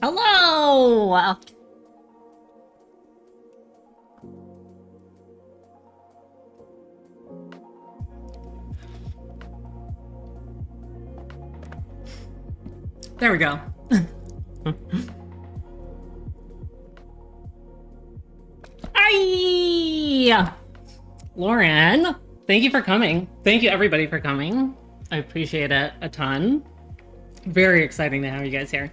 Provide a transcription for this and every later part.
Hello! There we go. Hi! Lauren, thank you for coming. Thank you everybody for coming. I appreciate it a ton. Very exciting to have you guys here.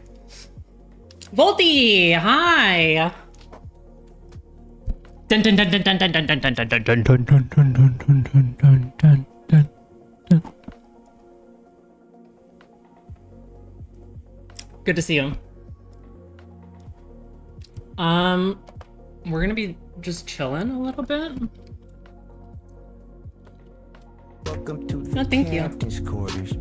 Volty, hi! Dun dun dun dun dun dun dun dun dun dun dun dun dun dun dun dun dun dun dun dun. Good to see you. We're gonna be just chilling a little bit. Welcome to the thank you. captain's quarters.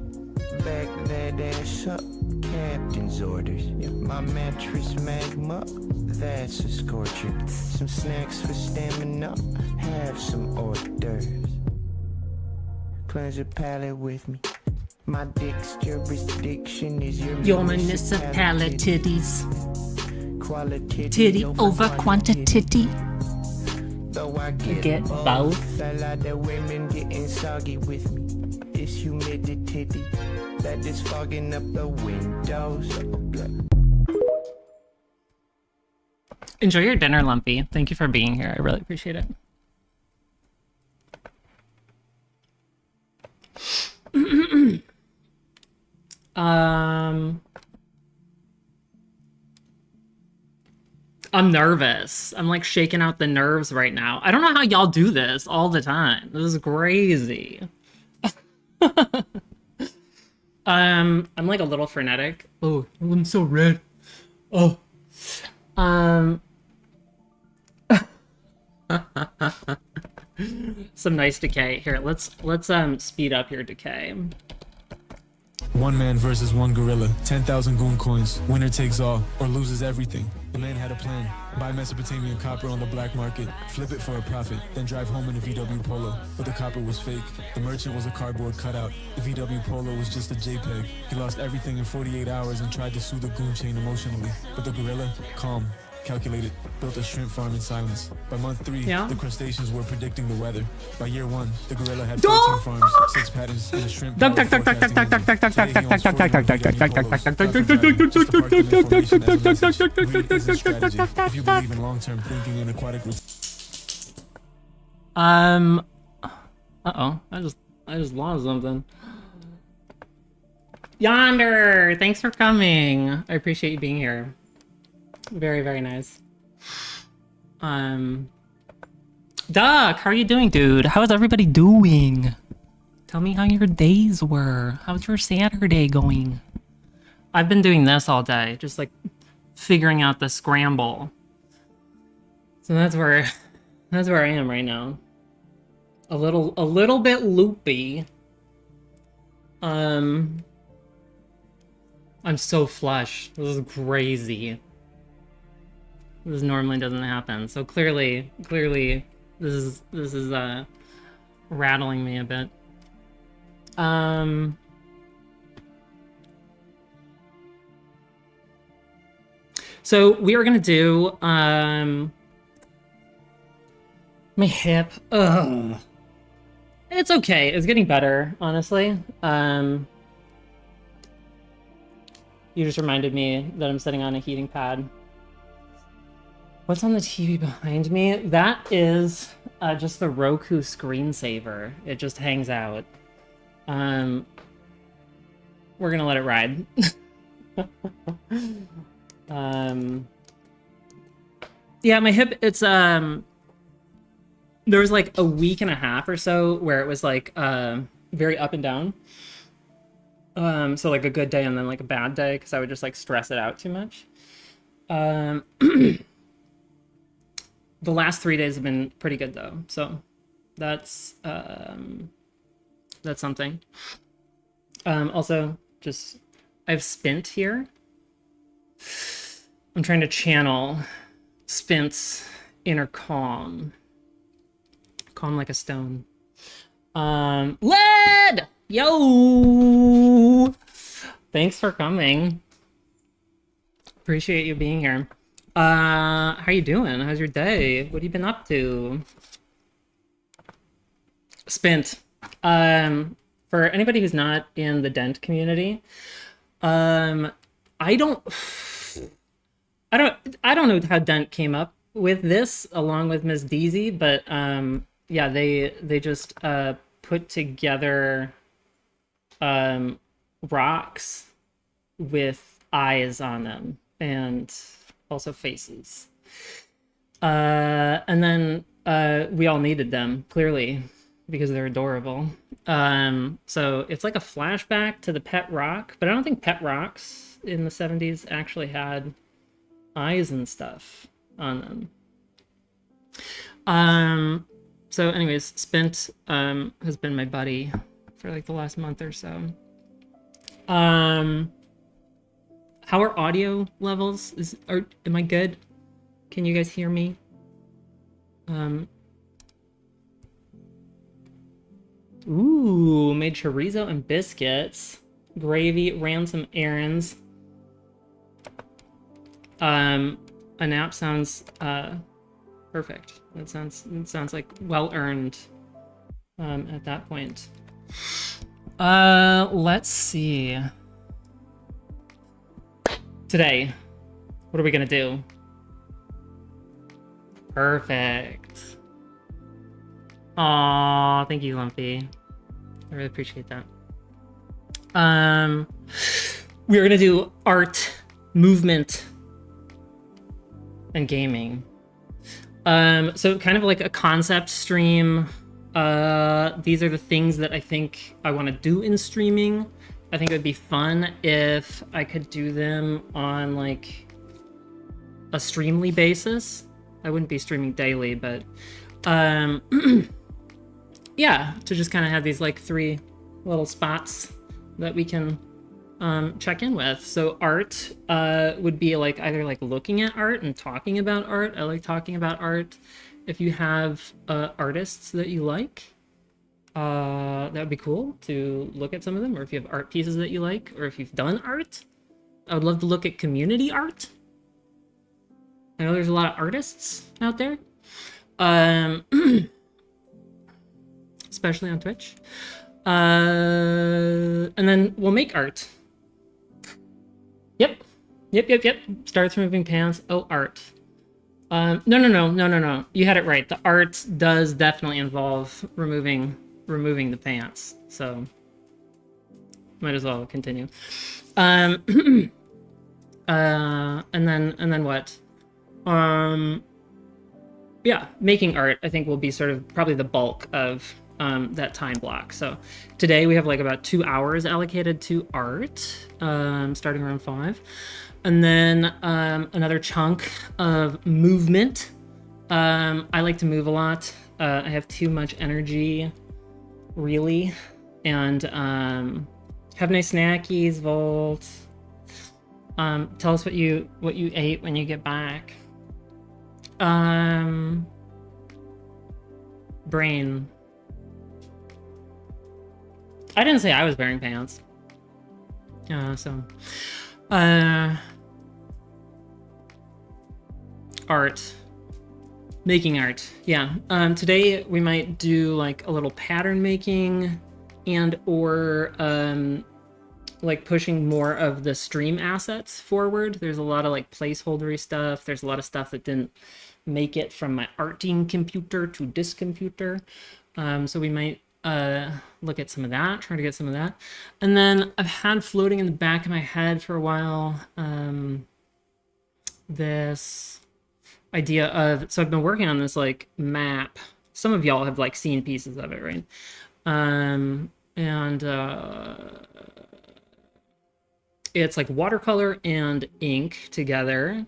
Back that ass up, captain's orders. Yeah, my mattress magma, that's a scorcher. Some snacks for stamina, have some hors d'oeuvres. Cleanse your palate with me. My dick's jurisdiction is your municipalities. Quality Titty over quantity. Though I Get both. A lot of women getting soggy with me. It's humidity that is fogging up the windows. Enjoy your dinner, Lumpy. Thank you for being here. I really appreciate it. I'm nervous. I'm like shaking out the nerves right now. I don't know how y'all do this all the time. This is crazy. I'm like a little frenetic. Oh, I'm so red. Oh. Some nice decay. Here, let's speed up your decay. One man versus one gorilla. 10,000 goon coins. Winner takes all or loses everything. The man had a plan. Buy Mesopotamian copper on the black market, flip it for a profit, then drive home in a VW Polo. But the copper was fake. The merchant was a cardboard cutout. The VW Polo was just a JPEG. He lost everything in 48 hours and tried to sue the goon chain emotionally. But the gorilla, calm, calculated, built a shrimp farm in silence. By month 3, the crustaceans were predicting the weather. By year 1, the gorilla had 14 farms, 6 patents, and a shrimp if you believe in long-term thinking and aquatic uh-oh, I just lost something. Yonder, thanks for coming. I appreciate you being here. Very, very nice. Duck, how are you doing, dude? How is everybody doing? Tell me how your days were. How's your Saturday going? I've been doing this all day, just like figuring out the scramble. So that's where I am right now. A little bit loopy. I'm so flush. This is crazy. This normally doesn't happen. So clearly this is rattling me a bit. So we are gonna do my hip. Ugh. It's okay. It's getting better, honestly. You just reminded me that I'm sitting on a heating pad. What's on the TV behind me? That is just the Roku screensaver. It just hangs out. We're gonna let it ride. Yeah, my hip, it's there was like a week and a half or so where it was like very up and down. So like a good day and then like a bad day because I would just like stress it out too much. The last 3 days have been pretty good though, so that's something. Also, just I have Spint here. I'm trying to channel Spint's inner calm like a stone. Led! Yo! Thanks for coming. Appreciate you being here. How you doing? How's your day? What have you been up to? Spent. For anybody who's not in the Dent community, um, I don't, I don't know how Dent came up with this along with Miss Deasy, but yeah, they just put together rocks with eyes on them and also faces. And then we all needed them, clearly, because they're adorable. So it's like a flashback to the pet rock, but I don't think pet rocks in the 70s actually had eyes and stuff on them. So anyways, Spent has been my buddy for like the last month or so. How are audio levels? Am I good? Can you guys hear me? Ooh, made chorizo and biscuits. Gravy, ran some errands. A nap sounds perfect. It sounds like well earned at that point. Let's see. Today, what are we gonna do? Perfect. Aw, thank you, Lumpy. I really appreciate that. We're gonna do art, movement, and gaming. So kind of like a concept stream. These are the things that I think I want to do in streaming. I think it would be fun if I could do them on like a streamly basis. I wouldn't be streaming daily, but yeah, to just kind of have these like 3 little spots that we can check in with. So art would be like either like looking at art and talking about art. I like talking about art. If you have artists that you like, that would be cool to look at some of them, or if you have art pieces that you like, or if you've done art. I would love to look at community art. I know there's a lot of artists out there, especially on Twitch. And then we'll make art. Yep. Starts removing pants. Oh, art. No. You had it right. The art does definitely involve removing the pants. So might as well continue. And then what? Yeah, making art I think will be sort of probably the bulk of that time block. So today we have like about 2 hours allocated to art, starting around 5. And then another chunk of movement. I like to move a lot. I have too much energy, really. And have nice snackies, Volt. Tell us what you ate when you get back. Brain. I didn't say I was wearing pants. Art. Making art. Yeah. Today we might do like a little pattern making and or like pushing more of the stream assets forward. There's a lot of like placeholdery stuff. There's a lot of stuff that didn't make it from my arting computer to this computer. So we might look at some of that, try to get some of that. And then I've had floating in the back of my head for a while this idea of, so I've been working on this like map. Some of y'all have like seen pieces of it, right? It's like watercolor and ink together,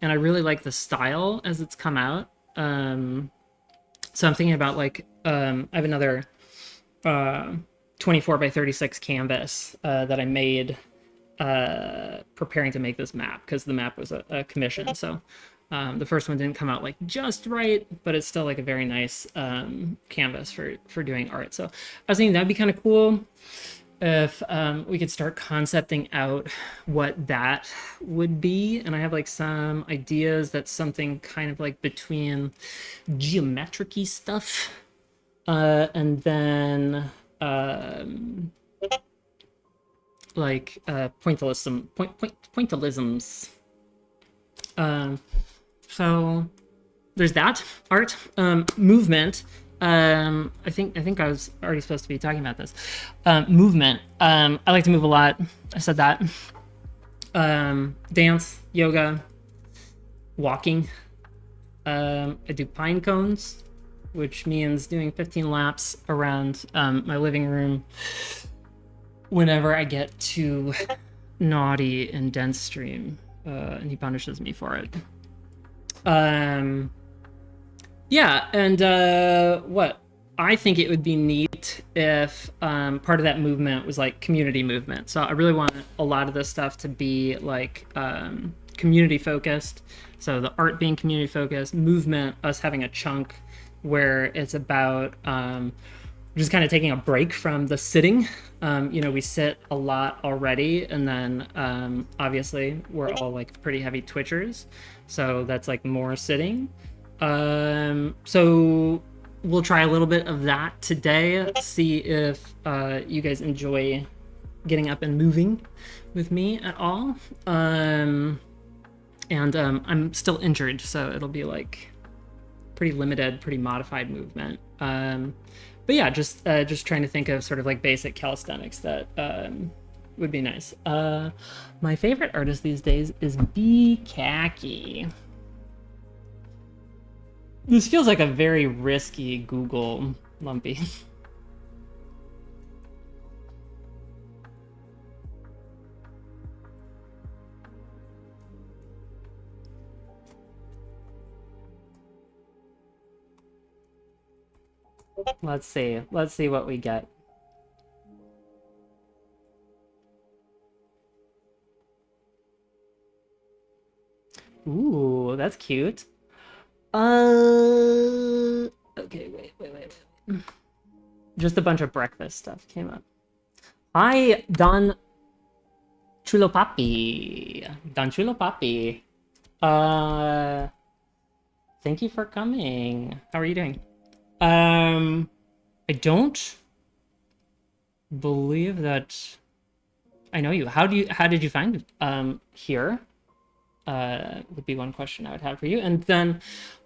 and I really like the style as it's come out. So I'm thinking about like I have another 24 by 36 canvas that I made preparing to make this map, because the map was a commission. So the first one didn't come out like just right, but it's still like a very nice canvas for doing art. So I was thinking that'd be kind of cool. if we could start concepting out what that would be. And I have like some ideas that's something kind of like between geometric-y stuff and then like pointillisms. So there's that art movement. I think I was already supposed to be talking about this. Movement. I like to move a lot. I said that. Dance, yoga, walking. I do pine cones, which means doing 15 laps around my living room whenever I get too naughty in Dense Stream, and he punishes me for it. Yeah, and what I think it would be neat if part of that movement was like community movement. So I really want a lot of this stuff to be like community focused. So the art being community focused, movement, us having a chunk where it's about just kind of taking a break from the sitting. We sit a lot already, and then obviously we're all like pretty heavy twitchers, so that's like more sitting. So we'll try a little bit of that today, see if you guys enjoy getting up and moving with me at all. And I'm still injured, so it'll be like pretty limited, pretty modified movement. But yeah, just trying to think of sort of like basic calisthenics that would be nice. My favorite artist these days is B. Khaki. This feels like a very risky Google, Lumpy. Let's see what we get. Ooh, that's cute. Okay, wait. Just a bunch of breakfast stuff came up. Hi, Don Chulo Papi. Thank you for coming. How are you doing? I don't believe that I know you. How did you find here? Would be one question I would have for you. And then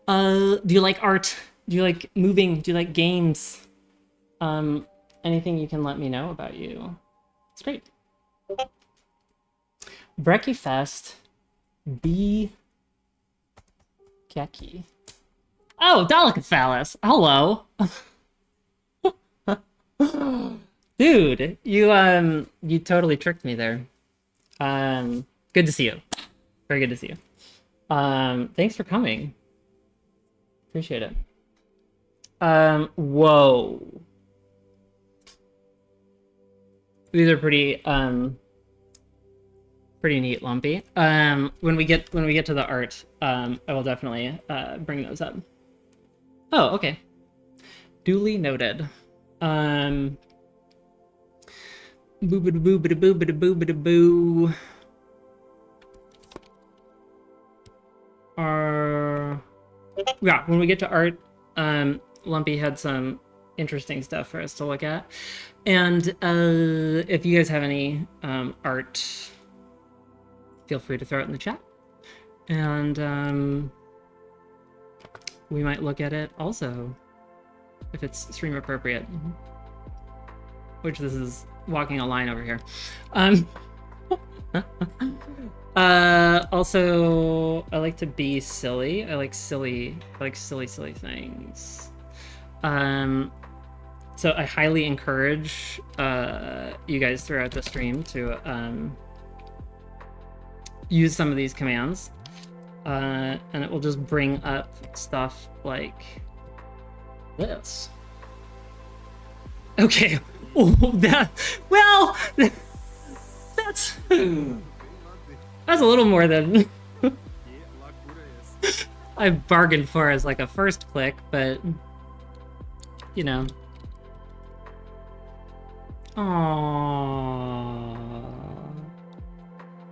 do you like art? Do you like moving? Do you like games? Anything you can let me know about you. It's great. Breakfast B. Keki. Oh, Delicaphallus. Hello. Dude, you totally tricked me there. Good to see you. Very good to see you. Thanks for coming. Appreciate it. Whoa. These are pretty neat, Lumpy. When we get to the art, I will definitely bring those up. Oh, okay. Duly noted. Boo boo boo boo boo boo boo boo boo. Yeah, when we get to art, Lumpy had some interesting stuff for us to look at. And if you guys have any art, feel free to throw it in the chat. And we might look at it also, if it's stream appropriate. Which this is walking a line over here. Also, I like to be silly. I like silly things. So I highly encourage you guys throughout the stream to use some of these commands, and it will just bring up stuff like this. Okay. Oh, that's a little more than I bargained for as like a first click, but you know, Aww.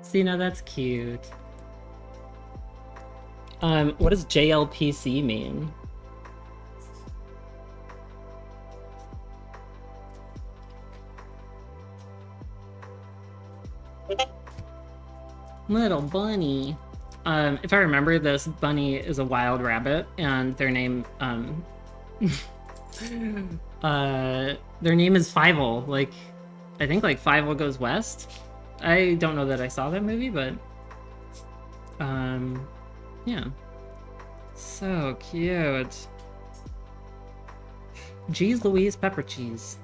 See, now that's cute. What does JLPC mean? Little bunny. If I remember, this bunny is a wild rabbit, and their name, their name is Fievel. Like, I think like Fievel Goes West. I don't know that I saw that movie, but, yeah. So cute. Jeez Louise pepper cheese.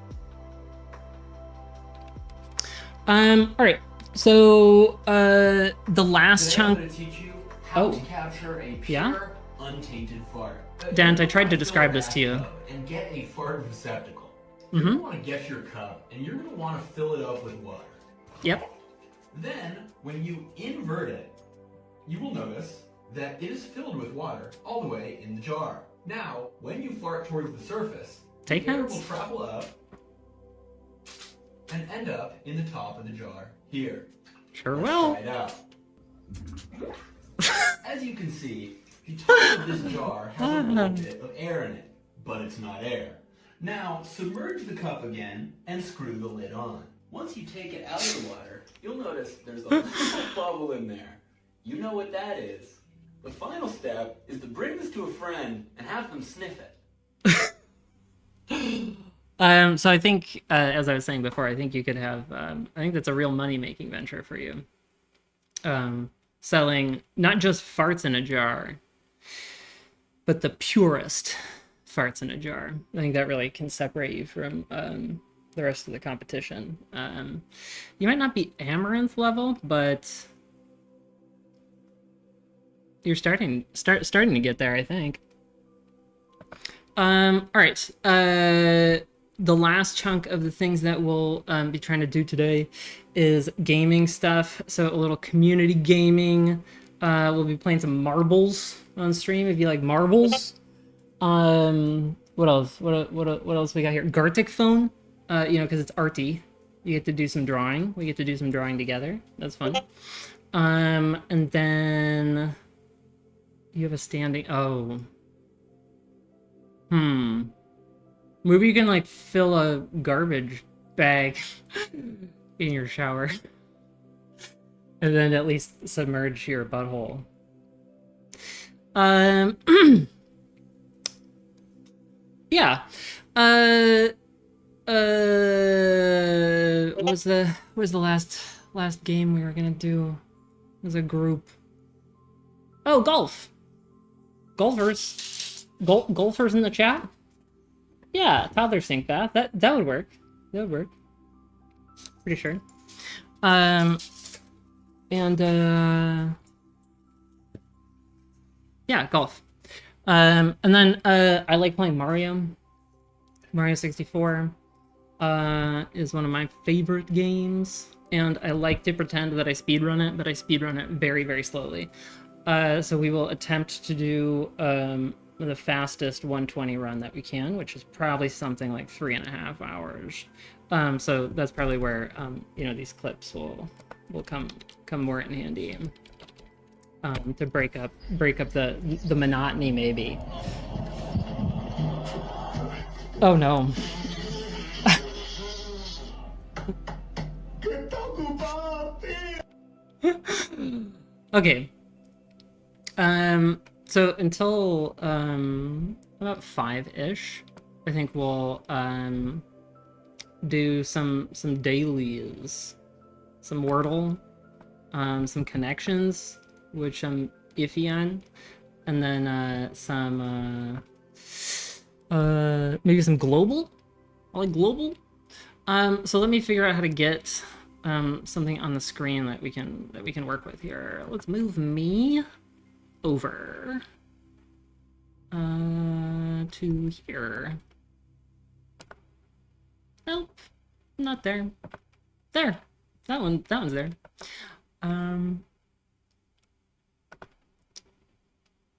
All right. So, the last Today I'm chunk. going to teach you how to capture a pure, Yeah? untainted fart. Dant, I You're tried gonna to fill describe a this to you. bathtub and get a fart receptacle. You're going to want to get your cup and you're going to want to fill it up with water. Yep. Then, when you invert it, you will notice that it is filled with water all the way in the jar. Now, when you fart towards the surface, Take the air notes. will travel up and end up in the top of the jar here. Sure Let's will. try it out. As you can see, the top of this jar has a little bit of air in it, but it's not air. Now, submerge the cup again and screw the lid on. Once you take it out of the water, you'll notice there's a little bubble in there. You know what that is. The final step is to bring this to a friend and have them sniff it. So I think, as I was saying before, I think you could have, I think that's a real money-making venture for you. Selling not just farts in a jar, but the purest farts in a jar. I think that really can separate you from the rest of the competition. You might not be Amaranth level, but you're starting to get there, I think. All right. The last chunk of the things that we'll be trying to do today is gaming stuff. So a little community gaming. We'll be playing some marbles on stream if you like marbles. What else? What else we got here? Gartic phone. You know, because it's arty. You get to do some drawing. We get to do some drawing together. That's fun. And then you have a standing. Oh. Maybe you can like fill a garbage bag in your shower. And then at least submerge your butthole. Yeah. What was the last game we were gonna do? It was a group. Oh, golf. Golfers in the chat? Yeah, toddler sync that. That would work. That would work. Pretty sure. Yeah, golf. And then I like playing Mario. Mario 64 is one of my favorite games, and I like to pretend that I speedrun it, but I speedrun it very, very slowly. So we will attempt to do the fastest 120 run that we can, which is probably something like 3.5 hours. So that's probably where you know, these clips will come more in handy to break up the monotony, maybe. Oh no. Okay. So until about 5-ish, I think we'll do some dailies, some Wordle, some connections, which I'm iffy on, and then maybe some global. I like global. So let me figure out how to get something on the screen that we can work with here. Let's move me over to here. Nope, not there. There, that one's there.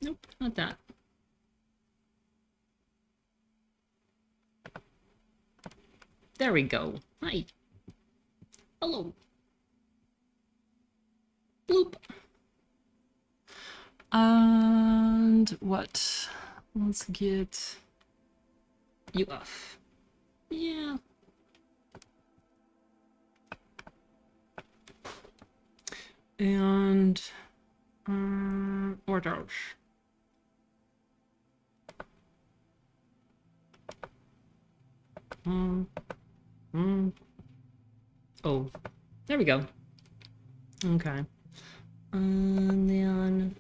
Nope, not that. There we go. Hi. Hello. Bloop. And what? Let's get you off. Yeah. And what else? Oh, there we go. Okay. And then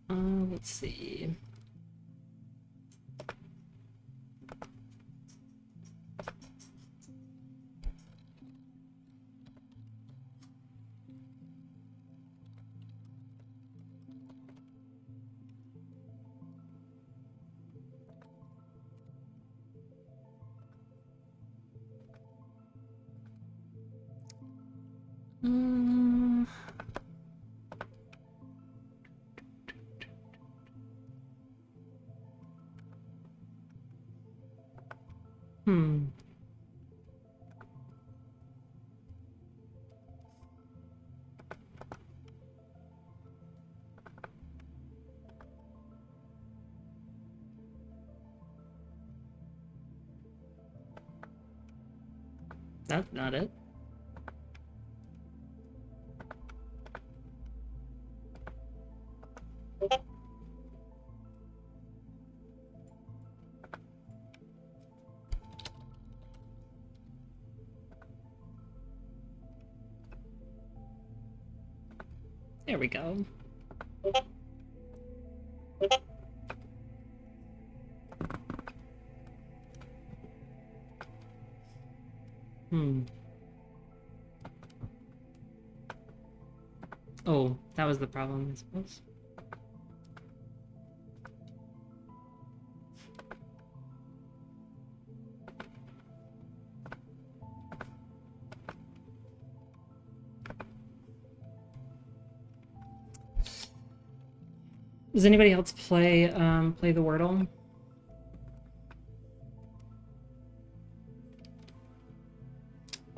let's see. That's not it. There we go. Oh, that was the problem, I suppose. Does anybody else play play the Wordle?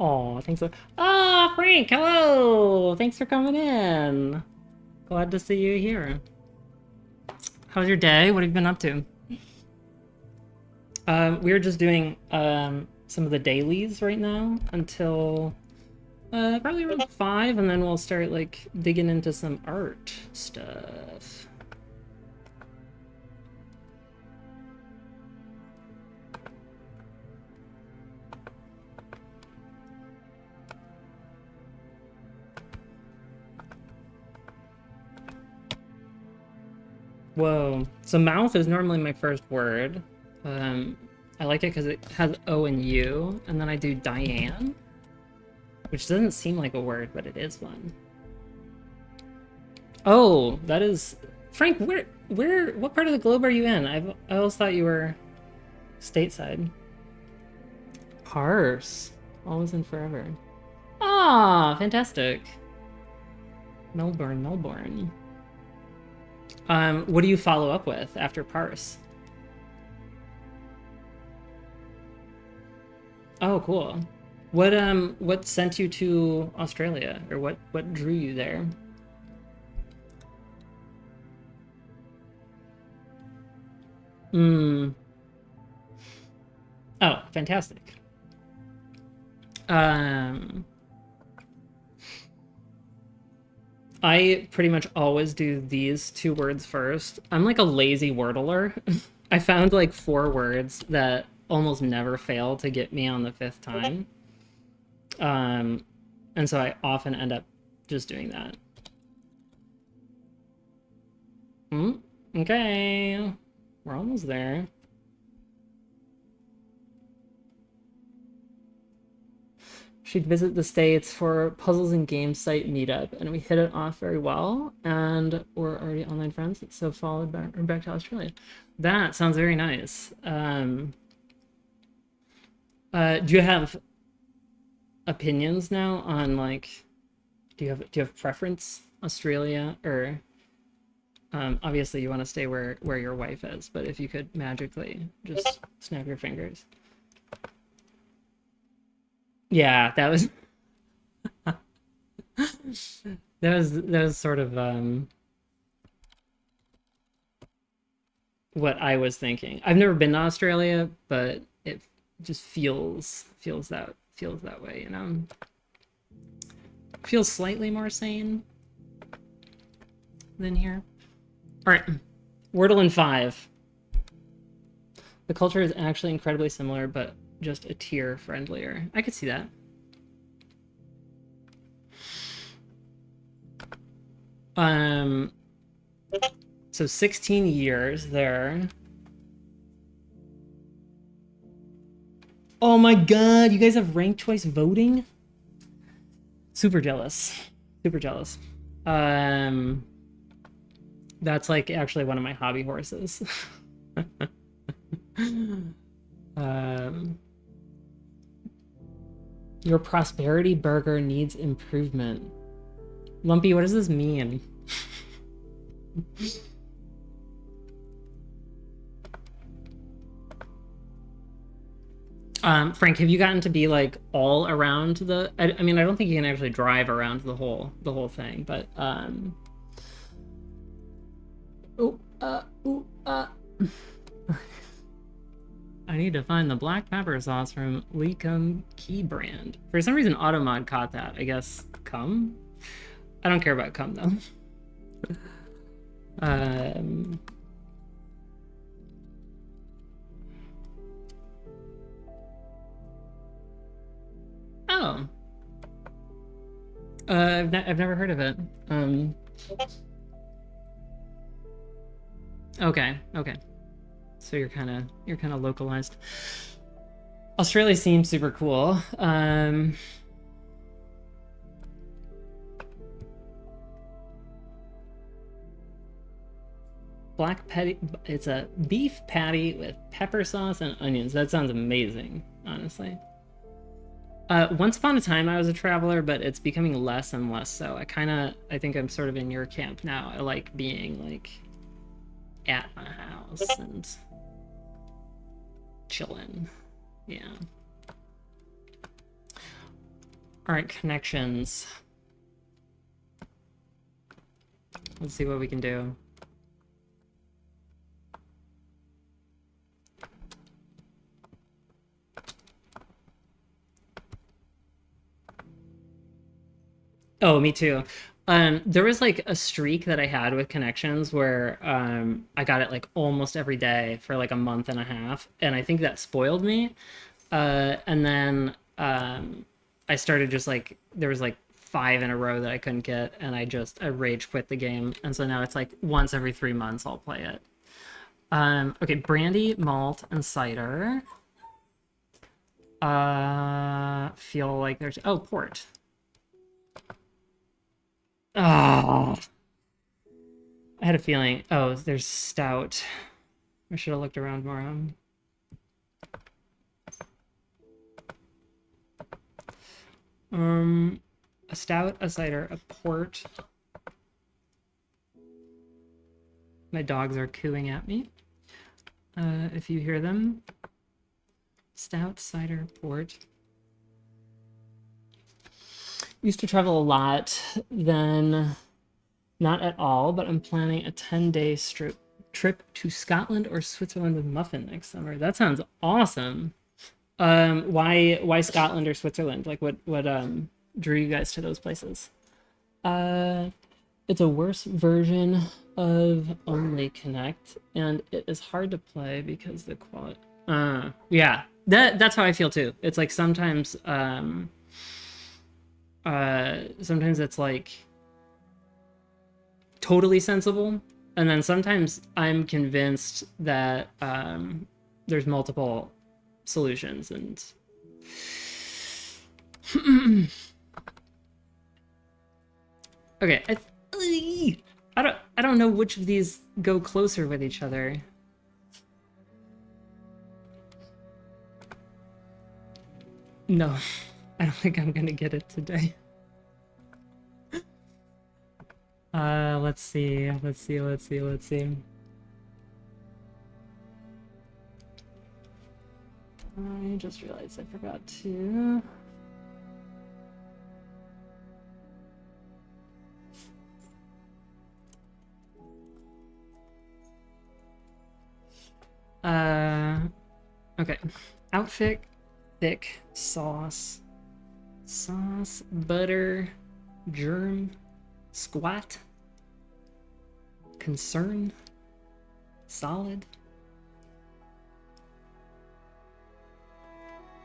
Oh, thanks. Ah, Frank, hello! Thanks for coming in. Glad to see you here. How's your day? What have you been up to? We're just doing some of the dailies right now until probably around 5, and then we'll start like digging into some art stuff. Whoa. So mouth is normally my first word. I like it because it has O and U, and then I do Diane, which doesn't seem like a word, but it is one. Oh, that is... Frank, what part of the globe are you in? I always thought you were stateside. Parse. Always and forever. Ah, fantastic. Melbourne. What do you follow up with after parse? Oh, cool. What sent you to Australia, or what drew you there? Oh, fantastic. I pretty much always do these 2 words first. I'm like a lazy wordler. I found like 4 words that almost never fail to get me on the 5th time. And so I often end up just doing that. Okay. We're almost there. She'd visit the States for Puzzles and Games site meetup, and we hit it off very well, and we're already online friends, so followed back to Australia. That sounds very nice. Do you have opinions now on, like, do you have preference, Australia or Obviously you want to stay where your wife is, but if you could magically just snap your fingers. Yeah, that was that was sort of what I was thinking. I've never been to Australia, but it just feels that way, you know. Feels slightly more sane than here. All right, Wordle in 5. The culture is actually incredibly similar, but just a tier friendlier. I could see that. So 16 years there. Oh my god, you guys have ranked choice voting? Super jealous. Super jealous. That's like actually one of my hobby horses. Your prosperity burger needs improvement. Lumpy, what does this mean? Frank, have you gotten to be like all around the? I mean, I don't think you can actually drive around the whole thing, but oh, I need to find the black pepper sauce from Lecum Key brand. For some reason, Automod caught that. I guess cum. I don't care about cum though. Oh. I've never heard of it. Okay. So you're kind of localized. Australia seems super cool. Black patty. It's a beef patty with pepper sauce and onions. That sounds amazing, honestly. Once upon a time, I was a traveler, but it's becoming less and less so. I think I'm sort of in your camp now. I like being like at my house and chilling. Yeah. All right, connections. Let's see what we can do. Oh, me too. There was like a streak that I had with connections where I got it like almost every day for like a month and a half, and I think that spoiled me. And then I started just like there was like 5 in a row that I couldn't get, and I rage quit the game, and so now it's like once every 3 months I'll play it. Okay, brandy, malt, and cider. Feel like there's port. Oh, I had a feeling. Oh, there's stout. I should have looked around more. A stout, a cider, a port. My dogs are cooing at me. If you hear them. Stout, cider, port. Used to travel a lot, then not at all, but I'm planning a 10-day trip to Scotland or Switzerland with Muffin next summer. That sounds awesome. Why Scotland or Switzerland? Like what drew you guys to those places? It's a worse version of Only Connect, and it is hard to play because the quality. Yeah, that's how I feel too. It's like sometimes it's like totally sensible, and then sometimes I'm convinced that there's multiple solutions, and okay, I don't know which of these go closer with each other. No, I don't think I'm gonna get it today. Let's see. I just realized I forgot to... Okay. Outfit, thick, sauce, butter, germ, squat, concern, solid.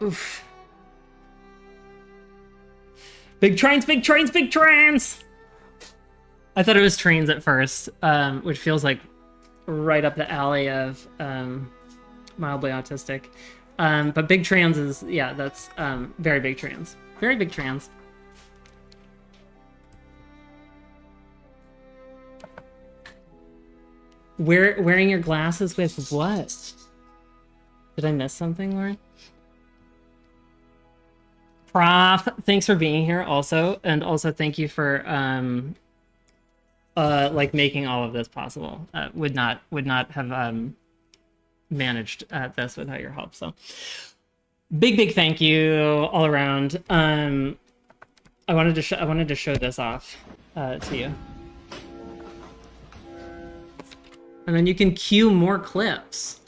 Oof. Big trains, big trains, big trains! I thought it was trains at first, which feels like right up the alley of mildly autistic. But big trans is, yeah, that's very big trans. Very big trans. Wearing your glasses with what? Did I miss something, Lauren? Prof, thanks for being here also, and also thank you for like making all of this possible. Would not have managed this without your help. So big thank you all around. I wanted to show this off to you, and then you can cue more clips.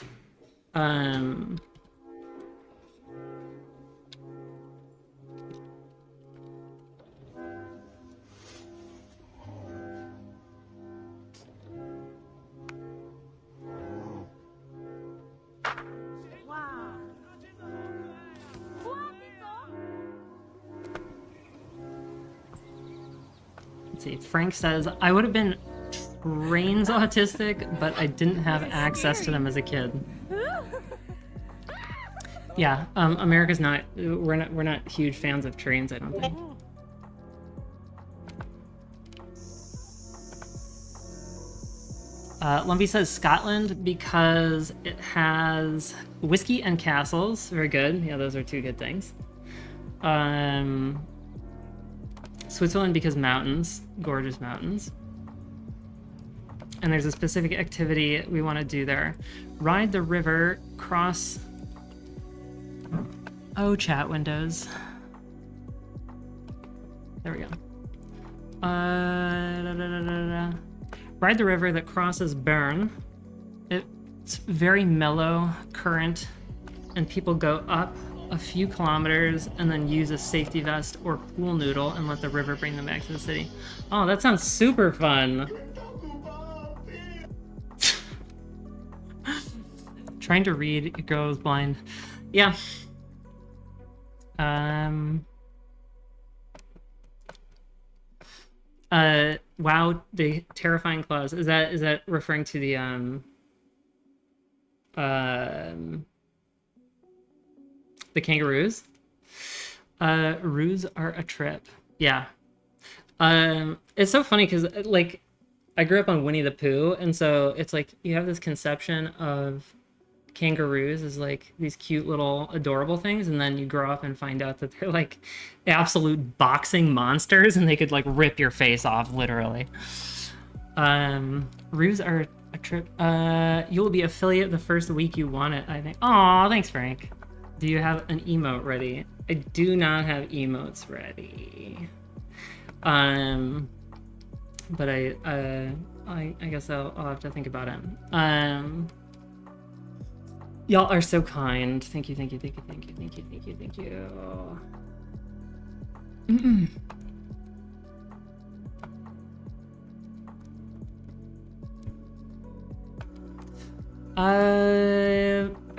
Let's see. Frank says, I would have been trains autistic, but I didn't have access to them as a kid. Yeah, America's not. We're not huge fans of trains, I don't think. Lumpy says Scotland because it has whiskey and castles. Very good. Yeah, those are two good things. Switzerland because mountains, gorgeous mountains. And there's a specific activity we want to do there. Ride the river, cross... Oh, chat windows. There we go. Ride the river that crosses Bern. It's very mellow current, and people go up a few kilometers and then use a safety vest or pool noodle and let the river bring them back to the city. Oh, that sounds super fun. Trying to read, your girl is blind. Yeah. Wow, the terrifying claws. Is that referring to the kangaroos? Roos are a trip. Yeah. It's so funny because like I grew up on Winnie the Pooh, and so it's like you have this conception of kangaroos as like these cute little adorable things, and then you grow up and find out that they're like absolute boxing monsters and they could like rip your face off literally. Roos are a trip. You will be affiliate the first week you want it, I think. Aw, thanks Frank. Do you have an emote ready? I do not have emotes ready. But I guess I'll have to think about it. Y'all are so kind. Thank you. I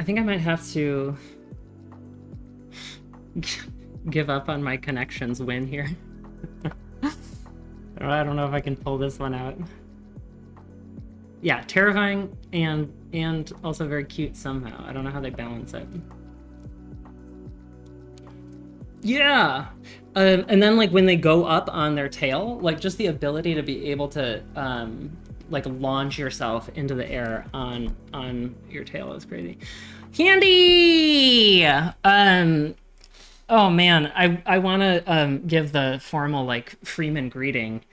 think I might have to give up on my connections win here. I don't know if I can pull this one out. Yeah, terrifying and also very cute somehow. I don't know how they balance it. Yeah. And then like when they go up on their tail, like just the ability to be able to like launch yourself into the air on your tail is crazy. Candy! Oh man, I want to give the formal like Freeman greeting.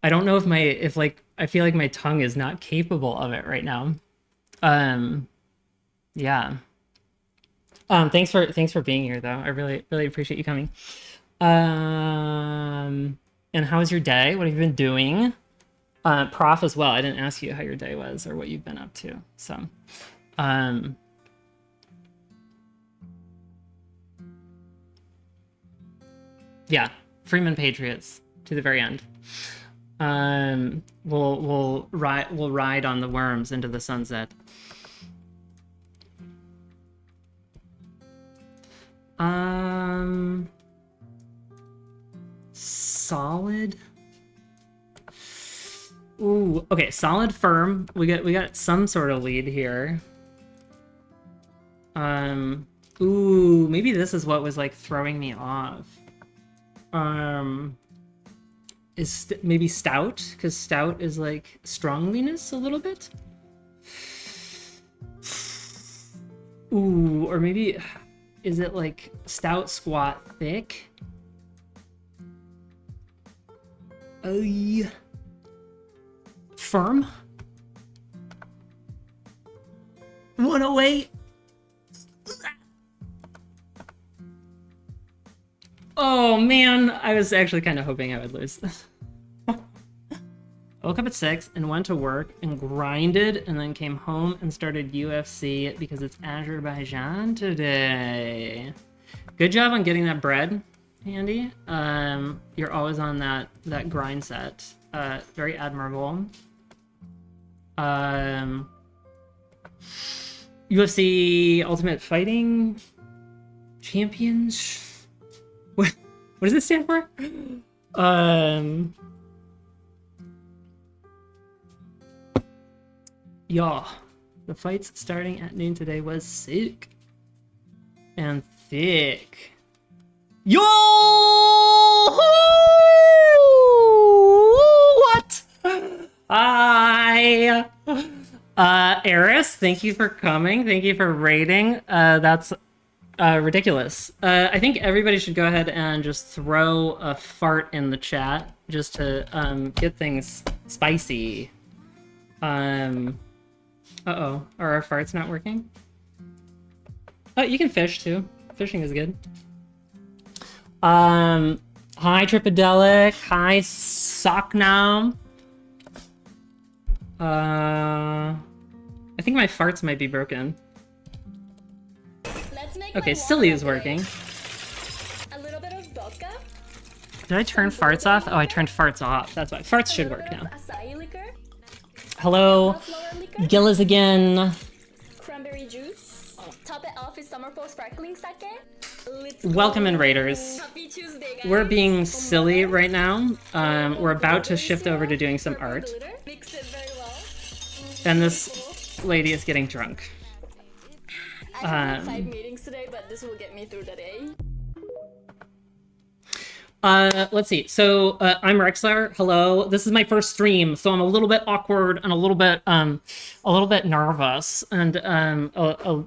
I don't know if like I feel like my tongue is not capable of it right now. Yeah. Thanks for being here though. I really appreciate you coming. And how was your day? What have you been doing? Prof as well. I didn't ask you how your day was or what you've been up to. So, yeah, Freeman Patriots to the very end. We'll ride on the worms into the sunset. Solid. Ooh, okay, solid firm. We got some sort of lead here. Ooh, maybe this is what was like throwing me off. Is maybe stout, because stout is like strongliness a little bit. Ooh, or maybe is it like stout, squat, thick? Firm. 108. Oh man, I was actually kind of hoping I would lose. I woke up at 6 and went to work and grinded and then came home and started UFC because it's Azerbaijan today. Good job on getting that bread, Andy. You're always on that grind set. Very admirable. UFC Ultimate Fighting Champions. What does it stand for? Yeah, the fights starting at noon today was sick and thick. Yo! What? Hi! Eris, thank you for coming. Thank you for rating. That's ridiculous. I think everybody should go ahead and just throw a fart in the chat just to get things spicy. Uh-oh. Are our farts not working? Oh, you can fish too. Fishing is good. Hi Tripadelic. Hi Socknam. I think my farts might be broken. Okay, Silly is working. A little bit of vodka. Did I turn farts off? Oh, I turned farts off. That's why. Farts should work now. Acai liquor. Hello, Flower liquor. Gillis again. Cranberry juice. Top it off with Summerfall sparkling sake. Let's Welcome in, go. Raiders. Happy Tuesday, guys. We're being silly right now. We're about to shift over to doing some art. Mix it very well. And this lady is getting drunk. I have 5 meetings today, but this will get me through the day. Let's see. So I'm Rexler. Hello. This is my first stream, so I'm a little bit awkward and a little bit nervous and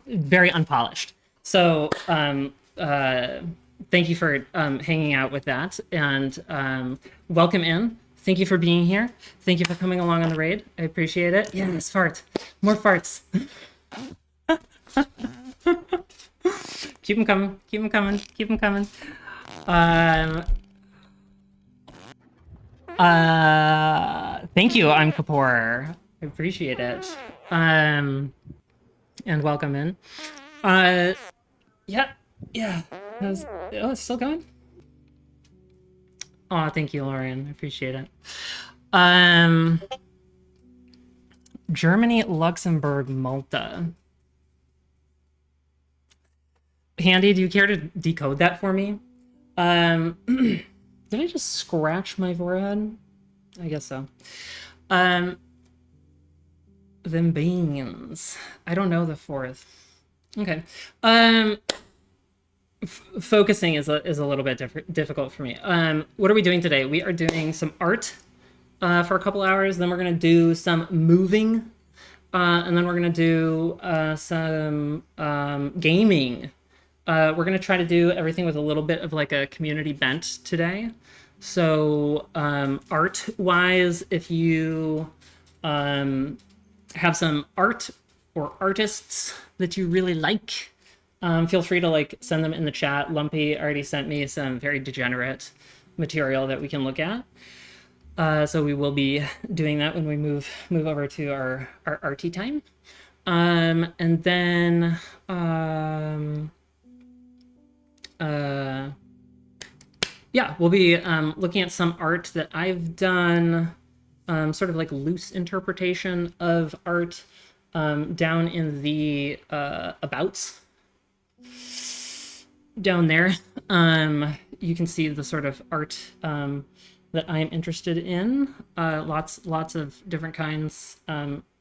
very unpolished. So thank you for hanging out with that and welcome in. Thank you for being here. Thank you for coming along on the raid. I appreciate it. Yes, fart. More farts. Keep them coming. Keep them coming. Keep them coming. Thank you, I'm Kapoor. I appreciate it. And welcome in. Yeah. Oh, it's still going? Oh, thank you, Lauren. I appreciate it. Germany, Luxembourg, Malta. Handy, do you care to decode that for me? Did I just scratch my forehead? I guess so. Them beans. I don't know the fourth. Okay. Focusing is a little bit difficult for me. What are we doing today? We are doing some art for a couple hours. Then we're going to do some moving. And then we're going to do some gaming. We're going to try to do everything with a little bit of like a community bent today. So art-wise, if you have some art or artists that you really like, feel free to like send them in the chat. Lumpy already sent me some very degenerate material that we can look at. So we will be doing that when we move over to our arty time. And then yeah, we'll be looking at some art that I've done, sort of like loose interpretation of art down in the abouts. Down there, you can see the sort of art that I'm interested in. Lots of different kinds,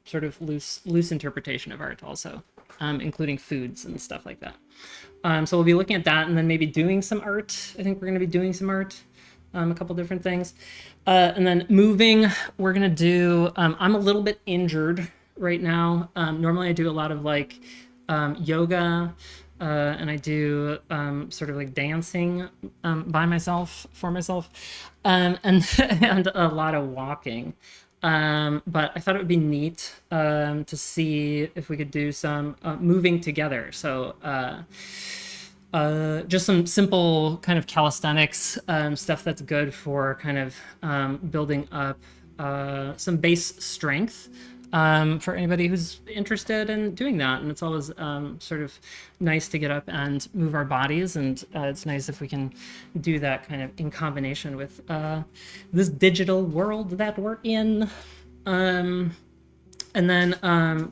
sort of loose interpretation of art also, including foods and stuff like that. So we'll be looking at that and then maybe doing some art. I think we're going to be doing some art, a couple different things. And then moving, we're going to do, I'm a little bit injured right now. Normally I do a lot of like yoga, and I do sort of like dancing by myself, for myself, and, and a lot of walking. But I thought it would be neat to see if we could do some moving together. So just some simple kind of calisthenics stuff that's good for kind of building up some base strength for anybody who's interested in doing that. And it's always sort of nice to get up and move our bodies, and it's nice if we can do that kind of in combination with this digital world that we're in. And then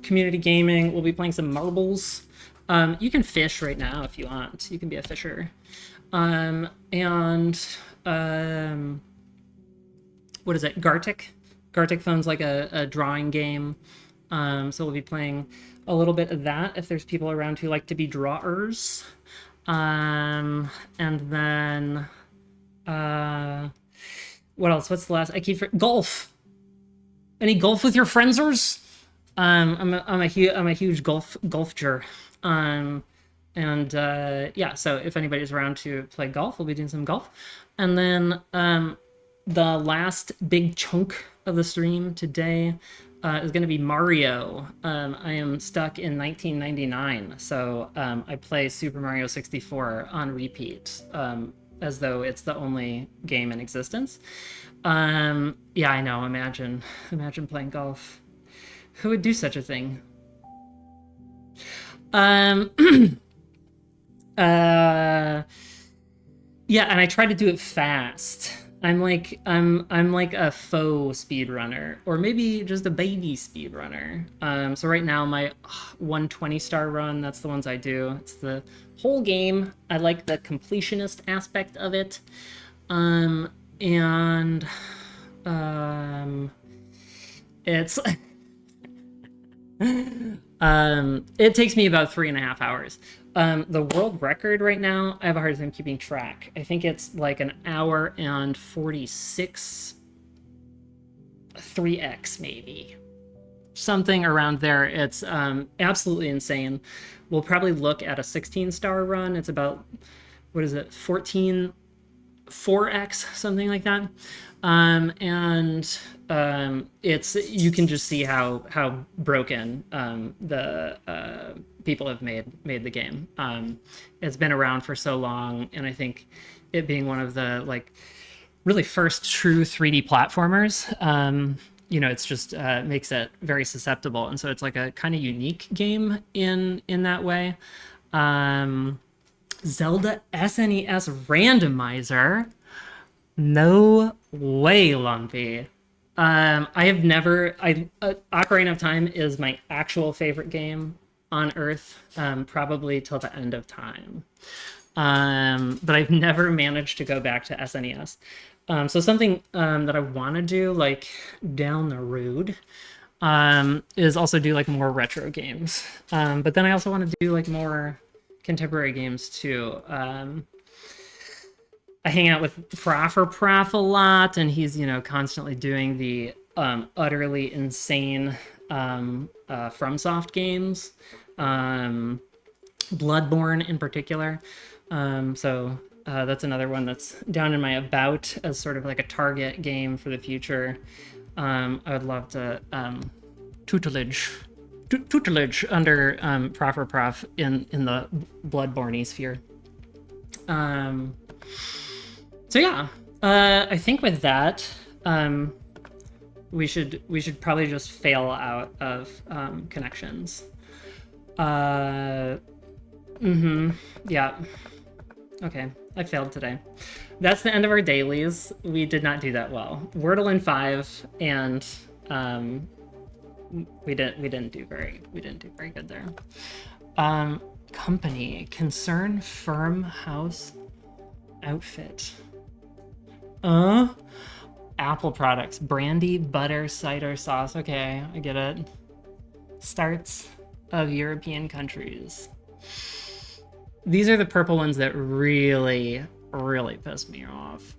community gaming, we'll be playing some marbles. You can fish right now if you want. You can be a fisher. And what is it? Gartic. Gartic Phone's like a drawing game. So we'll be playing a little bit of that if there's people around who like to be drawers. And then what else? What's the last? Golf. Any golf with your friendsers? I'm a huge golfer. Yeah, so if anybody's around to play golf, we'll be doing some golf. And then the last big chunk of the stream today is going to be Mario. I am stuck in 1999, so I play Super Mario 64 on repeat, as though it's the only game in existence. Yeah, I know. Imagine playing golf. Who would do such a thing? Yeah, and I try to do it fast. I'm like a faux speedrunner, or maybe just a baby speedrunner. So right now my 120 star run, that's the ones I do. It's the whole game. I like the completionist aspect of it. It's it takes me about 3.5 hours. The world record right now, I have a hard time keeping track. I think it's like 1 hour and 46, 3x maybe. Something around there. It's absolutely insane. We'll probably look at a 16-star run. It's about, what is it, 14, 4x, something like that. It's, you can just see how broken the people have made the game. It's been around for so long, and I think it being one of the like really first true 3D platformers, you know, it's just makes it very susceptible, and so it's like a kind of unique game in that way. Zelda SNES randomizer. No way, Lumpy. I have never. Ocarina of Time is my actual favorite game on Earth, probably till the end of time. But I've never managed to go back to SNES. So something that I want to do, like down the road, is also do like more retro games. But then I also want to do like more contemporary games too. I hang out with Prof a lot, and he's, you know, constantly doing the utterly insane FromSoft games, Bloodborne in particular. So That's another one that's down in my about as sort of like a target game for the future. I would love to tutelage under proper prof in the Bloodborne sphere. So yeah, I think with that, we should probably just fail out of connections. Yeah. Okay, I failed today. That's the end of our dailies. We did not do that well. Wordle in 5, and we didn't do very good there. Company, concern, firm, house, outfit. Apple products, brandy, butter, cider, sauce. Okay, I get it. Starts of European countries. These are the purple ones that really piss me off.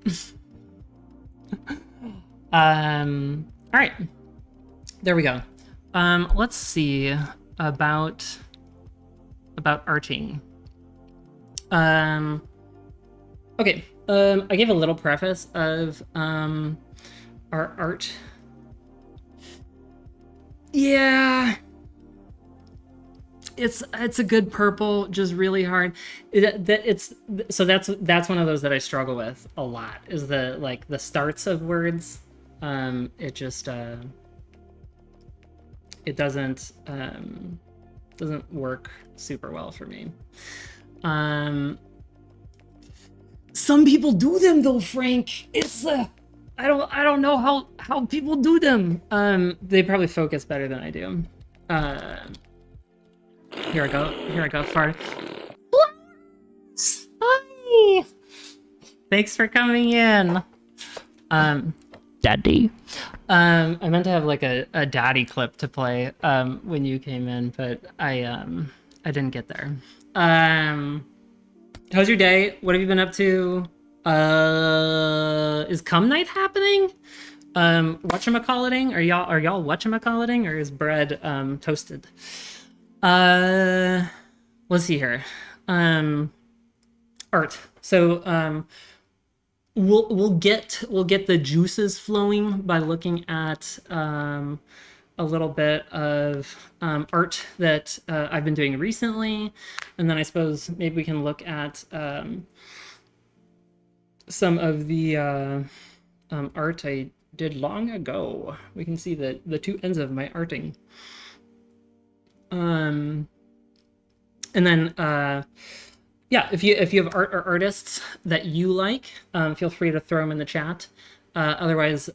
All right, there we go. Let's see about arting. Okay. I gave a little preface of our art. Yeah. It's a good purple, just really hard. That's one of those that I struggle with a lot. Is the starts of words. It just it doesn't work super well for me. Some people do them though, Frank. It's I don't know how people do them. They probably focus better than I do. Here I go. Far. Hi. Thanks for coming in. Daddy. I meant to have like a daddy clip to play when you came in, but I didn't get there. How's your day? What have you been up to? Is cum night happening? Whatchamacalliting? Are y'all whatchamacalliting, or is bread toasted? Let's see here. Art. So we'll get the juices flowing by looking at a little bit of art that I've been doing recently, and then I suppose maybe we can look at some of the art I did long ago. We can see the two ends of my arting. And then yeah, if you have art or artists that you like, feel free to throw them in the chat. Otherwise,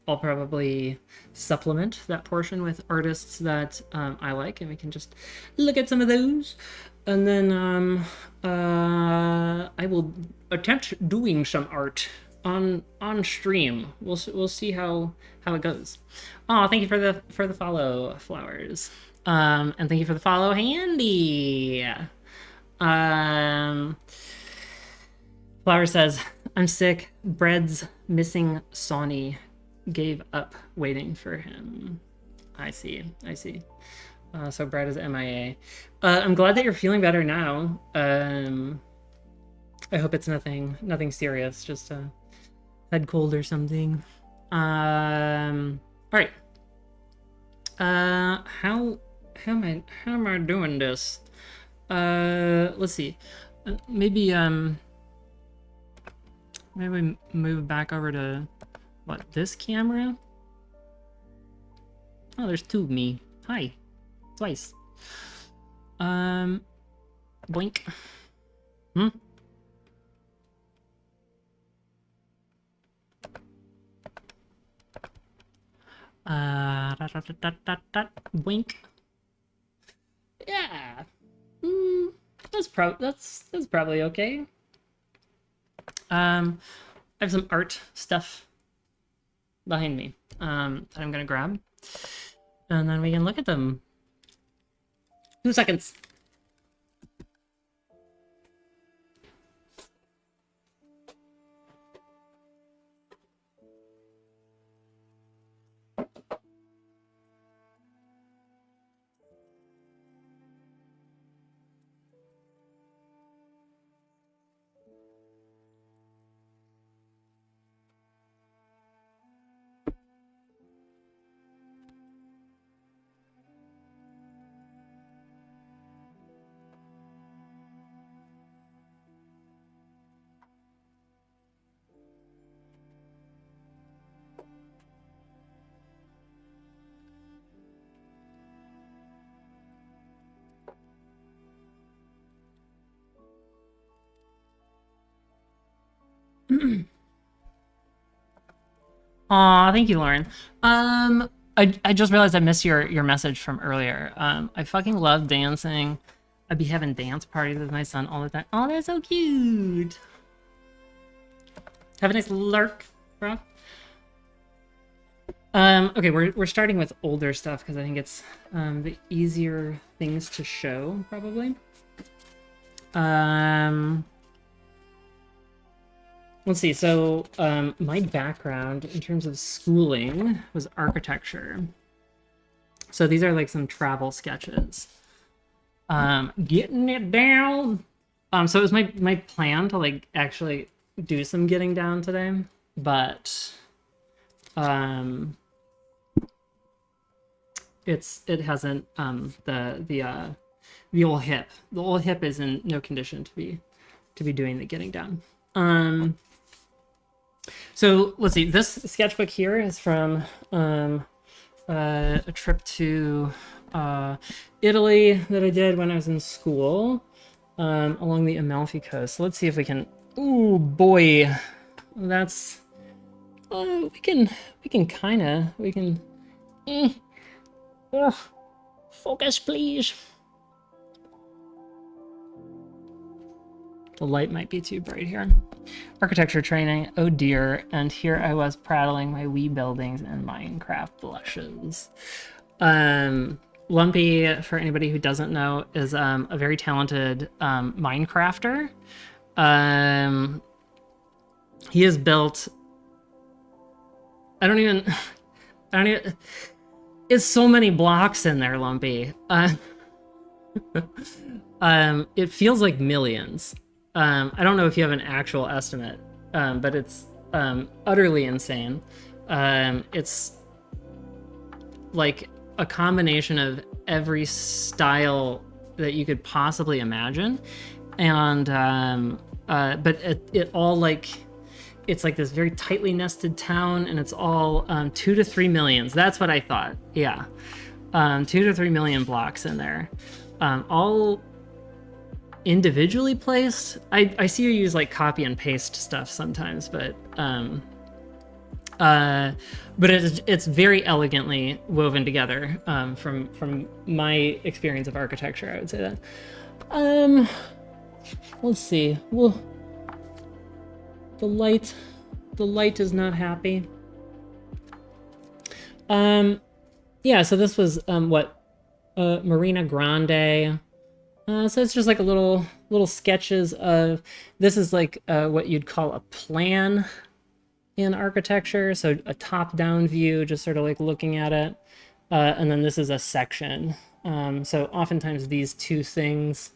I'll probably supplement that portion with artists that I like, and we can just look at some of those. And then I will attempt doing some art on stream. We'll see how it goes. Oh, thank you for the follow, Flowers. And thank you for the follow, Handy. Flower says, I'm sick. Bread's missing Sonny. Gave up waiting for him. I see. So Bread is MIA. I'm glad that you're feeling better now. I hope it's nothing serious, just a head cold or something. All right. How am I doing this? Let's see. Maybe we move back over to this camera? Oh, there's two of me. Hi. Twice. Blink. Blink. Yeah. That's probably okay. I have some art stuff behind me that I'm gonna grab, and then we can look at them. 2 seconds. Aw, thank you, Lauren. I just realized I missed your message from earlier. I fucking love dancing. I'd be having dance parties with my son all the time. Oh, they're so cute. Have a nice lurk, bro. Okay, we're starting with older stuff because I think it's the easier things to show, probably. Let's see. So my background in terms of schooling was architecture. So these are like some travel sketches. Getting it down. So it was my plan to like actually do some getting down today, but it hasn't the old hip. The old hip is in no condition to be doing the getting down. So let's see. This sketchbook here is from a trip to Italy that I did when I was in school along the Amalfi Coast. So let's see if we can. Ooh boy, that's. We can kind of focus, please. The light might be too bright here. Architecture training, oh dear, and here I was prattling my wee buildings and Minecraft blushes. Lumpy, for anybody who doesn't know, is a very talented Minecrafter. He has built... I don't even... It's so many blocks in there, Lumpy. It feels like millions. I don't know if you have an actual estimate, but it's utterly insane. It's like a combination of every style that you could possibly imagine, and but it all like it's like this very tightly nested town, and it's all 2 to 3 millions. That's what I thought. Yeah, 2 to 3 million blocks in there, all individually placed. I see you use like copy and paste stuff sometimes, but it's very elegantly woven together. From my experience of architecture, I would say that. Let's see. Well, the light is not happy. Yeah. So this was Marina Grande. So it's just like a little sketches of, this is like what you'd call a plan in architecture. So a top-down view, just sort of like looking at it. And then this is a section. So oftentimes these two things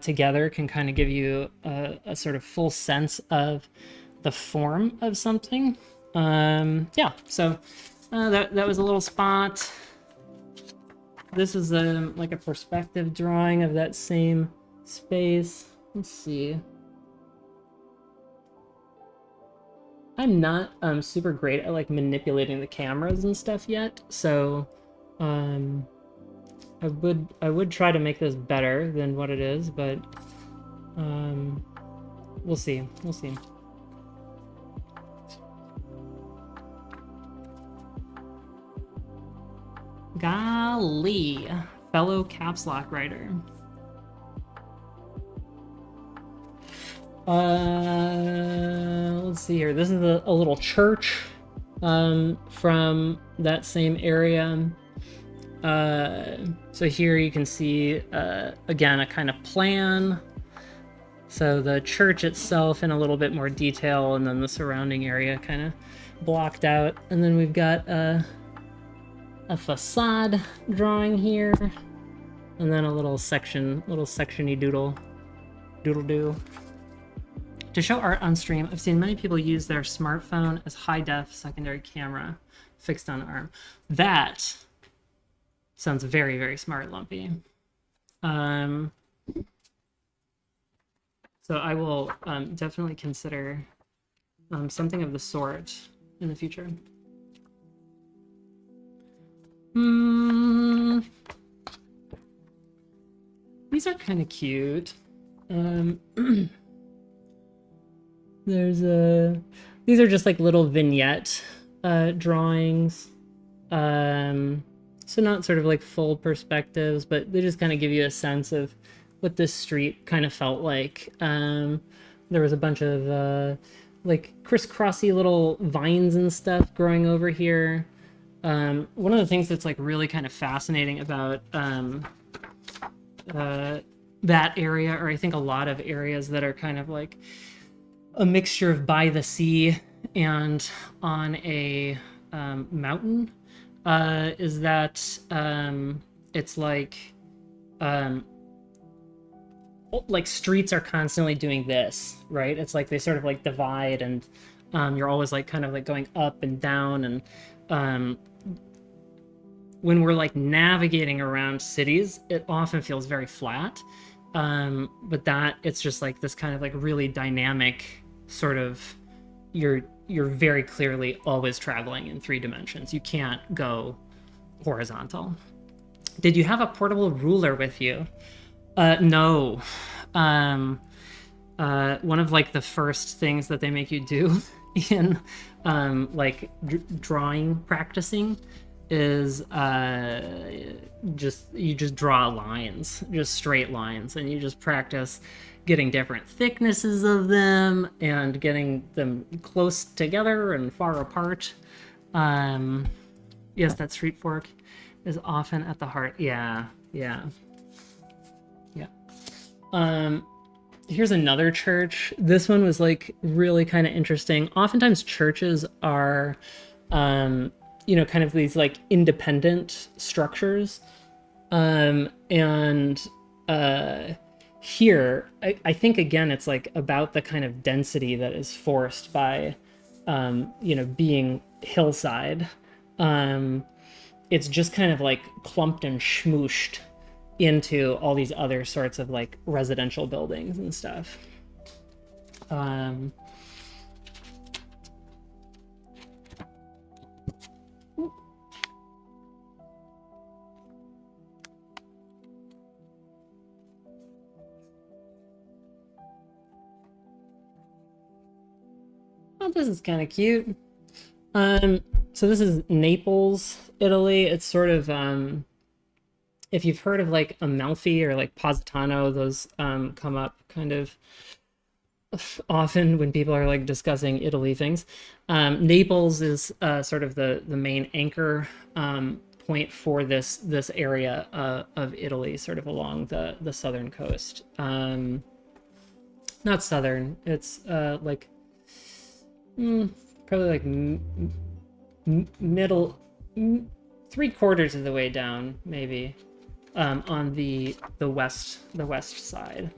together can kind of give you a sort of full sense of the form of something. Yeah, so that was a little spot. This is like a perspective drawing of that same space. Let's see. I'm not super great at like manipulating the cameras and stuff yet, so I would try to make this better than what it is, but we'll see. We'll see. Golly, fellow caps lock writer. Let's see here. This is a little church from that same area. So here you can see again a kind of plan. So the church itself in a little bit more detail, and then the surrounding area kind of blocked out. And then we've got a facade drawing here, and then a little section-y doodle-doo. To show art on stream, I've seen many people use their smartphone as high-def secondary camera fixed on arm. That sounds very, very smart, Lumpy. So I will definitely consider something of the sort in the future. These are kind of cute. These are just like little vignette drawings. So not sort of like full perspectives, but they just kind of give you a sense of what this street kind of felt like. There was a bunch of like crisscrossy little vines and stuff growing over here. One of the things that's like really kind of fascinating about that area, or I think a lot of areas that are kind of like a mixture of by the sea and on a mountain, is that it's like streets are constantly doing this, right? It's like they sort of like divide, and you're always like kind of like going up and down, and when we're like navigating around cities, it often feels very flat. But that it's just like this kind of like really dynamic sort of, you're very clearly always traveling in 3 dimensions. You can't go horizontal. Did you have a portable ruler with you? No. One of like the first things that they make you do in like drawing practicing is you just draw lines, just straight lines, and you just practice getting different thicknesses of them and getting them close together and far apart. Yes, that street fork is often at the heart. Yeah. Here's another church. This one was like really kind of interesting. Oftentimes churches are kind of these like independent structures. Here, I think again, it's like about the kind of density that is forced by, being hillside. It's just kind of like clumped and schmooshed into all these other sorts of like residential buildings and stuff. Oh, this is kind of cute. So this is Naples, Italy. It's sort of, if you've heard of like Amalfi or like Positano, those come up kind of often when people are like discussing Italy things. Naples is sort of the main anchor point for this area of Italy, sort of along the southern coast. Not southern, it's like probably like middle, 3/4 of the way down, maybe, on the west side.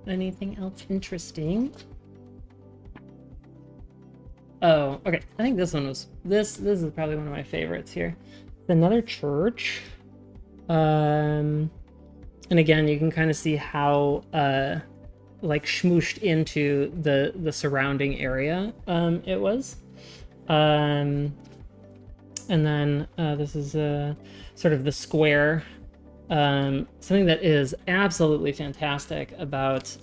Anything else interesting? Oh, okay. I think this one was this is probably one of my favorites here. Another church. And again, you can kind of see how like schmooshed into the surrounding area it was. And then this is sort of the square. Something that is absolutely fantastic about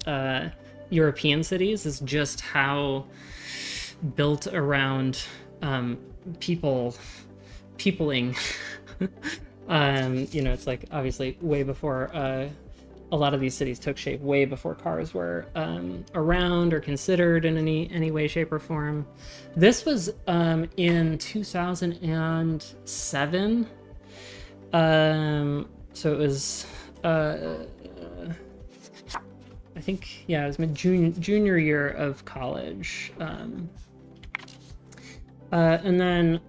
European cities is just how built around peopling. It's like obviously way before a lot of these cities took shape, way before cars were around or considered in any way, shape, or form. This was in 2007. So it was, I think, yeah, it was my junior year of college. And then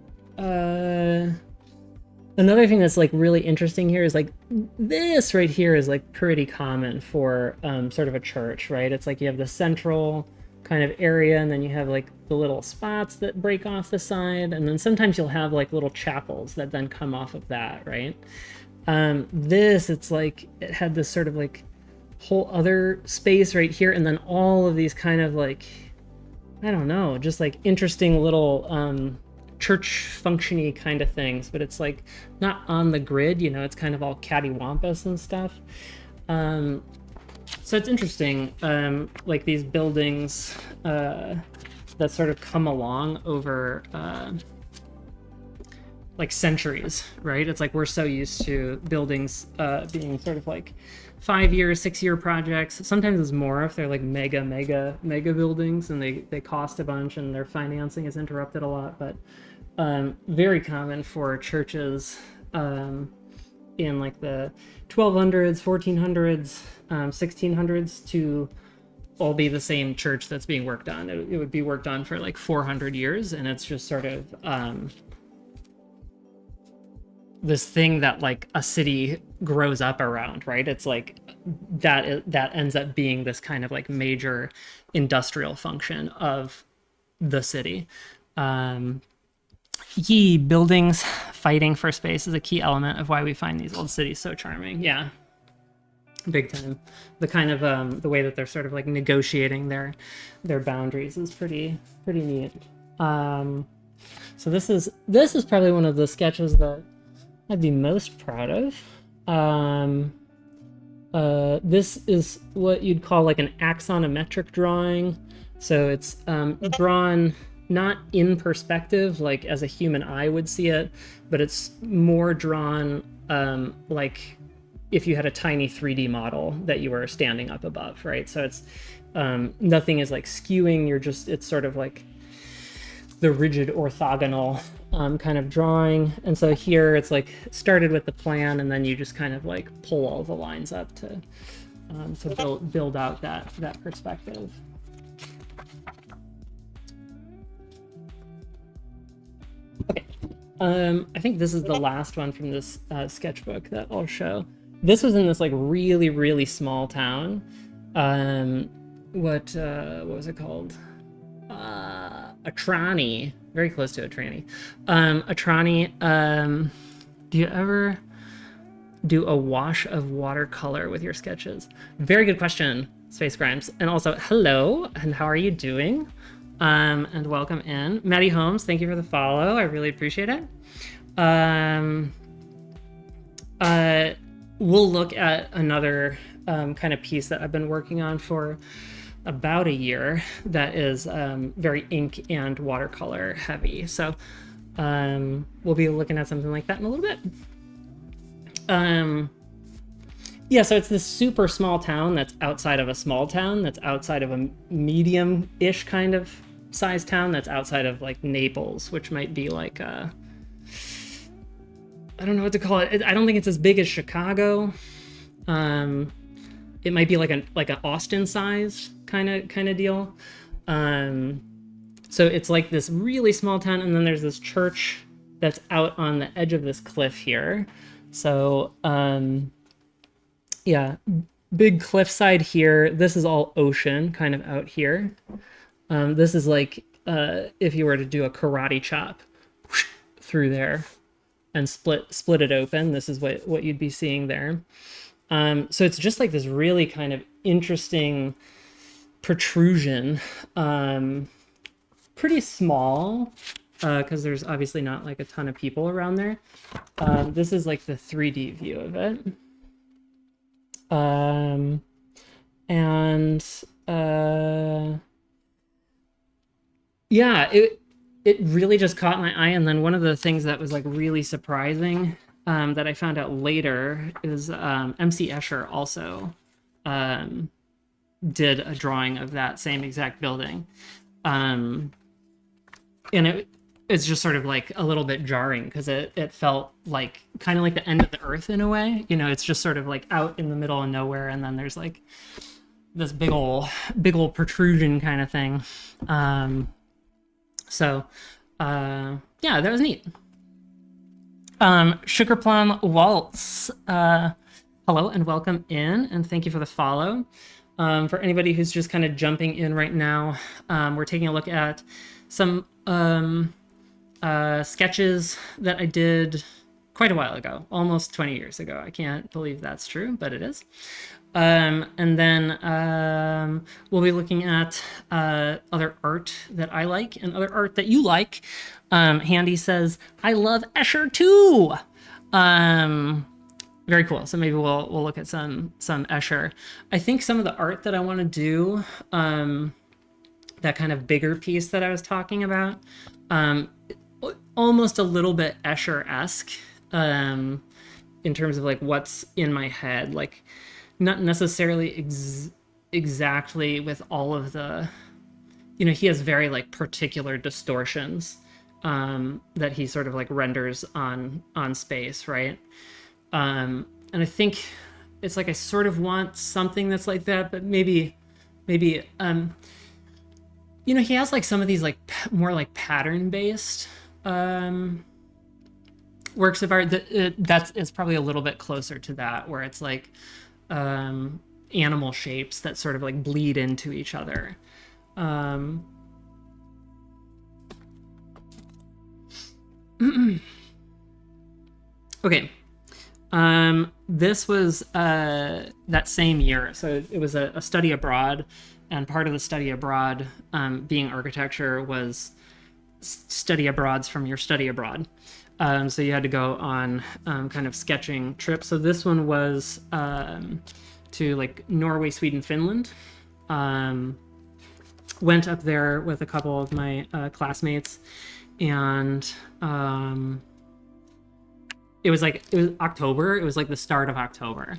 another thing that's like really interesting here is like this right here is like pretty common for sort of a church, right? It's like you have the central kind of area, and then you have like the little spots that break off the side, and then sometimes you'll have like little chapels that then come off of that, right? It's like it had this sort of like whole other space right here, and then all of these kind of like, I don't know, just like interesting little church functiony kind of things, but it's like not on the grid, it's kind of all cattywampus and stuff. So it's interesting, like these buildings that sort of come along over like centuries, right? It's like we're so used to buildings being sort of like 5-year, 6-year projects. Sometimes it's more if they're like mega buildings and they cost a bunch and their financing is interrupted a lot. But very common for churches in like the 1200s, 1400s, 1600s to all be the same church that's being worked on. It would be worked on for like 400 years, and it's just sort of this thing that like a city grows up around, right? It's like that ends up being this kind of like major industrial function of the city. Buildings fighting for space is a key element of why we find these old cities so charming. Yeah, big time. The kind of the way that they're sort of like negotiating their boundaries is pretty neat. So this is probably one of the sketches that I'd be most proud of. This is what you'd call like an axonometric drawing. So it's drawn not in perspective, like as a human eye would see it, but it's more drawn like if you had a tiny 3D model that you were standing up above, right? So it's nothing is like skewing. It's sort of like the rigid orthogonal kind of drawing. And so here it's like started with the plan, and then you just kind of like pull all the lines up to build out that perspective. Okay, I think this is the last one from this sketchbook that I'll show. This was in this like really small town. What was it called? Atrani, very close to Atrani. Atrani, do you ever do a wash of watercolor with your sketches? Very good question, Space Grimes. And also, hello, and how are you doing? And welcome in. Maddie Holmes, thank you for the follow. I really appreciate it. We'll look at another kind of piece that I've been working on for about a year that is very ink and watercolor heavy. So we'll be looking at something like that in a little bit. Yeah, so it's this super small town that's outside of a small town, that's outside of a medium-ish kind of size town, that's outside of like Naples, which might be like I don't know what to call it. I don't think it's as big as Chicago. It might be like an Austin size kind of deal. So it's like this really small town, and then there's this church that's out on the edge of this cliff here. So yeah, big cliffside here. This is all ocean kind of out here. This is like if you were to do a karate chop through there and split it open, this is what you'd be seeing there. So it's just like this really kind of interesting protrusion, pretty small, because there's obviously not like a ton of people around there. This is like the 3D view of it. Yeah, it really just caught my eye. And then one of the things that was like really surprising that I found out later is MC Escher also did a drawing of that same exact building. And it's just sort of like a little bit jarring because it felt like kind of like the end of the earth in a way. You know, it's just sort of like out in the middle of nowhere, and then there's like this big old protrusion kind of thing. Yeah, that was neat. Sugar Plum Waltz, hello and welcome in, and thank you for the follow. For anybody who's just kind of jumping in right now, we're taking a look at some sketches that I did quite a while ago, almost 20 years ago. I can't believe that's true, but it is. And then we'll be looking at other art that I like and other art that you like. Handy says, I love Escher too. Very cool. So maybe we'll look at some Escher. I think some of the art that I want to do, that kind of bigger piece that I was talking about, um, almost a little bit Escher-esque, in terms of like what's in my head, like not necessarily exactly with all of the, he has very like particular distortions, that he sort of like renders on space, right? And I think it's like I sort of want something that's like that, but maybe he has like some of these like more like pattern based works of art that's it's probably a little bit closer to that, where it's like animal shapes that sort of like bleed into each other. Okay. This was that same year. So it was a study abroad, and part of the study abroad, being architecture, was study abroads from your study abroad. So you had to go on kind of sketching trips. So this one was to like Norway, Sweden, Finland. Went up there with a couple of my classmates, and it was October. It was like the start of October.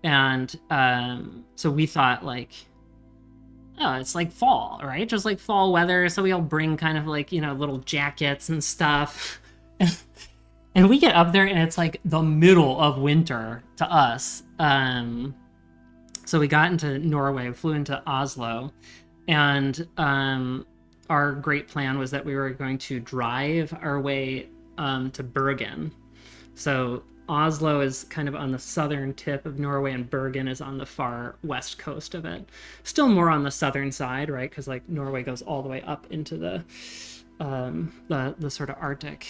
And so we thought like, oh, it's like fall, right? Just like fall weather. So we all bring kind of like, little jackets and stuff. And we get up there and it's like the middle of winter to us. So we got into Norway, flew into Oslo, and our great plan was that we were going to drive our way to Bergen. So Oslo is kind of on the southern tip of Norway, and Bergen is on the far west coast of it. Still more on the southern side, right? Because like Norway goes all the way up into the sort of Arctic.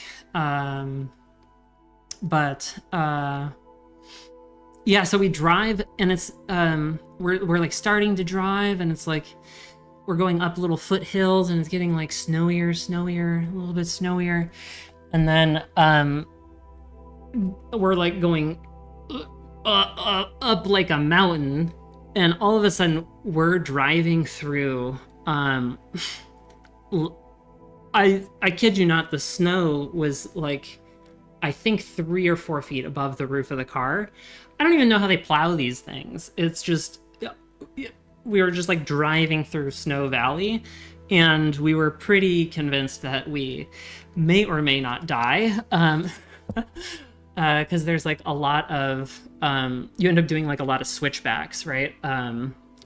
Yeah, so we drive, and it's we're like starting to drive, and it's like we're going up little foothills, and it's getting like snowier, a little bit snowier, and then we're like going up like a mountain, and all of a sudden we're driving through I kid you not, the snow was like, I think 3 or 4 feet above the roof of the car. I don't even know how they plow these things. It's just, we were just like driving through Snow Valley, and we were pretty convinced that we may or may not die. Because there's like a lot of, you end up doing like a lot of switchbacks, right?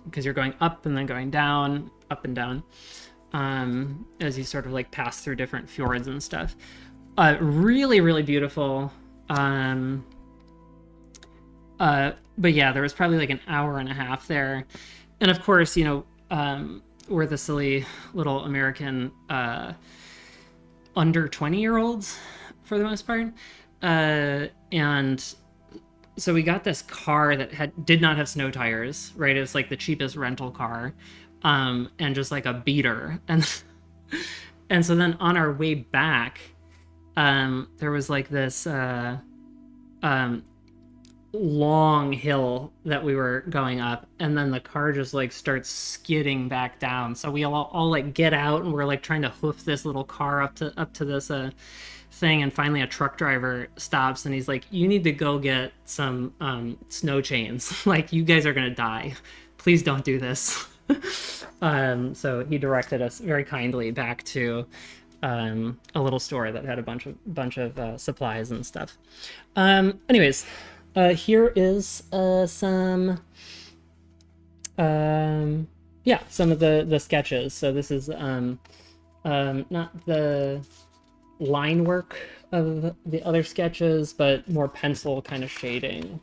Because you're going up and then going down, up and down, as you sort of like pass through different fjords and stuff. Really, really beautiful. But yeah, there was probably like an hour and a half there. And of course, we're the silly little American under 20-year-olds for the most part. And so we got this car that did not have snow tires, right? It was like the cheapest rental car, and just like a beater. And so then on our way back, there was like this long hill that we were going up, and then the car just like starts skidding back down. So we all like get out, and we're like trying to hoof this little car up to this thing, and finally a truck driver stops, and he's like, you need to go get some snow chains. Like, you guys are gonna die, please don't do this. So he directed us very kindly back to a little store that had a bunch of supplies and stuff. Anyways, here is some some of the sketches. So this is not the line work of the other sketches, but more pencil kind of shading.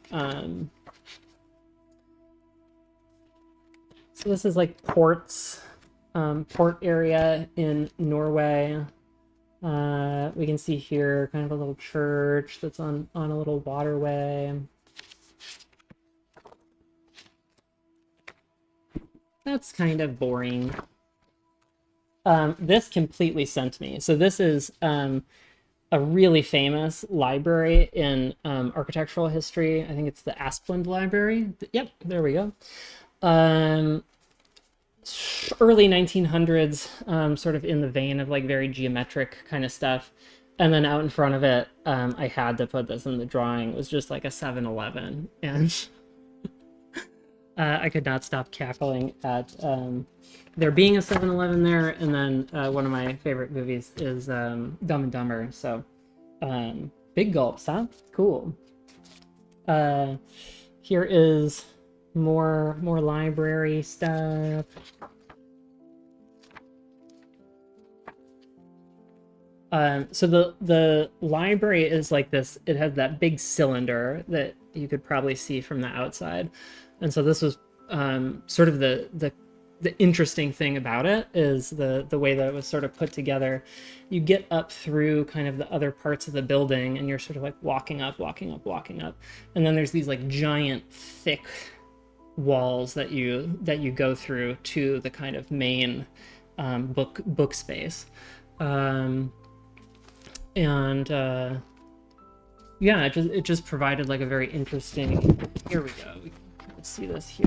So this is like port area in Norway. We can see here kind of a little church that's on a little waterway. That's kind of boring. This completely sent me. So this is a really famous library in architectural history. I think it's the Asplund Library. Yep, there we go. Early 1900s, sort of in the vein of like very geometric kind of stuff. And then out in front of it, I had to put this in the drawing. It was just like a 7-Eleven, and I could not stop cackling at there being a 7-Eleven there. And then one of my favorite movies is Dumb and Dumber. So big gulps, huh? Cool. Here is more library stuff. So the library is like this. It has that big cylinder that you could probably see from the outside, and so this was sort of the interesting thing about it is the way that it was sort of put together. You get up through kind of the other parts of the building, and you're sort of like walking up, and then there's these like giant thick walls that you go through to the kind of main book space. And yeah, it just provided like a very interesting. Here we go. Let's see this here.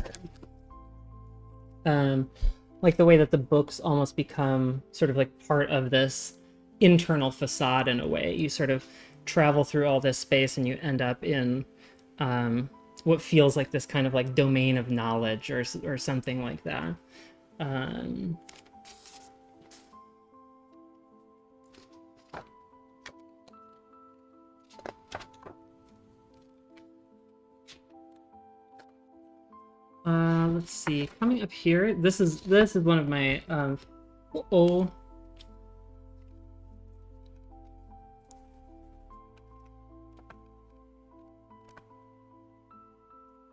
Like the way that the books almost become sort of like part of this internal facade in a way. You sort of travel through all this space and you end up in what feels like this kind of like domain of knowledge or something like that. Let's see. Coming up here, this is one of my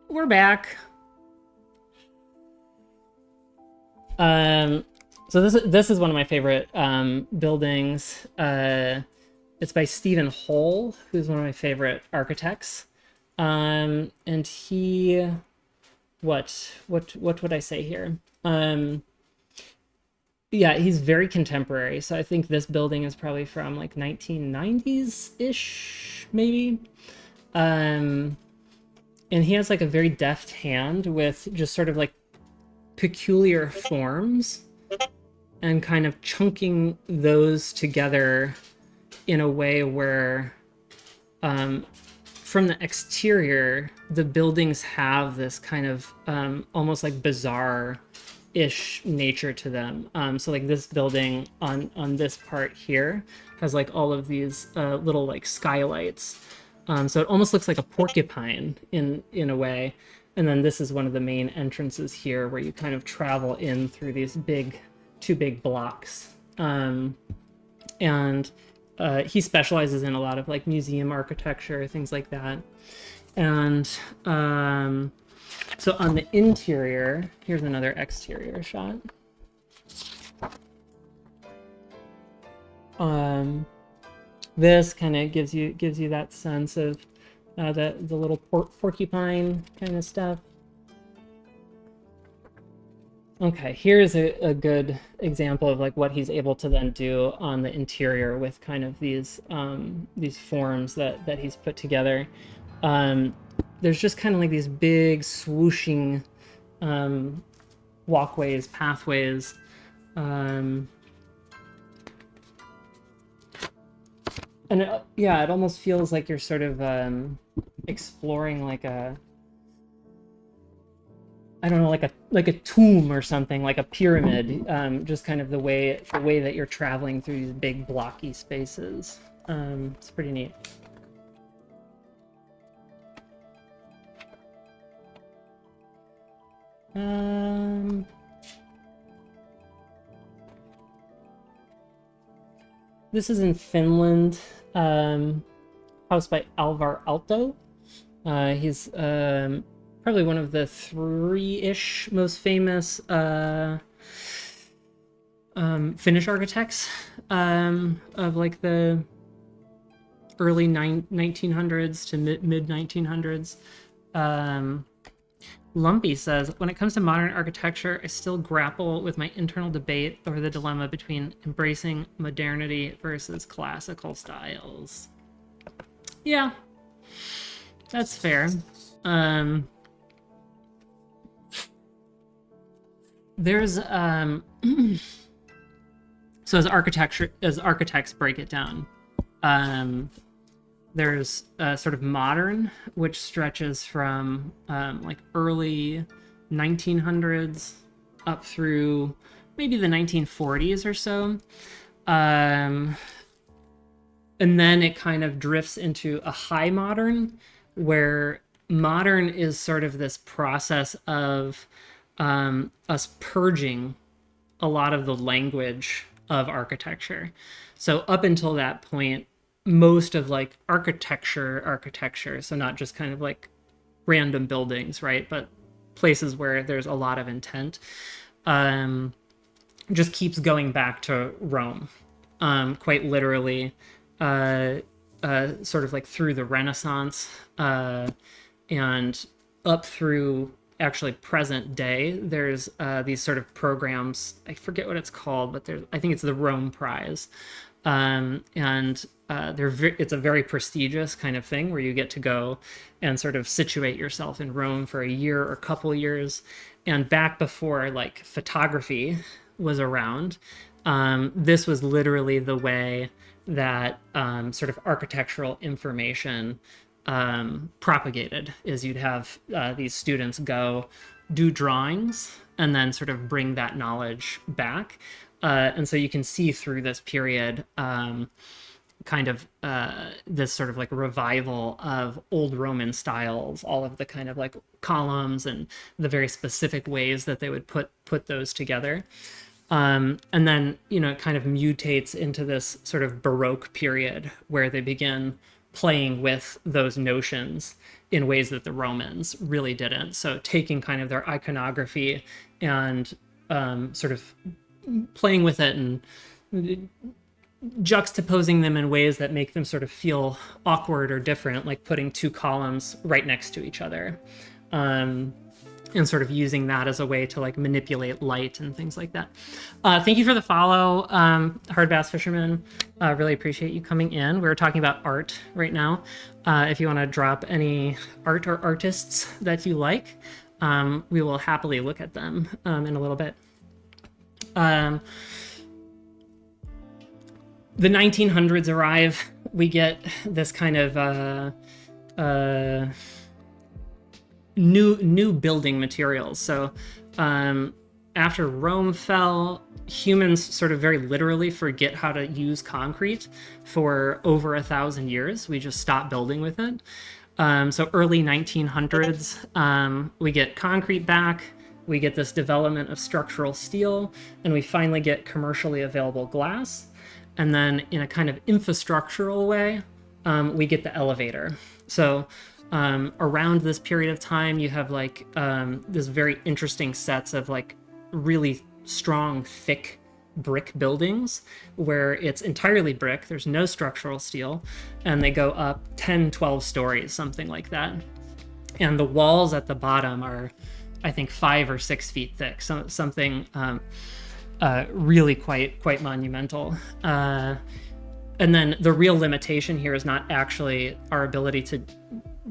we're back. So this is one of my favorite buildings. It's by Stephen Hole, who's one of my favorite architects. And he, what would I say here? Yeah, he's very contemporary. So I think this building is probably from like 1990s-ish, maybe. And he has like a very deft hand with just sort of like peculiar forms and kind of chunking those together in a way where from the exterior, the buildings have this kind of almost like bizarre-ish nature to them. So like this building on this part here has like all of these little like skylights. So it almost looks like a porcupine in a way. And then this is one of the main entrances here where you kind of travel in through these two big blocks. And he specializes in a lot of like museum architecture, things like that. And so on the interior, here's another exterior shot. This kind of gives you that sense of the little porcupine kind of stuff. Okay, here's a good example of like what he's able to then do on the interior with kind of these forms that he's put together. There's just kind of like these big swooshing walkways, pathways. And yeah, it almost feels like you're sort of exploring like a, I don't know, like a tomb or something, like a pyramid. Just kind of the way that you're traveling through these big blocky spaces. It's pretty neat. This is in Finland. House by Alvar Aalto. He's probably one of the 3-ish most famous Finnish architects of like the early 1900s to mid 1900s. Lumpy says, when it comes to modern architecture, I still grapple with my internal debate over the dilemma between embracing modernity versus classical styles. Yeah, that's fair. There's so as architects break it down, there's sort of modern, which stretches from like early 1900s up through maybe the 1940s or so. And then it kind of drifts into a high modern, where modern is sort of this process of us purging a lot of the language of architecture. So up until that point, most of like architecture, so not just kind of like random buildings, right, but places where there's a lot of intent, just keeps going back to Rome, quite literally, sort of like through the Renaissance, and up through actually present day. There's these sort of programs, I forget what it's called, but I think it's the Rome Prize, and it's a very prestigious kind of thing where you get to go and sort of situate yourself in Rome for a year or couple years. And back before like photography was around, this was literally the way that sort of architectural information propagated. Is you'd have these students go do drawings and then sort of bring that knowledge back, and so you can see through this period kind of this sort of like revival of old Roman styles, all of the kind of like columns and the very specific ways that they would put those together. And then, you know, it kind of mutates into this sort of Baroque period where they begin playing with those notions in ways that the Romans really didn't. So taking kind of their iconography and sort of playing with it and juxtaposing them in ways that make them sort of feel awkward or different, like putting two columns right next to each other, and sort of using that as a way to like manipulate light and things like that. Thank you for the follow, Hard Bass Fisherman. Really appreciate you coming in. We're talking about art right now. If you want to drop any art or artists that you like, we will happily look at them in a little bit. The 1900s arrive. We get this kind of new building materials. So after Rome fell, humans sort of very literally forget how to use concrete for over 1,000 years. We just stop building with it. So early 1900s, we get concrete back. We get this development of structural steel, and we finally get commercially available glass. And then in a kind of infrastructural way, we get the elevator. So around this period of time, you have like this very interesting sets of like really strong, thick brick buildings where it's entirely brick. There's no structural steel, and they go up 10, 12 stories, something like that. And the walls at the bottom are, I think, 5 or 6 feet thick. So something really quite monumental. And then the real limitation here is not actually our ability to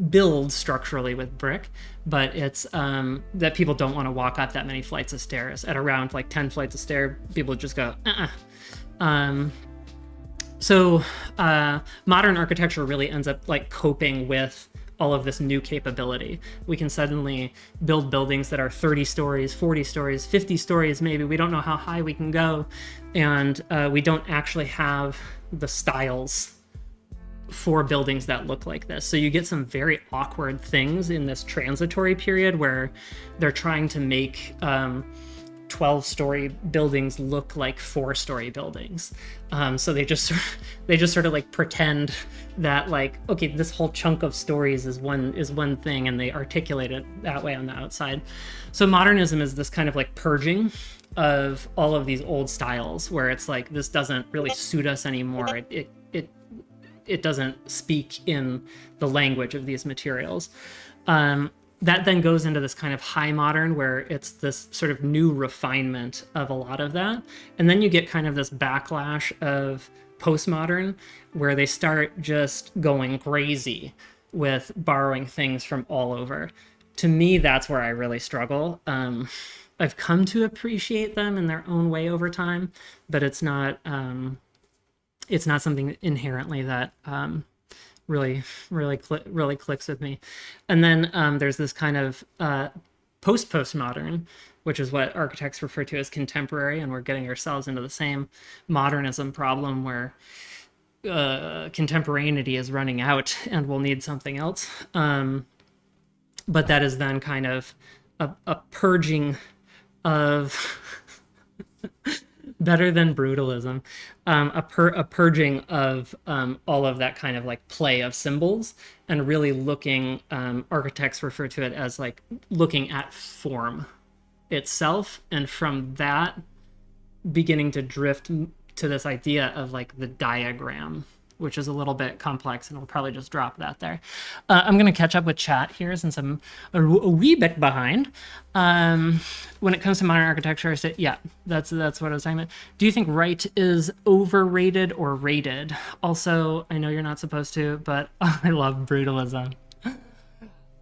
build structurally with brick, but it's that people don't want to walk up that many flights of stairs. At around like 10 flights of stairs, people just go, So modern architecture really ends up like coping with all of this new capability. We can suddenly build buildings that are 30 stories, 40 stories, 50 stories maybe. We don't know how high we can go. And we don't actually have the styles for buildings that look like this. So you get some very awkward things in this transitory period where they're trying to make 12-story buildings look like 4-story buildings. So they just sort of like pretend that like, okay, this whole chunk of stories is one thing, and they articulate it that way on the outside. So modernism is this kind of like purging of all of these old styles where it's like, this doesn't really suit us anymore. It doesn't speak in the language of these materials. And that then goes into this kind of high modern where it's this sort of new refinement of a lot of that. And then you get kind of this backlash of postmodern where they start just going crazy with borrowing things from all over. To me, that's where I really struggle. I've come to appreciate them in their own way over time, but it's not something inherently that really clicks with me. And then there's this kind of postmodern, which is what architects refer to as contemporary, and we're getting ourselves into the same modernism problem where contemporaneity is running out and we'll need something else. But that is then kind of a purging of better than brutalism, a purging of all of that kind of like play of symbols, and really looking, architects refer to it as like looking at form itself, and from that beginning to drift to this idea of like the diagram, which is a little bit complex, and we'll probably just drop that there. I'm going to catch up with chat here since I'm a wee bit behind. When it comes to modern architecture, I said, yeah, that's what I was talking about. Do you think Wright is overrated or rated? Also, I know you're not supposed to, but I love brutalism.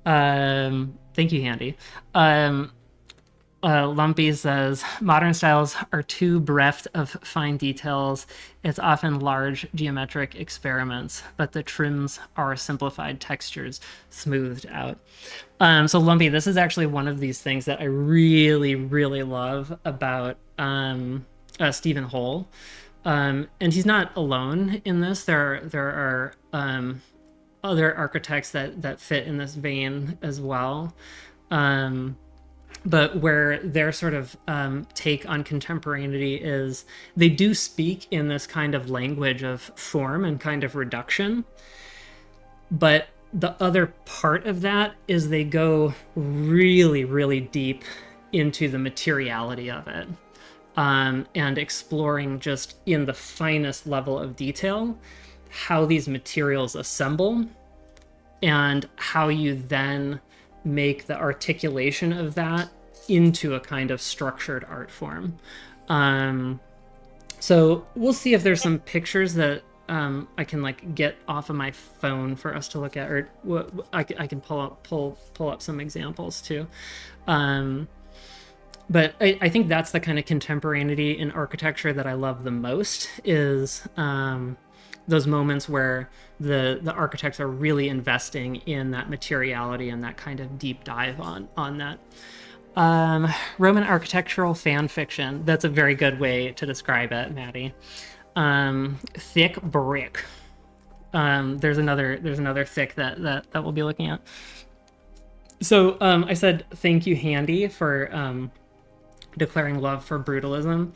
Thank you, Handy. Lumpy says, modern styles are too bereft of fine details. It's often large geometric experiments, but the trims are simplified textures smoothed out. So Lumpy, this is actually one of these things that I really, really love about Stephen Hole. And he's not alone in this. There are other architects that fit in this vein as well. But where their sort of take on contemporaneity is they do speak in this kind of language of form and kind of reduction. But the other part of that is they go really, really deep into the materiality of it, and exploring just in the finest level of detail how these materials assemble and how you then make the articulation of that into a kind of structured art form. So we'll see if there's some pictures that I can like get off of my phone for us to look at, or I can pull up some examples too. But I think that's the kind of contemporaneity in architecture that I love the most, is those moments where the architects are really investing in that materiality and that kind of deep dive on that. Roman architectural fan fiction. That's a very good way to describe it, Maddie. Thick brick. There's another thick that we'll be looking at. So I said thank you, Handy, for declaring love for brutalism.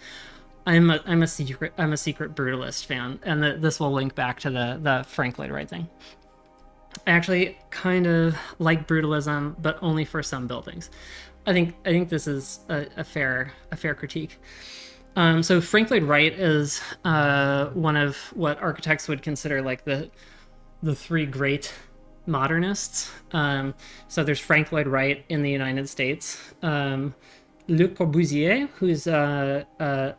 I'm a secret brutalist fan, and this will link back to the Frank Lloyd Wright thing. I actually kind of like brutalism, but only for some buildings. I think this is a fair critique. So Frank Lloyd Wright is one of what architects would consider like the three great modernists. So there's Frank Lloyd Wright in the United States. Le Corbusier, who's a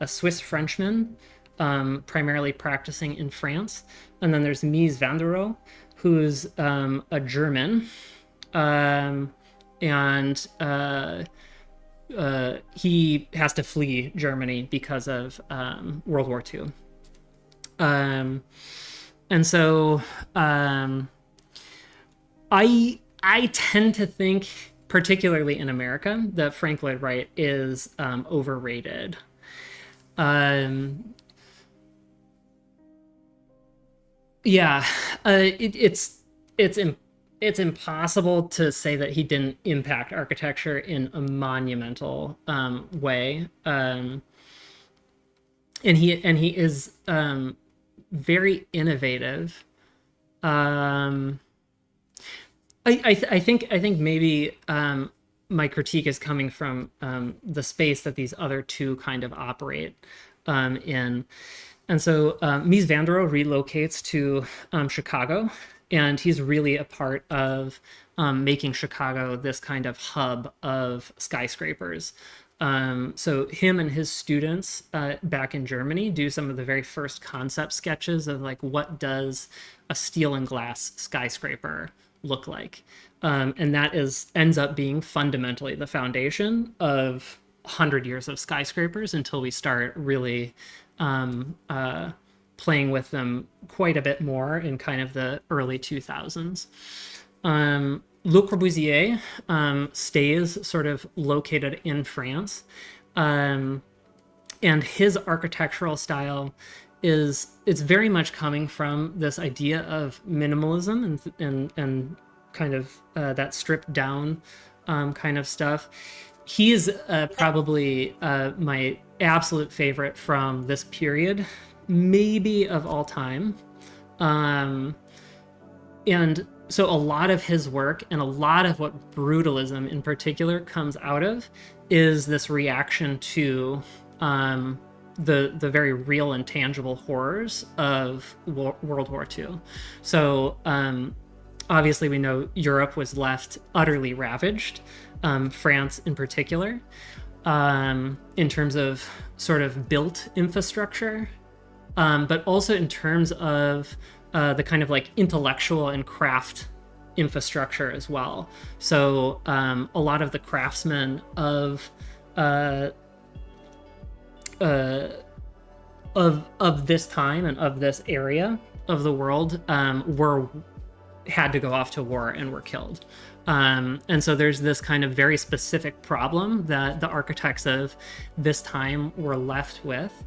Swiss Frenchman, primarily practicing in France. And then there's Mies van der Rohe, who's a German. And he has to flee Germany because of World War II. And so I tend to think, particularly in America, that Frank Lloyd Wright is overrated. It's impossible to say that he didn't impact architecture in a monumental way, and he is very innovative. I think maybe my critique is coming from the space that these other two kind of operate in. And so Mies van der Rohe relocates to Chicago, and he's really a part of making Chicago this kind of hub of skyscrapers. So him and his students back in Germany do some of the very first concept sketches of like what does a steel and glass skyscraper look like, and that ends up being fundamentally the foundation of 100 years of skyscrapers until we start really playing with them quite a bit more in kind of the early 2000s. Le Corbusier stays sort of located in France, and his architectural style it's very much coming from this idea of minimalism and kind of that stripped down kind of stuff. He's probably my absolute favorite from this period, maybe of all time. And so a lot of his work and a lot of what brutalism in particular comes out of is this reaction to the very real and tangible horrors of World War II. So obviously we know Europe was left utterly ravaged, France in particular, in terms of sort of built infrastructure, but also in terms of the kind of like intellectual and craft infrastructure as well. So a lot of the craftsmen of this time and of this area of the world had to go off to war and were killed. And so there's this kind of very specific problem that the architects of this time were left with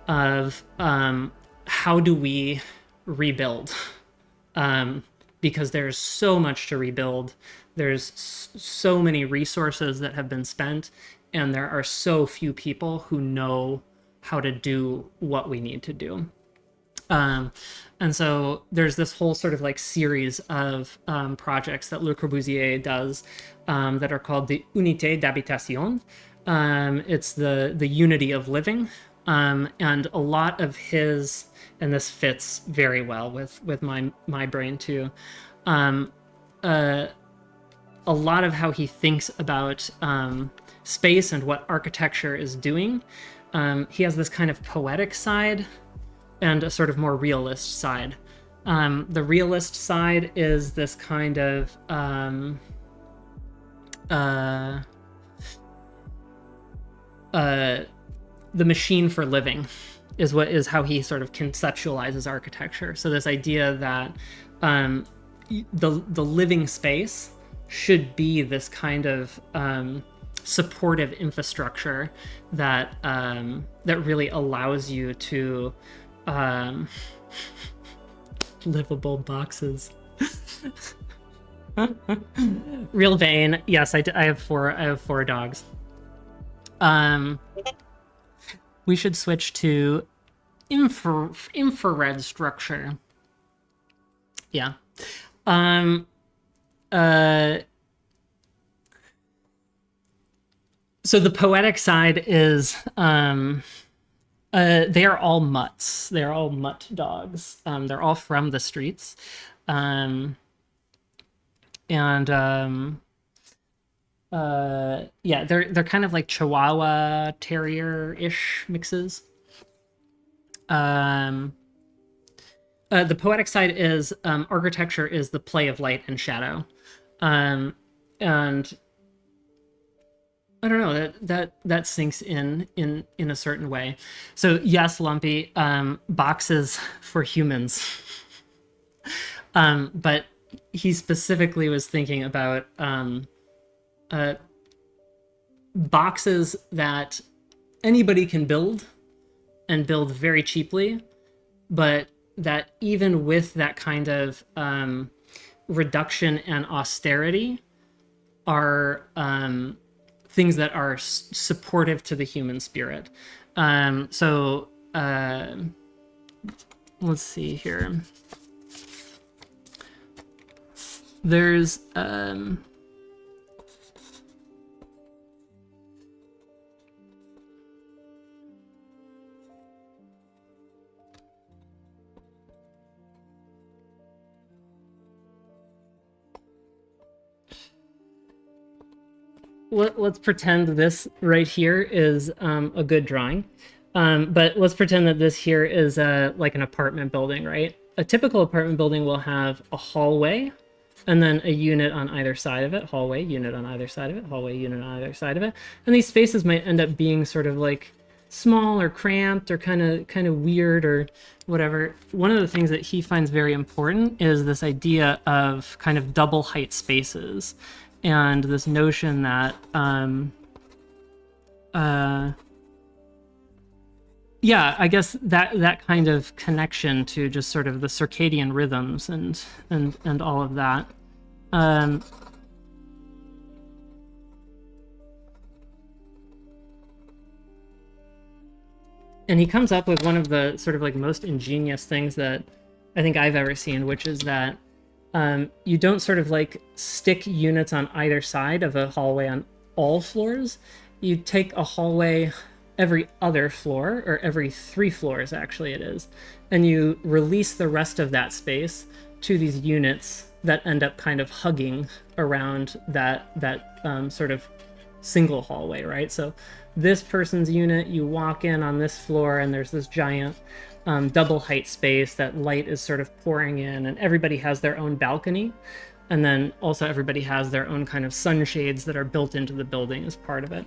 of how do we rebuild? Because there's so much to rebuild. There's so many resources that have been spent, and there are so few people who know how to do what we need to do. And so there's this whole sort of like series of projects that Le Corbusier does that are called the Unité d'Habitation. It's the unity of living. And a lot of his, and this fits very well with my brain too, a lot of how he thinks about space and what architecture is doing. He has this kind of poetic side and a sort of more realist side. The realist side is this kind of the machine for living is how he sort of conceptualizes architecture. So this idea that the living space should be this kind of supportive infrastructure that that really allows you to livable boxes. Real vain. Yes, I have four dogs. We should switch to infrared structure. Yeah. So the poetic side is they are all mutts. They're all mutt dogs. They're all from the streets. Yeah, they're kind of like Chihuahua Terrier-ish mixes. The poetic side is architecture is the play of light and shadow. And I don't know, that sinks in a certain way. So yes, Lumpy, boxes for humans. But he specifically was thinking about boxes that anybody can build and build very cheaply, but that even with that kind of reduction and austerity are things that are supportive to the human spirit. So let's see here. There's let's pretend this right here is a good drawing. But let's pretend that this here is like an apartment building, right? A typical apartment building will have a hallway and then a unit on either side of it, hallway, unit on either side of it, hallway, unit on either side of it. And these spaces might end up being sort of like small or cramped or kind of weird or whatever. One of the things that he finds very important is this idea of kind of double height spaces and this notion that yeah, I guess that kind of connection to just sort of the circadian rhythms and all of that. And he comes up with one of the sort of like most ingenious things that I think I've ever seen, which is that you don't sort of like stick units on either side of a hallway on all floors. You take a hallway every other floor, or every 3 floors actually it is, and you release the rest of that space to these units that end up kind of hugging around that sort of single hallway, right? So this person's unit, you walk in on this floor and there's this giant double height space that light is sort of pouring in, and everybody has their own balcony, and then also everybody has their own kind of sunshades that are built into the building as part of it.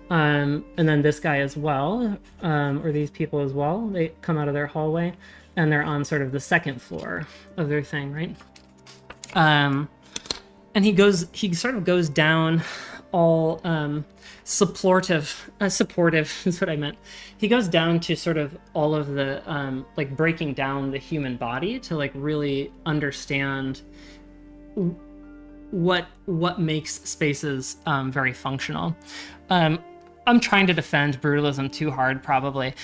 And then this guy as well, or these people as well, they come out of their hallway and they're on sort of the second floor of their thing, right? And he sort of goes down all supportive is what I meant. He goes down to sort of all of the like breaking down the human body to like really understand what makes spaces very functional. I'm trying to defend brutalism too hard, probably.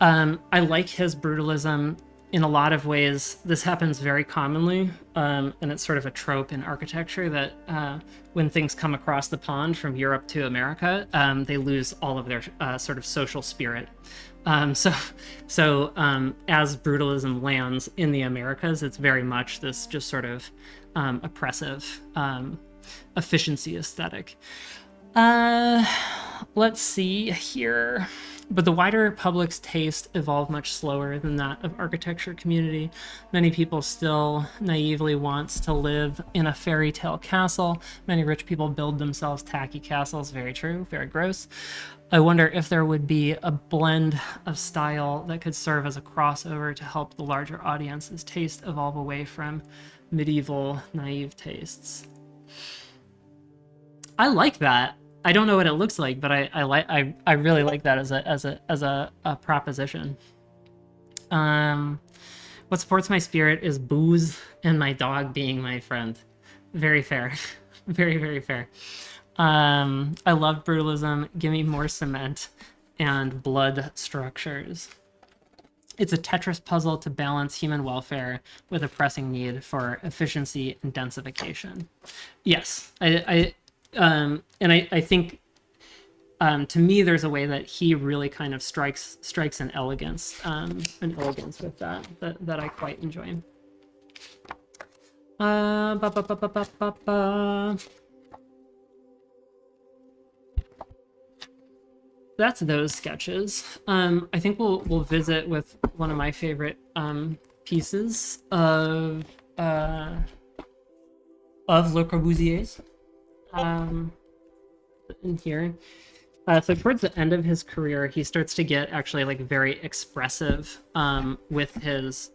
I like his brutalism in a lot of ways. This happens very commonly, and it's sort of a trope in architecture that when things come across the pond from Europe to America, they lose all of their sort of social spirit. So as brutalism lands in the Americas, it's very much this just sort of oppressive efficiency aesthetic. Let's see here. But the wider public's taste evolved much slower than that of architecture community. Many people still naively wants to live in a fairy tale castle. Many rich people build themselves tacky castles. Very true, very gross. I wonder if there would be a blend of style that could serve as a crossover to help the larger audience's taste evolve away from medieval naive tastes. I like that. I don't know what it looks like, but I really like that as a proposition. What supports my spirit is booze and my dog being my friend. Very fair. Very, very fair. I love brutalism. Give me more cement and blood structures. It's a Tetris puzzle to balance human welfare with a pressing need for efficiency and densification. Yes, I think to me there's a way that he really kind of strikes an elegance with that I quite enjoy. That's those sketches. I think we'll visit with one of my favorite pieces of Le Corbusier's in here. So towards the end of his career, he starts to get actually like very expressive with his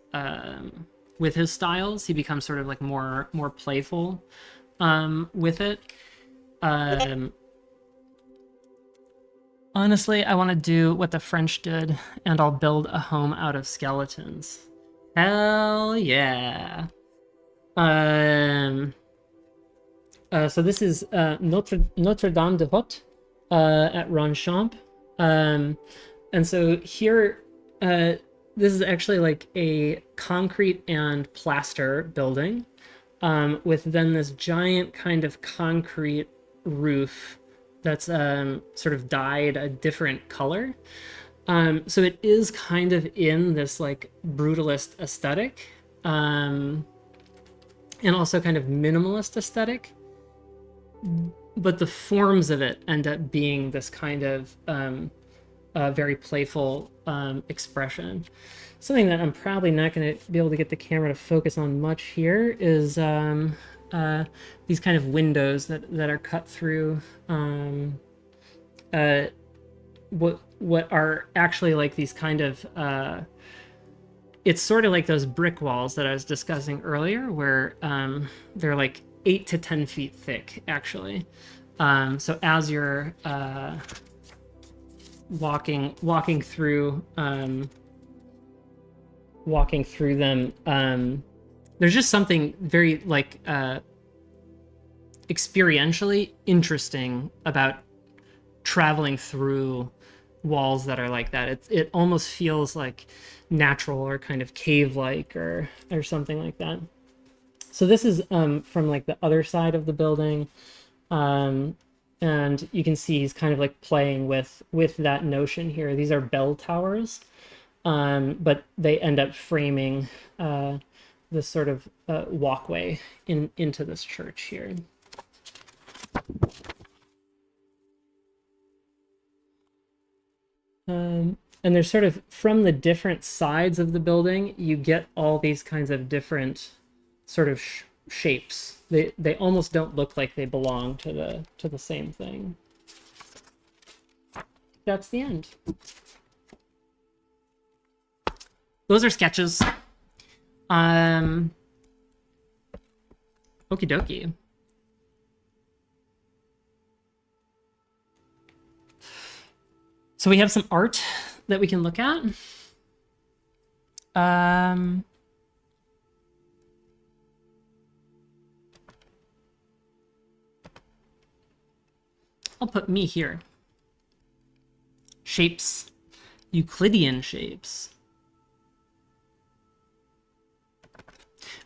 styles. He becomes sort of like more playful with it. Honestly, I want to do what the French did, and I'll build a home out of skeletons. Hell yeah. So this is Notre Dame de Haute at Ronchamp. And so here, this is actually like a concrete and plaster building with then this giant kind of concrete roof that's sort of dyed a different color. So it is kind of in this like brutalist aesthetic and also kind of minimalist aesthetic. the forms of it end up being this kind of very playful expression. Something that I'm probably not going to be able to get the camera to focus on much here is these kind of windows that are cut through what are actually like these kind of it's sort of like those brick walls that I was discussing earlier, where they're like 8 to 10 feet thick, actually. So as you're walking through them, there's just something very like experientially interesting about traveling through walls that are like that. It almost feels like natural or kind of cave-like or something like that. So this is from like the other side of the building, and you can see he's kind of like playing with that notion here. These are bell towers, but they end up framing this sort of walkway into this church here. And there's sort of, from the different sides of the building, you get all these kinds of different sort of shapes. They almost don't look like they belong to the same thing. That's the end. Those are sketches. Okie dokie. So we have some art that we can look at. I'll put me here. Shapes. Euclidean shapes.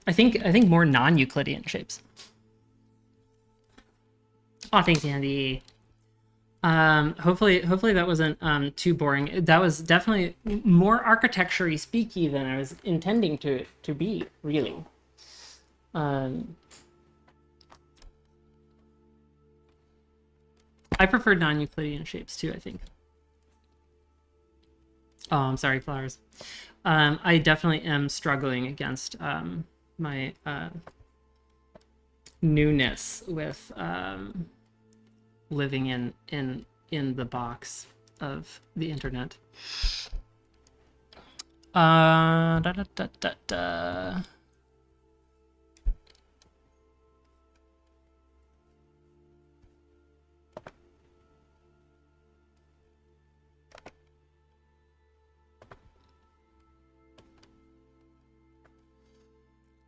I think more non-Euclidean shapes. Oh, thanks, Andy. Hopefully that wasn't too boring. That was definitely more architecture-y speaky than I was intending to be, really. I prefer non-Euclidean shapes too, I think. Oh, I'm sorry, flowers. I definitely am struggling against my newness with living in the box of the internet. Da, da, da, da, da.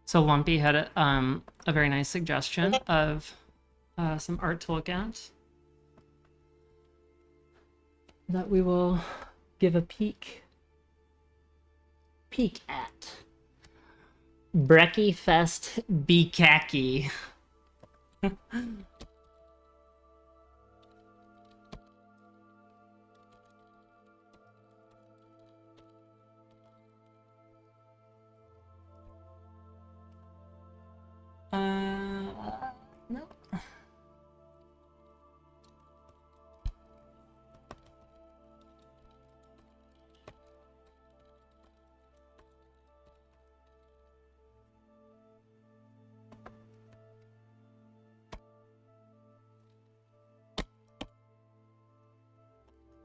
So Lumpy had a very nice suggestion of some art to look at that we will give a peek at. Brekkie Fest Bikaki. No.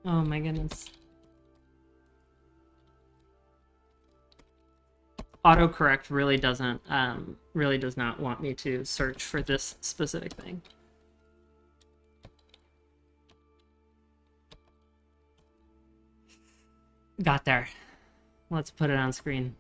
Oh my goodness. Autocorrect really doesn't really does not want me to search for this specific thing. Got there. Let's put it on screen.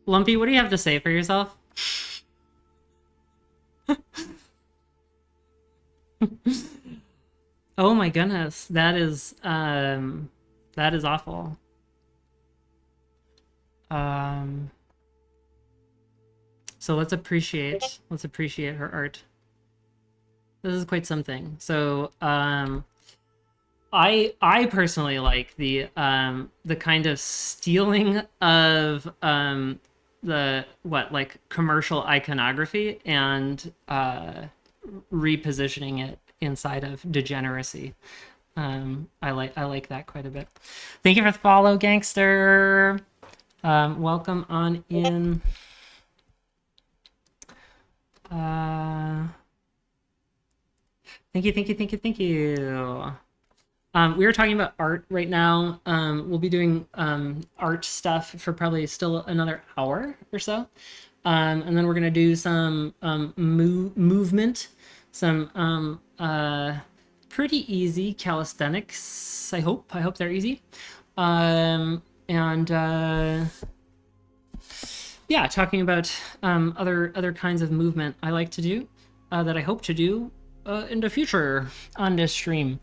Lumpy, what do you have to say for yourself? Oh my goodness, that is awful. So let's appreciate her art. This is quite something. So I personally like the kind of stealing of the like commercial iconography and repositioning it inside of degeneracy. I like that quite a bit. Thank you for the follow, gangster. Welcome on in. Thank you. We were talking about art right now. We'll be doing art stuff for probably still another hour or so. And then we're gonna do some movement, some pretty easy calisthenics. I hope they're easy. Yeah, talking about other kinds of movement I like to do that I hope to do in the future on this stream.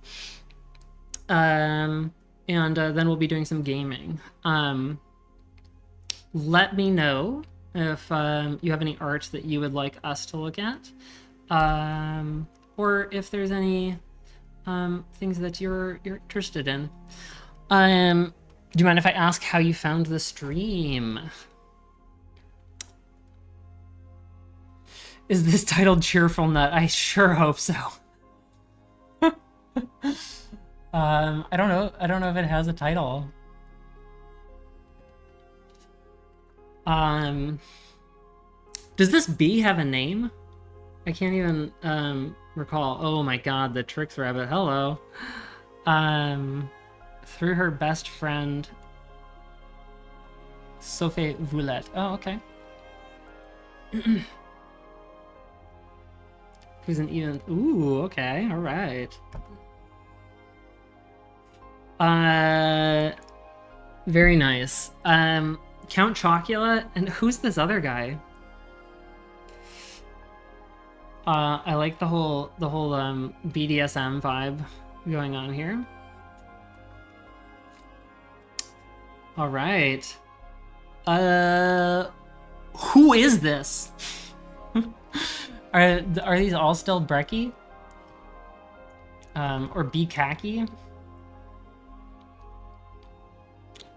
And then we'll be doing some gaming. Let me know if you have any art that you would like us to look at, or if there's any things that you're interested in. Do you mind if I ask how you found the stream? Is this titled Cheerful Nut? I sure hope so. I don't know if it has a title. Does this bee have a name? I can't even recall. Oh my god, the Tricks Rabbit. Hello. Through her best friend Sophie Voulette. Oh, okay. Who's an even... Ooh, okay, all right. Very nice. Count Chocula, and who's this other guy? I like the whole BDSM vibe going on here. All right. Who is this? Are these all still Brecky? Or B Khaki?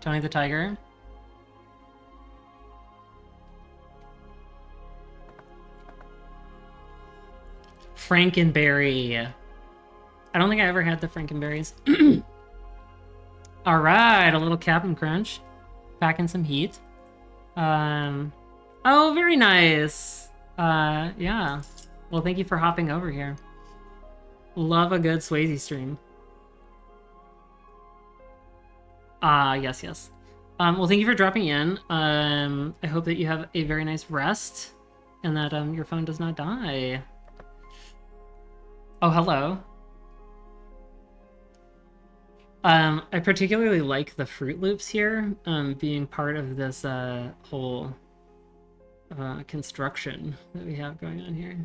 Tony the Tiger? Frankenberry. I don't think I ever had the Frankenberries. All right, a little Captain Crunch. Packing some heat. Oh, very nice. Yeah. Well, thank you for hopping over here. Love a good Swayze stream. Yes. Well, thank you for dropping in. I hope that you have a very nice rest and that your phone does not die. Oh, hello. I particularly like the Fruit Loops here, being part of this whole construction that we have going on here.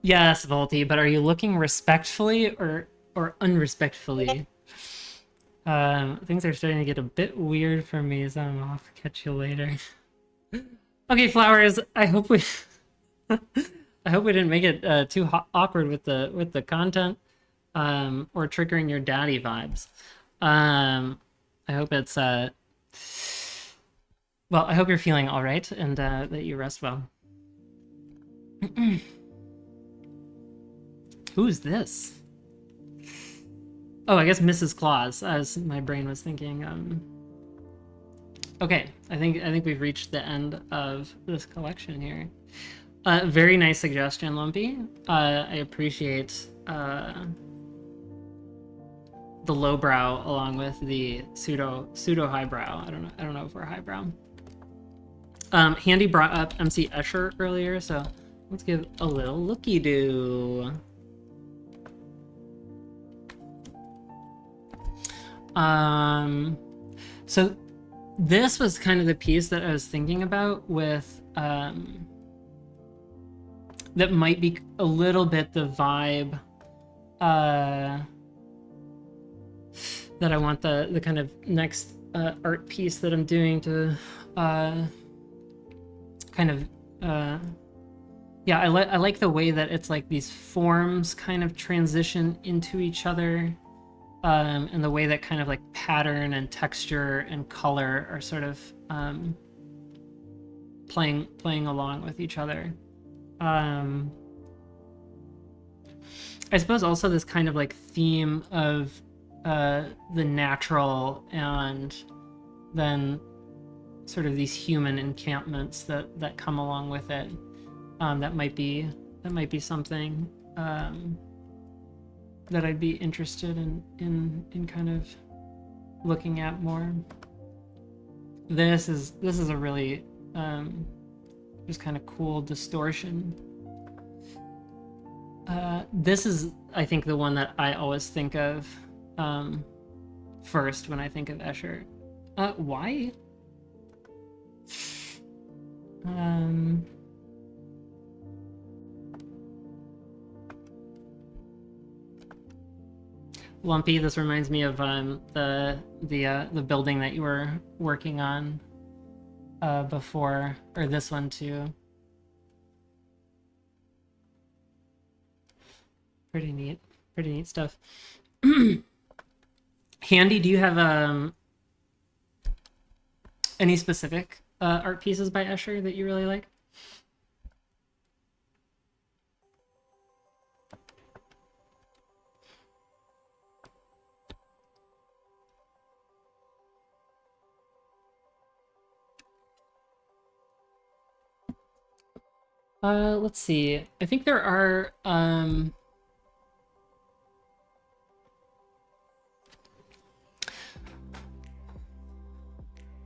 Yes, Volty, but are you looking respectfully or unrespectfully? Things are starting to get a bit weird for me, so I'm off. Catch you later. Okay, Flowers, I hope we I hope we didn't make it too awkward with the content or triggering your daddy vibes. I hope it's well, I hope you're feeling all right and that you rest well. Who's this? Oh, I guess Mrs. Claus, as my brain was thinking. Okay, I think we've reached the end of this collection here. Very nice suggestion, Lumpy. I appreciate the lowbrow along with the pseudo highbrow. I don't know if we're highbrow. Handy brought up MC Escher earlier, so let's give a little looky-doo. So this was kind of the piece that I was thinking about with that might be a little bit the vibe that I want the kind of next art piece that I'm doing to kind of yeah, I like the way that it's like these forms kind of transition into each other, and the way that kind of like pattern and texture and color are sort of playing along with each other. I suppose also this kind of like theme of the natural and then sort of these human encampments that come along with it. That might be something that I'd be interested in kind of looking at more. This is a really just kind of cool distortion. This is, I think, the one that I always think of first when I think of Escher. Why? Lumpy, this reminds me of the building that you were working on before, or this one too. Pretty neat stuff. Handy, do you have any specific art pieces by Escher that you really like? Let's see. I think there are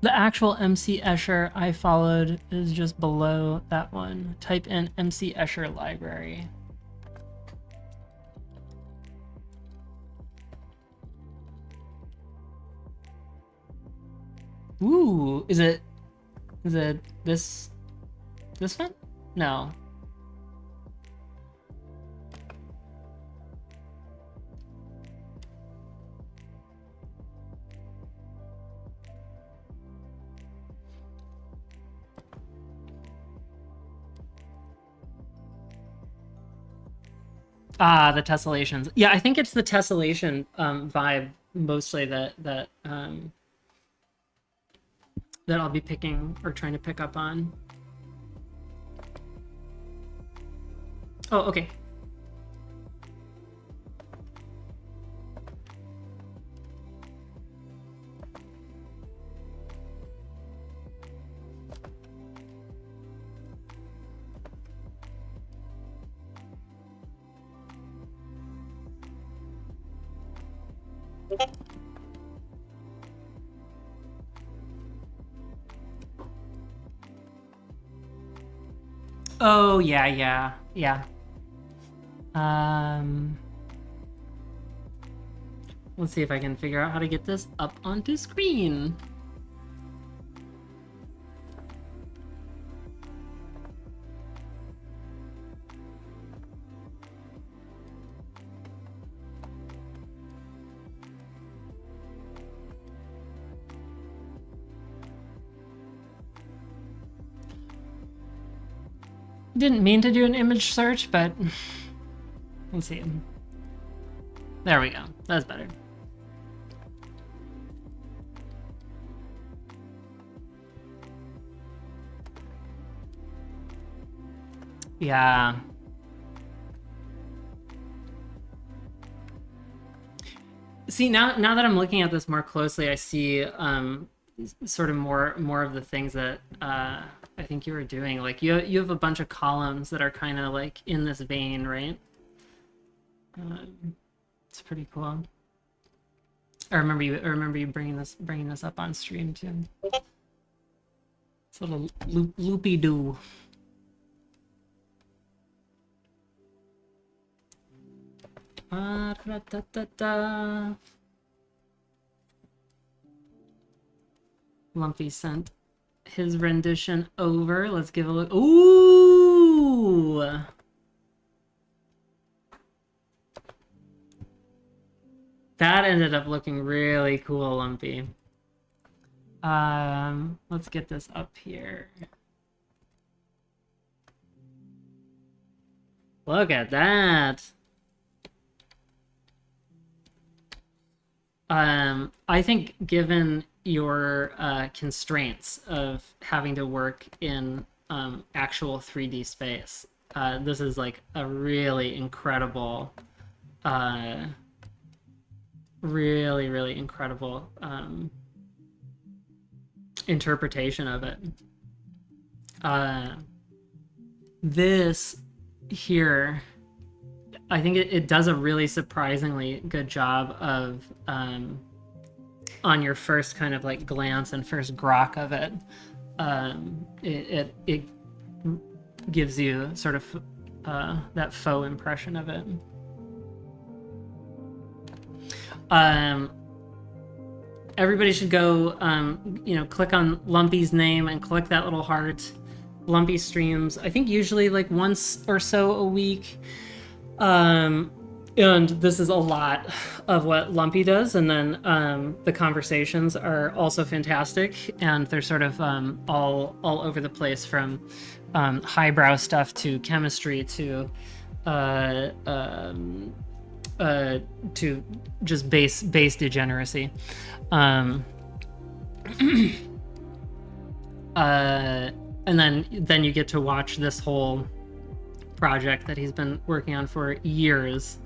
the actual MC Escher I followed is just below that one. Type in MC Escher library. Ooh, is it this one? No. Ah, the tessellations. Yeah, I think it's the tessellation vibe mostly that I'll be picking or trying to pick up on. Oh, okay. Oh, yeah. Let's see if I can figure out how to get this up onto screen. Didn't mean to do an image search, but let's see. There we go. That's better. Yeah. See, now that I'm looking at this more closely, I see sort of more of the things that I think you were doing. Like you have a bunch of columns that are kind of like in this vein, right? It's pretty cool. I remember you bringing this up on stream too. It's a little loopy doo. Lumpy sent his rendition over. Let's give a look. Ooh! That ended up looking really cool, Lumpy. Let's get this up here. Look at that. I think given your constraints of having to work in actual 3D space, this is like a really incredible, really incredible interpretation of it. This here, I think it does a really surprisingly good job of on your first kind of like glance and first grok of it, it gives you sort of that faux impression of it. Everybody should go, click on Lumpy's name and click that little heart. Lumpy streams, I think usually like once or so a week. And this is a lot of what Lumpy does. And then the conversations are also fantastic. And they're sort of all over the place, from highbrow stuff to chemistry to just base degeneracy. And then you get to watch this whole project that he's been working on for years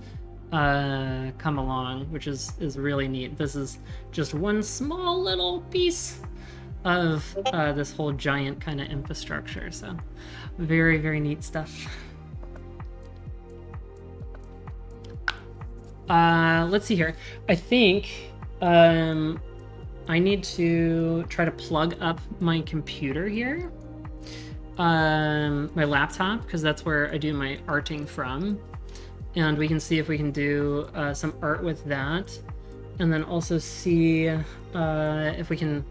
come along, which is really neat. This is just one small little piece of this whole giant kind of infrastructure. So very neat stuff. Let's see here. I think I need to try to plug up my computer here, my laptop, because that's where I do my arting from, and we can see if we can do some art with that, and then also see if we can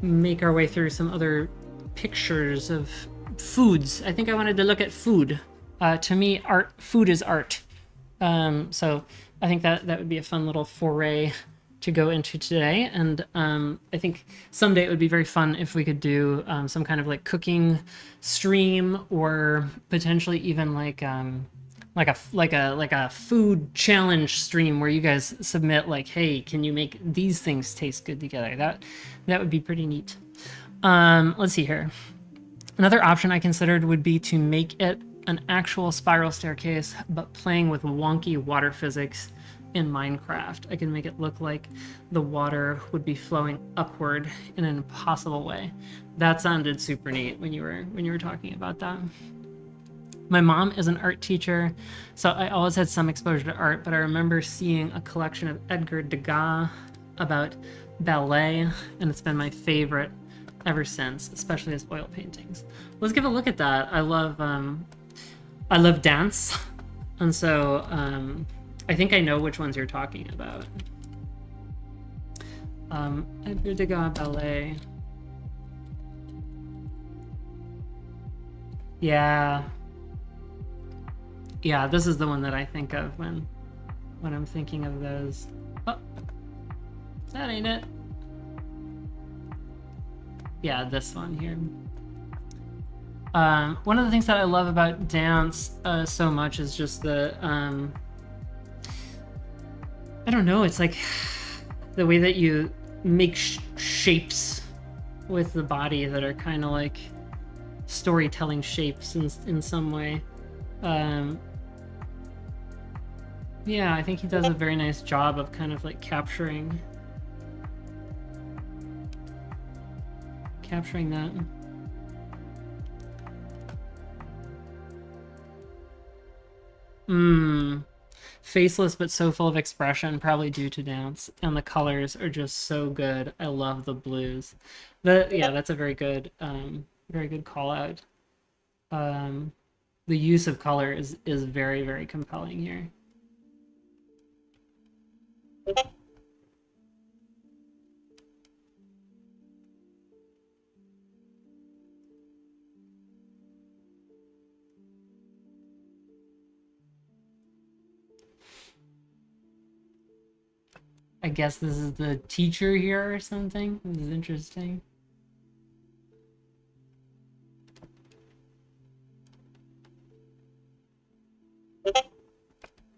make our way through some other pictures of foods. I think I wanted to look at food. To me, food is art. So I think that would be a fun little foray to go into today. And I think someday it would be very fun if we could do some kind of like cooking stream, or potentially even like a food challenge stream where you guys submit like, hey, can you make these things taste good together? That would be pretty neat. Let's see here. Another option I considered would be to make it an actual spiral staircase, but playing with wonky water physics in Minecraft. I can make it look like the water would be flowing upward in an impossible way. That sounded super neat when you were talking about that. My mom is an art teacher, so I always had some exposure to art, but I remember seeing a collection of Edgar Degas about ballet, and it's been my favorite ever since, especially his oil paintings. Let's give a look at that. I love dance, and so I think I know which ones you're talking about. Edgar Degas ballet. Yeah, this is the one that I think of when I'm thinking of those. Oh, that ain't it. Yeah, this one here. One of the things that I love about dance so much is just the, I don't know, it's like the way that you make shapes with the body that are kind of like storytelling shapes in some way. Yeah, I think he does a very nice job of kind of like capturing that. Faceless but so full of expression, probably due to dance, and the colors are just so good. I love the blues. That's a very good call out. The use of color is very, very compelling here. I guess this is the teacher here or something. This is interesting.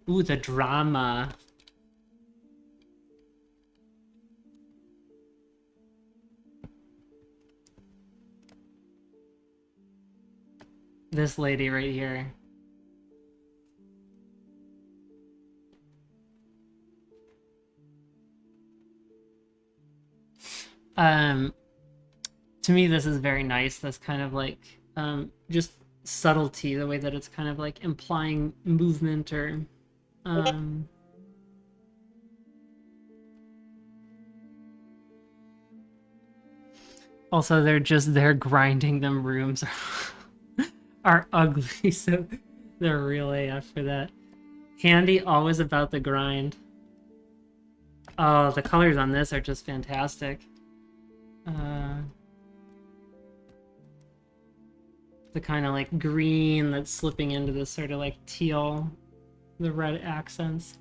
Ooh, the drama. This lady right here. To me, this is very nice. This kind of like just subtlety, the way that it's kind of like implying movement or also they're grinding them rooms are ugly, so they're real AF for that. Handy, always about the grind. Oh, the colors on this are just fantastic. The kind of like green that's slipping into this sort of like teal, the red accents.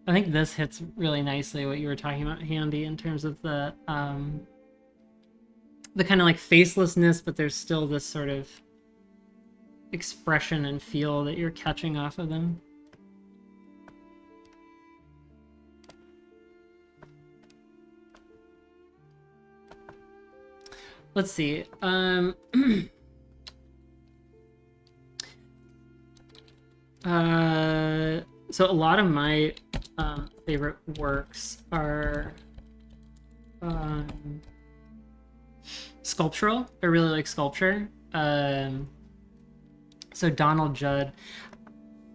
I think this hits really nicely what you were talking about, Handy, in terms of the kind of like facelessness, but there's still this sort of expression and feel that you're catching off of them. Let's see. So a lot of my favorite works are sculptural. I really like sculpture. So Donald Judd.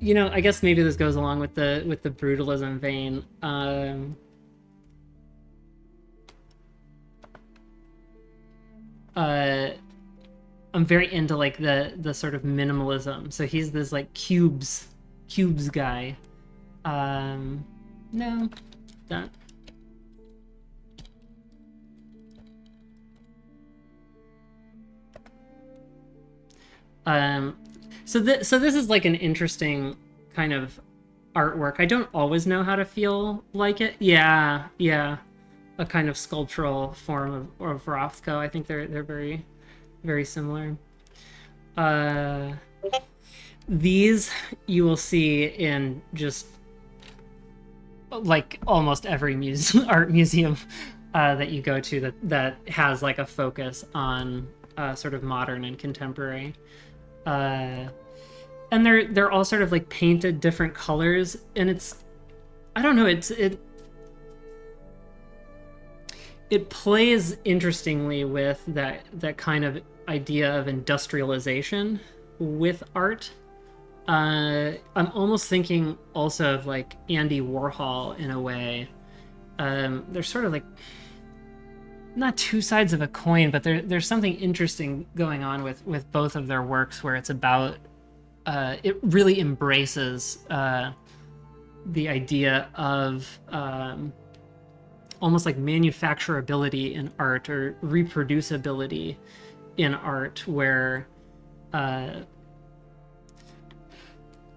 You know, I guess maybe this goes along with the brutalism vein. I'm very into like the sort of minimalism. So he's this like cubes guy. No, that. So this is like an interesting kind of artwork. I don't always know how to feel like it. Yeah, a kind of sculptural form of Rothko. I think they're very, very similar. These you will see in just like almost every art museum that you go to that has like a focus on sort of modern and contemporary. And they're all sort of like painted different colors, and it's, I don't know, it plays interestingly with that kind of idea of industrialization with art. I'm almost thinking also of like Andy Warhol in a way. They're sort of like not two sides of a coin, but there's something interesting going on with both of their works where it's about it really embraces the idea of almost like manufacturability in art or reproducibility in art, where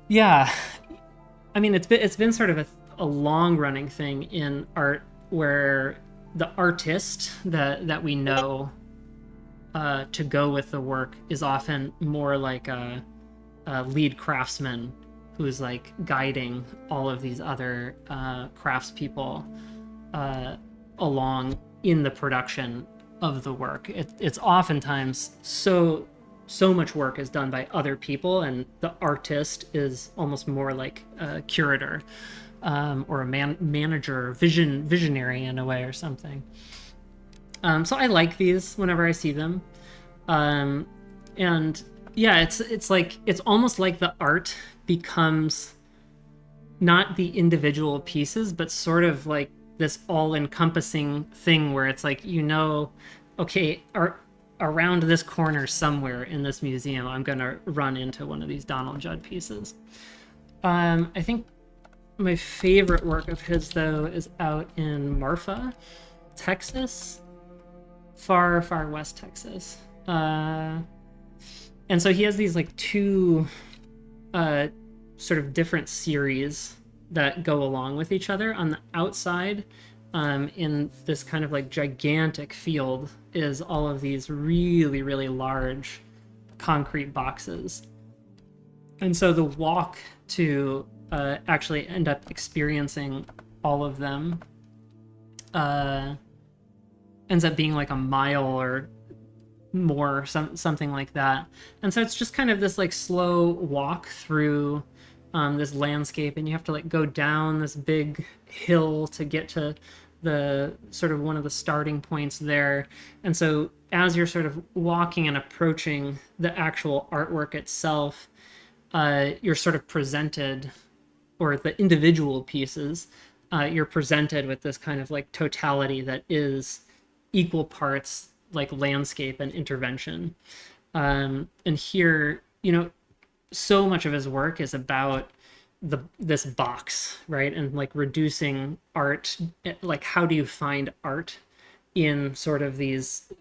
yeah, I mean, it's been sort of a long running thing in art where the artist that we know to go with the work is often more like a lead craftsman who's like guiding all of these other craftspeople along in the production of the work. It's oftentimes so much work is done by other people, and the artist is almost more like a curator or a manager, visionary in a way or something. So I like these whenever I see them, and yeah, it's like it's almost like the art becomes not the individual pieces, but sort of like this all-encompassing thing where it's like, you know, okay, around this corner somewhere in this museum, I'm gonna run into one of these Donald Judd pieces. I think my favorite work of his, though, is out in Marfa, Texas, far west Texas. And so he has these like two sort of different series that go along with each other. On the outside, in this kind of like gigantic field, is all of these really, really large concrete boxes. And so the walk to actually end up experiencing all of them ends up being like a mile or more, something like that. And so it's just kind of this like slow walk through this landscape, and you have to like go down this big hill to get to the sort of one of the starting points there. And so as you're sort of walking and approaching the actual artwork itself, you're sort of presented, or the individual pieces, you're presented with this kind of like totality that is equal parts like landscape and intervention. And here, you know, so much of his work is about this box, right? And like reducing art, like how do you find art in sort of these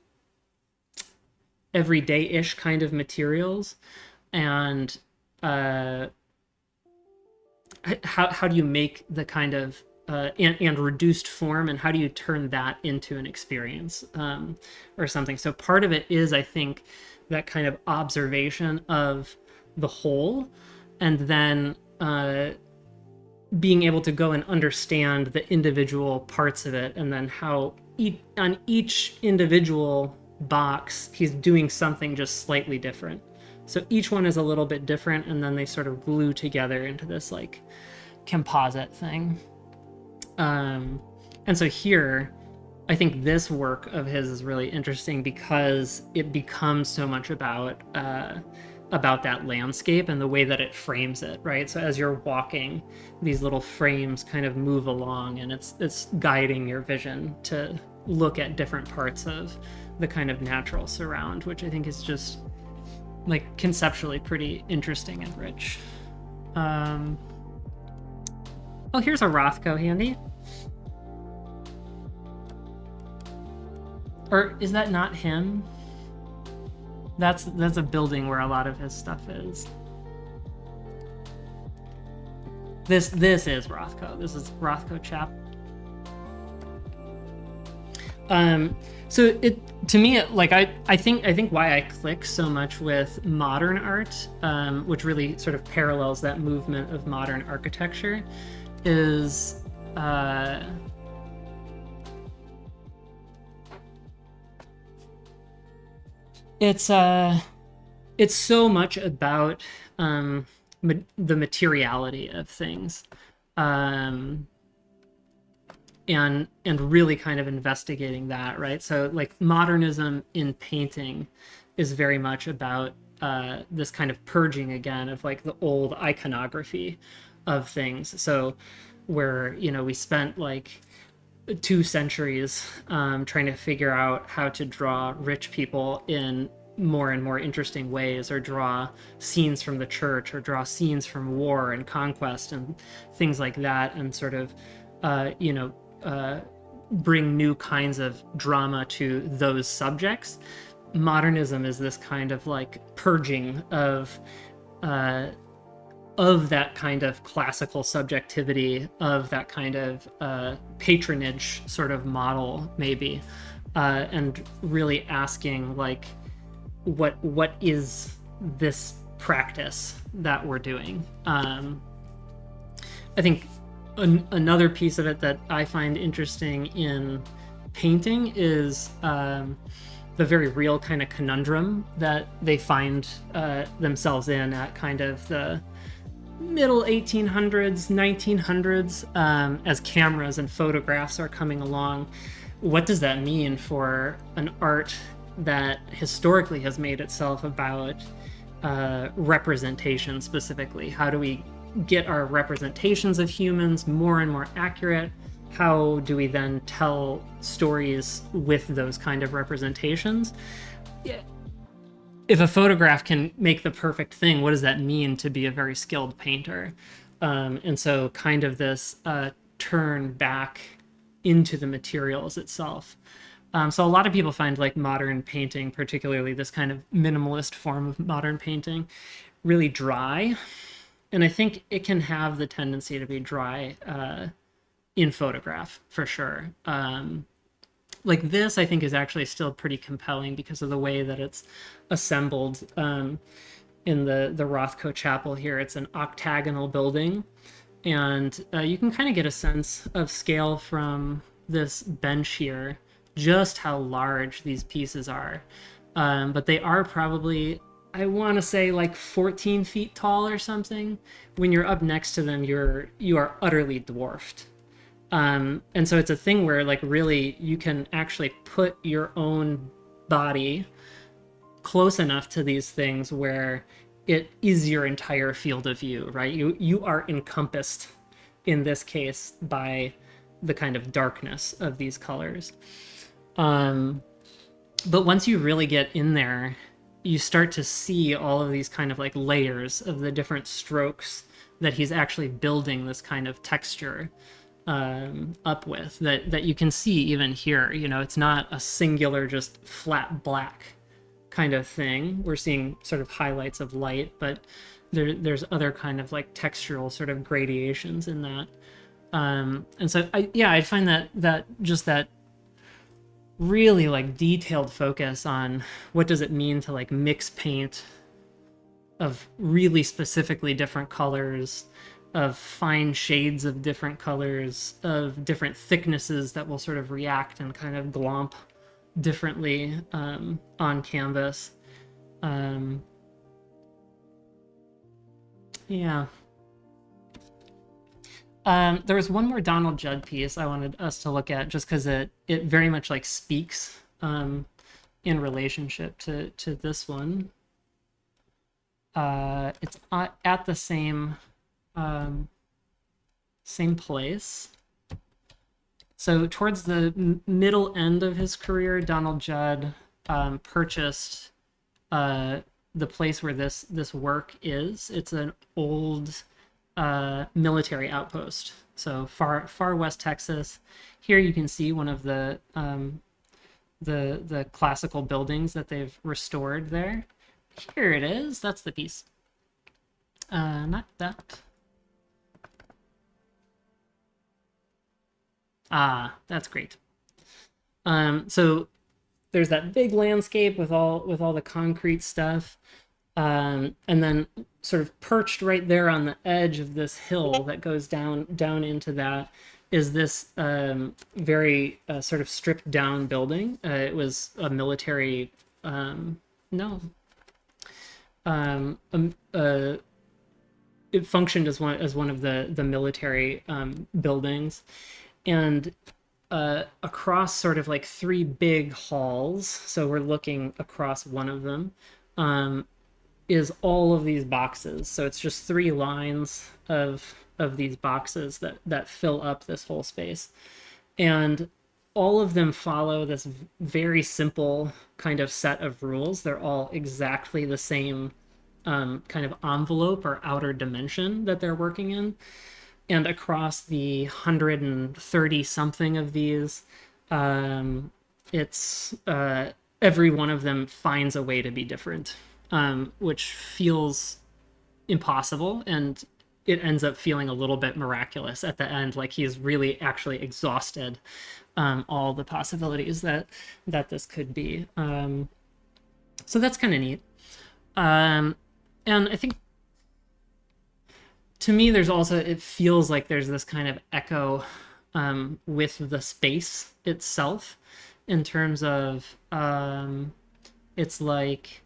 everyday-ish kind of materials, and how do you make the kind of and reduced form, and how do you turn that into an experience or something. So part of it is, I think, that kind of observation of the whole, and then being able to go and understand the individual parts of it, and then how on each individual box he's doing something just slightly different. So each one is a little bit different, and then they sort of glue together into this like composite thing. And so here, I think this work of his is really interesting because it becomes so much about that landscape and the way that it frames it, right? So as you're walking, these little frames kind of move along, and it's guiding your vision to look at different parts of the kind of natural surround, which I think is just like conceptually pretty interesting and rich. Oh, here's a Rothko handy. Or is that not him? That's a building where a lot of his stuff is. This is Rothko. This is Rothko chap. So it, to me, like I think why I click so much with modern art, which really sort of parallels that movement of modern architecture, is it's so much about the materiality of things, and really kind of investigating that, right? So like modernism in painting is very much about this kind of purging again of like the old iconography of things. So where, you know, we spent like 2 centuries trying to figure out how to draw rich people in more and more interesting ways, or draw scenes from the church, or draw scenes from war and conquest and things like that, and sort of bring new kinds of drama to those subjects. Modernism is this kind of like purging of that kind of classical subjectivity, of that kind of patronage sort of model, maybe, and really asking like, what is this practice that we're doing? I think another piece of it that I find interesting in painting is the very real kind of conundrum that they find themselves in at kind of the middle 1800s, 1900s, as cameras and photographs are coming along. What does that mean for an art that historically has made itself about representation specifically? How do we get our representations of humans more and more accurate? How do we then tell stories with those kind of representations? If a photograph can make the perfect thing, what does that mean to be a very skilled painter? And so kind of this turn back into the materials itself. So a lot of people find like modern painting, particularly this kind of minimalist form of modern painting, really dry. And I think it can have the tendency to be dry in photograph for sure. Like this, I think is actually still pretty compelling because of the way that it's assembled in the Rothko Chapel here. It's an octagonal building, and you can kind of get a sense of scale from this bench here, just how large these pieces are. But they are probably, I want to say, like 14 feet tall or something. When you're up next to them, you are utterly dwarfed. And so it's a thing where, like, really you can actually put your own body close enough to these things where it is your entire field of view, right? You are encompassed in this case by the kind of darkness of these colors. But once you really get in there, you start to see all of these kind of like layers of the different strokes that he's actually building this kind of texture up with, that you can see even here. You know, it's not a singular just flat black kind of thing. We're seeing sort of highlights of light, but there's other kind of like textural sort of gradations in that. And so I find that just that really like detailed focus on what does it mean to like mix paint of really specifically different colors, of fine shades of different colors, of different thicknesses that will sort of react and kind of glomp differently on canvas. Yeah. There was one more Donald Judd piece I wanted us to look at, just because it very much like speaks in relationship to this one. It's at the same place. So towards the middle end of his career, Donald Judd purchased the place where this work is. It's an old military outpost. So far west Texas. Here you can see one of the classical buildings that they've restored there. Here it is. That's the piece. Not that. Ah, that's great. So there's that big landscape with all the concrete stuff. And then sort of perched right there on the edge of this hill that goes down into that is this very sort of stripped down building. It was a military, it functioned as one of the military buildings, and across sort of like three big halls. So we're looking across one of them. Is all of these boxes. So it's just three lines of these boxes that fill up this whole space. And all of them follow this very simple kind of set of rules. They're all exactly the same kind of envelope or outer dimension that they're working in. And across the 130 something of these, it's every one of them finds a way to be different. Which feels impossible, and it ends up feeling a little bit miraculous at the end, like he's really actually exhausted all the possibilities that this could be. So that's kind of neat. And I think, to me, there's also, it feels like there's this kind of echo with the space itself, in terms of it's like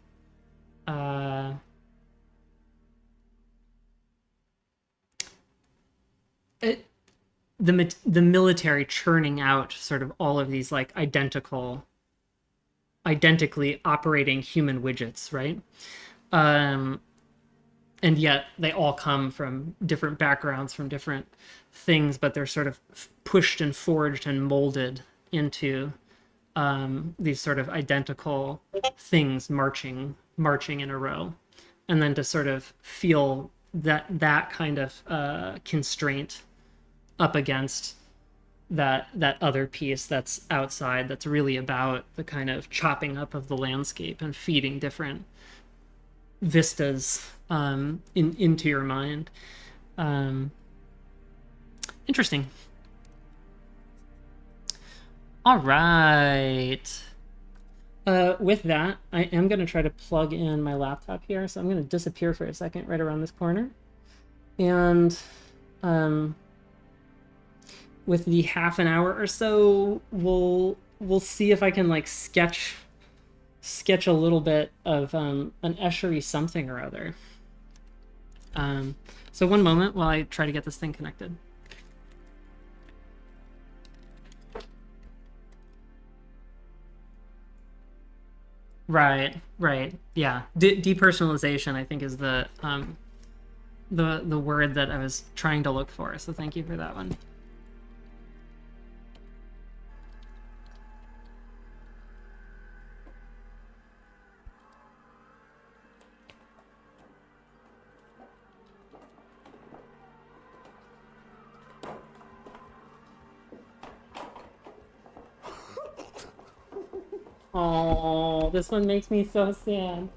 the military churning out sort of all of these like identically operating human widgets, right? And yet they all come from different backgrounds, from different things, but they're sort of pushed and forged and molded into these sort of identical things marching in a row. And then to sort of feel that kind of constraint up against that other piece that's outside, that's really about the kind of chopping up of the landscape and feeding different vistas into your mind. Interesting. All right. With that, I am going to try to plug in my laptop here. So I'm going to disappear for a second right around this corner. And with the half an hour or so, we'll see if I can like sketch a little bit of an eschery something or other. So one moment while I try to get this thing connected. Right, yeah. Depersonalization, I think, is the word that I was trying to look for. So thank you for that one. Oh, this one makes me so sad.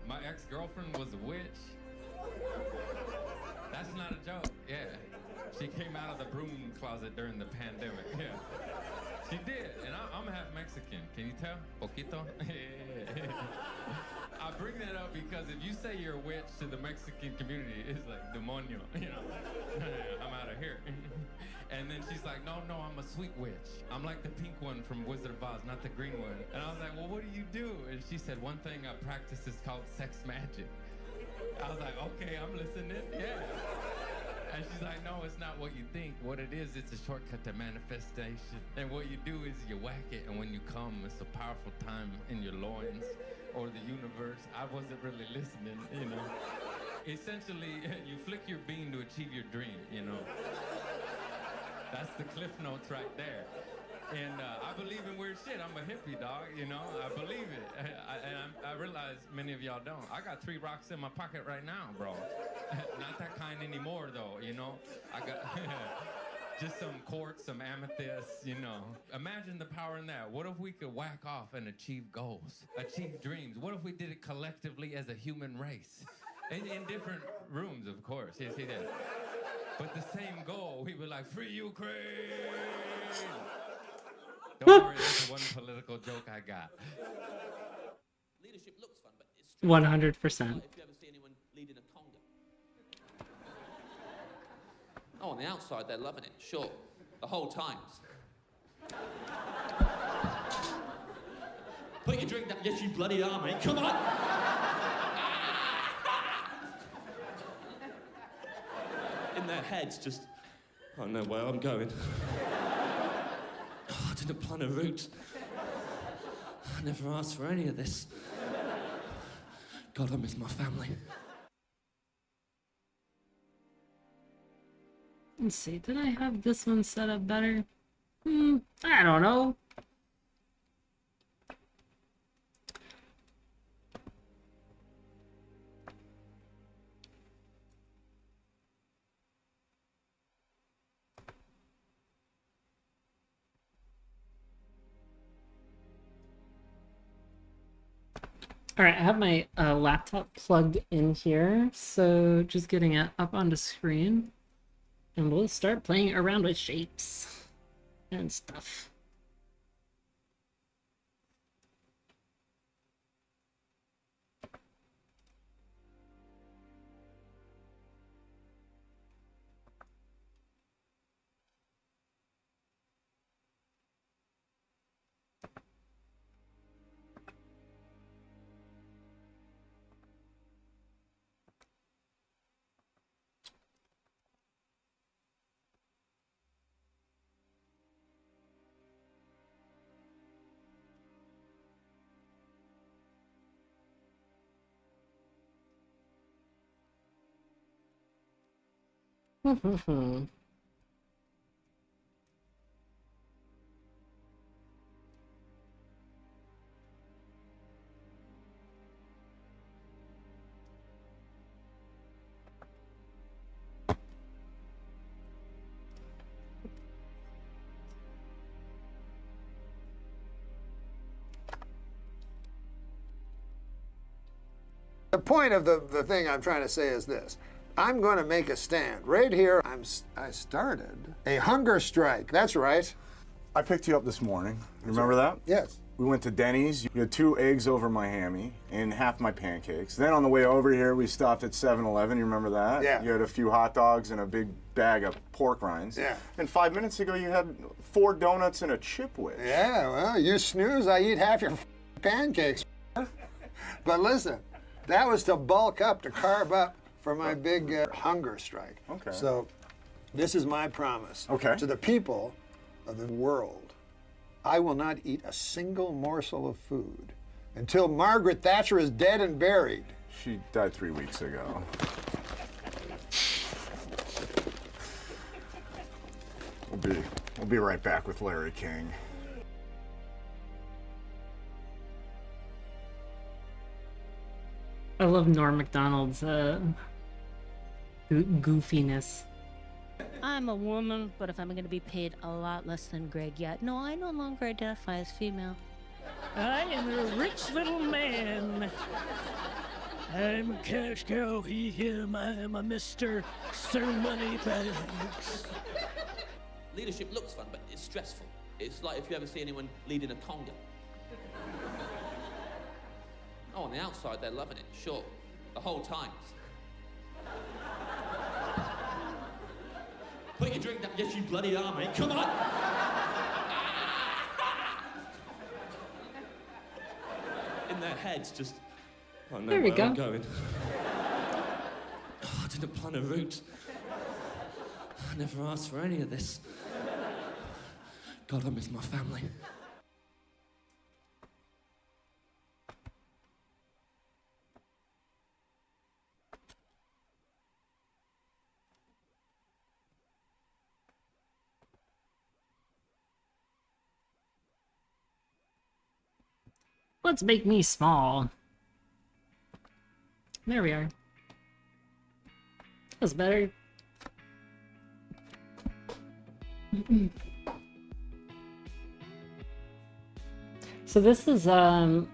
My ex-girlfriend was a witch. That's not a joke, yeah. She came out of the broom closet during the pandemic, yeah. She did, and I'm half Mexican. Can you tell? Poquito? I bring that up because if you say you're a witch to the Mexican community, it's like demonio, you know? I'm out of here. And then she's like, no, I'm a sweet witch. I'm like the pink one from Wizard of Oz, not the green one. And I was like, well, what do you do? And she said, one thing I practice is called sex magic. I was like, okay, I'm listening, yeah. And she's like, no, it's not what you think. What it is, it's a shortcut to manifestation. And what you do is you whack it, and when you come, it's a powerful time in your loins or the universe. I wasn't really listening, you know. Essentially, you flick your bean to achieve your dream, you know. That's the cliff notes right there. And I believe in weird shit. I'm a hippie, dog, you know? I believe it. I realize many of y'all don't. I got 3 rocks in my pocket right now, bro. Not that kind anymore, though, you know? I got just some quartz, some amethyst, you know? Imagine the power in that. What if we could whack off and achieve goals, achieve dreams? What if we did it collectively as a human race? In different rooms, of course. Yes, yes, yes. But the same goal, we were like, free Ukraine! Don't worry, that's the one political joke I got. Leadership looks fun, but it's 100%. if you ever see anyone leading a conga. Oh, on the outside, they're loving it, sure. The whole times. Put your drink down. Yes, you bloody are, mate. Come on! In their heads, just, I don't know where I'm going. I didn't plan a route. I never asked for any of this. God, I miss my family. Let's see, did I have this one set up better? I don't know. All right, I have my laptop plugged in here, so just getting it up onto screen, and we'll start playing around with shapes and stuff. The point of the thing I'm trying to say is this. I'm going to make a stand. Right here, I started a hunger strike. That's right. I picked you up this morning. You remember that? Yes. We went to Denny's. You had 2 eggs over my hammy and half my pancakes. Then on the way over here, we stopped at 7-Eleven. You remember that? Yeah. You had a few hot dogs and a big bag of pork rinds. Yeah. And 5 minutes ago, you had 4 donuts and a chipwich. Yeah, well, you snooze, I eat half your pancakes. But listen, that was to bulk up, to carb up for my big hunger strike. Okay. So this is my promise to the people of the world. I will not eat a single morsel of food until Margaret Thatcher is dead and buried. She died 3 weeks ago. We'll be right back with Larry King. I love Norm Macdonald's goofiness. I'm a woman, but if I'm going to be paid a lot less than Greg yet, no, I no longer identify as female. I am a rich little man. I'm a cash cow, he, him, I am a Mr. Sir Moneybags. Leadership looks fun, but it's stressful. It's like if you ever see anyone leading a conga. Oh, on the outside, they're loving it, sure. The whole time. Put your drink down, yes, you bloody are, mate. Come on! In their heads, just... I know There we where go. I'm going. Oh, I didn't plan a route. I never asked for any of this. God, I miss my family. Let's make me small. There we are. That's better. So this is the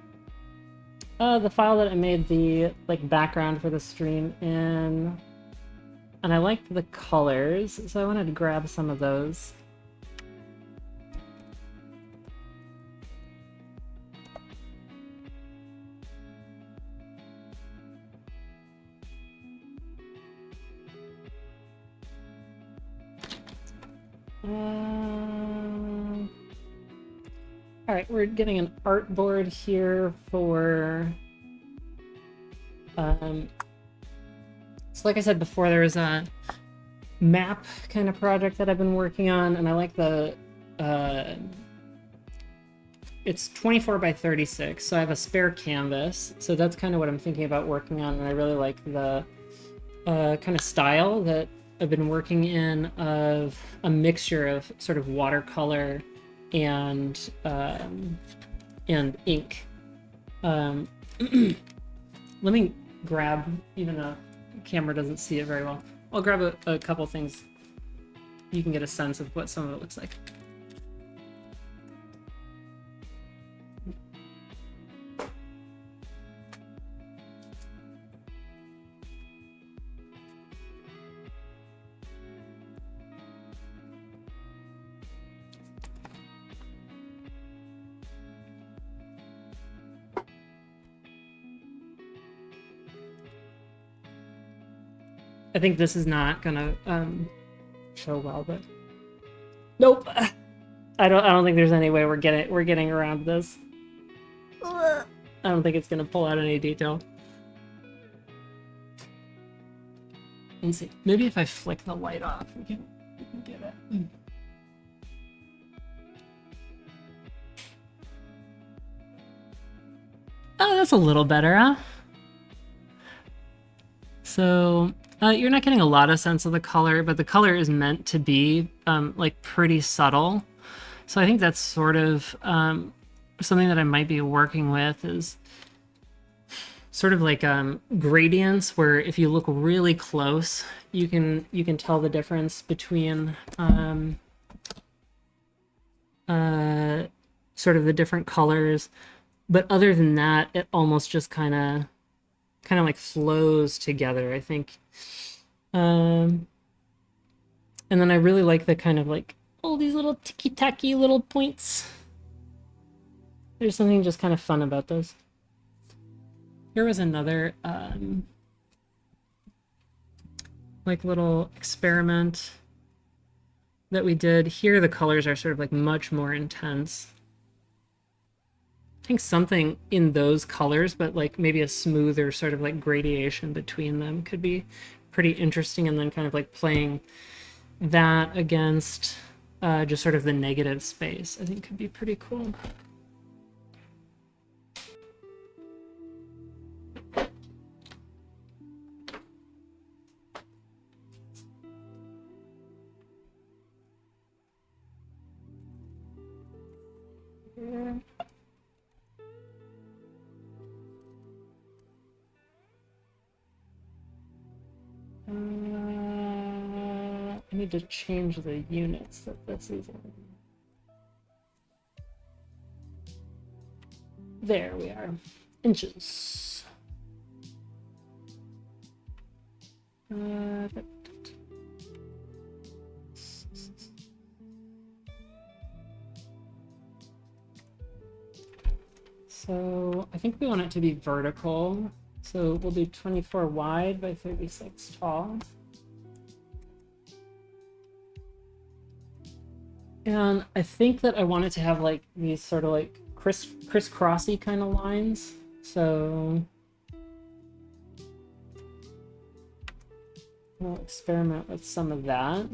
file that I made the background for the stream in, and I liked the colors, so I wanted to grab some of those. All right, we're getting an art board here for, so like I said before, there was a map kind of project that I've been working on, and I like the, it's 24 by 36, so I have a spare canvas, so that's kind of what I'm thinking about working on, and I really like the kind of style that I've been working in, of a mixture of sort of watercolor and ink. Let me grab, even though the camera doesn't see it very well, I'll grab a couple things. You can get a sense of what some of it looks like. I think this is not gonna show well, but nope. I don't think there's any way we're getting around this. I don't think it's gonna pull out any detail. Let's see. Maybe if I flick the light off, we can get it. Oh, that's a little better, huh? So You're not getting a lot of sense of the color, but the color is meant to be like pretty subtle. So I think that's sort of something that I might be working with is sort of like gradients, where if you look really close, you can tell the difference between sort of the different colors. But other than that, it almost just kind of like flows together, I think. And then I really like the kind of like all these little ticky-tacky little points. There's something just kind of fun about those. Here was another like little experiment that we did. Here the colors are sort of like much more intense. I think something in those colors, but like maybe a smoother sort of like gradation between them could be pretty interesting, and then kind of like playing that against just sort of the negative space, I think could be pretty cool. Yeah. I need to change the units that this is in. There we are. Inches. So I think we want it to be vertical. So we'll do 24 wide by 36 tall. And I think that I want it to have like these sort of like crisscrossy kind of lines. So we'll experiment with some of that.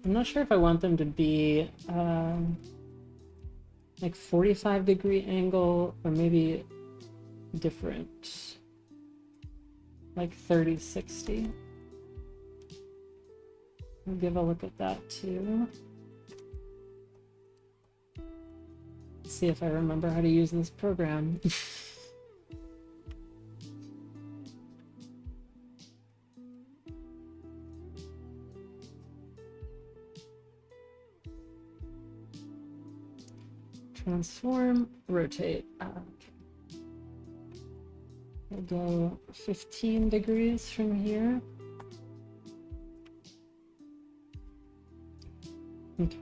I'm not sure if I want them to be like 45-degree angle, or maybe different, like 30-60. We'll give a look at that too. Let's see if I remember how to use this program. Transform, rotate. Okay. We'll go 15 degrees from here. Okay.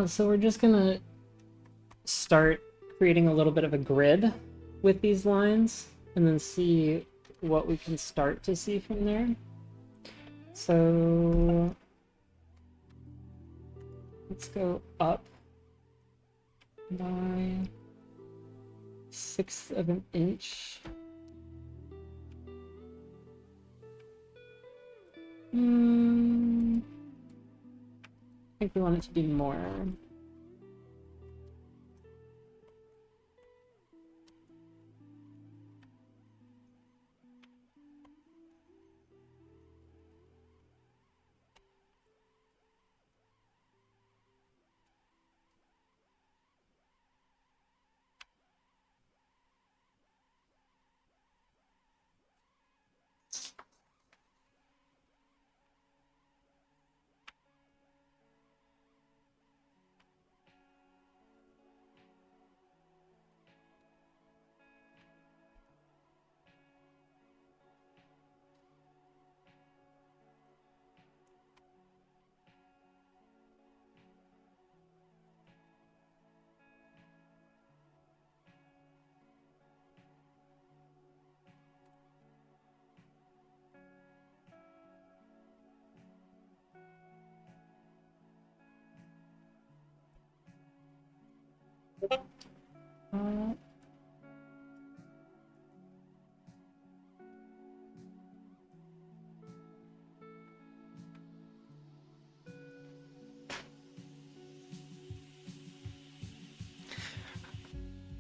So we're just gonna start creating a little bit of a grid with these lines, and then see what we can start to see from there. So let's go up by 1/6 of an inch. I think we want it to be more.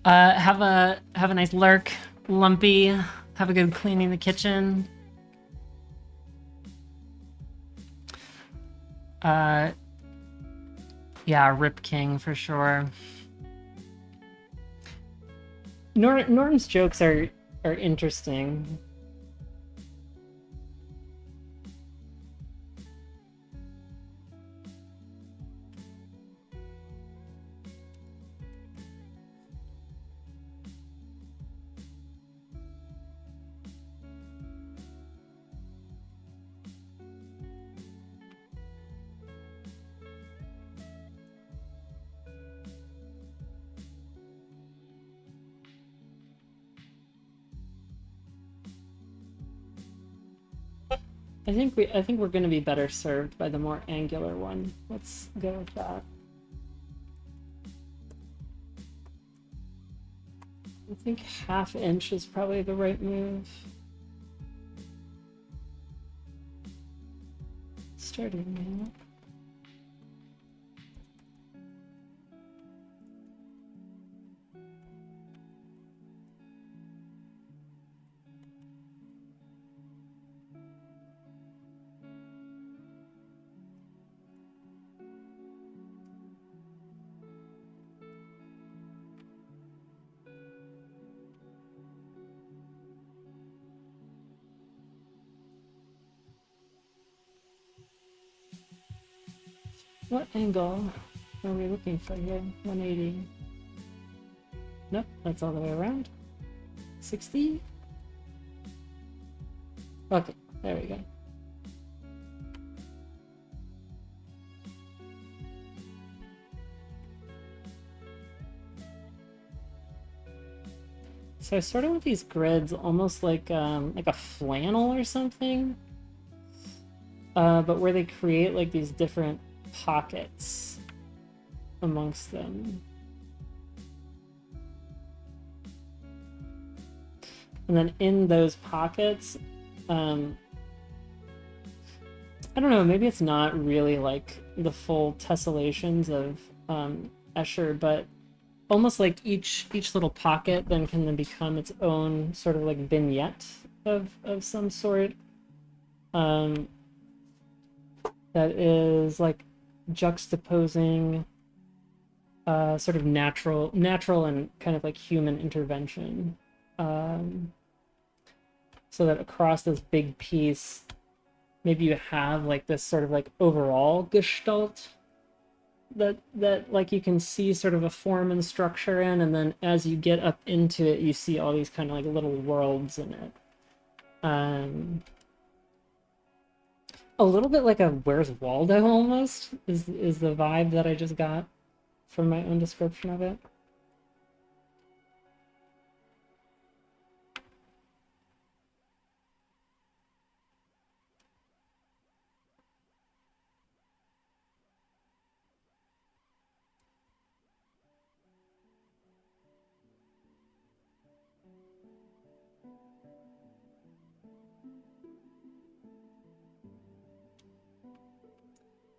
Uh, have a nice lurk, Lumpy. Have a good cleaning the kitchen. Yeah, Rip King for sure. Norm's jokes are interesting. I think we're going to be better served by the more angular one. Let's go with that. I think 1/2 inch is probably the right move. Starting now. What angle are we looking for here? 180. Nope, that's all the way around. 60? Okay, there we go. So I started with these grids almost like a flannel or something, but where they create like these different pockets amongst them. And then in those pockets, I don't know, maybe it's not really like the full tessellations of Escher, but almost like each little pocket then can then become its own sort of like vignette of some sort. That is like juxtaposing sort of natural and kind of like human intervention. So that across this big piece, maybe you have like this sort of like overall gestalt that like you can see sort of a form and structure in, and then as you get up into it, you see all these kind of like little worlds in it. A little bit like a Where's Waldo almost is the vibe that I just got from my own description of it.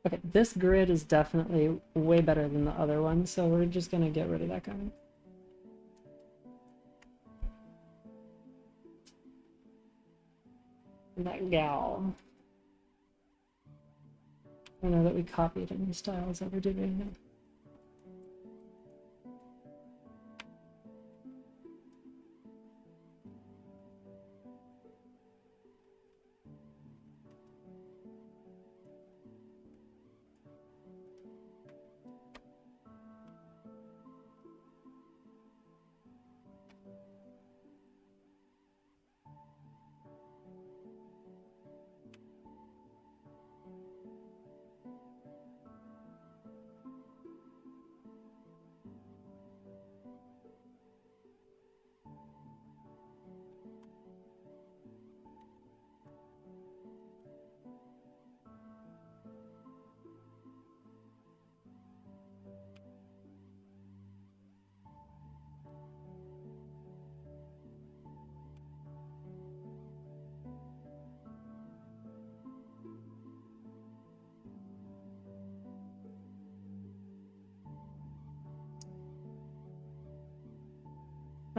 Okay, this grid is definitely way better than the other one, so we're just gonna get rid of that guy. That gal. I don't know that we copied any styles ever, did we?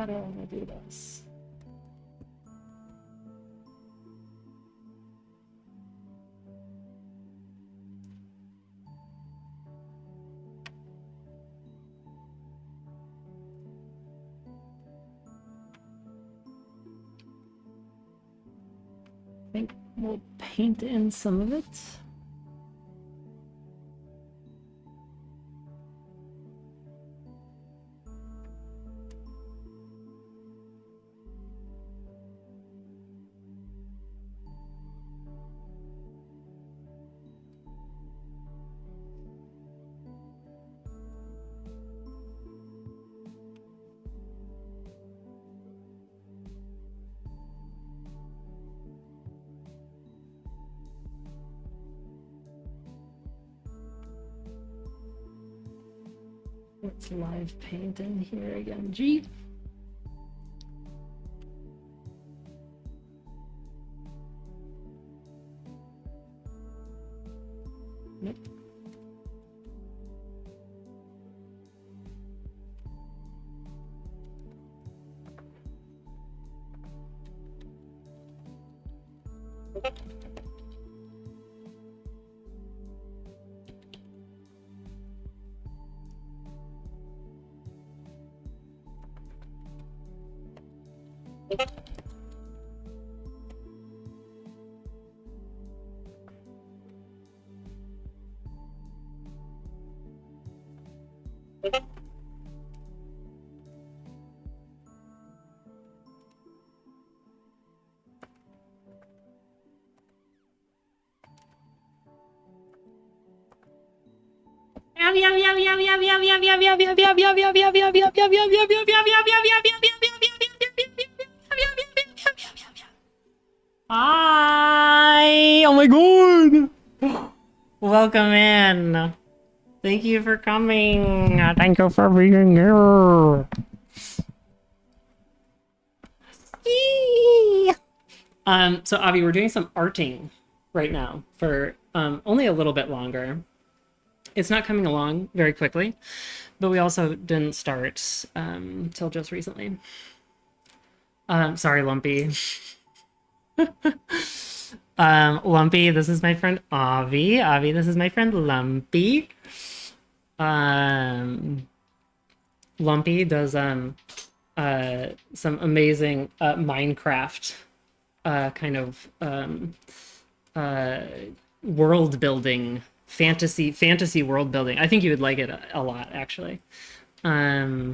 How do I want to do this? I think we'll paint in some of it. Let's live paint in here again. G. Nope. Hi! Oh my god! Welcome in. Thank you for coming. Thank you for being here. Eee. So Avi, we're doing some arting right now for only a little bit longer. It's not coming along very quickly, but we also didn't start till just recently. Sorry, Lumpy. Lumpy, this is my friend Avi. Avi, this is my friend Lumpy. Lumpy does some amazing Minecraft kind of world building, fantasy world building. I think you would like it a lot, actually. Yeah.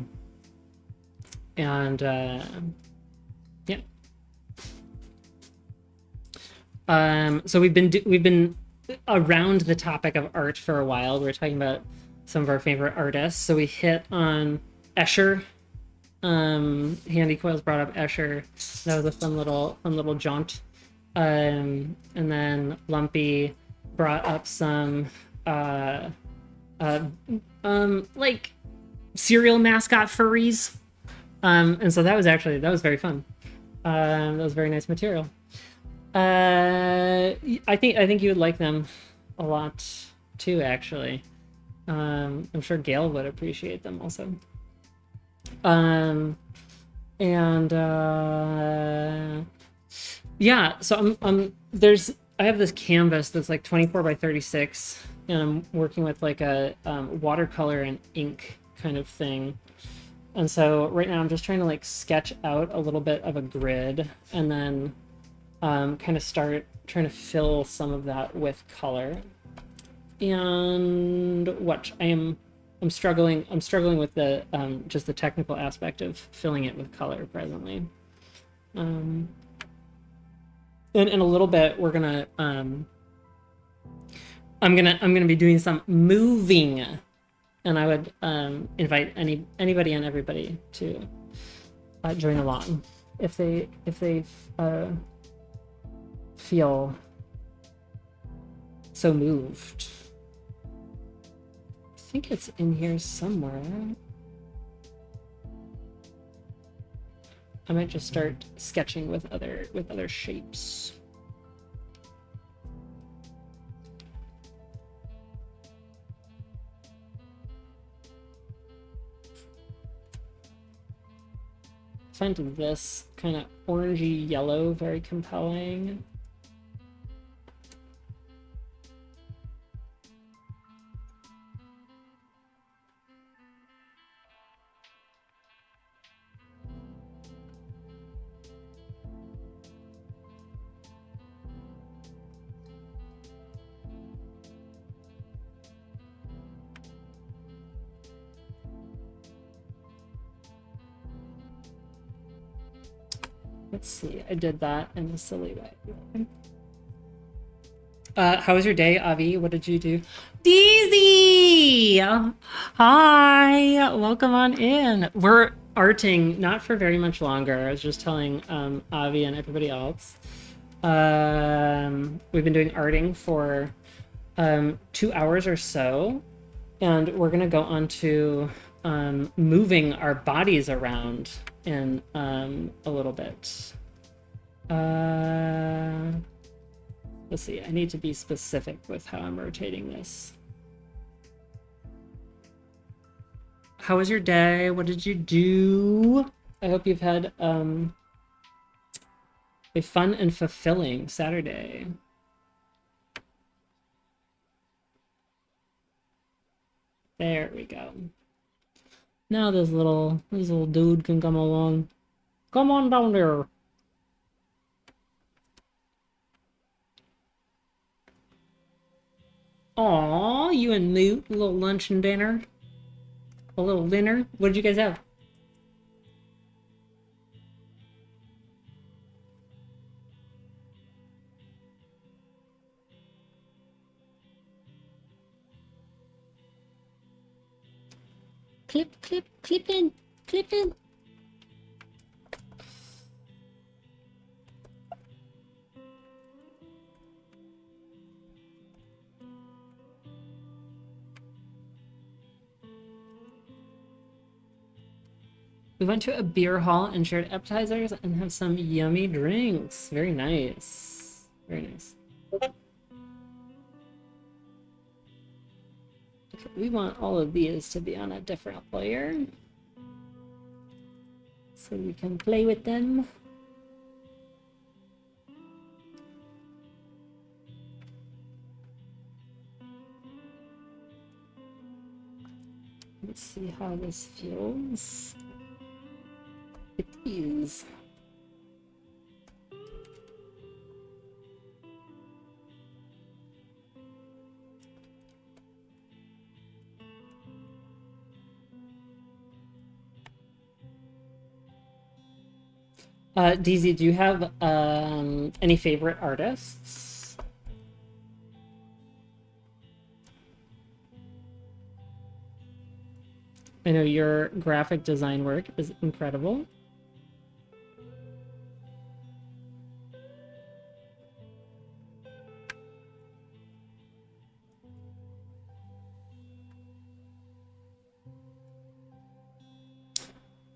So we've been around the topic of art for a while. We're talking about some of our favorite artists. So we hit on Escher. Handy Coils brought up Escher. That was a fun little jaunt. And then Lumpy brought up some like cereal mascot furries. And so that was very fun. That was very nice material. I think you would like them a lot too, actually. I'm sure Gail would appreciate them also. Yeah, so I have this canvas that's like 24 by 36, and I'm working with like a watercolor and ink kind of thing. And so right now I'm just trying to like sketch out a little bit of a grid, and then kind of start trying to fill some of that with color. And what I'm struggling with the just the technical aspect of filling it with color presently. And in a little bit we're gonna I'm gonna be doing some moving, and I would invite anybody and everybody to join along if they feel so moved. I think it's in here somewhere. I might just start sketching with other shapes. find this kind of orangey yellow very compelling. Let's see, I did that in a silly way. How was your day, Avi? What did you do? DZ! Hi! Welcome on in. We're arting, not for very much longer. I was just telling Avi and everybody else. We've been doing arting for 2 hours or so. And we're going to go on to moving our bodies around in a little bit. Let's see, I need to be specific with how I'm rotating this. How was your day? What did you do? I hope you've had a fun and fulfilling Saturday. There we go. Now this little dude can come along. Come on down there. Aw, you and Newt, a little lunch and dinner. A little dinner. What did you guys have? Clip in. We went to a beer hall and shared appetizers and have some yummy drinks. Very nice. Very nice. We want all of these to be on a different layer so we can play with them. Let's see how this feels. It is. DZ, do you have any favorite artists? I know your graphic design work is incredible.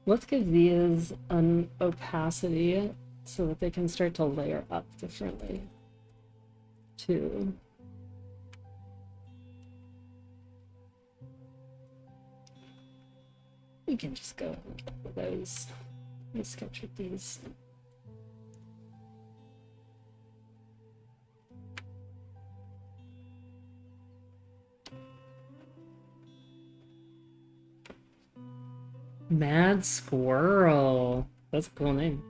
Let's give these an opacity so that they can start to layer up differently, too. We can just go and get those. Let's sketch with these. Mad Squirrel. That's a cool name.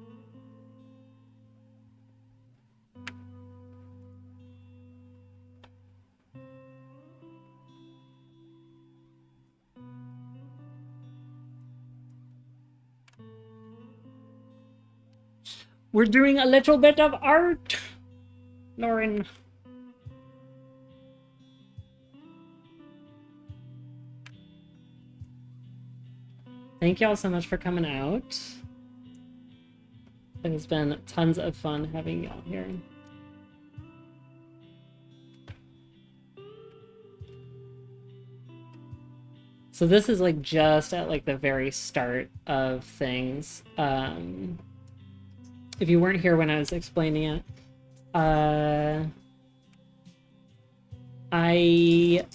We're doing a little bit of art, Lauren. Thank y'all so much for coming out. It has been tons of fun having y'all here. So this is like just at like the very start of things. If you weren't here when I was explaining it, I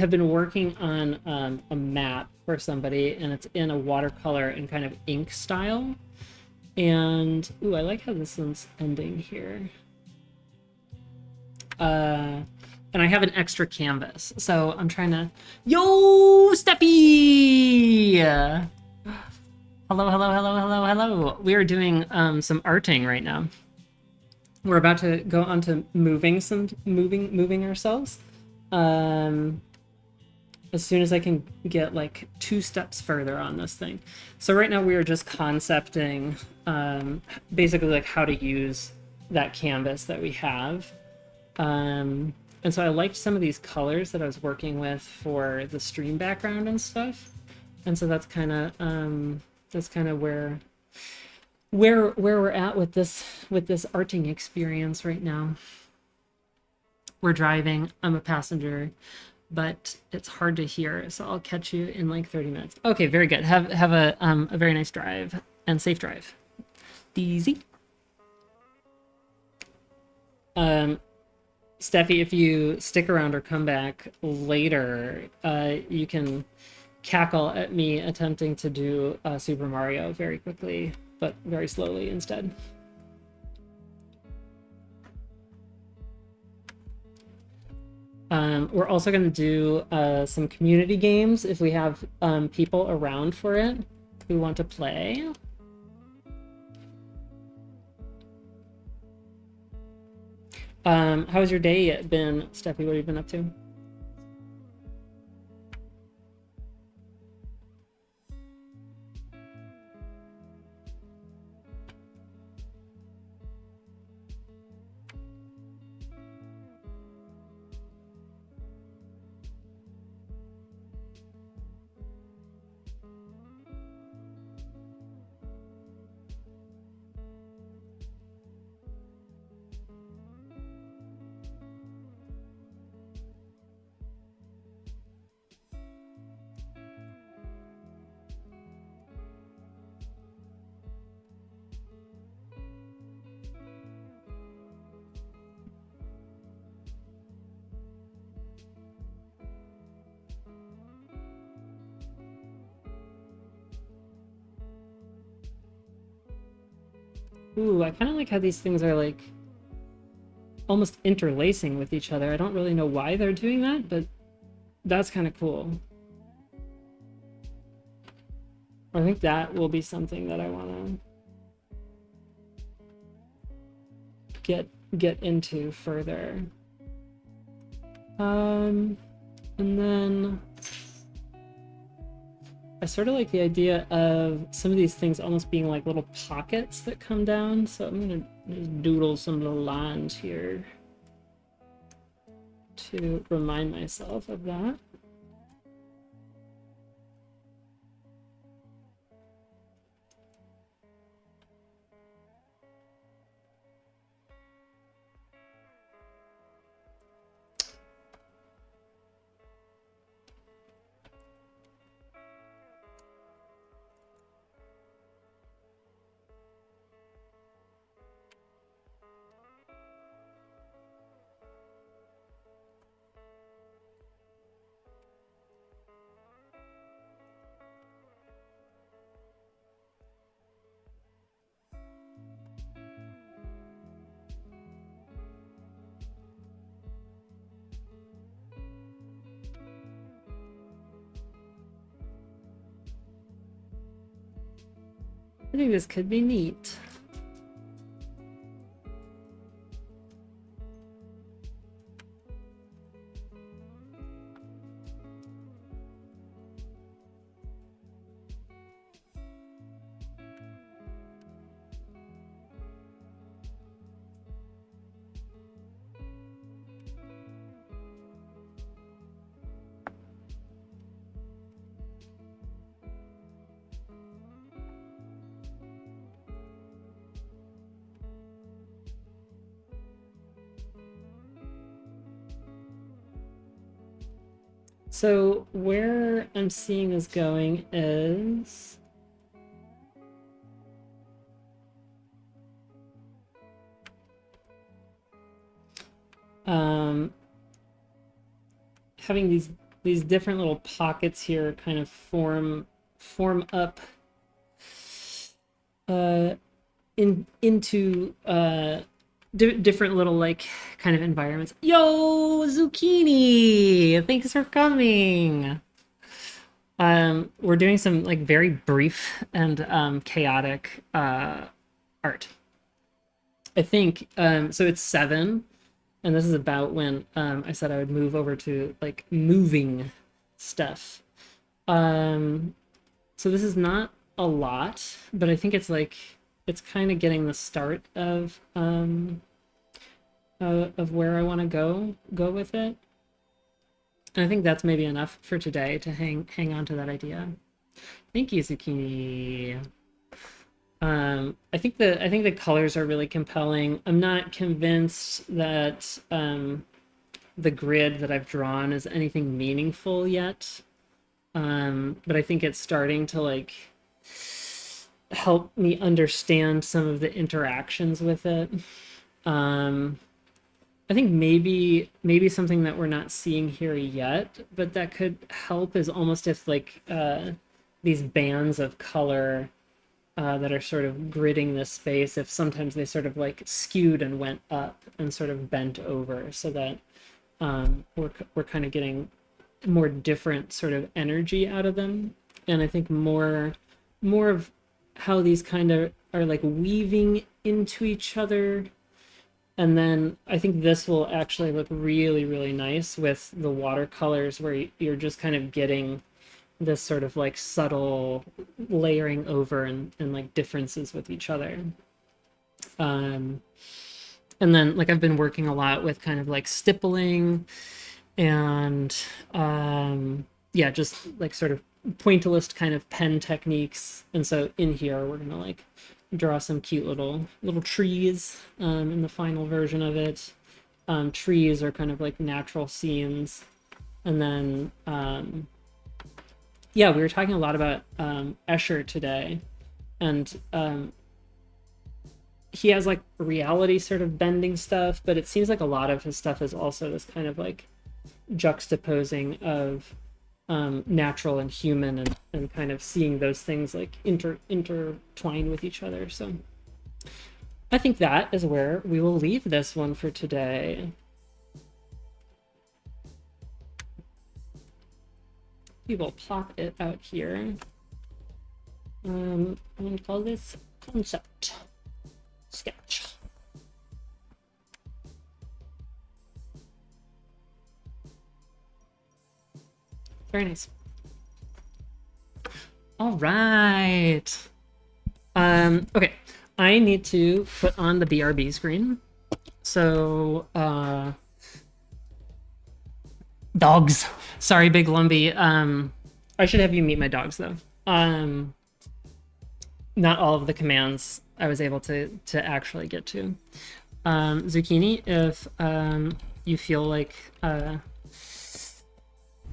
have been working on a map for somebody, and it's in a watercolor and kind of ink style. And ooh, I like how this one's ending here. And I have an extra canvas, so I'm trying to. Yo, Steffi! Hello, hello, hello, hello, hello. We are doing some arting right now. We're about to go on to moving ourselves. As soon as I can get like 2 steps further on this thing. So right now we are just concepting basically like how to use that canvas that we have. And so I liked some of these colors that I was working with for the stream background and stuff. And so that's kind of where we're at with this arting experience right now. We're driving. I'm a passenger, but it's hard to hear, so I'll catch you in like 30 minutes. Okay, very good. Have a very nice drive and safe drive. Easy. Steffi, if you stick around or come back later, you can cackle at me attempting to do Super Mario very quickly, but very slowly instead. We're also going to do some community games if we have people around for it who want to play. How's your day been, Steffi? What have you been up to? Ooh, I kind of like how these things are like almost interlacing with each other. I don't really know why they're doing that, but that's kind of cool. I think that will be something that I want to get into further. And then I sort of like the idea of some of these things almost being like little pockets that come down. So I'm gonna just doodle some little lines here to remind myself of that. I think this could be neat. So where I'm seeing this going is having these these different little pockets here kind of form up into different little like kind of environments. Yo, zucchini! Thanks for coming. We're doing some like very brief and chaotic art. I think so. It's 7, and this is about when I said I would move over to like moving stuff. So this is not a lot, but I think it's like it's kind of getting the start of where I want to go with it. And I think that's maybe enough for today to hang on to that idea. Thank you, zucchini. I think the colors are really compelling. I'm not convinced that the grid that I've drawn is anything meaningful yet. But I think it's starting to like help me understand some of the interactions with it. I think maybe something that we're not seeing here yet, but that could help is almost if like these bands of color that are sort of gridding this space, if sometimes they sort of like skewed and went up and sort of bent over, so that we're kind of getting more different sort of energy out of them. And I think more of how these kind of are like weaving into each other. And then I think this will actually look really, really nice with the watercolors, where you're just kind of getting this sort of like subtle layering over and like differences with each other. And then like I've been working a lot with kind of like stippling and yeah, just like sort of pointillist kind of pen techniques. And so in here we're gonna like draw some cute little trees in the final version of it. Trees are kind of like natural scenes. And then yeah, we were talking a lot about Escher today, and he has like reality sort of bending stuff, but it seems like a lot of his stuff is also this kind of like juxtaposing of natural and human, and kind of seeing those things like intertwine with each other. So I think that is where we will leave this one for today. We will plop it out here and call this concept sketch. Very nice. All right. Okay, I need to put on the BRB screen. So dogs. Sorry, Big Lumpy. I should have you meet my dogs though. Not all of the commands I was able to actually get to. Zucchini, if you feel like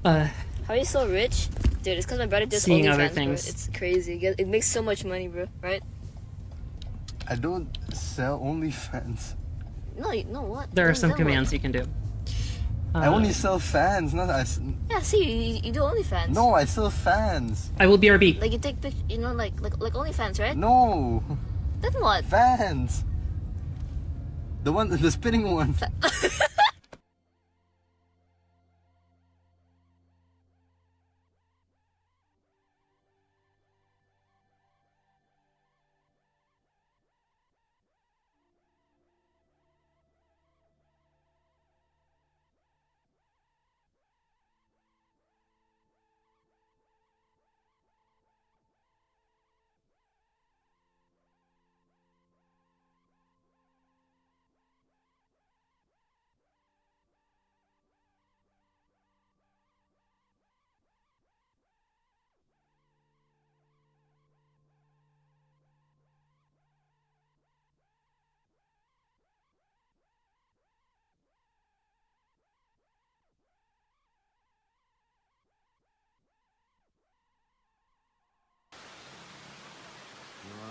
How are you so rich? Dude, it's because my brother does seeing OnlyFans, other bro. things. It's crazy. It makes so much money, bro, right? I don't sell OnlyFans. No, what? There are some Then commands what? you can do. I only sell fans, not I. Yeah, see, you do OnlyFans. No, I sell fans. I will BRB. Like you take pictures, you know, like OnlyFans, right? No. Then what? Fans. The spinning one.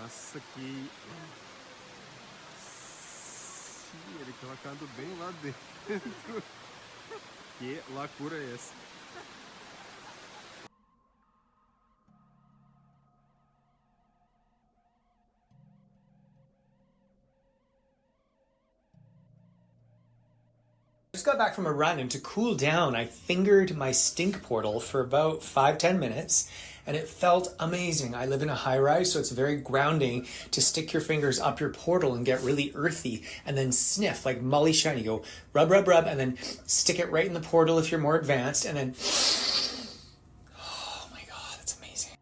Nossa, que... Ele colocando bem lá dentro. Que loucura é essa? Just got back from a run, and to cool down, I fingered my stink portal for about 5-10 minutes, and it felt amazing. I live in a high rise, so it's very grounding to stick your fingers up your portal and get really earthy, and then sniff like Molly Shine. You go rub, rub, rub, and then stick it right in the portal if you're more advanced, and then oh my god, that's amazing.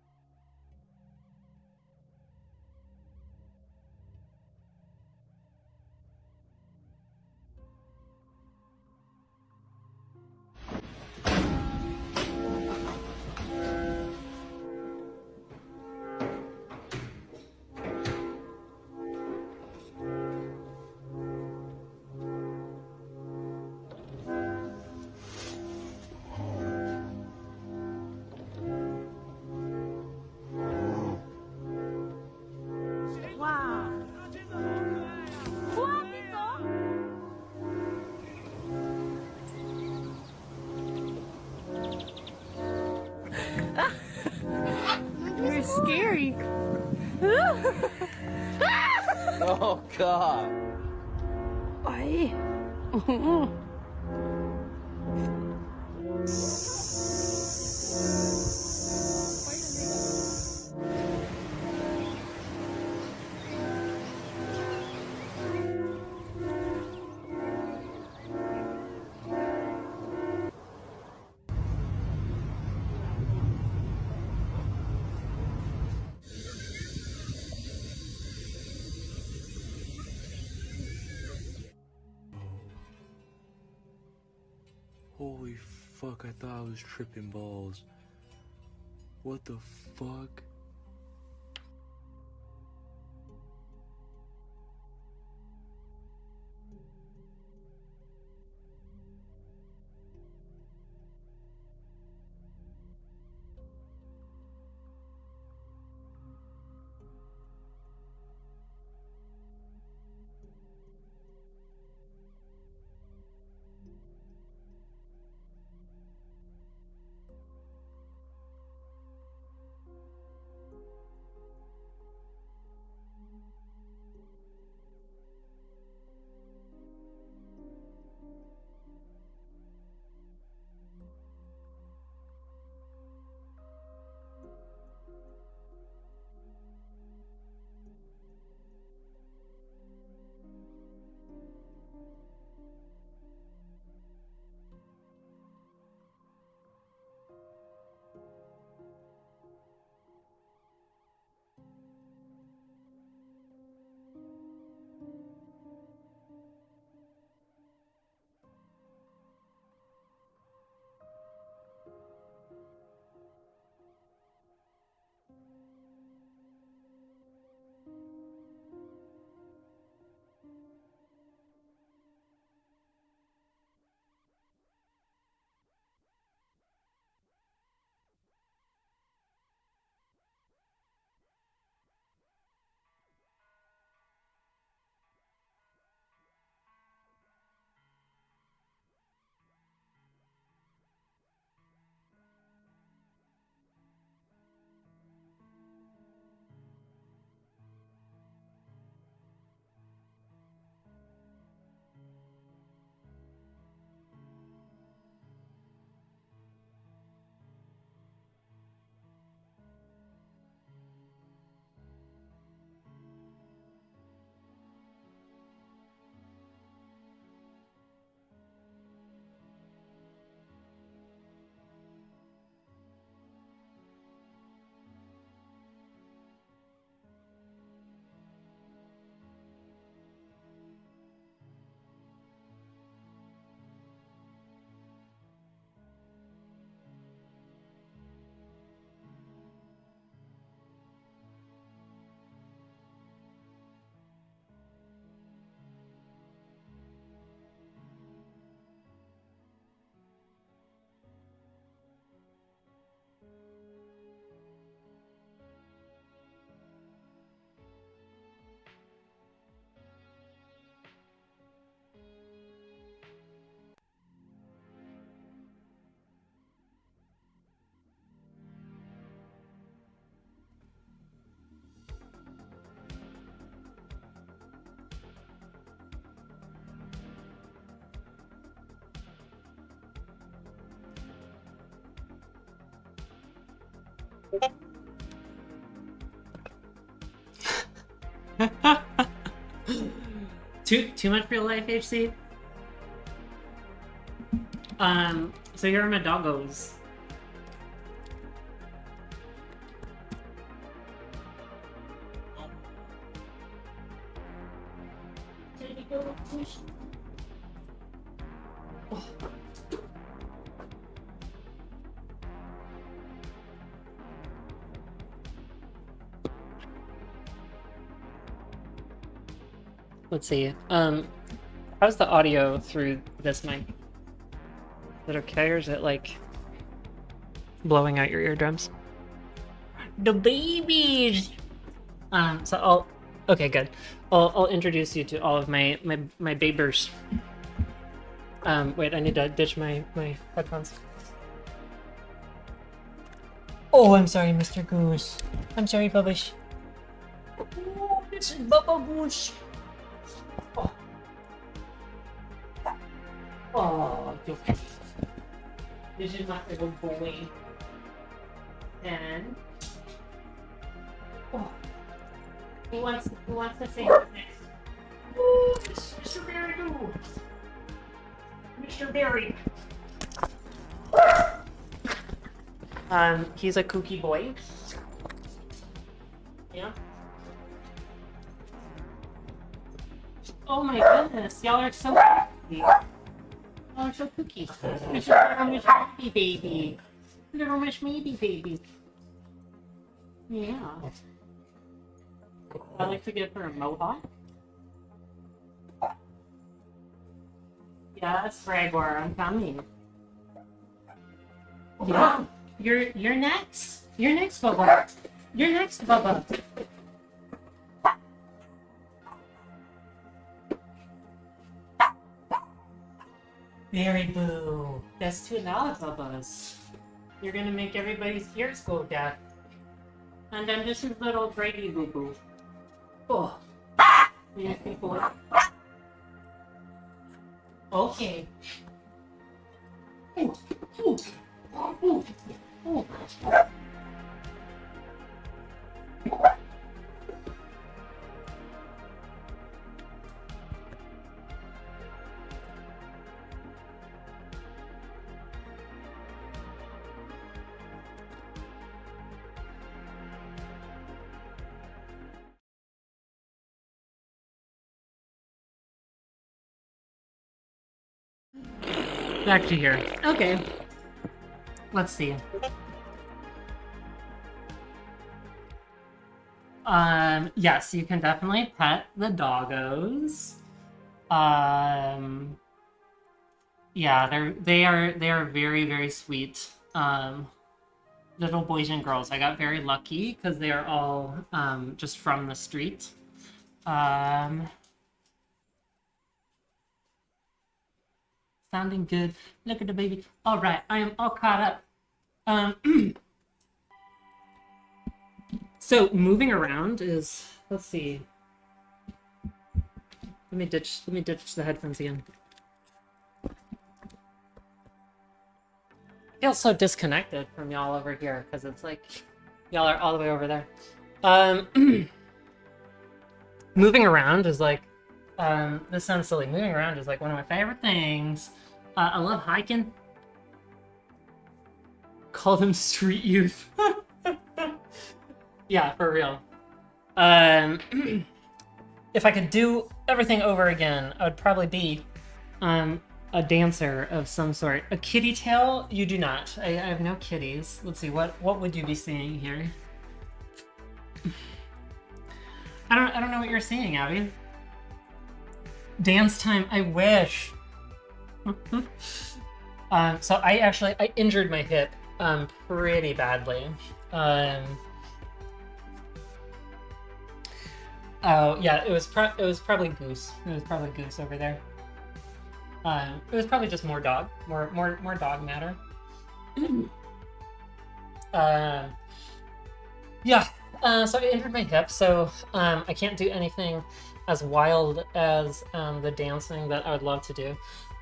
Wow. You're scary. Oh God. Ay. Holy fuck, I thought I was tripping balls. What the fuck? Too much real life, HC? So here are my doggos. Let's see. How's the audio through this mic? Is it okay, or is it like blowing out your eardrums? The babies. Okay, good. I'll introduce you to all of my babers. Wait, I need to ditch my headphones. Oh, I'm sorry, Mr. Goose. I'm sorry, Bubbish. Oh, this is Bubba Goose. Oh. Oh, okay. This is my little boy. And oh, who wants to say what's next? Ooh, Mr. Berry, ooh. Mr. Berry. He's a kooky boy. Yeah. Oh my goodness, y'all are so kooky. Y'all are so kooky. This is little Miss Happy Baby. Little Miss Maybe Baby. Yeah. I like to give her a mohawk. Yes, Fragor, I'm coming. Yeah. You're next. You're next, Bubba. You're next, Bubba. Very boo. That's too loud, Bubbas. You're gonna make everybody's ears go deaf. And then this is little Brady Boo Boo. Oh. These people. Okay. Ooh. Ooh. Ooh. Ooh. Back to here. Okay. Let's see. Yes, you can definitely pet the doggos. Yeah, they are very, very sweet. Little boys and girls. I got very lucky because they are all just from the street. Sounding good. Look at the baby. All right, I am all caught up. So moving around is, let's see. Let me ditch the headphones again. I feel so disconnected from y'all over here because it's like y'all are all the way over there. Moving around is like, this sounds silly. Moving around is like one of my favorite things. I love hiking. Call them street youth. Yeah, for real. If I could do everything over again, I would probably be a dancer of some sort. A kitty tail? You do not. I have no kitties. Let's see, what would you be seeing here? I don't know what you're seeing, Abby. Dance time, I wish. So I injured my hip pretty badly. Oh yeah, it was probably Goose. It was probably Goose over there. It was probably just more dog matter. Yeah. So I injured my hip, so I can't do anything as wild as the dancing that I would love to do.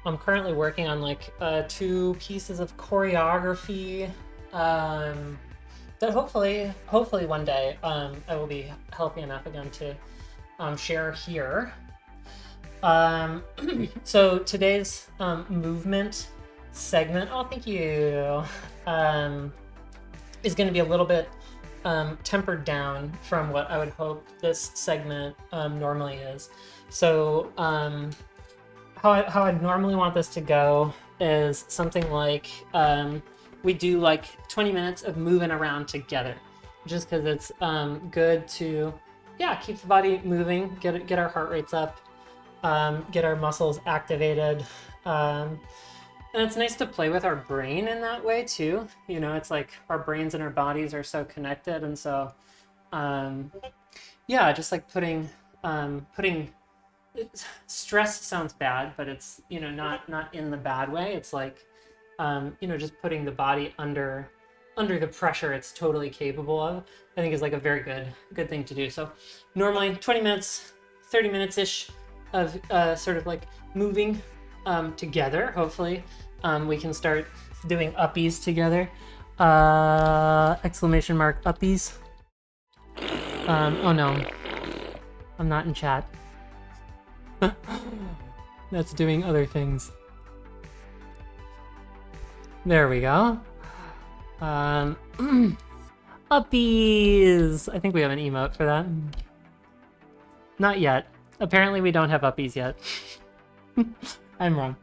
I'm currently working on like 2 pieces of choreography. But hopefully one day I will be healthy enough again to share here. So today's movement segment, oh thank you, is going to be a little bit tempered down from what I would hope this segment normally is. So how I'd normally want this to go is something like we do like 20 minutes of moving around together, just because it's good to, yeah, keep the body moving, get our heart rates up, get our muscles activated. And it's nice to play with our brain in that way too. You know, it's like our brains and our bodies are so connected, and so yeah, just like putting stress sounds bad, but it's, you know, not in the bad way. It's like you know, just putting the body under the pressure it's totally capable of, I think is like a very good thing to do. So normally 20 minutes, 30 minutes ish of sort of like moving together. Hopefully we can start doing uppies together. Exclamation mark uppies. Oh no, I'm not in chat. That's doing other things. There we go. Uppies! I think we have an emote for that. Not yet. Apparently we don't have uppies yet. I'm wrong.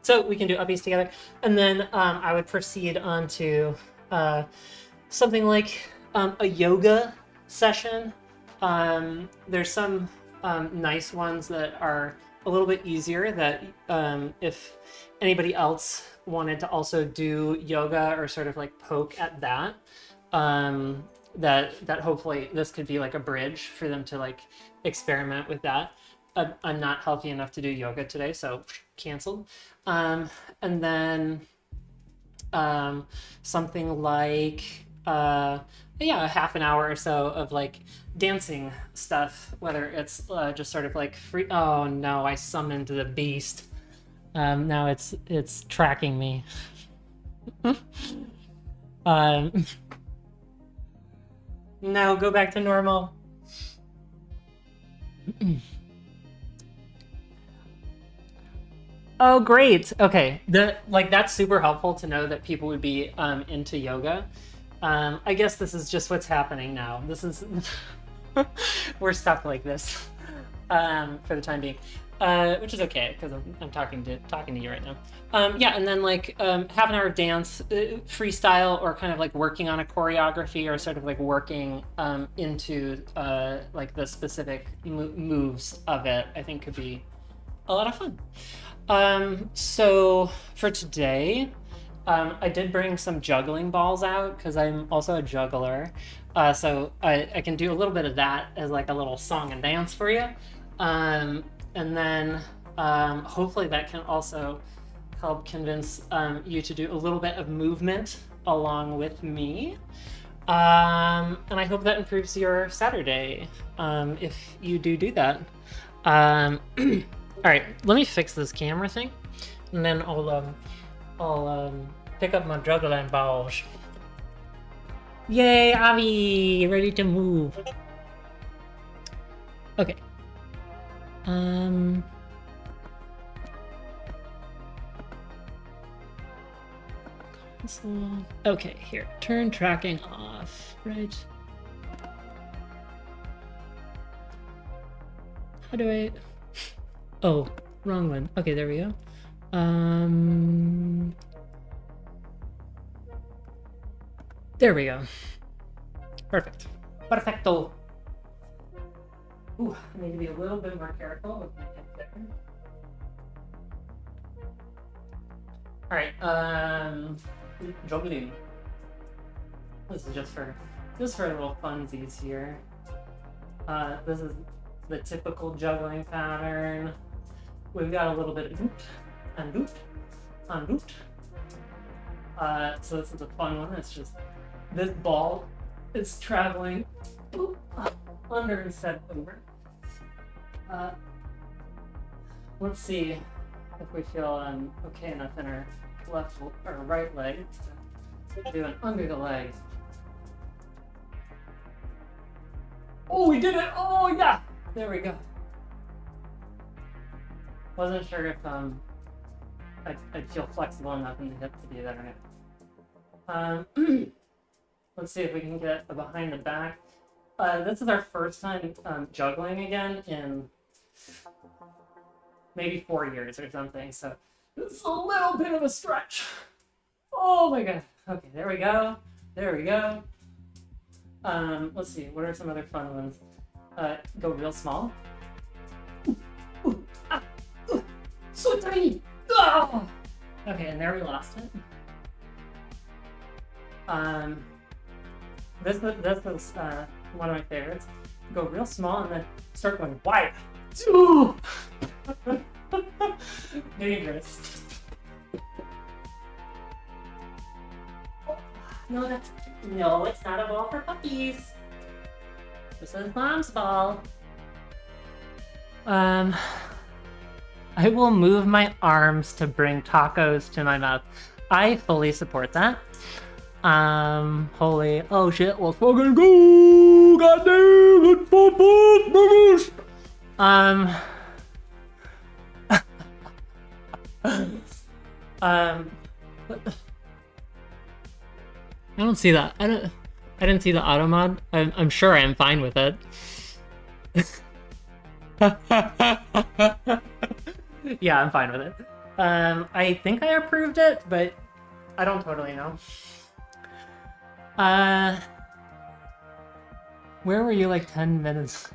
So we can do uppies together. And then I would proceed on to something like a yoga session. There's some nice ones that are a little bit easier that if anybody else wanted to also do yoga or sort of like poke at that, that hopefully this could be like a bridge for them to like experiment with that. I'm not healthy enough to do yoga today, so canceled. And then something like yeah, a half an hour or so of like dancing stuff, whether it's just sort of like free. Oh no, I summoned the beast. Now it's tracking me. No, go back to normal. Oh, great. Okay, that's super helpful to know that people would be into yoga. I guess this is just what's happening now. This is we're stuck like this for the time being, which is okay because I'm talking to you right now. Yeah, and then like half an hour of dance, freestyle, or kind of like working on a choreography, or sort of like working into like the specific moves of it, I think could be a lot of fun. So for today, I did bring some juggling balls out because I'm also a juggler. So I can do a little bit of that as like a little song and dance for you. And then hopefully that can also help convince you to do a little bit of movement along with me. And I hope that improves your Saturday if you do that. All right, let me fix this camera thing, and then I'll pick up my juggling balls. Yay, Avi, ready to move. Okay. Console. Okay, here. Turn tracking off, right? How do I... Oh, wrong one. Okay, there we go. There we go. Perfect. Perfecto. Ooh, I need to be a little bit more careful with my head there. All right, juggling. This is just for little funsies here. This is the typical juggling pattern. We've got a little bit of doot and doot and doot. So this is a fun one. It's just this ball is traveling under instead of over. Let's see if we feel okay enough in our left or right leg to do an under the leg Oh, we did it! Oh, yeah! There we go. Wasn't sure if I'd feel flexible enough in the hip to do that or not. Let's see if we can get behind the back. This is our first time juggling again in maybe 4 years or something, so it's a little bit of a stretch. Oh my god. Okay, there we go. There we go. Let's see, what are some other fun ones? Go real small. So tiny! Oh! Okay, and there we lost it. This is one of my favorites. Go real small and then start going wide. Ooh! Dangerous. No, it's not a ball for puppies. This is Mom's ball. I will move my arms to bring tacos to my mouth. I fully support that. Holy, oh shit, let's fucking go! Goddamn, let's pop off, burgers! I don't see that. I didn't see the auto mod. I'm sure I'm fine with it. Yeah, I'm fine with it. I think I approved it, but I don't totally know. Where were you like 10 minutes?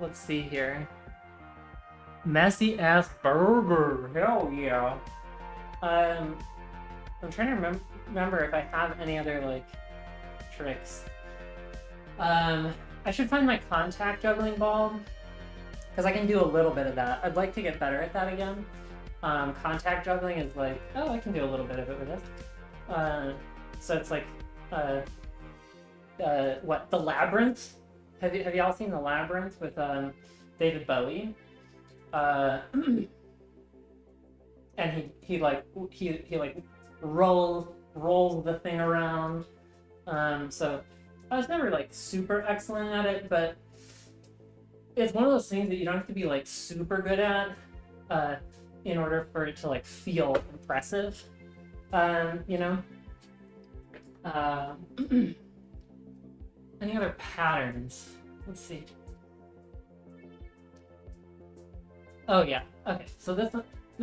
Let's see here. Messy ass burger. Hell yeah. I'm trying to remember if I have any other like tricks. I should find my contact juggling ball because I can do a little bit of that. I'd like to get better at that again. Contact juggling is like, oh, I can do a little bit of it with this. So it's like, what, The Labyrinth? Have y'all seen The Labyrinth with David Bowie? And he rolls the thing around. So I was never like super excellent at it, but it's one of those things that you don't have to be like super good at in order for it to like feel impressive. You know? Any other patterns? Let's see. Oh yeah, okay, so this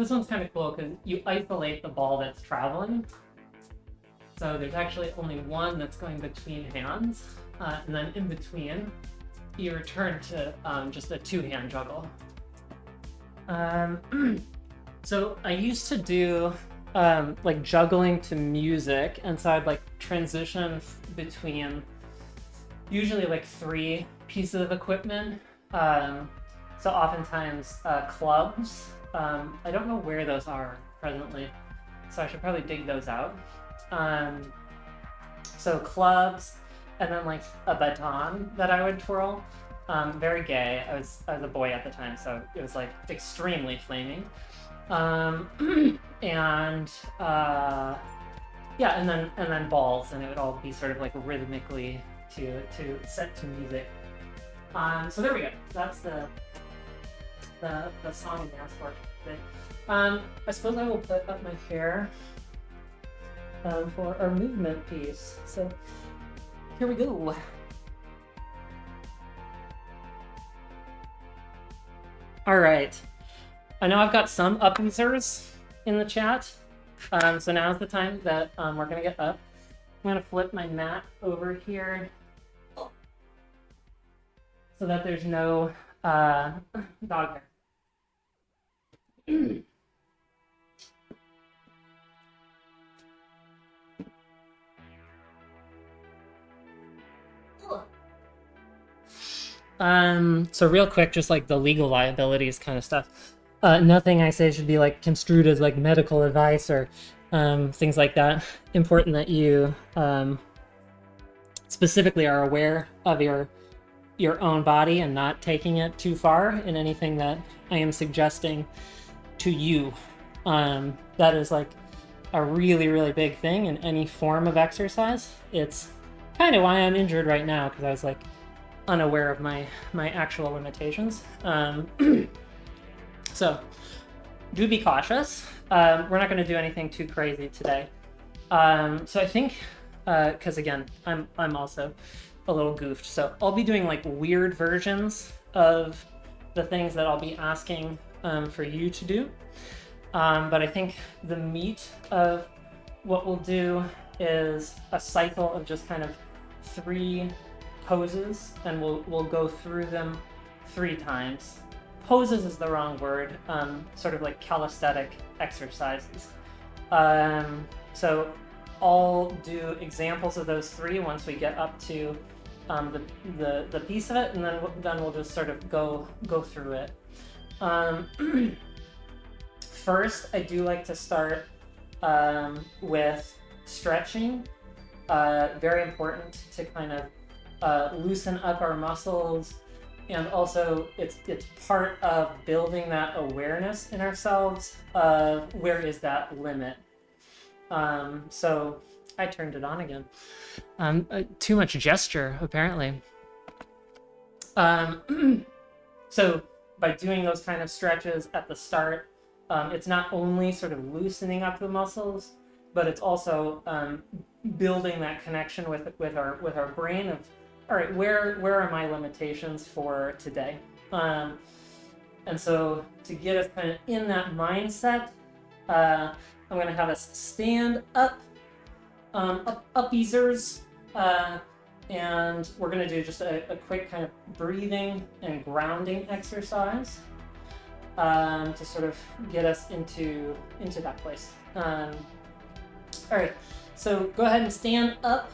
one's kind of cool because you isolate the ball that's traveling. So there's actually only one that's going between hands, and then in between, you return to just a two-hand juggle. So I used to do like juggling to music, and so I'd like transition between usually like 3 pieces of equipment. So oftentimes clubs. I don't know where those are presently, so I should probably dig those out. So clubs, and then like a baton that I would twirl. Very gay. I was a boy at the time, so it was like extremely flaming. And yeah, and then balls, and it would all be sort of like rhythmically to set to music. So there we go. That's the song and dance portion thing. I suppose I will put up my hair for our movement piece. So here we go. All right. I know I've got some uppensers in the chat. So now's the time that we're gonna get up. I'm gonna flip my mat over here so that there's no dog hair. So real quick, just like the legal liabilities kind of stuff. Nothing I say should be like construed as like medical advice or things like that. Important that you specifically are aware of your own body and not taking it too far in anything that I am suggesting to you. That is like a really, really big thing in any form of exercise. It's kind of why I'm injured right now, because I was like unaware of my actual limitations. So do be cautious. We're not going to do anything too crazy today. So I think, because again, I'm also a little goofed, so I'll be doing like weird versions of the things that I'll be asking for you to do. But I think the meat of what we'll do is a cycle of just kind of 3 poses, and we'll go through them 3 times. Poses is the wrong word, sort of like calisthenic exercises. So I'll do examples of those 3 once we get up to the piece of it, and then we'll just sort of go through it. First, I do like to start with stretching. Very important to kind of loosen up our muscles, and also it's part of building that awareness in ourselves of where is that limit. So I turned it on again. Too much gesture, apparently. So by doing those kind of stretches at the start, it's not only sort of loosening up the muscles, but it's also building that connection with our brain of, all right, where are my limitations for today? And so to get us kind of in that mindset, I'm going to have us stand up, uppies, and we're going to do just a quick kind of breathing and grounding exercise to sort of get us into that place. All right, so go ahead and stand up,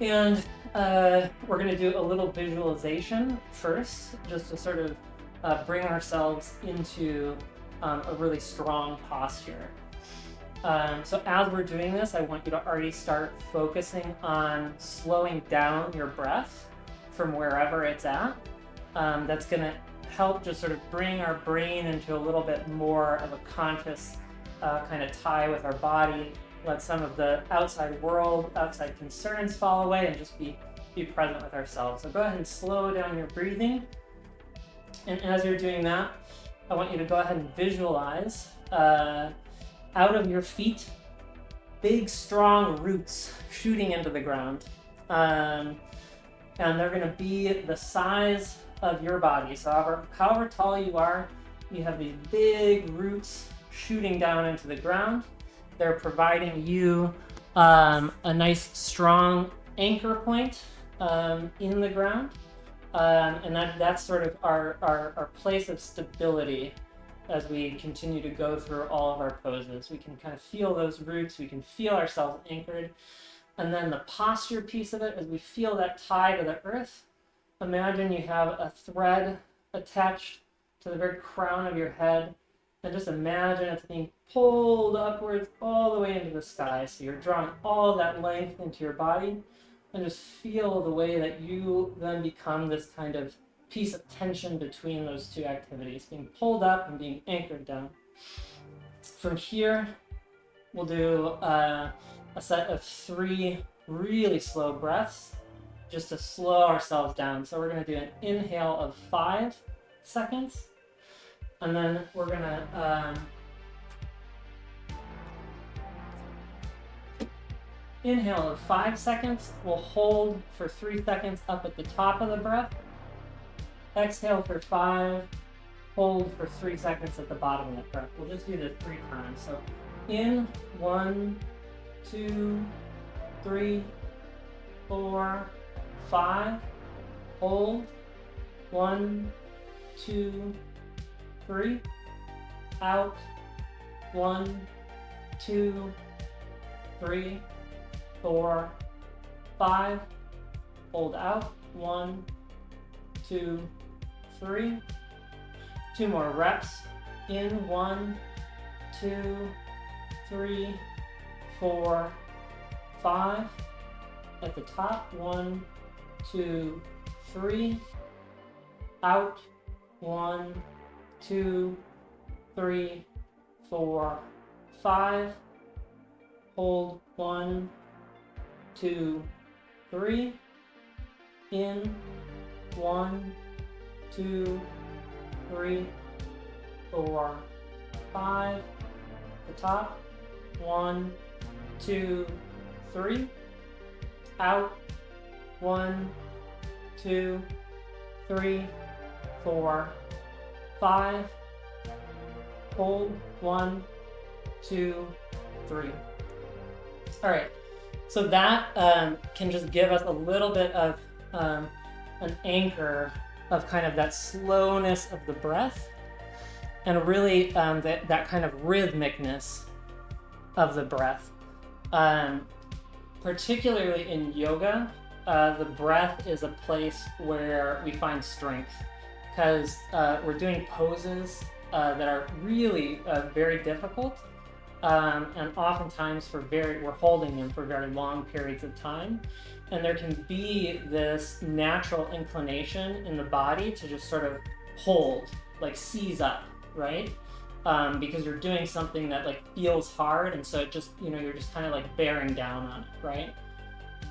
and we're going to do a little visualization first, just to sort of bring ourselves into a really strong posture. So as we're doing this, I want you to already start focusing on slowing down your breath from wherever it's at. That's going to help just sort of bring our brain into a little bit more of a conscious kind of tie with our body. Let some of the outside world, outside concerns fall away, and just be present with ourselves. So go ahead and slow down your breathing. And as you're doing that, I want you to go ahead and visualize out of your feet, big strong roots shooting into the ground. And they're going to be the size of your body. So however tall you are, you have these big roots shooting down into the ground. They're providing you a nice strong anchor point in the ground. And that's sort of our place of stability as we continue to go through all of our poses. We can kind of feel those roots, we can feel ourselves anchored. And then the posture piece of it, as we feel that tie to the earth, imagine you have a thread attached to the very crown of your head, and just imagine it's being pulled upwards all the way into the sky. So you're drawing all of that length into your body, and just feel the way that you then become this kind of piece of tension between those 2 activities, being pulled up and being anchored down. From here, we'll do a set of 3 really slow breaths just to slow ourselves down. So we're going to do an inhale of 5 seconds, and then we're going to inhale of 5 seconds. We'll hold for 3 seconds up at the top of the breath. Exhale for 5, hold for 3 seconds at the bottom of the breath. We'll just do this 3 times. So in, 1, 2, 3, 4, 5, hold, 1, 2, 3, out, 1, 2, 3, 4, 5, hold out, 1, 2, 3. 2 more reps. In, 1, 2, 3, 4, 5. At the top, 1, 2, 3. Out, 1, 2, 3, 4, 5. Hold 1, 2, 3. In 1, 2, 3, 4, 5. The top. 1, 2, 3. Out. 1, 2, 3, 4, 5. Hold 1, 2, 3. All right. So that can just give us a little bit of an anchor of kind of that slowness of the breath, and really that kind of rhythmicness of the breath. Particularly in yoga, the breath is a place where we find strength, because we're doing poses that are really very difficult, and oftentimes we're holding them for very long periods of time, and there can be this natural inclination in the body to just sort of hold, like seize up, right? Because you're doing something that like feels hard, and so it just, you're just kind of like bearing down on it, right?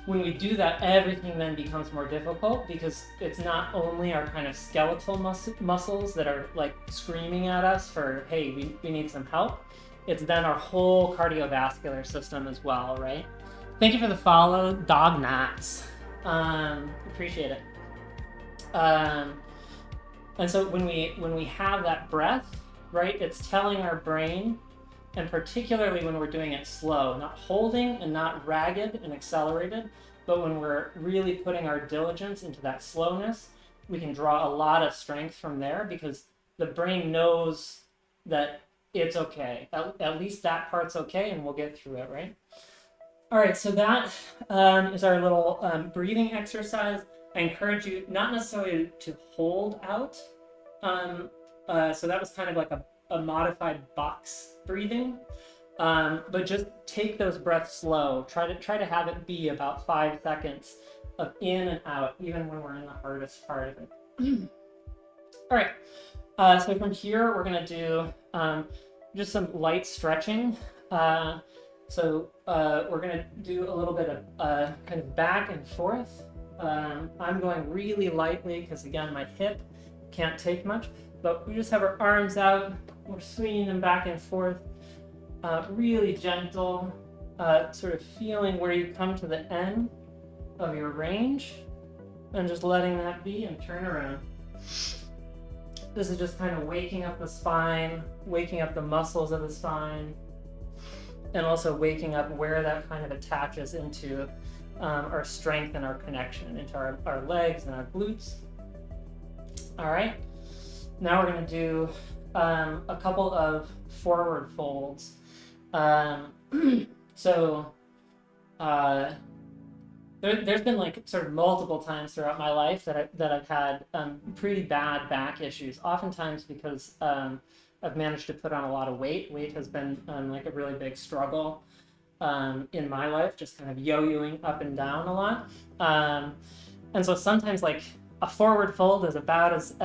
When we do that, everything then becomes more difficult, because it's not only our kind of skeletal muscles that are like screaming at us for, hey, we need some help. It's then our whole cardiovascular system as well, right? Thank you for the follow, Dog Knots. Appreciate it. And so when we have that breath, right, it's telling our brain, and particularly when we're doing it slow, not holding and not ragged and accelerated, but when we're really putting our diligence into that slowness, we can draw a lot of strength from there, because the brain knows that it's okay. At least that part's okay, and we'll get through it, right? All right, so that is our little breathing exercise. I encourage you not necessarily to hold out. So that was kind of like a modified box breathing, but just take those breaths slow. Try to have it be about 5 seconds of in and out, even when we're in the hardest part of it. All right, so from here we're gonna do just some light stretching. So we're gonna do a little bit of kind of back and forth. I'm going really lightly because, again, my hip can't take much, but we just have our arms out, we're swinging them back and forth, really gentle, sort of feeling where you come to the end of your range, and just letting that be, and turn around. This is just kind of waking up the spine, waking up the muscles of the spine, and also waking up where that kind of attaches into our strength and our connection, into our legs and our glutes. All right, now we're going to do a couple of forward folds. There's been like sort of multiple times throughout my life that I've had pretty bad back issues, oftentimes because I've managed to put on a lot of weight. Weight has been like a really big struggle in my life, just kind of yo-yoing up and down a lot. And so sometimes like a forward fold is about as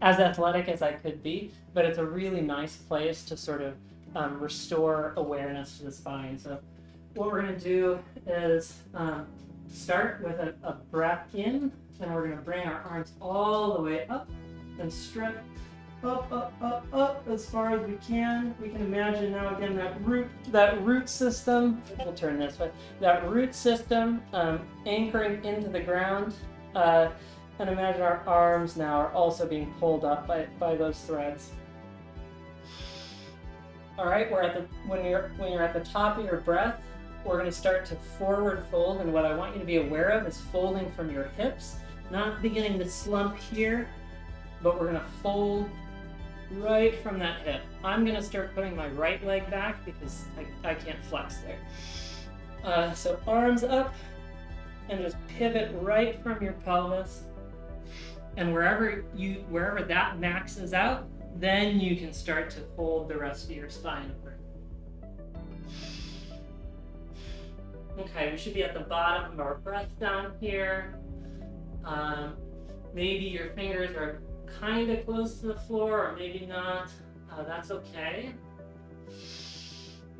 athletic as I could be, but it's a really nice place to sort of restore awareness to the spine. So what we're going to do is start with a breath in, and we're going to bring our arms all the way up and stretch up, up, up, up as far as we can. We can imagine now again that root system. We'll turn this way. That root system anchoring into the ground, and imagine our arms now are also being pulled up by those threads. All right, when you're at the top of your breath, we're going to start to forward fold, and what I want you to be aware of is folding from your hips, not beginning to slump here, but we're going to fold right from that hip. I'm going to start putting my right leg back because I can't flex there. So arms up, and just pivot right from your pelvis, and wherever that maxes out, then you can start to fold the rest of your spine over. Okay, we should be at the bottom of our breath down here. Maybe your fingers are kind of close to the floor, or maybe not. That's okay.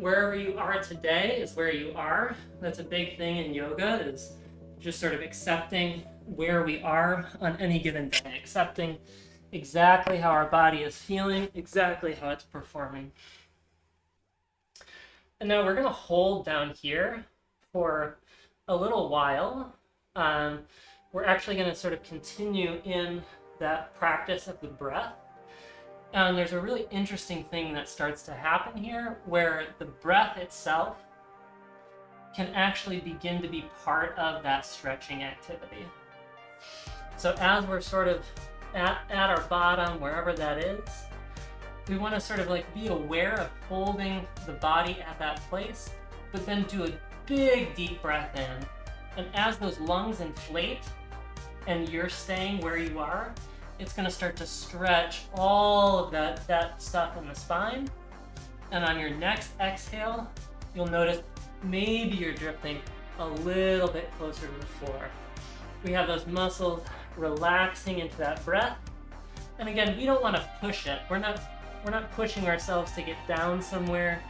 wherever you are today is where you are. That's a big thing in yoga, is just sort of accepting where we are on any given day, accepting exactly how our body is feeling, exactly how it's performing. And now we're going to hold down here for a little while. We're actually going to sort of continue in that practice of the breath. And there's a really interesting thing that starts to happen here, where the breath itself can actually begin to be part of that stretching activity. So as we're sort of at our bottom, wherever that is, we want to sort of like be aware of holding the body at that place, but then do a big deep breath in. And as those lungs inflate and you're staying where you are, it's going to start to stretch all of that stuff in the spine. And on your next exhale, you'll notice maybe you're drifting a little bit closer to the floor. We have those muscles relaxing into that breath. And again, we don't want to push it. We're not pushing ourselves to get down somewhere.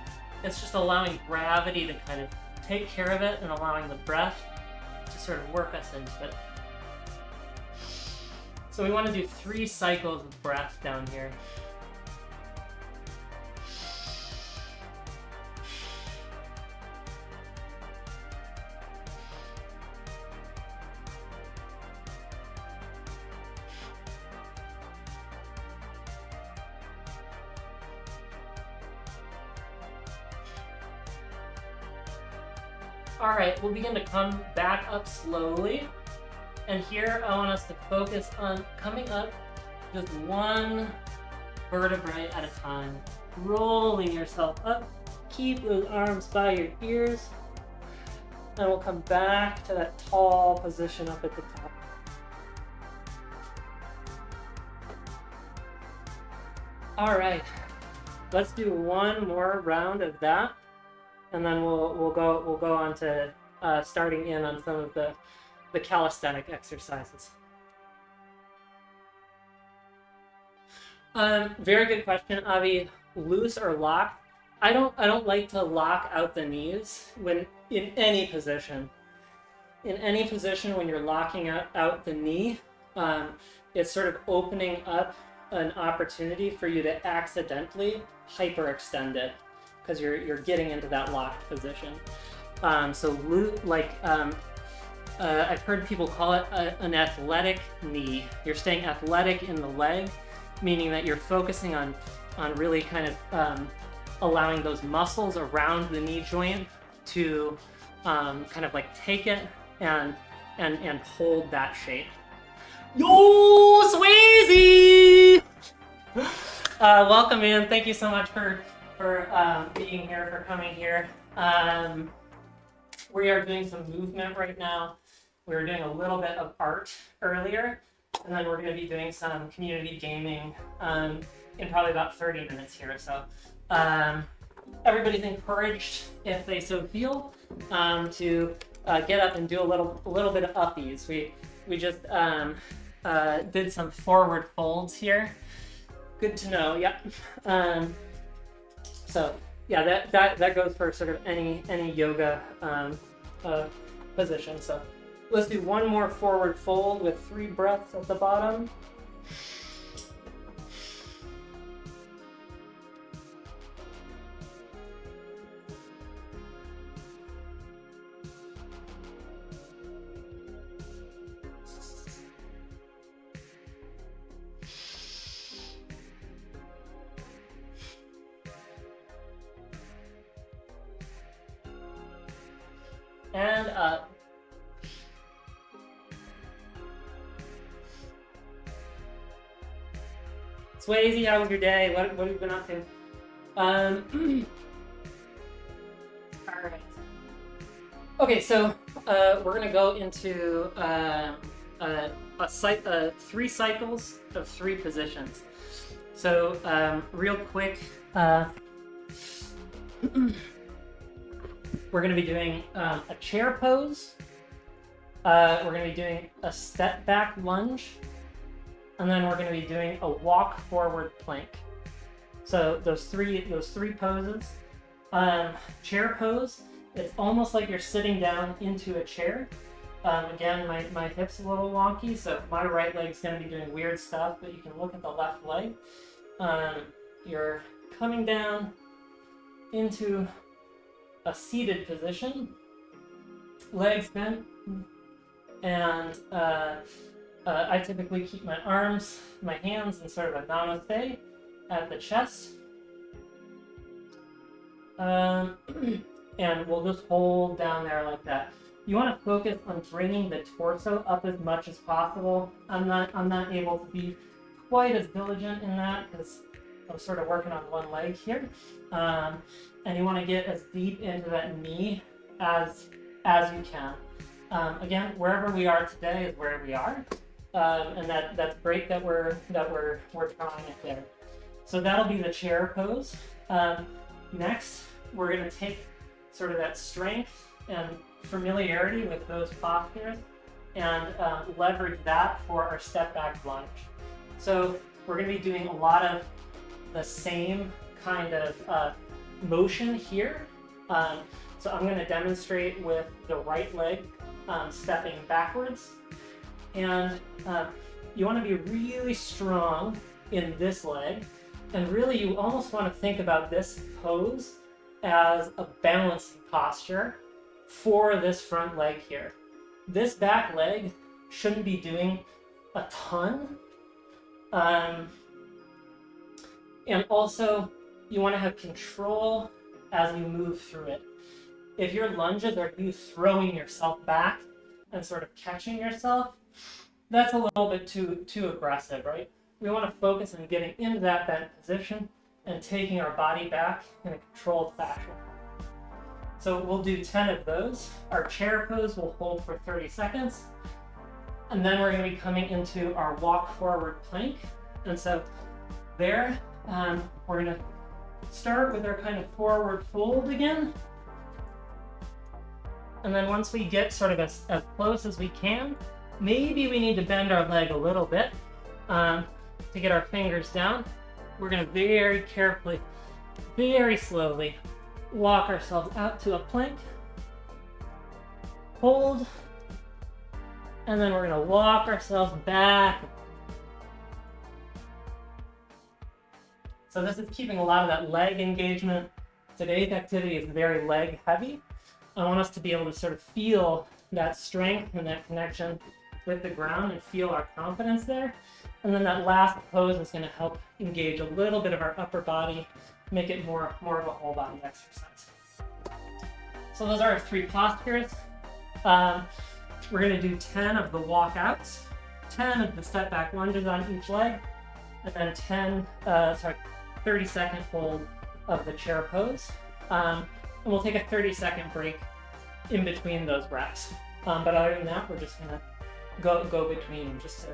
It's just allowing gravity to kind of take care of it and allowing the breath to sort of work us into it. So we want to do 3 cycles of breath down here. All right, we'll begin to come back up slowly. And here I want us to focus on coming up just one vertebrae at a time, rolling yourself up. Keep those arms by your ears. And we'll come back to that tall position up at the top. All right, let's do one more round of that, and then we'll go on to starting in on some of the calisthenic exercises. Very good question, Avi. Loose or lock? I don't like to lock out the knees when in any position. In any position when you're locking out the knee, it's sort of opening up an opportunity for you to accidentally hyperextend it because you're getting into that locked position. I've heard people call it an athletic knee. You're staying athletic in the leg, meaning that you're focusing on really kind of allowing those muscles around the knee joint to kind of like take it and hold that shape. Yo, Swayze! Welcome in. Thank you so much for being here, for coming here. We are doing some movement right now. We were doing a little bit of art earlier, and then we're going to be doing some community gaming in probably about 30 minutes here or so. Everybody's encouraged, if they so feel, to get up and do a little bit of uppies. We just did some forward folds here. Good to know. Yep. So yeah, that goes for sort of any yoga position. So let's do one more forward fold with 3 breaths at the bottom. And up. Swayze, how was your day? What have you been up to? All right. Okay, so we're gonna go into 3 cycles of 3 positions. So real quick, we're going to be doing a chair pose. We're going to be doing a step back lunge. And then we're going to be doing a walk forward plank. So those three poses. Chair pose, it's almost like you're sitting down into a chair. Again, my hip's a little wonky, so my right leg's going to be doing weird stuff, but you can look at the left leg. You're coming down into a seated position, legs bent, and I typically keep my arms, my hands in sort of a namaste at the chest. And we'll just hold down there like that. You want to focus on bringing the torso up as much as possible. I'm not able to be quite as diligent in that because I'm sort of working on one leg here. And you want to get as deep into that knee as you can. Again, wherever we are today is where we are, and that's great that we're trying it there. So that'll be the chair pose. Next, we're going to take sort of that strength and familiarity with those postures and leverage that for our step back lunge. So we're going to be doing a lot of the same kind of motion here. So I'm going to demonstrate with the right leg stepping backwards. And you want to be really strong in this leg. And really, you almost want to think about this pose as a balancing posture for this front leg here. This back leg shouldn't be doing a ton. And also, you want to have control as you move through it. If your lunges are you throwing yourself back and sort of catching yourself, that's a little bit too aggressive, right? We want to focus on getting into that bent position and taking our body back in a controlled fashion. So we'll do 10 of those. Our chair pose will hold for 30 seconds. And then we're going to be coming into our walk forward plank. And so there, we're going to start with our kind of forward fold again. And then once we get sort of as close as we can, maybe we need to bend our leg a little bit to get our fingers down. We're going to very carefully, very slowly walk ourselves out to a plank, hold, and then we're going to walk ourselves back. So this is keeping a lot of that leg engagement. Today's activity is very leg heavy. I want us to be able to sort of feel that strength and that connection with the ground and feel our confidence there. And then that last pose is going to help engage a little bit of our upper body, make it more of a whole body exercise. So those are our 3 postures. We're going to do 10 of the walkouts, 10 of the step back lunges on each leg, and then 30-second hold of the chair pose. And we'll take a 30-second break in between those reps. But other than that, we're just going to go between them just to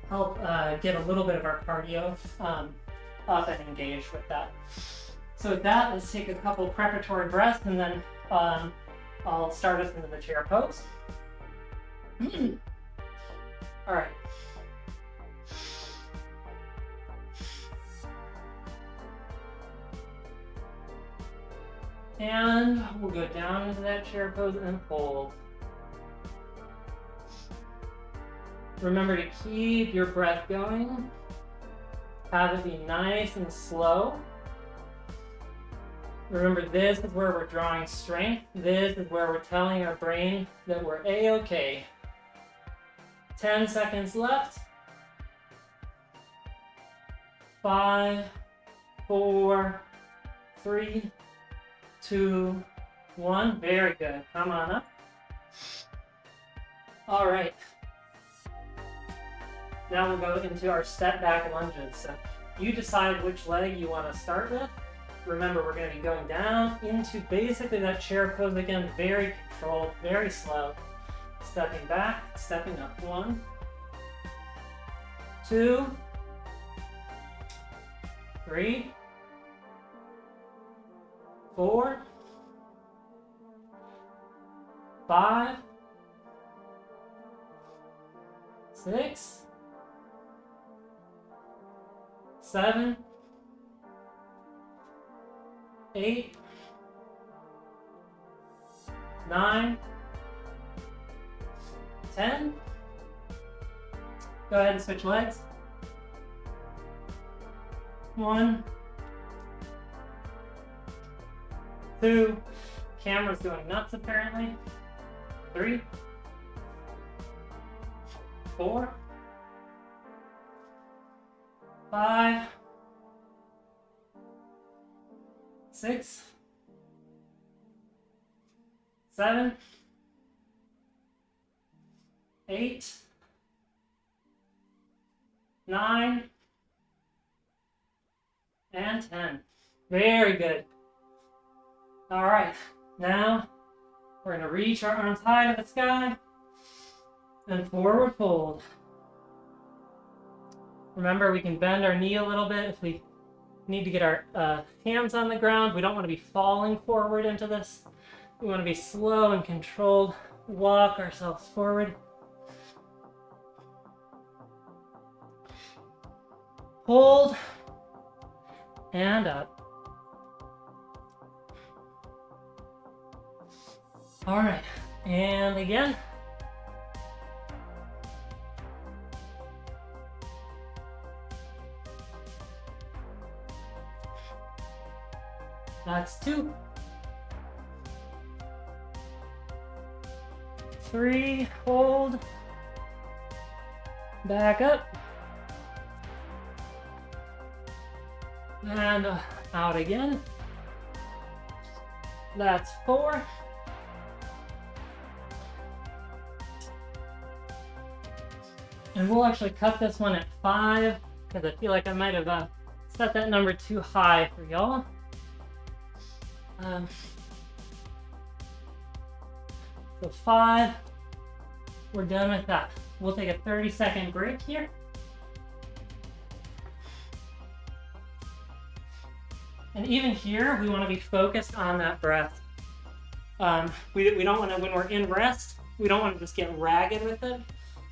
help get a little bit of our cardio up and engaged with that. So with that, let's take a couple preparatory breaths, and then I'll start us into the chair pose. All right. And we'll go down into that chair pose and hold. Remember to keep your breath going. Have it be nice and slow. Remember, this is where we're drawing strength. This is where we're telling our brain that we're A-okay. 10 seconds left. 5, 4, 3, 2, 1. Very good. Come on up. All right. Now we'll go into our step back lunges. So you decide which leg you want to start with. Remember, we're going to be going down into basically that chair pose again, very controlled, very slow. Stepping back, stepping up. 1, 2, 3, 4, 5, 6, 7, 8, 9, 10. Go ahead and switch legs. 1, 2. Camera's going nuts apparently. 3, 4, 5, 6, 7, 8, 9, and 10. Very good. All right, now we're gonna reach our arms high to the sky and forward fold. Remember, we can bend our knee a little bit if we need to get our hands on the ground. We don't want to be falling forward into this. We want to be slow and controlled. Walk ourselves forward. Hold. And up. All right, and again. That's 2. 3, hold. Back up. And out again. That's 4. And we'll actually cut this one at 5 because I feel like I might have set that number too high for y'all. So 5, we're done with that. We'll take a 30-second break here. And even here, we want to be focused on that breath. We don't want to, when we're in rest, we don't want to just get ragged with it.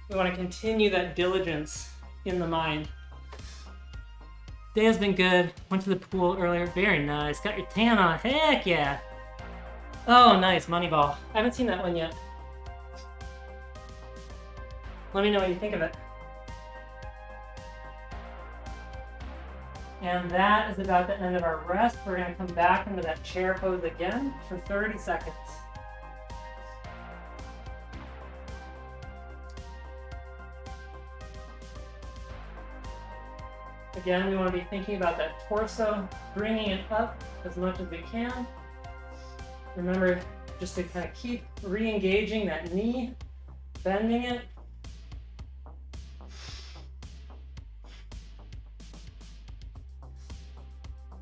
We want to continue that diligence in the mind. Day has been good. Went to the pool earlier. Very nice. Got your tan on. Heck yeah. Oh, nice. Moneyball. I haven't seen that one yet. Let me know what you think of it. And that is about the end of our rest. We're going to come back into that chair pose again for 30 seconds. Again, we want to be thinking about that torso, bringing it up as much as we can. Remember just to kind of keep re-engaging that knee, bending it.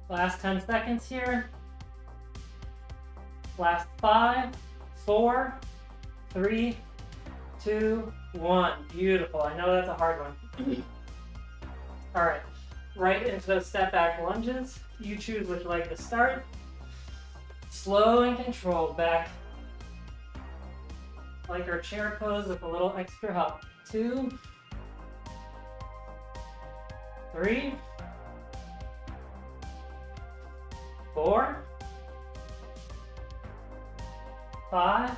Last 10 seconds here. Last 5, 4, 3, 2, 1. Beautiful. I know that's a hard one. All right. Right into those step back lunges. You choose which leg to start. Slow and controlled back. Like our chair pose with a little extra help. 2, 3, 4, 5,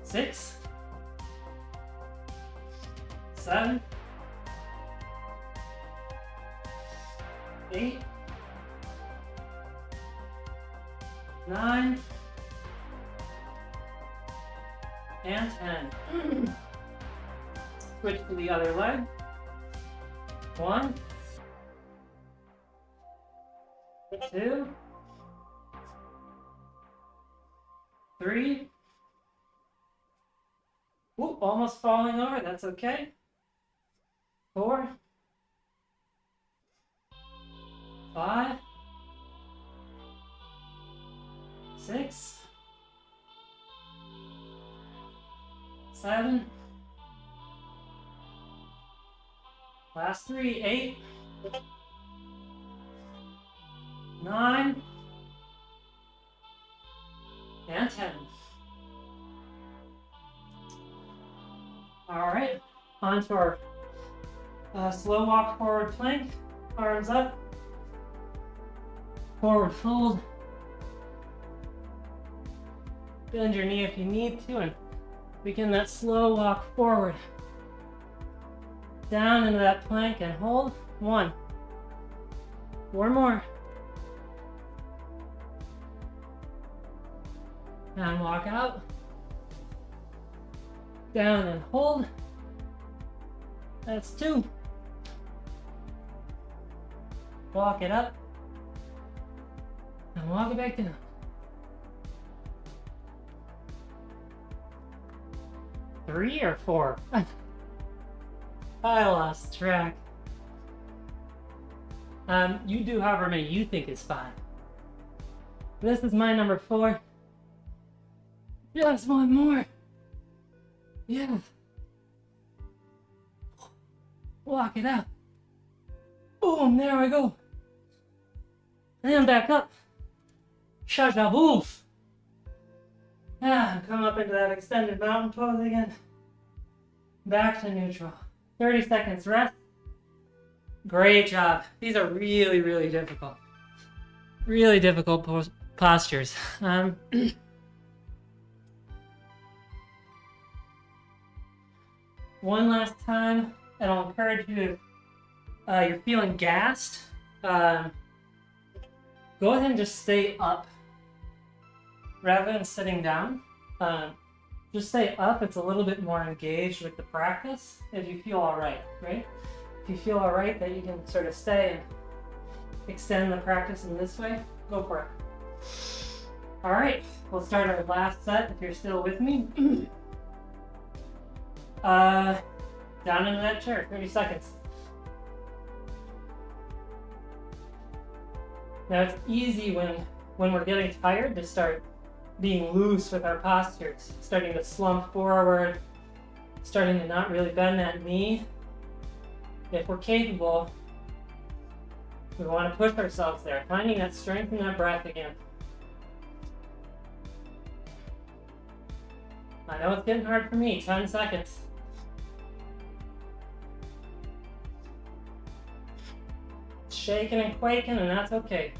6, 7, 8, 9, and 10. Switch to the other leg. 1, 2, 3. Ooh, almost falling over. That's okay. 4, 5, 6, 7. Last 3, 8, 9, and 10. All right, on to our slow walk forward plank. Arms up, forward fold, Bend your knee if you need to and begin that slow walk forward. Down into that plank and hold. 1. 4 more. And walk out. Down and hold. That's 2. Walk it up. And walk it back down. Three or 4? I lost track. You do however many you think is fine. This is my number 4. Just 1 more. Yeah. Walk it out. Boom, there we go. And back up. Shajaboof. Come up into that extended mountain pose again. Back to neutral. 30 seconds rest. Great job. These are really, really difficult. Really difficult postures. One last time, and I'll encourage you, if you're feeling gassed, go ahead and just stay up rather than sitting down. Just stay up. It's a little bit more engaged with the practice if you feel all right, right? If you feel all right that you can sort of stay and extend the practice in this way, go for it. All right, we'll start our last set if you're still with me. Down into that chair, 30 seconds. Now it's easy when we're getting tired to start being loose with our postures, starting to slump forward, starting to not really bend that knee. If we're capable, we want to push ourselves there, finding that strength in that breath again. I know it's getting hard for me, 10 seconds. Shaking and quaking, and that's okay.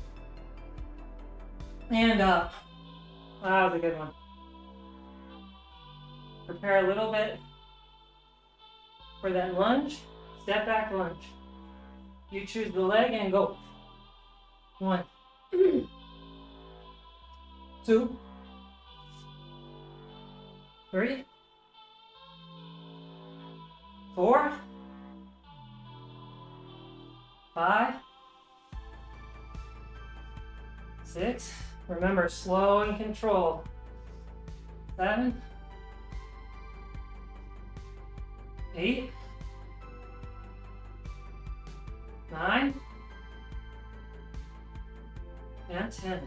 And up. That was a good one. Prepare a little bit for that lunge. Step back lunge. You choose the leg and go. 1, 2, 3, 4, 5, 6. Remember, slow and control. 7, 8, 9, and 10.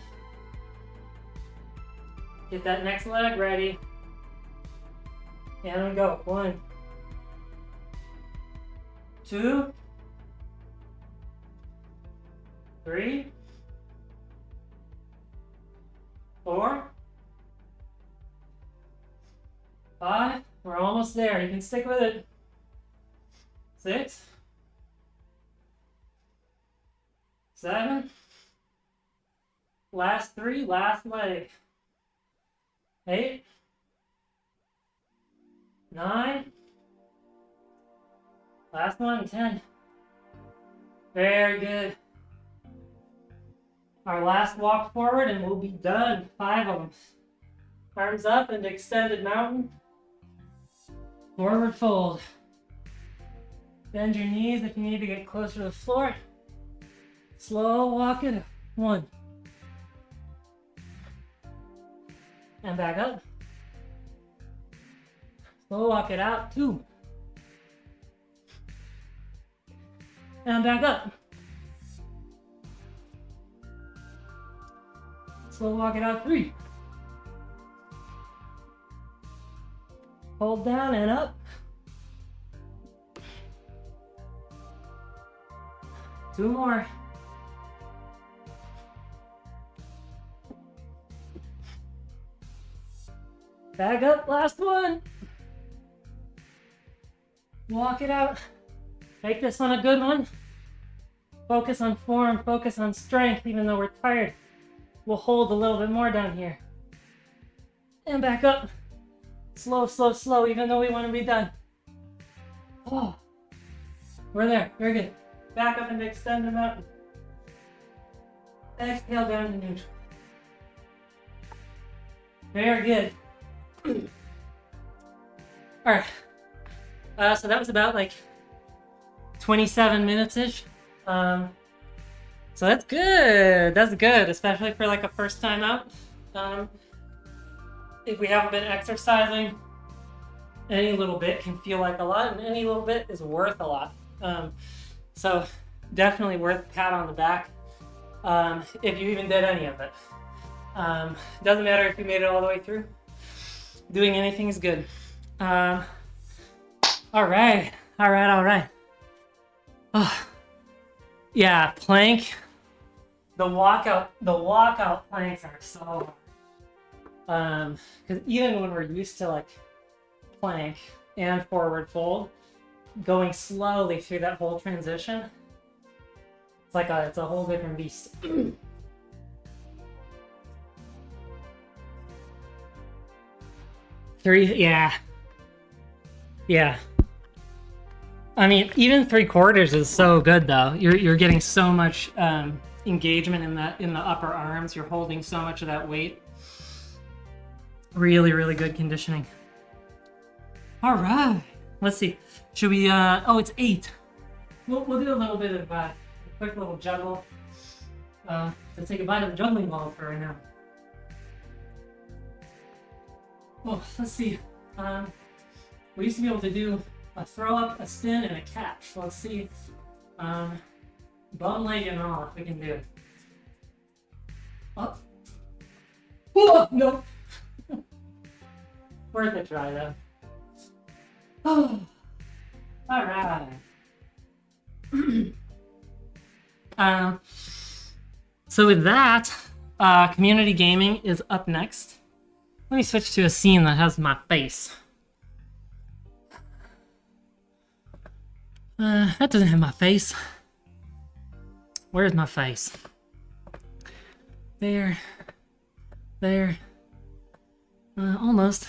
Get that next leg ready. And we go. 1, 2, 3, 4, 5. We're almost there. You can stick with it. 6, 7. Last 3. Last leg. 8, 9. Last one. 10. Very good. Our last walk forward and we'll be done. 5 of them. Arms up into extended mountain. Forward fold. Bend your knees if you need to get closer to the floor. Slow walk it up. 1. And back up. Slow walk it out. 2. And back up. Slow walk it out. 3. Hold down and up. 2 more. Back up, last one. Walk it out. Make this one a good one. Focus on form, focus on strength, even though we're tired. We'll hold a little bit more down here. And back up. Slow, slow, slow, even though we want to be done. Oh, we're there. Very good. Back up and extend the mountain. Exhale down to neutral. Very good. All right. So that was about like 27 minutes-ish. So that's good. That's good, especially for like a first time out. If we haven't been exercising, any little bit can feel like a lot, and any little bit is worth a lot. So definitely worth a pat on the back if you even did any of it. Doesn't matter if you made it all the way through. Doing anything is good. All right. Oh, yeah, plank. The walkout planks are so hard. Because even when we're used to like plank and forward fold, going slowly through that whole transition, it's a whole different beast. Three, yeah. I mean, even 3/4 is so good though. You're getting so much engagement in the upper arms. You're holding so much of that weight. Really, really good conditioning. All right. Let's see. Should we? Oh, it's 8. We'll do a little bit of a quick little juggle. Let's take a bite of the juggling ball for right now. Oh, let's see. We used to be able to do a throw up, a spin, and a catch. So let's see. Bum leg and all, if we can do it. Up. Oh, no. Worth a try, though. Oh. All right. So with that, community gaming is up next. Let me switch to a scene that has my face. That doesn't have my face. Where's my face? There. Almost.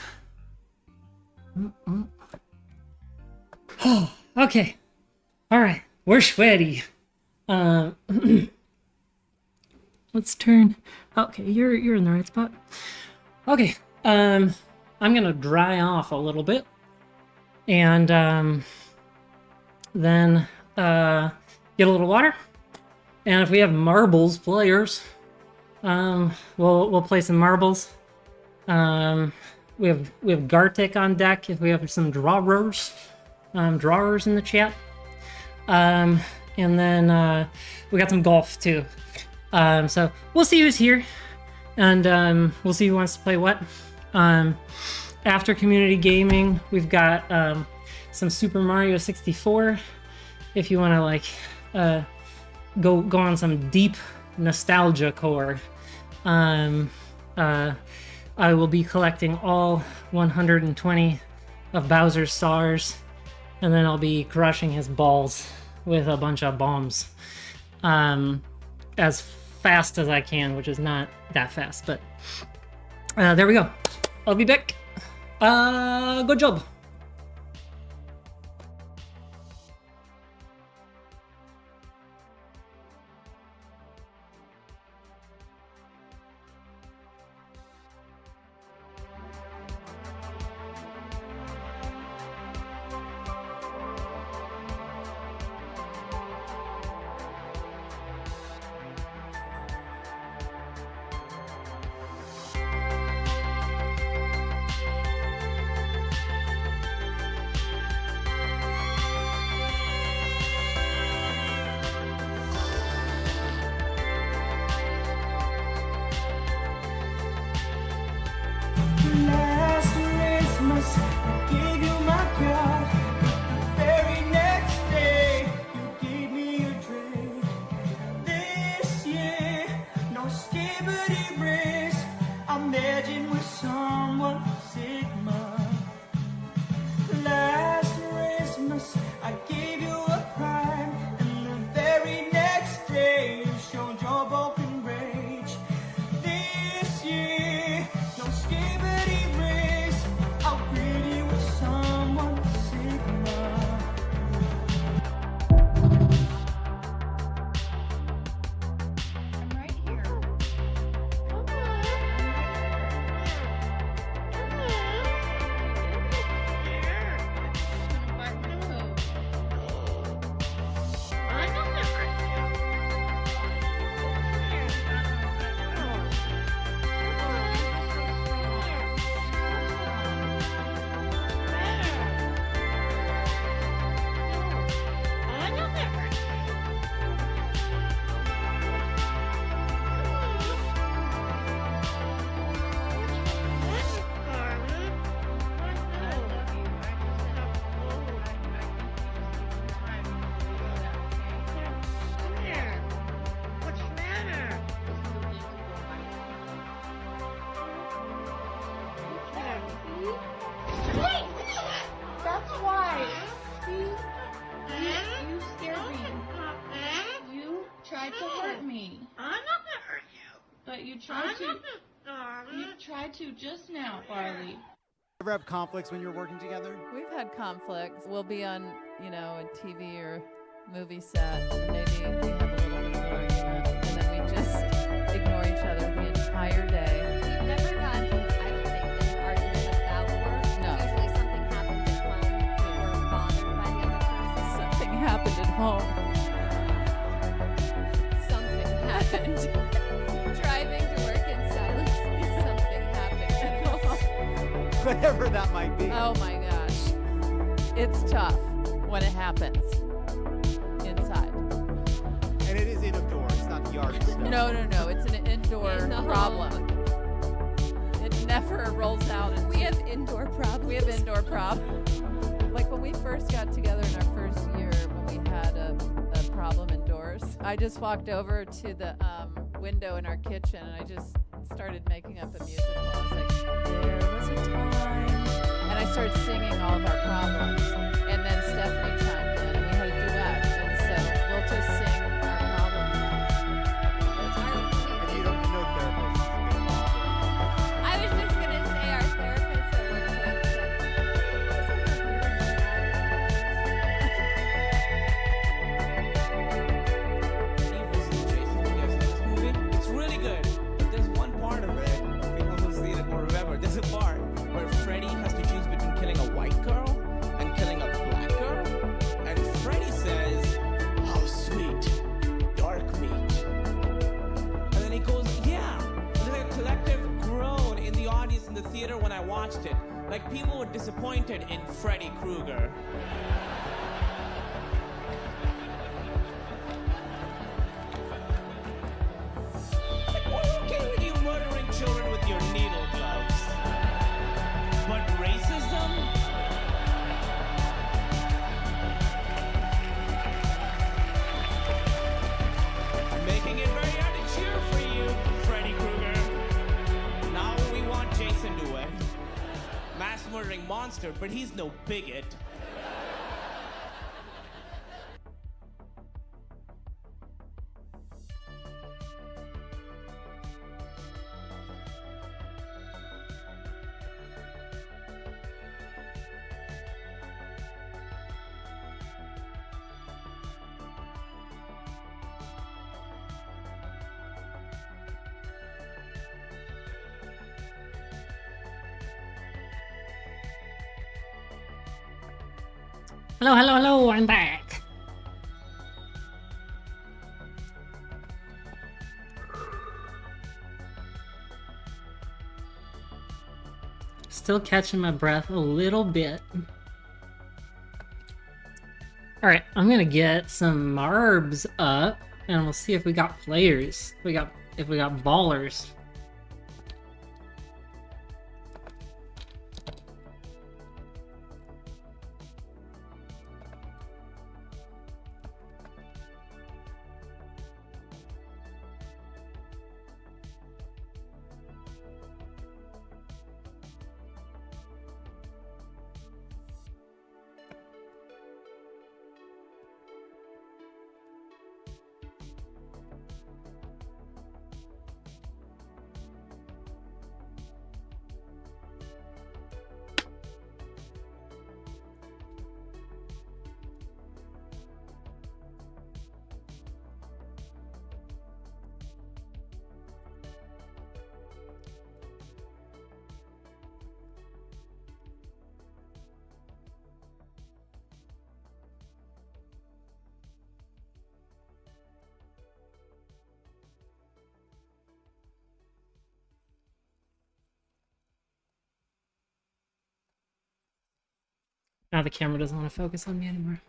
Oh, okay. All right, we're sweaty. Let's turn. Okay, you're in the right spot. Okay. I'm gonna dry off a little bit, and then get a little water. And if we have marbles players, we'll play some marbles. We have Gartic on deck if we have some drawers in the chat. And then we got some golf too. So we'll see who's here, and we'll see who wants to play what. After community gaming, we've got some Super Mario 64. If you want to like go on some deep nostalgia core, I will be collecting all 120 of Bowser's stars, and then I'll be crushing his balls with a bunch of bombs as fast as I can, which is not that fast, but there we go. I'll be back. Good job. Last Christmas, I gave you my card. The very next day, you gave me a drink. This year, no skibbity wrist. I'm edging with someone Sigma. Last Christmas, I gave you a prime, and the very next day, you showed your broken rage. This year, no skibbity You tried to just now, Farley. Ever have conflicts when you're working together? We've had conflicts. We'll be on, a TV or movie set, and maybe we have a little bit of an argument, and then we just ignore each other the entire day. We've never gotten, I don't think, an argument about work. No. Usually something happens at home. We're bothered by the other person. Something happened at home. Something happened. Driving to work in silence. Something happened at home. Whatever that might be. Oh my gosh. It's tough when it happens inside. And it is indoor. It's not the yard stuff. No. It's an indoor In the problem. It never rolls out. We have indoor problems. We have indoor problems. Like when we first got together in our first year, when we had a problem indoors, I just walked over to the window in our kitchen and I just started making up a musical. I was like, there was a time. And I started singing all of our problems. And then Stephanie chimed in and we had a duet. And so we'll just sing our problems out. And you don't know therapists. I was just going to say our therapist at one point said, It's really good. But there's one part of it, people who've seen it will remember. There's a part where Freddy has to choose between killing a white girl and killing a black girl. And Freddy says, "How sweet, dark meat." And then he goes, yeah. There's like a collective groan in the audience in the theater when I watched it. Like people were disappointed in Freddy Krueger. We're okay with you murdering children with your needle gloves. But racism? Making it very hard to cheer for you, Freddy Krueger. Now we want Jason to win. Mass murdering monster, but he's no bigot. Hello, I'm back. Still catching my breath a little bit. Alright, I'm gonna get some marbs up and we'll see if we got players. If we got ballers. Now the camera doesn't want to focus on me anymore.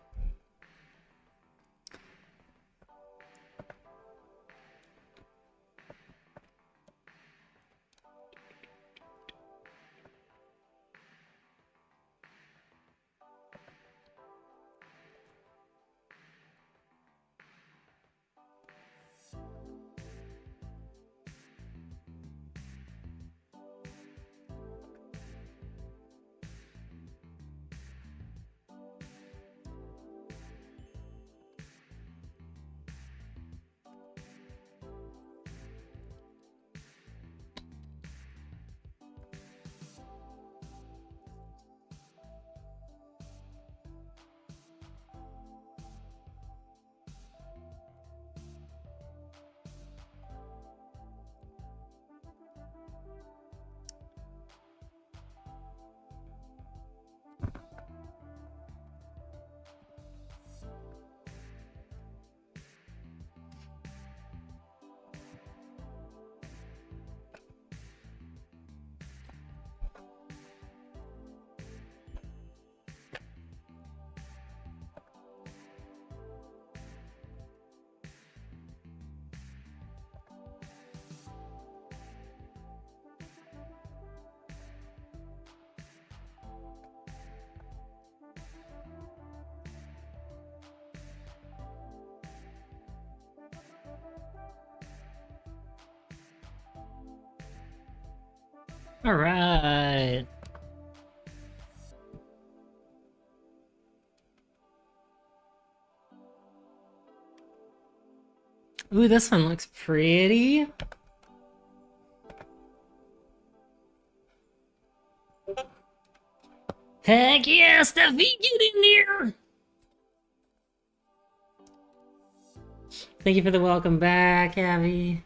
All right. Ooh, this one looks pretty. Heck yeah, Steffi, get in there! Thank you for the welcome back, Abby.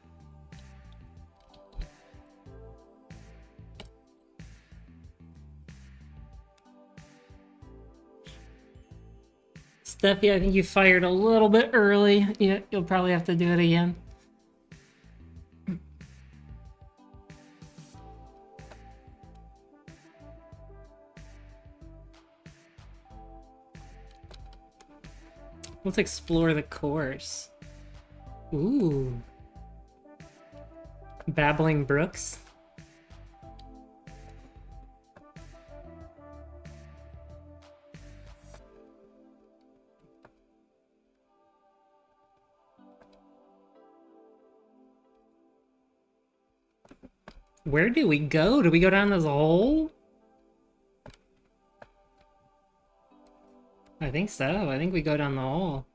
Steffi, I think you fired a little bit early. You'll probably have to do it again. Let's explore the course. Ooh. Babbling Brooks. Where do we go? Do we go down this hole? I think so. I think we go down the hole.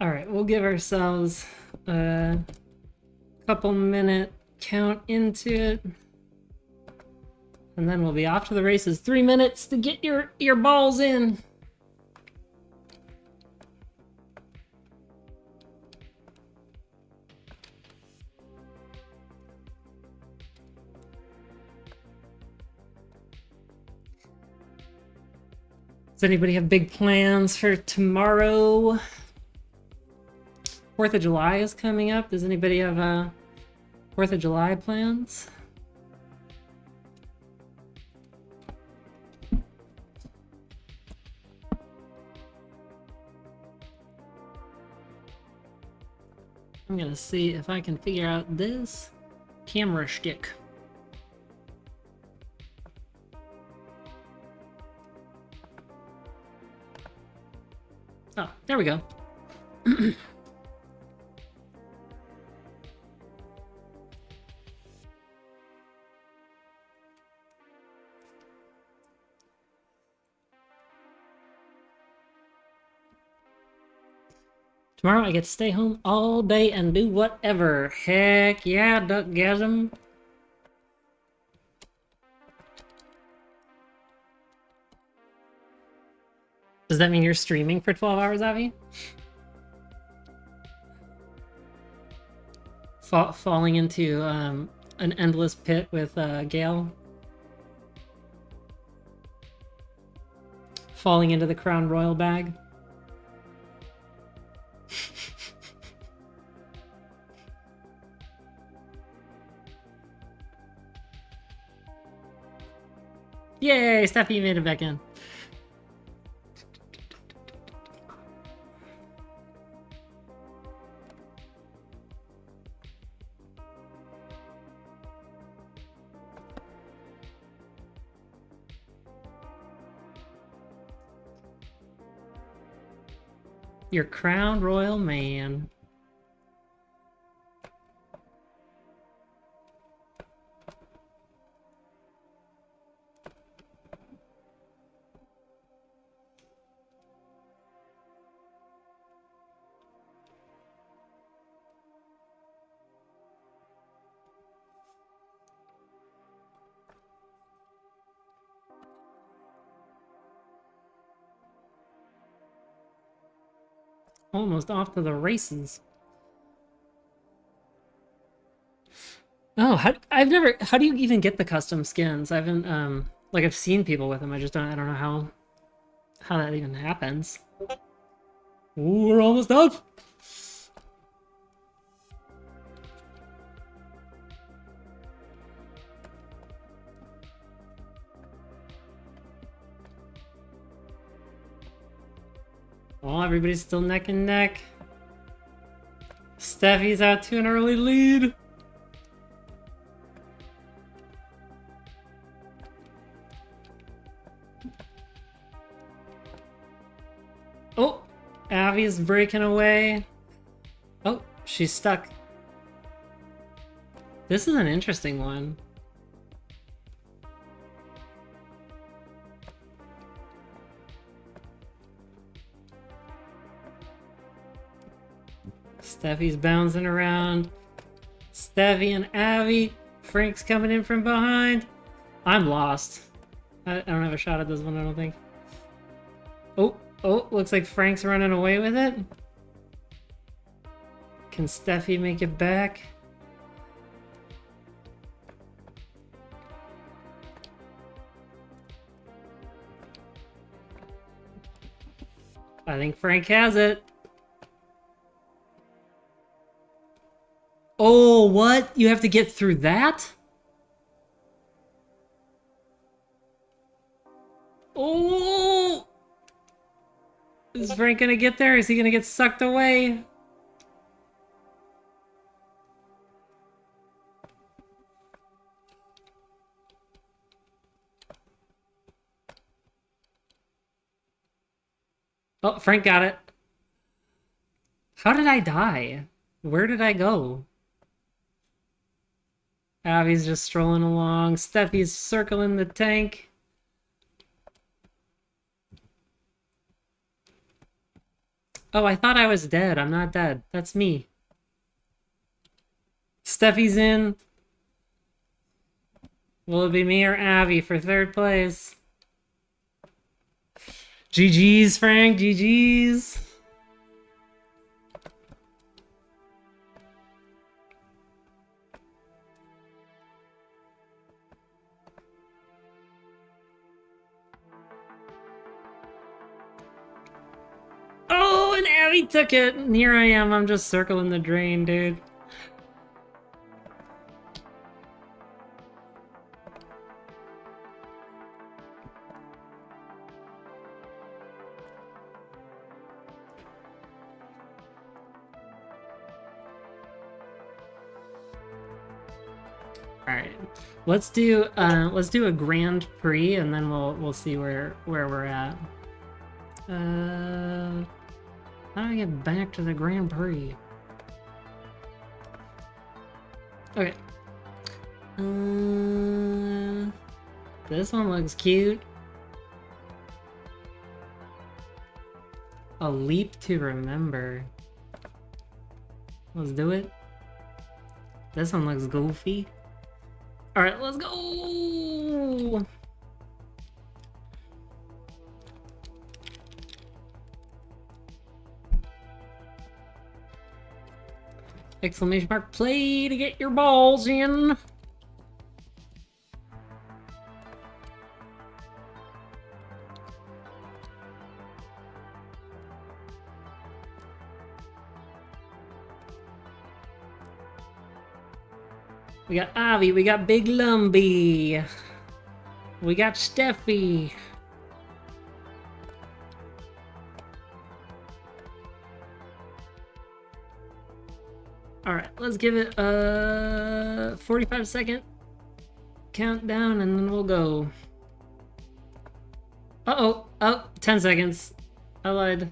All right, we'll give ourselves a couple minute count into it. And then we'll be off to the races. 3 minutes to get your balls in. Does anybody have big plans for tomorrow? 4th of July is coming up. Does anybody have 4th of July plans? I'm gonna see if I can figure out this camera stick. Oh, there we go. Tomorrow I get to stay home all day and do whatever. Heck yeah, Duckgasm. Does that mean you're streaming for 12 hours, Avi? Falling into an endless pit with Gale? Falling into the Crown Royal bag? Yay, Steffi made it back in. Your Crown Royal man. Almost off to the races. Oh, how do you even get the custom skins? I haven't, like I've seen people with them, I don't know how that even happens. Ooh, we're almost up! Well, everybody's still neck and neck. Steffi's out to an early lead. Abby's breaking away. Oh, she's stuck. This is an interesting one. Steffi's bouncing around. Steffi and Abby. Frank's coming in from behind. I'm lost. I don't have a shot at this one, I don't think. Oh, looks like Frank's running away with it. Can Steffi make it back? I think Frank has it. Oh, what? You have to get through that? Oh! Is Frank gonna get there? Is he gonna get sucked away? Oh, Frank got it. How did I die? Where did I go? Abby's just strolling along. Steffi's circling the tank. Oh, I thought I was dead. I'm not dead. That's me. Steffi's in. Will it be me or Abby for third place? GG's, Frank. GG's. Oh, and Abby took it. And here I am. I'm just circling the drain, dude. All right, let's do a Grand Prix, and then we'll see where we're at. How do I get back to the Grand Prix? Okay. This one looks cute. A leap to remember. Let's do it. This one looks goofy. Alright, let's go! Exclamation mark play to get your balls in. We got Avi, we got Big Lumbee, we got Steffi. Alright, let's give it a 45-second countdown and then we'll go. Uh-oh, oh, 10 seconds. I lied.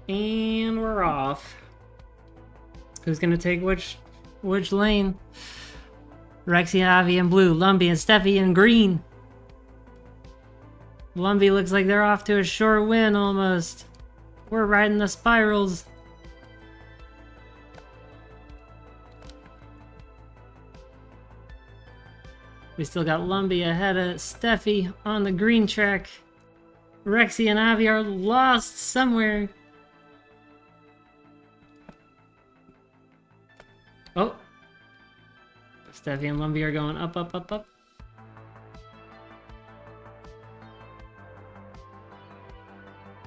And we're off. Who's gonna take which lane? Rexy, Avi in blue, Lumbee and Steffi in green. Lumbee looks like they're off to a short win almost. We're riding the spirals. We still got Lumbee ahead of Steffi on the green track. Rexy and Avi are lost somewhere. Oh. Steffi and Lumbee are going up, up, up, up.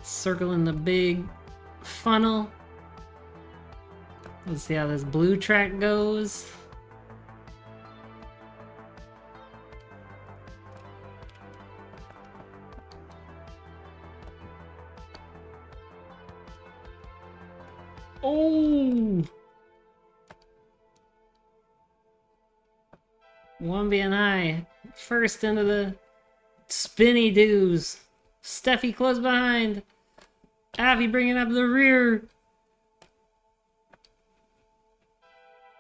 Circling the big funnel. Let's see how this blue track goes. Oh! Wumby and I first into the spinny doos. Steffi close behind. Avi bringing up the rear.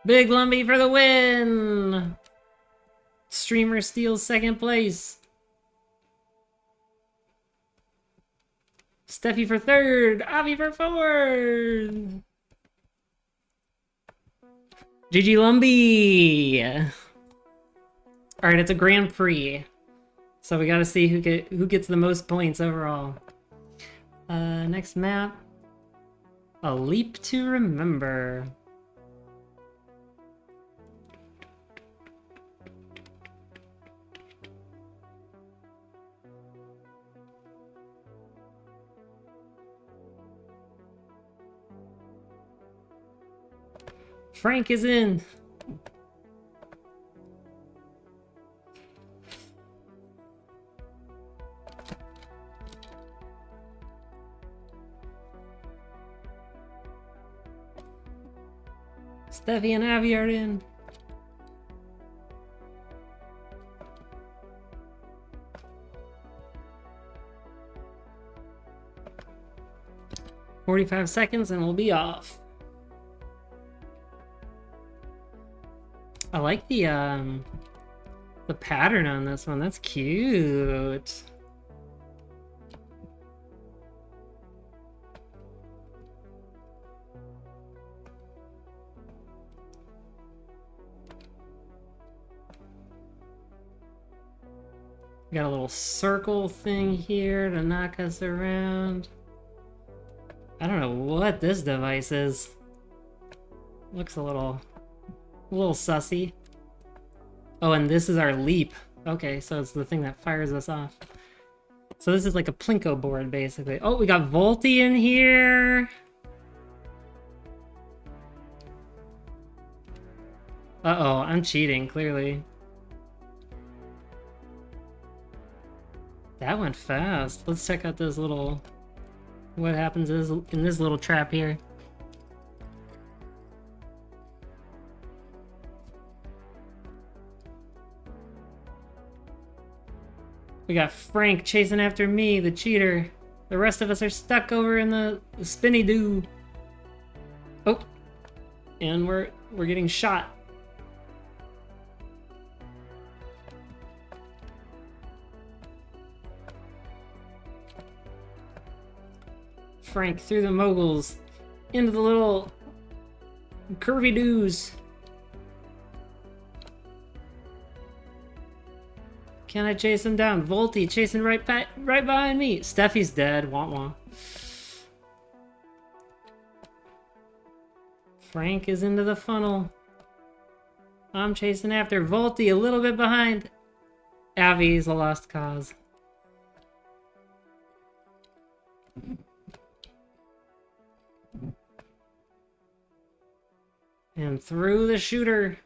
Big Lumpy for the win. Streamer steals second place. Steffi for third. Avi for fourth. GG Lumpy. All right, it's a Grand Prix. So we gotta see who gets the most points overall. Next map. A Leap to Remember. Frank is in. Steffi and Avi are in. "45 seconds and we'll be off." I like the pattern on this one. That's cute. Got a little circle thing here to knock us around. I don't know what this device is. Looks a little sussy. Oh, and this is our leap. Okay, so it's the thing that fires us off. So this is like a Plinko board, basically. Oh, we got Volty in here. Uh-oh, I'm cheating, clearly. That went fast. Let's check out this little... what happens in this little trap here. We got Frank chasing after me, the cheater. The rest of us are stuck over in the spinny doo. Oh, and we're getting shot. Frank through the moguls into the little curvy doos. Can I chase him down? Volty chasing right behind me. Steffi's dead. Wah wah. Frank is into the funnel. I'm chasing after Volty, a little bit behind. Avi's a lost cause. And through the shooter.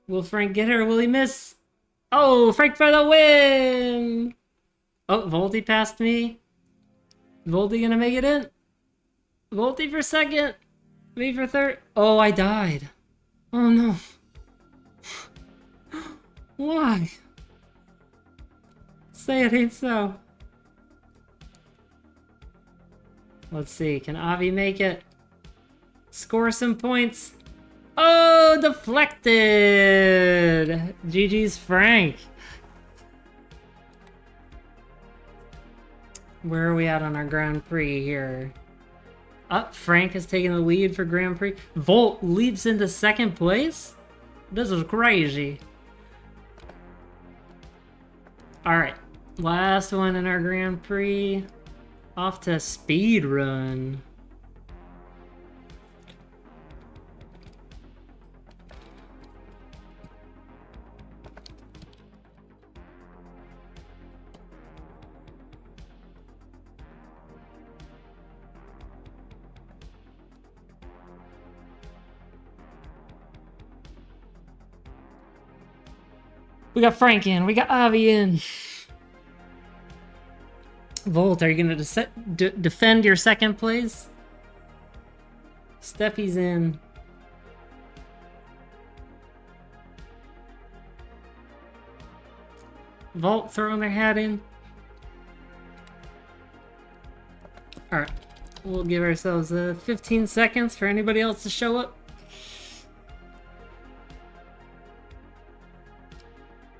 Will Frank get her? Will he miss? Oh, Frank for the win! Oh, Volty passed me. Volty gonna make it in? Volty for second. Me for third. Oh, I died. Oh no. Why? Say it ain't so. Let's see, can Avi make it? Score some points. Oh, deflected! GG's Frank. Where are we at on our Grand Prix here? Frank has taken the lead for Grand Prix. Volt leaps into second place? This is crazy. Alright, last one in our Grand Prix. Off to speed run. We got Frank in. We got Avi in. Volt, are you going to defend your second place? Steffi's in. Vault throwing their hat in. Alright. We'll give ourselves 15 seconds for anybody else to show up.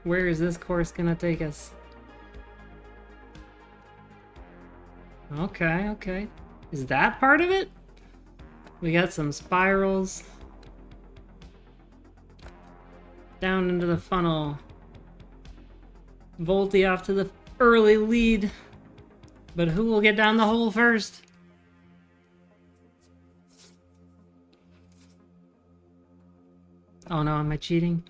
Where is this course gonna take us? Okay, okay. Is that part of it? We got some spirals. Down into the funnel. Volty off to the early lead. But who will get down the hole first? Oh no, am I cheating?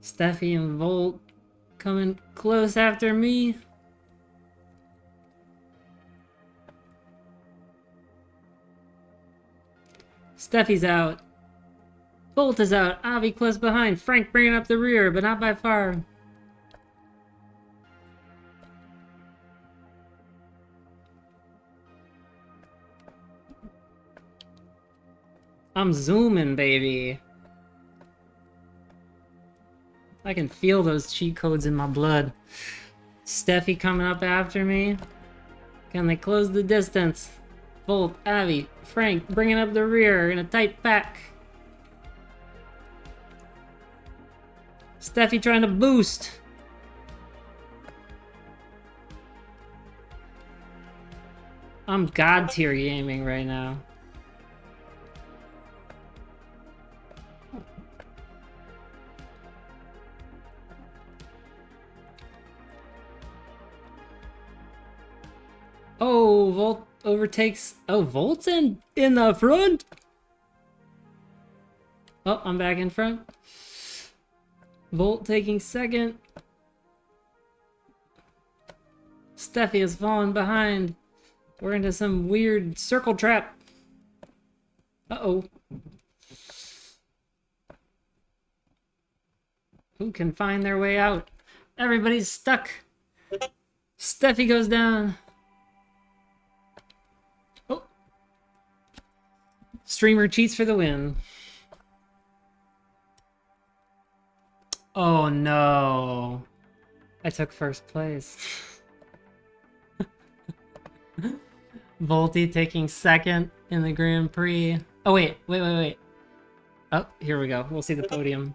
Steffi and Volt coming close after me. Steffi's out. Volt is out. Avi close behind. Frank bringing up the rear, but not by far. I'm zooming, baby. I can feel those cheat codes in my blood. Steffi coming up after me. Can they close the distance? Volt, Avi, Frank bringing up the rear in a tight pack. Steffi trying to boost. I'm god tier gaming right now. Oh, Volt overtakes. Oh, Volt's in the front. Oh, I'm back in front. Volt taking second. Steffi has fallen behind. We're into some weird circle trap. Uh-oh. Who can find their way out? Everybody's stuck. Steffi goes down. Oh. Streamer cheats for the win. Oh no. I took first place. Volty taking second in the Grand Prix. Oh wait. Oh, here we go. We'll see the podium.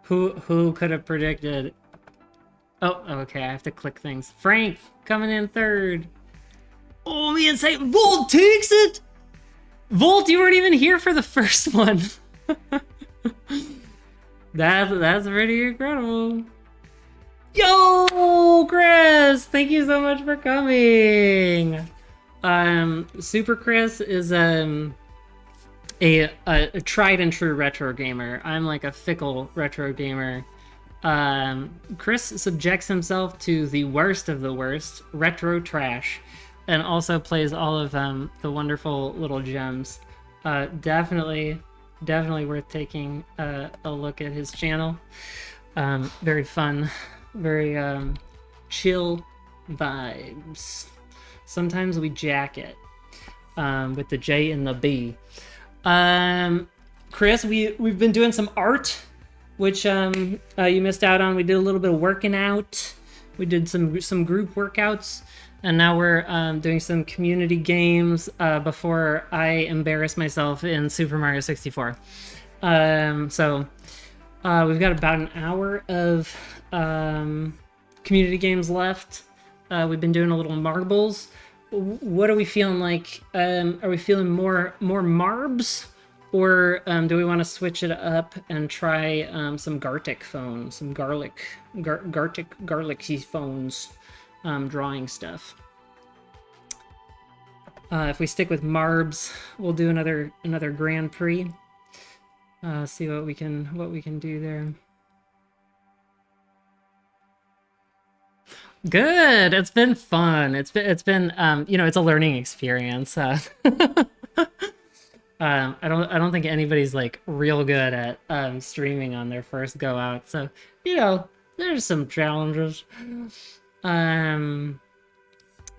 Who could have predicted? Oh, okay, I have to click things. Frank coming in third. Oh, me and say Volt takes it! Volt, you weren't even here for the first one. That's pretty incredible. Yo, Chris! Thank you so much for coming. Super Chris is a tried and true retro gamer. I'm like a fickle retro gamer. Chris subjects himself to the worst of the worst, retro trash, and also plays all of the wonderful little gems. Definitely worth taking a look at his channel. Very fun, very chill vibes. Sometimes we jack it with the J and the B. Chris, we've been doing some art, which you missed out on. We did a little bit of working out. We did some group workouts, and now we're doing some community games before I embarrass myself in Super Mario 64. So we've got about an hour of community games left. We've been doing a little marbles. What are we feeling like? Are we feeling more marbs, or do we want to switch it up and try some Gartic phones, some garlicky phones, drawing stuff? If we stick with marbs, we'll do another Grand Prix. See what we can do there. Good. It's been fun. It's been it's a learning experience. I don't think anybody's like real good at streaming on their first go out. So, there's some challenges.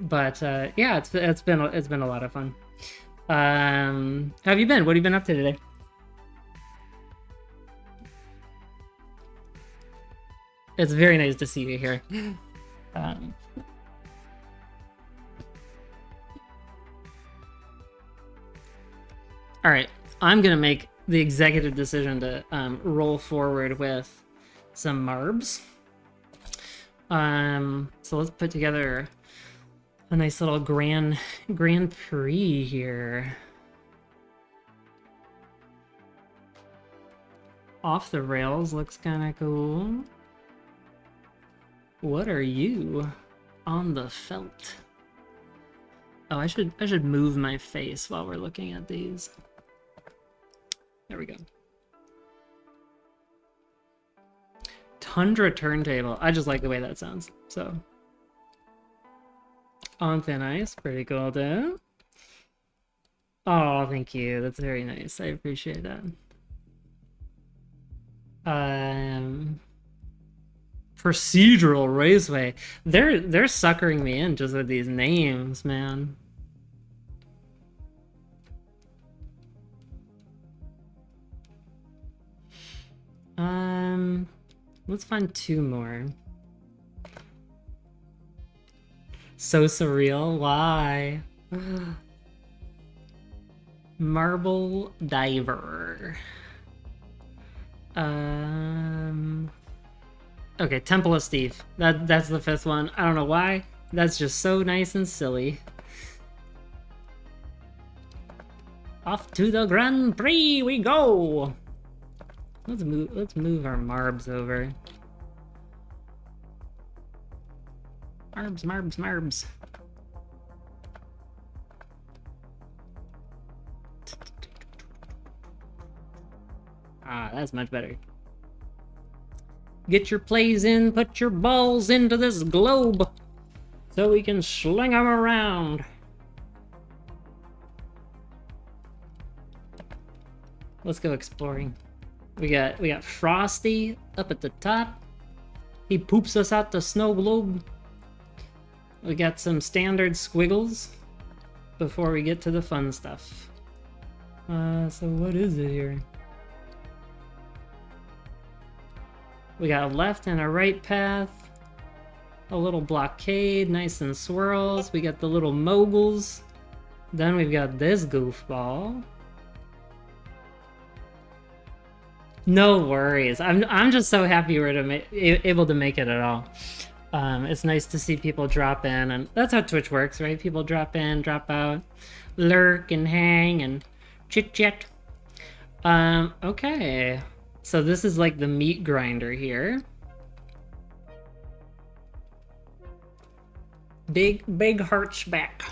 But yeah, it's been a lot of fun. How have you been? What have you been up to today? It's very nice to see you here. All right, I'm gonna make the executive decision to roll forward with some marbs. So let's put together a nice little Grand Prix here. Off the rails looks kind of cool. What are you? On the felt. Oh, I should move my face while we're looking at these. There we go. Tundra turntable. I just like the way that sounds. So on thin ice, pretty cool too. Oh, thank you. That's very nice. I appreciate that. Procedural Raceway. They're suckering me in just with these names, man. Let's find two more. So surreal. Why? Marble Diver. Okay, Temple of Steve. That's the fifth one. I don't know why. That's just so nice and silly. Off to the Grand Prix we go. Let's move our marbs over. Marbs. Ah, that's much better. Get your plays in, put your balls into this globe so we can sling them around. Let's go exploring. We got Frosty up at the top. He poops us out the snow globe. We got some standard squiggles before we get to the fun stuff. So what is it here? We got a left and a right path. A little blockade, nice and swirls. We got the little moguls. Then we've got this goofball. No worries. I'm just so happy we're able to make it at all. It's nice to see people drop in, and that's how Twitch works, right? People drop in, drop out, lurk and hang and chit chat. Okay. So this is like the meat grinder here. Big harchback.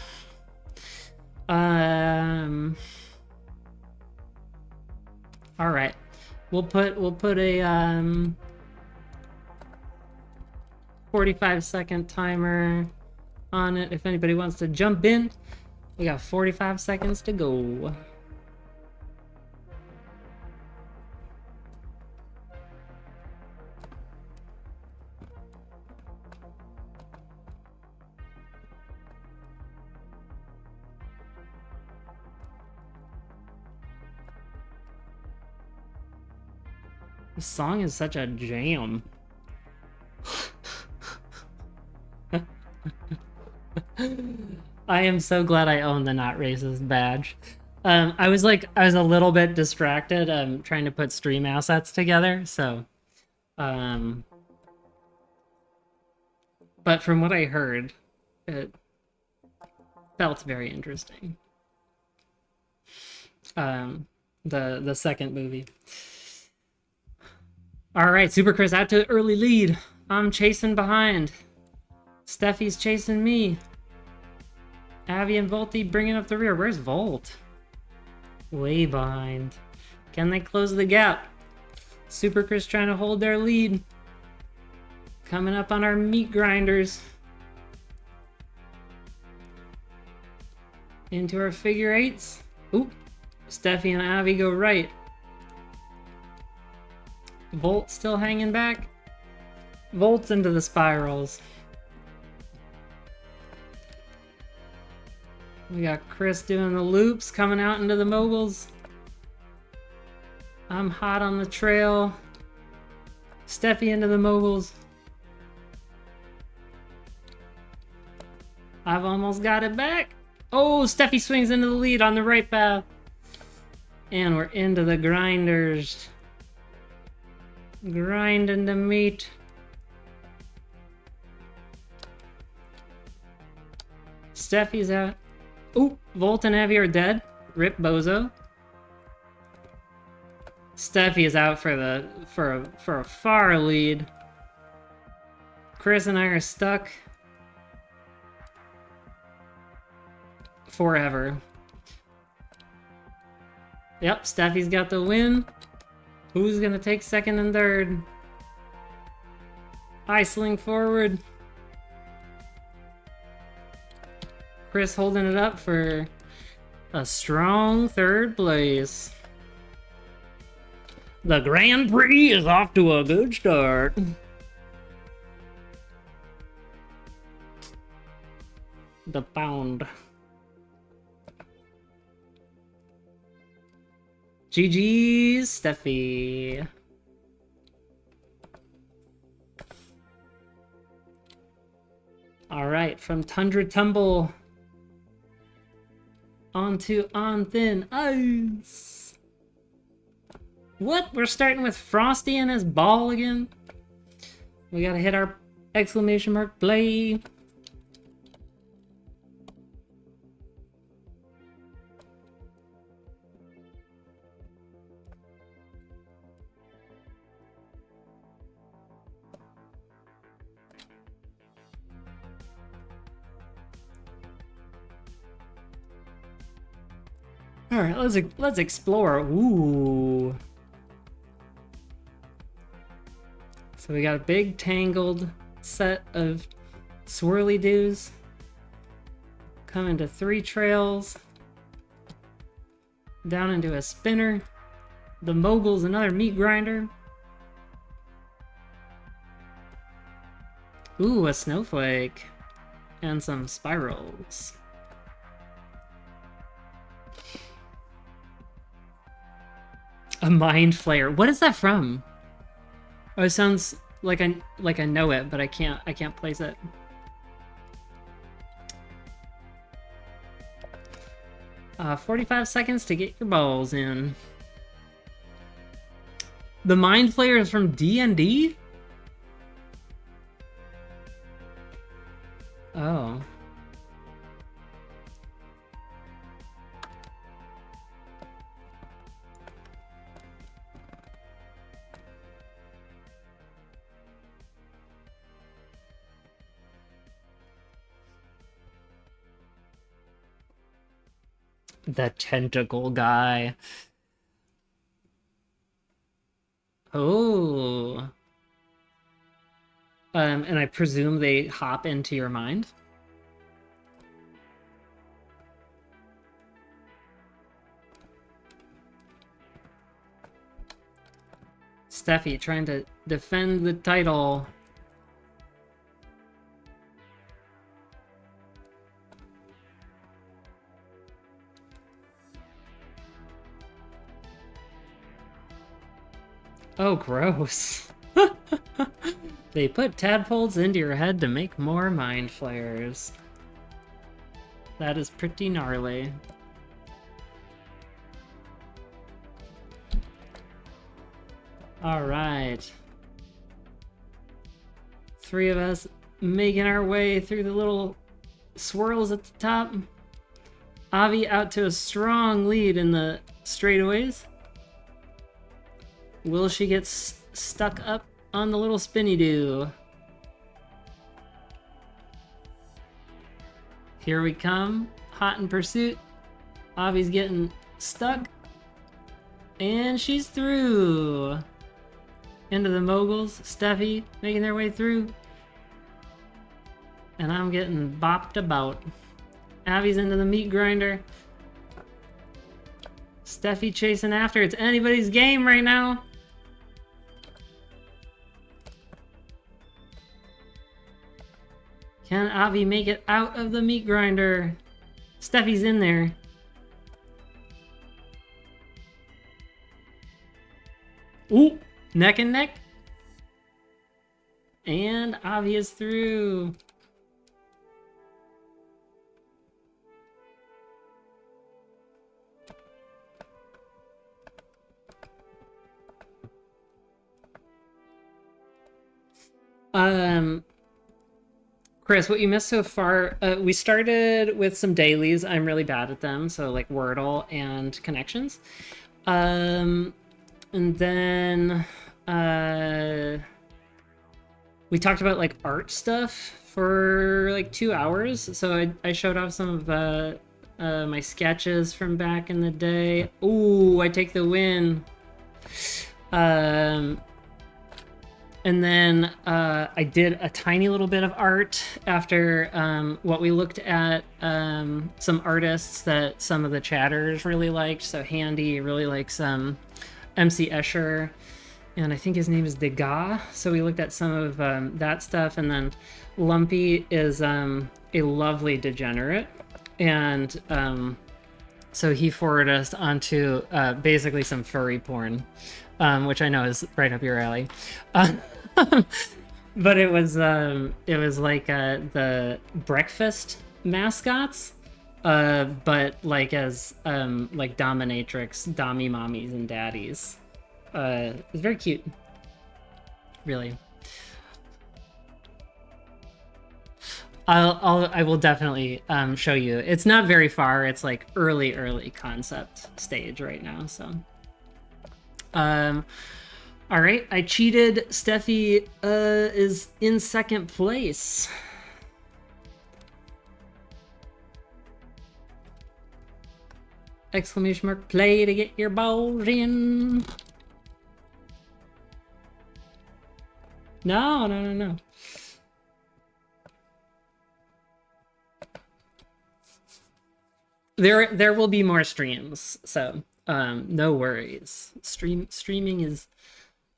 All right. We'll put a 45-second timer on it if anybody wants to jump in. We got 45 seconds to go. This song is such a jam. I am so glad I own the Not Racist badge. I was a little bit distracted trying to put stream assets together, so but from what I heard, it felt very interesting. The second movie. All right, Super Chris out to early lead. I'm chasing behind. Steffi's chasing me. Abby and Volty bringing up the rear. Where's Volt? Way behind. Can they close the gap? Super Chris trying to hold their lead. Coming up on our meat grinders. Into our figure eights. Oop. Steffi and Abby go right. Volt still hanging back. Volt's into the spirals. We got Chris doing the loops, coming out into the moguls. I'm hot on the trail. Steffi into the moguls. I've almost got it back. Oh, Steffi swings into the lead on the right path. And we're into the grinders. Grinding the meat. Steffi's out. Ooh, Volt and Heavy are dead. Rip Bozo. Steffi is out for a far lead. Chris and I are stuck. Forever. Yep, Steffi's got the win. Who's gonna take second and third? I sling forward. Chris holding it up for a strong third place. The Grand Prix is off to a good start. The pound. GG's, Steffi. All right, from Tundra Tumble onto On Thin Ice. What? We're starting with Frosty and his ball again? We gotta hit our exclamation mark play. All right, let's explore. Ooh. So we got a big tangled set of swirly doos. Coming to 3 trails. Down into a spinner. The mogul's another meat grinder. Ooh, a snowflake. And some spirals. A mind flayer. What is that from? Oh, it sounds like I know it, but I can't place it. Uh, 45 seconds to get your balls in. The mind flayer is from D&D? Oh. The tentacle guy. Oh. And I presume they hop into your mind? Steffi trying to defend the title. Oh, gross. They put tadpoles into your head to make more mind flayers. That is pretty gnarly. Alright. 3 of us making our way through the little swirls at the top. Avi out to a strong lead in the straightaways. Will she get stuck up on the little spinny doo? Here we come. Hot in pursuit. Avi's getting stuck. And she's through. Into the moguls. Steffi making their way through. And I'm getting bopped about. Avi's into the meat grinder. Steffi chasing after. It's anybody's game right now. Can Avi make it out of the meat grinder? Steffi's in there. Ooh, neck and neck. And Avi is through. Chris, what you missed so far, we started with some dailies. I'm really bad at them, so like Wordle and connections. And then we talked about like art stuff for like 2 hours. So I showed off some of my sketches from back in the day. Ooh, I take the win. And then I did a tiny little bit of art after what we looked at some artists that some of the chatters really liked. So Handy really likes MC Escher, and I think his name is Degas. So we looked at some of that stuff. And then Lumpy is a lovely degenerate. And so he forwarded us onto basically some furry porn, which I know is right up your alley. But it was like the breakfast mascots, but like as like dominatrix, dommy mommies and daddies. It was very cute, really. I will definitely show you. It's not very far. It's like early concept stage right now. So, all right, I cheated. Steffi is in second place. Exclamation mark play to get your balls in. No. There will be more streams, so no worries. Streaming is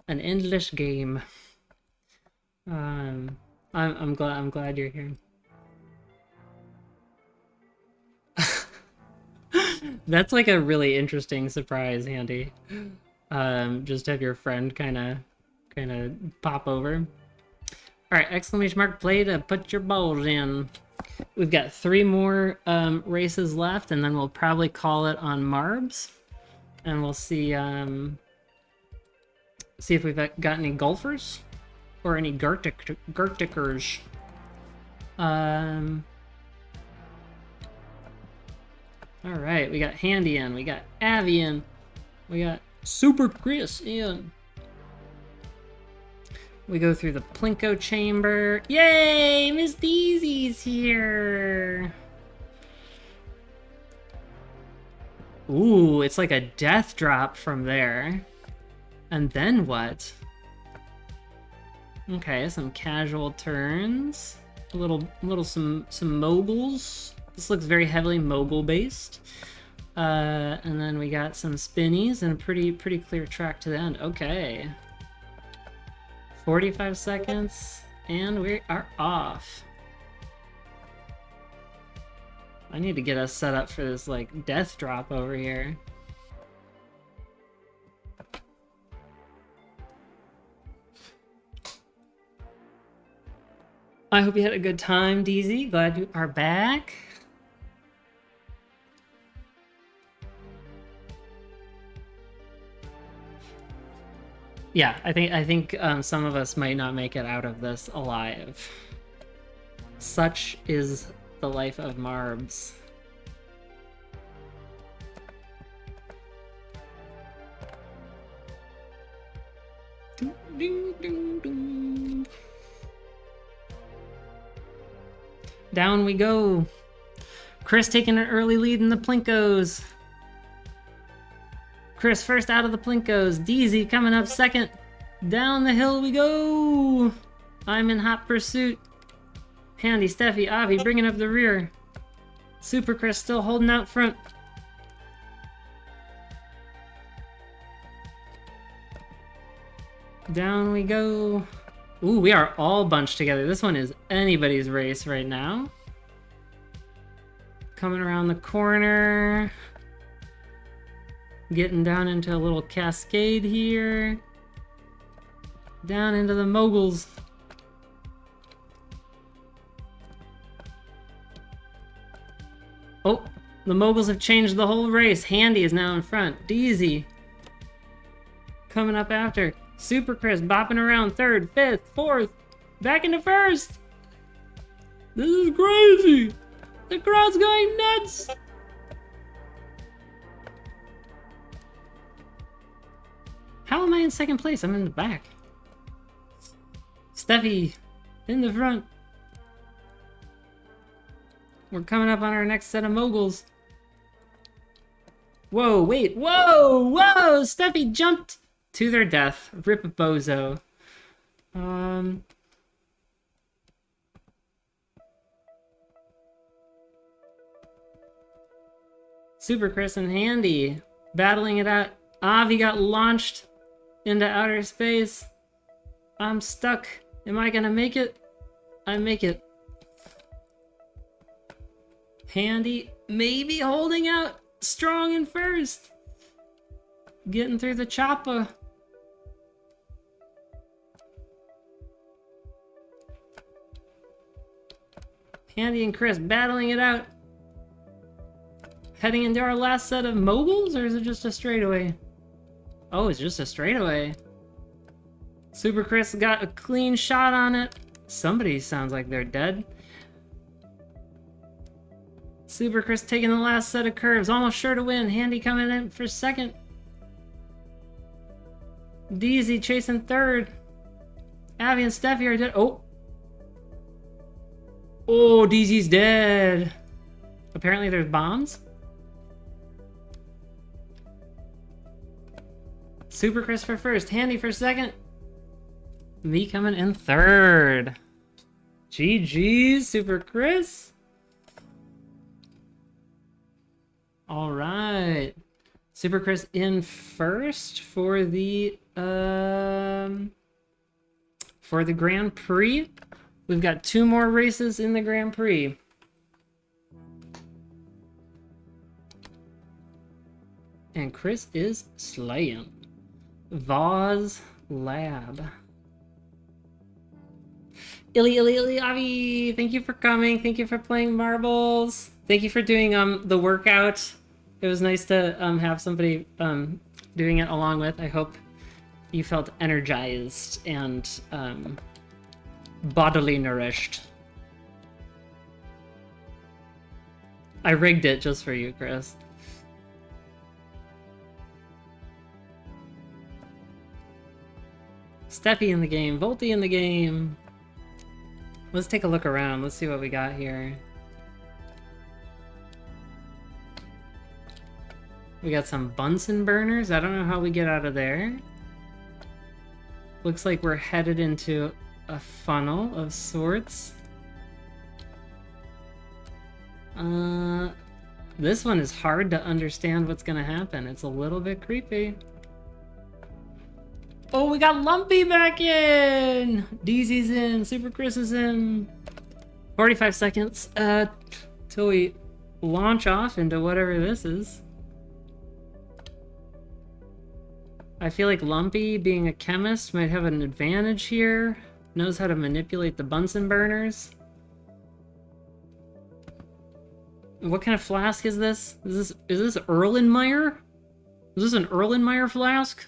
an endless game. I'm glad you're here. That's like a really interesting surprise, Handy. Just have your friend kind of pop over. All right, exclamation mark play to put your balls in. We've got 3 more races left, and then we'll probably call it on Marbs, and we'll see if we've got any golfers or any Gartikers. All right, we got Handy in, we got Avi in, we got Super Chris in. We go through the Plinko chamber. Yay! Miss Deezy's here! Ooh, it's like a death drop from there. And then what? Okay, some casual turns. Some moguls. This looks very heavily mogul based. And then we got some spinnies and a pretty clear track to the end. Okay. 45 seconds, and we are off. I need to get us set up for this, like, death drop over here. I hope you had a good time, DZ. Glad you are back. Yeah, I think some of us might not make it out of this alive. Such is the life of Marbs. Ding, ding, ding. Down we go. Chris taking an early lead in the Plinkos. Chris first out of the Plinkos. DZ coming up second. Down the hill we go. I'm in hot pursuit. Handy, Steffi, Avi bringing up the rear. Super Chris still holding out front. Down we go. Ooh, we are all bunched together. This one is anybody's race right now. Coming around the corner. Getting down into a little cascade here. Down into the moguls. Oh, the moguls have changed the whole race. Handy is now in front. Deezy coming up after. Super Chris bopping around third, fifth, fourth, back into first. This is crazy. The crowd's going nuts. How am I in second place? I'm in the back. Steffi in the front. We're coming up on our next set of moguls. Whoa, wait, whoa, whoa! Steffi jumped to their death. Rip bozo. Super Chris and Handy battling it out. Avi got launched into outer space. I'm stuck. Am I gonna make it? I make it. Handy maybe holding out strong in first. Getting through the chopper. Handy and Chris battling it out. Heading into our last set of moguls, or is it just a straightaway? Oh, it's just a straightaway. Super Chris got a clean shot on it. Somebody sounds like they're dead. Super Chris taking the last set of curves, almost sure to win. Handy coming in for second. Deezy chasing third. Avi and Steffi are dead. Oh. Oh, Deezy's dead. Apparently there's bombs. Super Chris for first. Handy for second. Me coming in third. GG's, Super Chris. All right. Super Chris in first for the Grand Prix. We've got 2 more races in the Grand Prix. And Chris is slaying. Vaz Lab. Illy, Avi, thank you for coming. Thank you for playing marbles. Thank you for doing the workout. It was nice to have somebody doing it along with. I hope you felt energized and bodily nourished. I rigged it just for you, Chris. Steffi in the game, Volty in the game. Let's take a look around. Let's see what we got here. We got some Bunsen burners. I don't know how we get out of there. Looks like we're headed into a funnel of sorts. This one is hard to understand what's gonna happen. It's a little bit creepy. Oh, we got Lumpy back in! Deezy's in, Super Chris is in. 45 seconds till we launch off into whatever this is. I feel like Lumpy, being a chemist, might have an advantage here. Knows how to manipulate the Bunsen burners. What kind of flask is this? Is this Erlenmeyer? Is this an Erlenmeyer flask?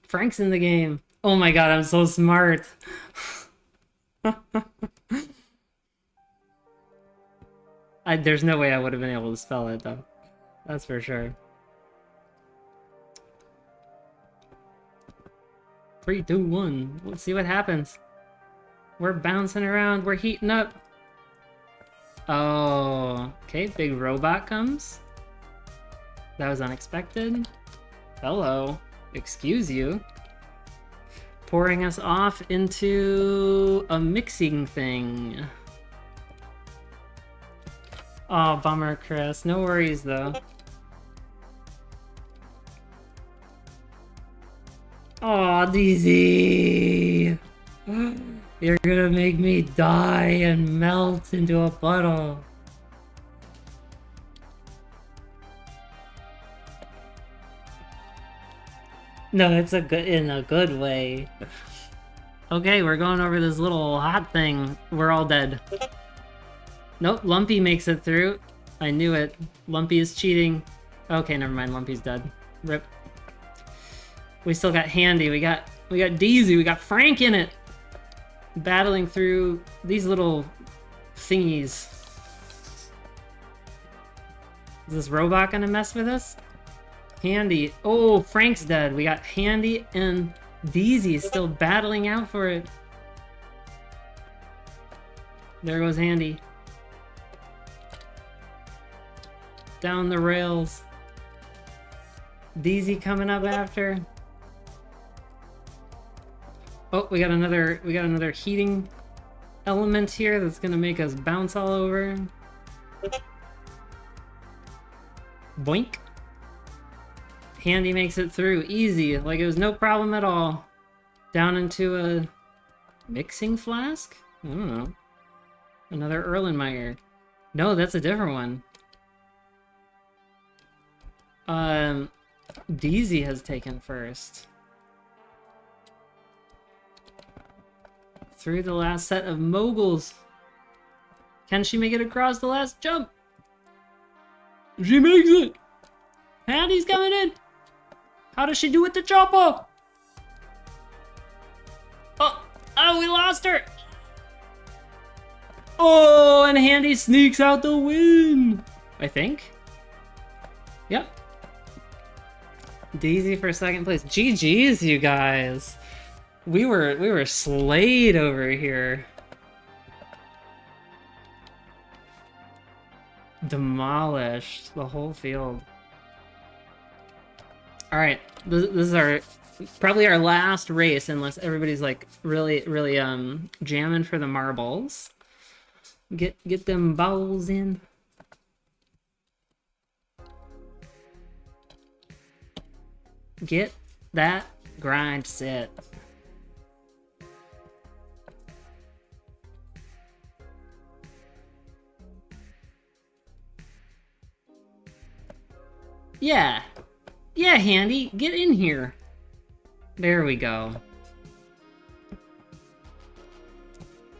Frank's in the game. Oh my god, I'm so smart. There's no way I would have been able to spell it though. That's for sure. 3, 2, 1. Let's see what happens. We're bouncing around. We're heating up. Oh, okay. Big robot comes. That was unexpected. Hello. Excuse you. Pouring us off into a mixing thing. Oh, bummer, Chris. No worries, though. Oh, DZ. You're gonna make me die and melt into a puddle. No, it's in a good way. Okay, we're going over this little hot thing. We're all dead. Nope, Lumpy makes it through. I knew it. Lumpy is cheating. Okay, never mind. Lumpy's dead. Rip. We still got Handy. We got Deezy. We got Frank in it. Battling through these little thingies. Is this robot gonna mess with us? Handy. Oh, Frank's dead. We got Handy and Deezy still battling out for it. There goes Handy. Down the rails. Deezy coming up after. Oh, we got another heating element here that's gonna make us bounce all over. Boink. Handy makes it through easy, like it was no problem at all. Down into a mixing flask? I don't know. Another Erlenmeyer. No, that's a different one. Deezy has taken first. Through the last set of moguls. Can she make it across the last jump? She makes it! Handy's coming in! How does she do with the chopper? Oh, we lost her! Oh, and Handy sneaks out the win! I think. Yep. Deezy for second place. GG's, you guys. We were slayed over here. Demolished the whole field. All right, this is probably our last race, unless everybody's like really jamming for the marbles. Get them bowls in. Get that grind set. Yeah. Yeah, Handy, get in here. There we go.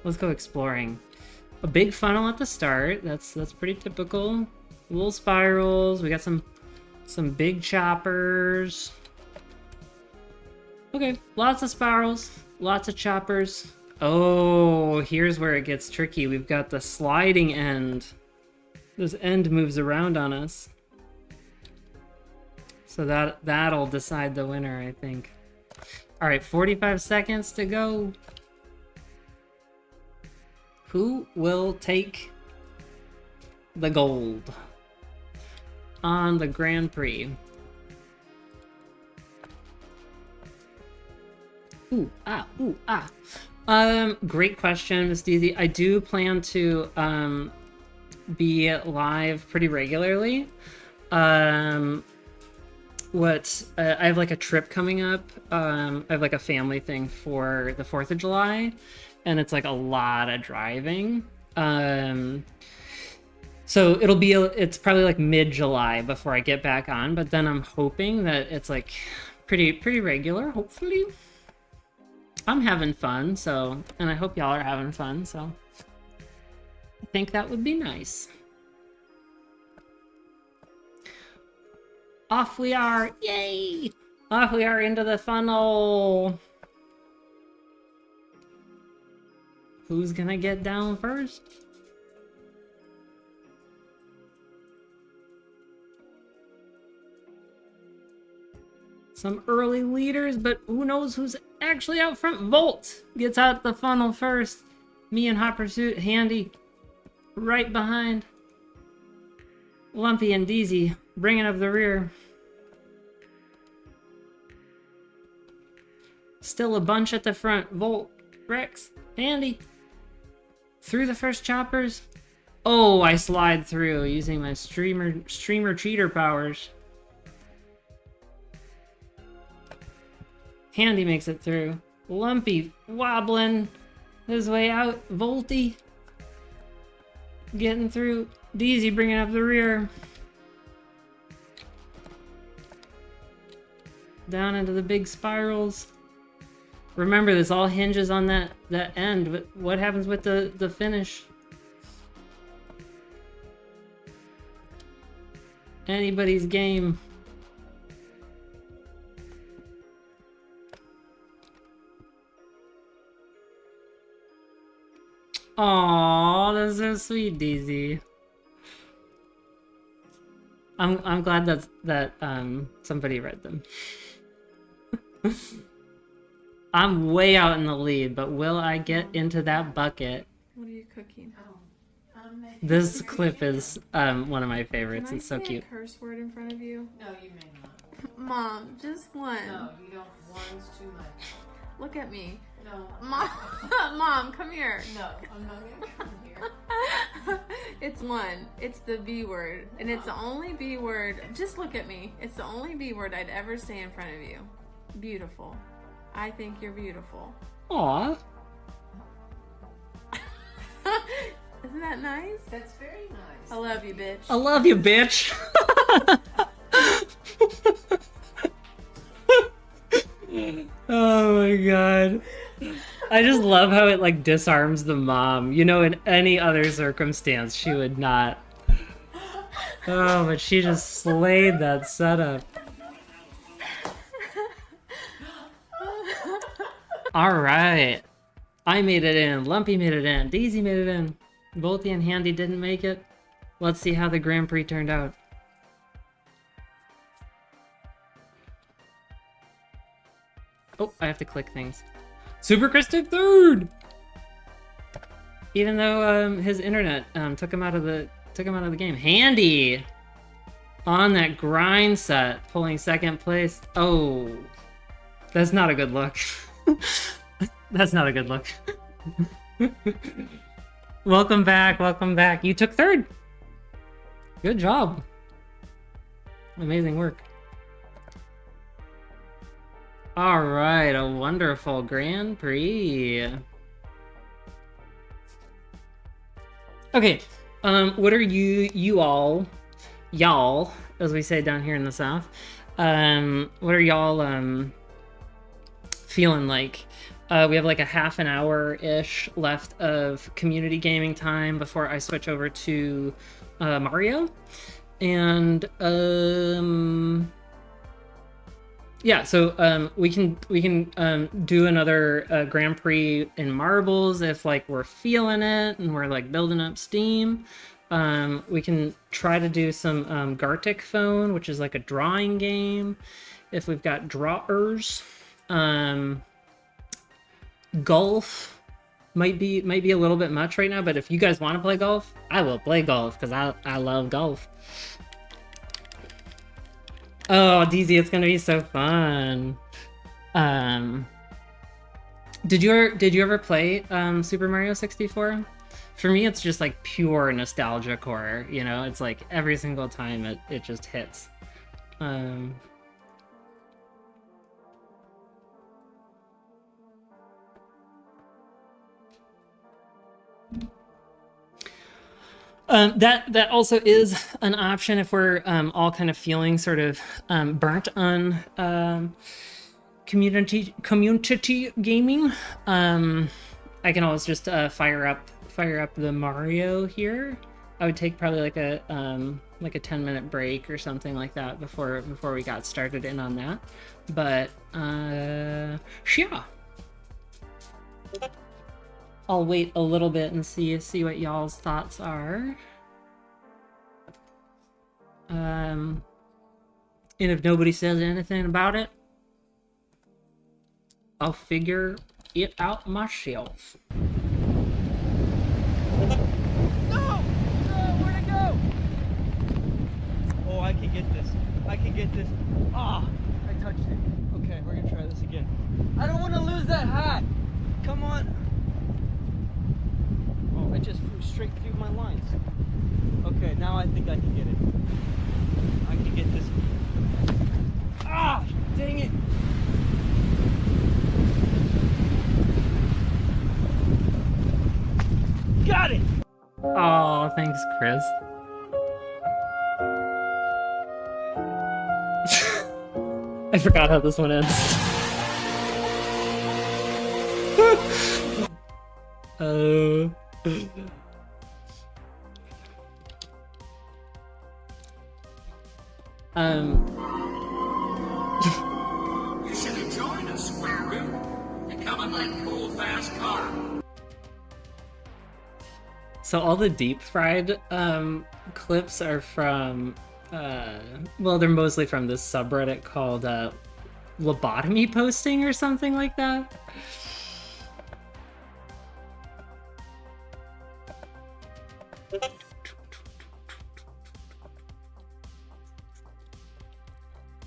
Let's go exploring. A big funnel at the start. That's pretty typical. Little spirals. We got some big choppers. Okay, lots of spirals, lots of choppers. Oh, here's where it gets tricky. We've got the sliding end. This end moves around on us. So that'll decide the winner, I think. All right, 45 seconds to go. Who will take the gold on the Grand Prix? Ooh, ah, ooh, ah. Great question, Miss Deezy. I do plan to be live pretty regularly. I have like a trip coming up. I have like a family thing for the 4th of July, and it's like a lot of driving. So it's probably like mid-July before I get back on, but then I'm hoping that it's like pretty regular, hopefully. I'm having fun, and I hope y'all are having fun, so I think that would be nice. Off we are! Yay! Off we are into the funnel! Who's gonna get down first? Some early leaders, but who knows who's actually out front. Volt gets out the funnel first. Me in hot pursuit. Handy right behind. Lumpy and Deezy bringing up the rear. Still a bunch at the front. Volt, Rex, Handy. Through the first choppers. Oh, I slide through using my streamer cheater powers. Handy makes it through. Lumpy wobbling. his way out. Volty getting through. DZ bringing up the rear. Down into the big spirals. Remember, this all hinges on that end. What happens with the finish? Anybody's game. Aww, that's so sweet, DZ. I'm glad that somebody read them. I'm way out in the lead, but will I get into that bucket? What are you cooking? This clip is one of my favorites. Can I It's so say cute. a curse word in front of you? No, you may not. Mom, just one. No, you don't. One's too much. Look at me. No. Mom, Mom, come here. No, I'm not gonna come here. It's one. It's the B word. And it's the only B word. Just look at me. It's the only B word I'd ever say in front of you. Beautiful. I think you're beautiful. Aw. Isn't that nice? That's very nice. I love you, bitch. I love you, bitch. Oh my god. I just love how it like disarms the mom. You know, in any other circumstance, she would not. Oh, but she just slayed that setup. All right. I made it in. Lumpy made it in. Daisy made it in. Volty and Handy didn't make it. Let's see how the Grand Prix turned out. Oh, I have to click things. Super Chris took third! Even though his internet took him out of the game. Handy! On that grind set, pulling second place. Oh. That's not a good look. That's not a good look. Welcome back, welcome back. You took third. Good job. Amazing work. All right, a wonderful Grand Prix. Okay, what are y'all, as we say down here in the South, what are y'all feeling like? We have like a half an hour-ish left of community gaming time before I switch over to Mario. And yeah, so we can do another Grand Prix in marbles if like we're feeling it and we're like building up steam. We can try to do some Gartic Phone, which is like a drawing game if we've got drawers. Golf might be a little bit much right now, but if you guys want to play golf, I will play golf because I love golf. Oh, DZ, it's gonna be so fun. Did you ever play Super Mario 64? For me, it's just like pure nostalgia core. You know, it's like every single time it just hits. That also is an option if we're all kind of feeling sort of burnt on community gaming. I can always just fire up the Mario here. I would take probably like a 10-minute break or something like that before we got started in on that. But yeah. I'll wait a little bit and see what y'all's thoughts are. And if nobody says anything about it, I'll figure it out myself. No! Where'd it go? Oh, I can get this. I can get this. Ah, I touched it. Okay, we're gonna try this again. I don't want to lose that hat. Come on. Oh, I just flew straight through my lines. Okay, now I think I can get it. I can get this. Ah, dang it. Oh, thanks, Chris. I forgot how this one ends. Oh. You should have joined us, Square Root. You come in my cool, fast car. So all the deep fried clips are from, well, they're mostly from this subreddit called lobotomy posting or something like that.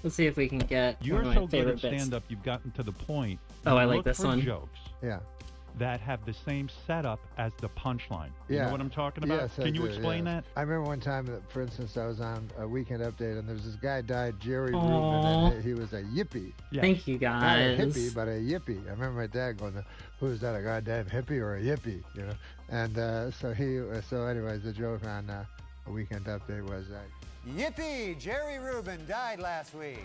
Let's see if we can get You're one of my so good favorite at bits. stand-up, you've gotten to the point. Oh, you I like look this for one. Jokes. Yeah. That have the same setup as the punchline. You Yeah. know what I'm talking about? Yes, I Can you do, explain yes. that? I remember one time that, for instance, I was on a Weekend Update, and there was this guy died, Jerry Rubin, Aw. and he was a yippie. Thank you, Not a guys. hippie, but a yippie. I remember my dad going, "Who's that? A goddamn hippie or a yippie?" You know. And so anyways, the joke on a Weekend Update was Yippee! Jerry Rubin died last week.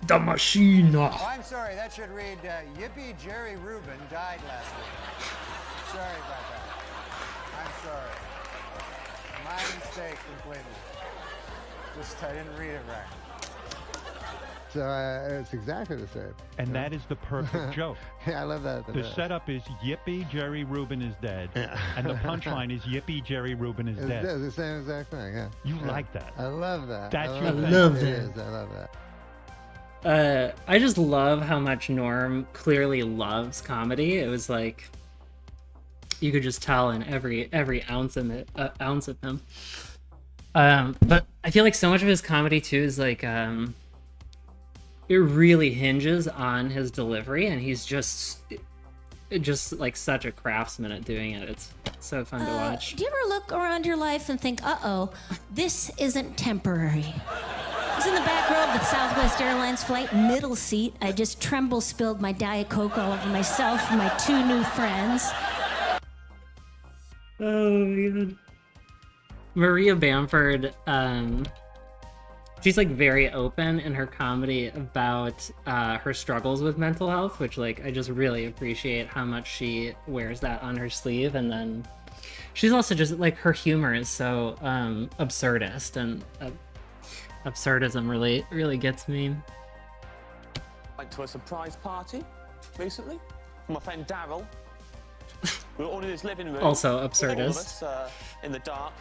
The machine. Oh, I'm sorry, that should read, Yippee! Jerry Rubin died last week. Sorry about that. I'm sorry. My mistake completely. Just, I didn't read it right. So it's exactly the same. And you know? that is the perfect joke. Yeah, I love that. The setup is Yippee, Jerry Rubin is dead. And the punchline is Yippee, Jerry Rubin is dead. It's the same exact thing, yeah. You Yeah. like that. I love that. That's I your love thing. love It that. is, I love that. I just love how much Norm clearly loves comedy. It was like you could just tell in every ounce of it, ounce of him. But I feel like so much of his comedy too is like it really hinges on his delivery, and he's just like such a craftsman at doing it. It's so fun to watch. Do you ever look around your life and think, uh-oh, this isn't temporary? I was in the back row of the Southwest Airlines flight, middle seat. I just tremble spilled my Diet Coke all over myself and my two new friends. Oh my god. Maria Bamford, she's like very open in her comedy about her struggles with mental health, which like I just really appreciate how much she wears that on her sleeve. And then she's also just like, her humor is so absurdist, and absurdism really gets me. Went to a surprise party recently. My friend Daryl. We were all in his living room. Also All of absurdist. us in the dark,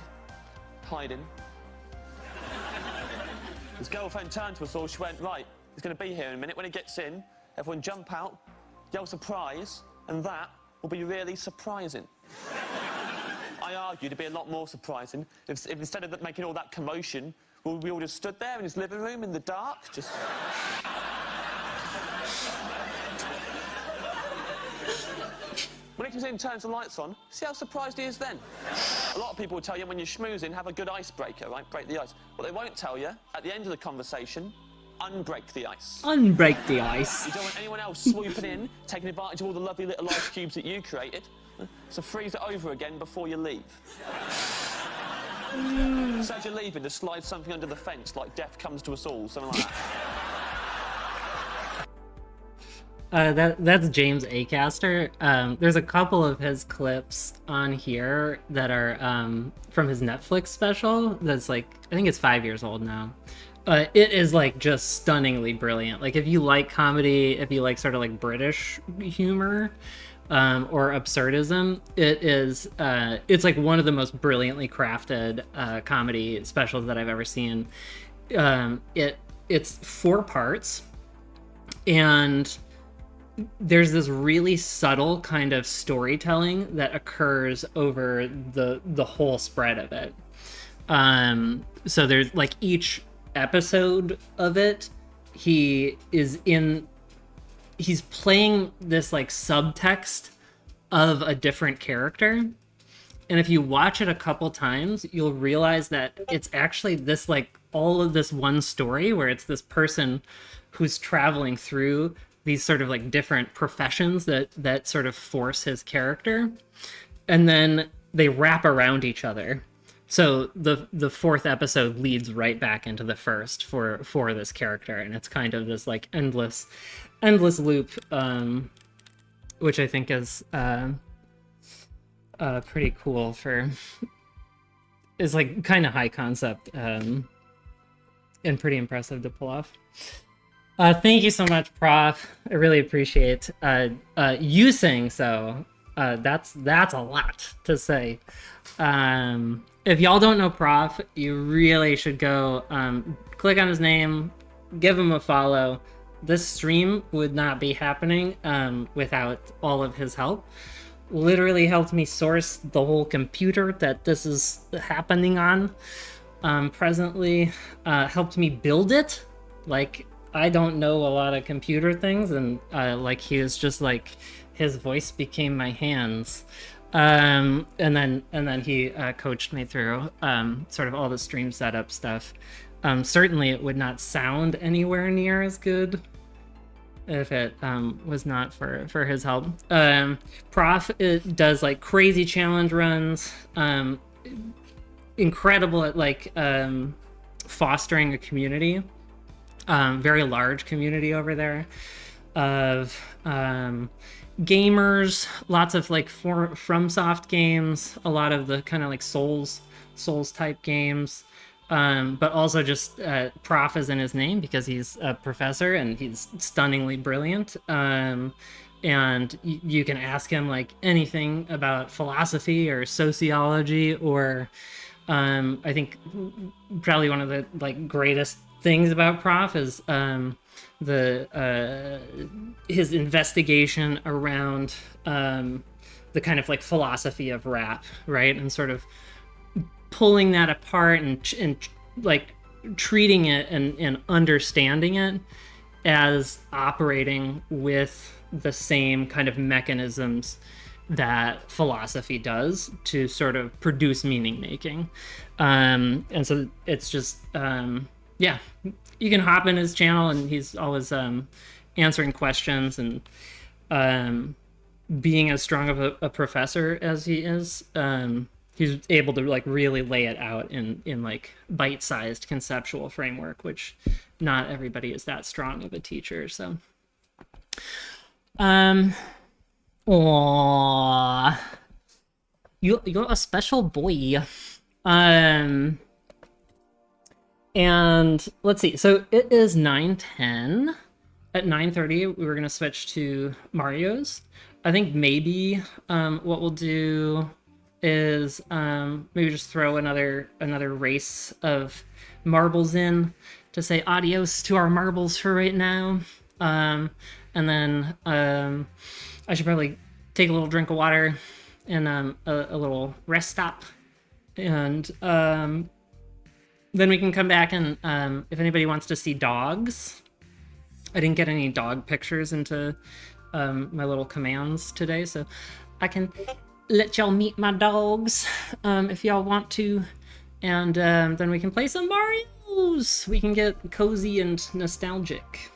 hiding. His girlfriend turned to us all. She went, "Right, he's going to be here in a minute. When he gets in, everyone jump out, yell surprise, and that will be really surprising." I argued it'd be a lot more surprising if instead of making all that commotion, we all just stood there in his living room in the dark, just. When he comes in and turns the lights on, see how surprised he is then? A lot of people will tell you when you're schmoozing, have a good icebreaker, right? Break the ice. What they won't tell you, at the end of the conversation, unbreak the ice. Unbreak the ice. You don't want anyone else swooping in, taking advantage of all the lovely little ice cubes that you created. So freeze it over again before you leave. So as you're leaving, just slide something under the fence, like death comes to us all, something like that. That's James Acaster. There's a couple of his clips on here that are from his Netflix special. That's like, I think it's 5 years old now. It is like just stunningly brilliant. Like if you like comedy, if you like sort of like British humor or absurdism, it's like one of the most brilliantly crafted comedy specials that I've ever seen. It's 4 parts, and there's this really subtle kind of storytelling that occurs over the whole spread of it. So there's like each episode of it, he's playing this like subtext of a different character. And if you watch it a couple times, you'll realize that it's actually this like all of this one story where it's this person who's traveling through these sort of like different professions that sort of force his character, and then they wrap around each other So the fourth episode leads right back into the first for this character, and it's kind of this like endless loop, which I think is pretty cool for is like kind of high concept and pretty impressive to pull off. Thank you so much, Prof. I really appreciate you saying so. That's a lot to say. If y'all don't know Prof, you really should go click on his name, give him a follow. This stream would not be happening without all of his help. Literally helped me source the whole computer that this is happening on presently. Helped me build it. Like, I don't know a lot of computer things, and like he was just like, his voice became my hands. And then he coached me through sort of all the stream setup stuff. Certainly it would not sound anywhere near as good if it was not for his help. Prof does like crazy challenge runs, incredible at like fostering a community, very large community over there of gamers, lots of like FromSoft games, a lot of the kind of like Souls type games, but also just Prof is in his name because he's a professor and he's stunningly brilliant. And you can ask him like anything about philosophy or sociology, or I think probably one of the like greatest things about Prof is his investigation around the kind of like philosophy of rap, right? And sort of pulling that apart and like treating it and understanding it as operating with the same kind of mechanisms that philosophy does to sort of produce meaning making. And so it's just yeah, you can hop in his channel and he's always answering questions, and being as strong of a professor as he is, he's able to like really lay it out in like bite-sized conceptual framework, which not everybody is that strong of a teacher. So aww, you're a special boy. And let's see, so it is 9:10. At 9:30 we were gonna switch to Mario's. I think maybe what we'll do is maybe just throw another race of marbles in to say adios to our marbles for right now. And then I should probably take a little drink of water and a little rest stop, and then we can come back and if anybody wants to see dogs. I didn't get any dog pictures into my little commands today, so I can let y'all meet my dogs if y'all want to, and then we can play some Marios. We can get cozy and nostalgic.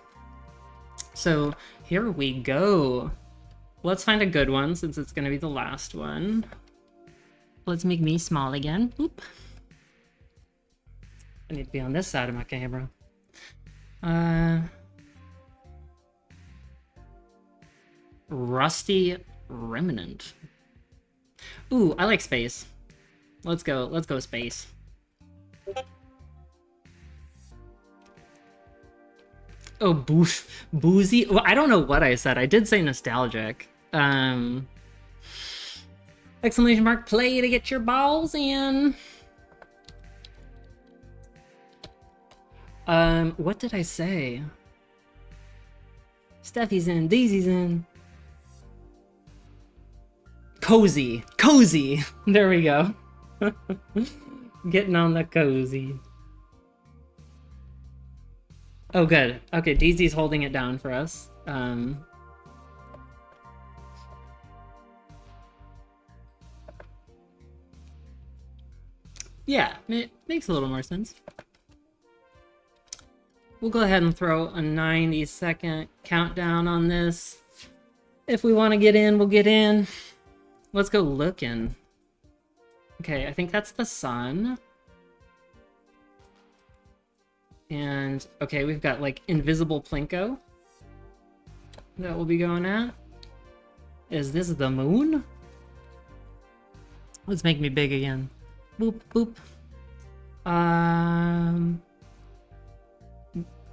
So here we go. Let's find a good one since it's going to be the last one. Let's make me small again. Oop. I need to be on this side of my camera. Rusty Remnant. Ooh, I like space. Let's go space. Oh, boozy? Well, I don't know what I said. I did say nostalgic. Exclamation mark, play to get your balls in. What did I say? Steffi's in, Daisy's in. Cozy. There we go. Getting on the cozy. Oh, good. Okay, Daisy's holding it down for us. Yeah, it makes a little more sense. We'll go ahead and throw a 90-second countdown on this. If we want to get in, we'll get in. Let's go looking. Okay, I think that's the sun. And, okay, we've got, like, invisible Plinko that we'll be going at. Is this the moon? Let's make me big again. Boop, boop.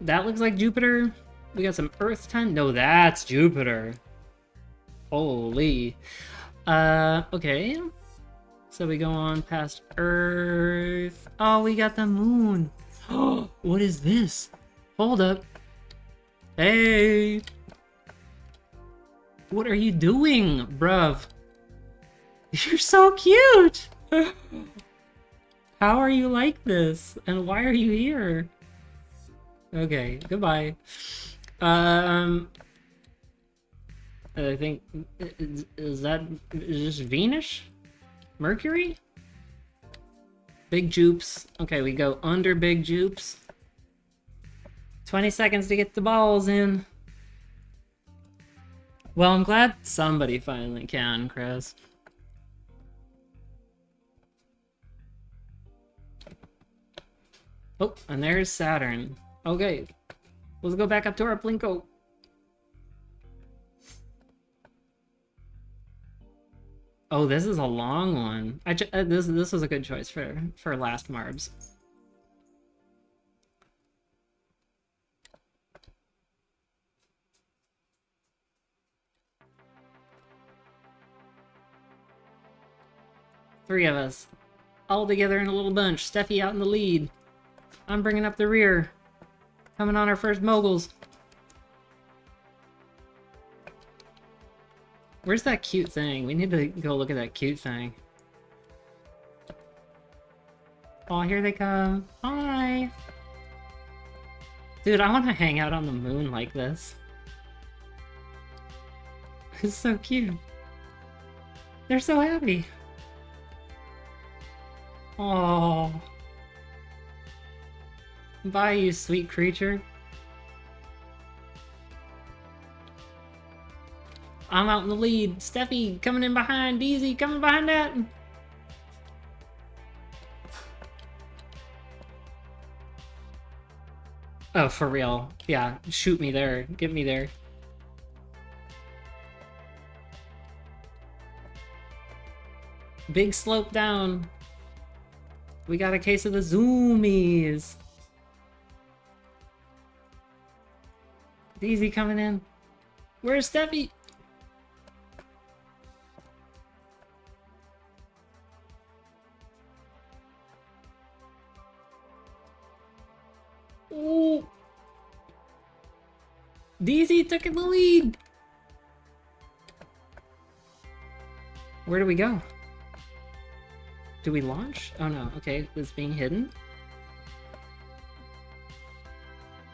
That looks like Jupiter. We got some Earth time. No, that's Jupiter. Holy. Okay. So we go on past Earth. Oh, we got the moon. Oh, what is this? Hold up. Hey. What are you doing, bruv? You're so cute. How are you like this? And why are you here? Okay, goodbye. I think is this Venus? Mercury? Big Jupes. Okay, we go under Big Jupes. 20 seconds to get the balls in. Well, I'm glad somebody finally can, Chris. Oh, and there's Saturn. Okay, let's go back up to our Plinko. Oh, this is a long one. This was a good choice for last Marbs. Three of us, all together in a little bunch. Steffi out in the lead. I'm bringing up the rear. Coming on our first moguls. Where's that cute thing? We need to go look at that cute thing. Oh, here they come. Hi! Dude, I want to hang out on the moon like this. It's so cute. They're so happy. Oh. Bye, you sweet creature. I'm out in the lead. Steffi coming in behind. Deezy coming behind that. Oh, for real. Yeah, shoot me there. Get me there. Big slope down. We got a case of the zoomies. Deezy coming in. Where's Steffi? Ooh. Deezy took in the lead. Where do we go? Do we launch? Oh no, okay, it's being hidden.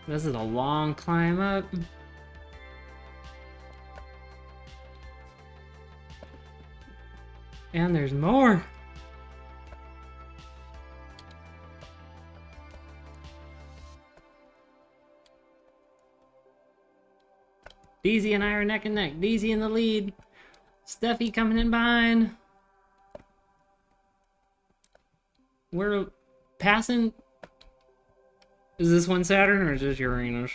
This is a long climb up. And there's more. Deezy and I are neck and neck. Deezy in the lead. Steffi coming in behind. We're passing. Is this one Saturn or is this Uranus?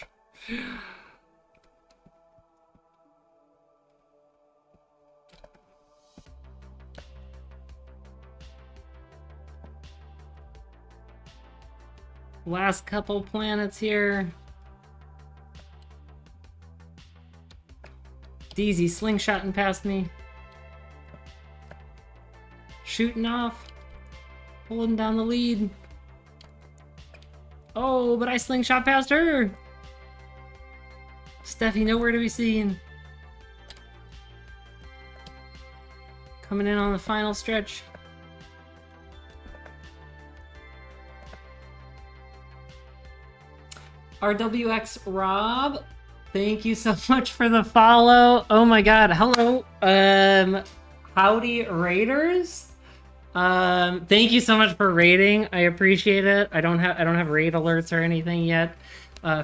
Last couple planets here. Deezy slingshotting past me. Shooting off. Holding down the lead. Oh, but I slingshot past her. Steffi nowhere to be seen. Coming in on the final stretch. RWX Rob, thank you so much for the follow. Oh my god, hello. Howdy Raiders. Thank you so much for raiding. I appreciate it. I don't have raid alerts or anything yet.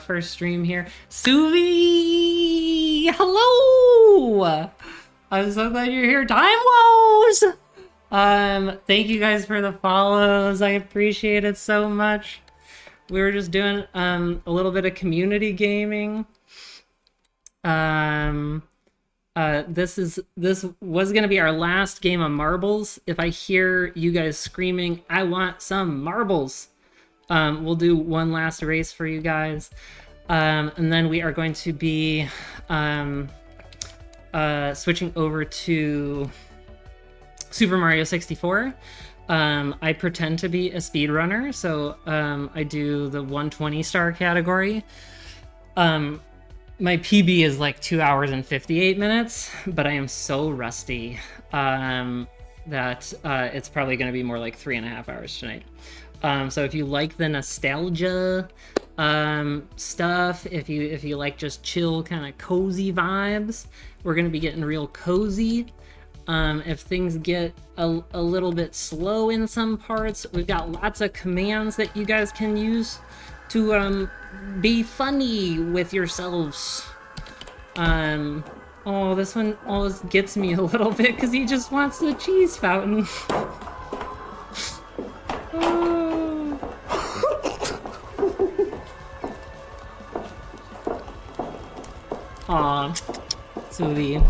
First stream here. Suvi! Hello! I'm so glad you're here. Time Woes! Thank you guys for the follows. I appreciate it so much. We were just doing a little bit of community gaming. This was gonna be our last game of marbles. If I hear you guys screaming, I want some marbles, we'll do one last race for you guys. And then we are going to be switching over to Super Mario 64. I pretend to be a speedrunner, so I do the 120 star category. My PB is like 2 hours and 58 minutes, but I am so rusty that it's probably going to be more like 3.5 hours tonight. So if you like the nostalgia stuff, if you like just chill kind of cozy vibes, we're going to be getting real cozy. If things get a little bit slow in some parts, we've got lots of commands that you guys can use to be funny with yourselves. Oh, this one always gets me a little bit because he just wants the cheese fountain. Oh. Aw, sweetie.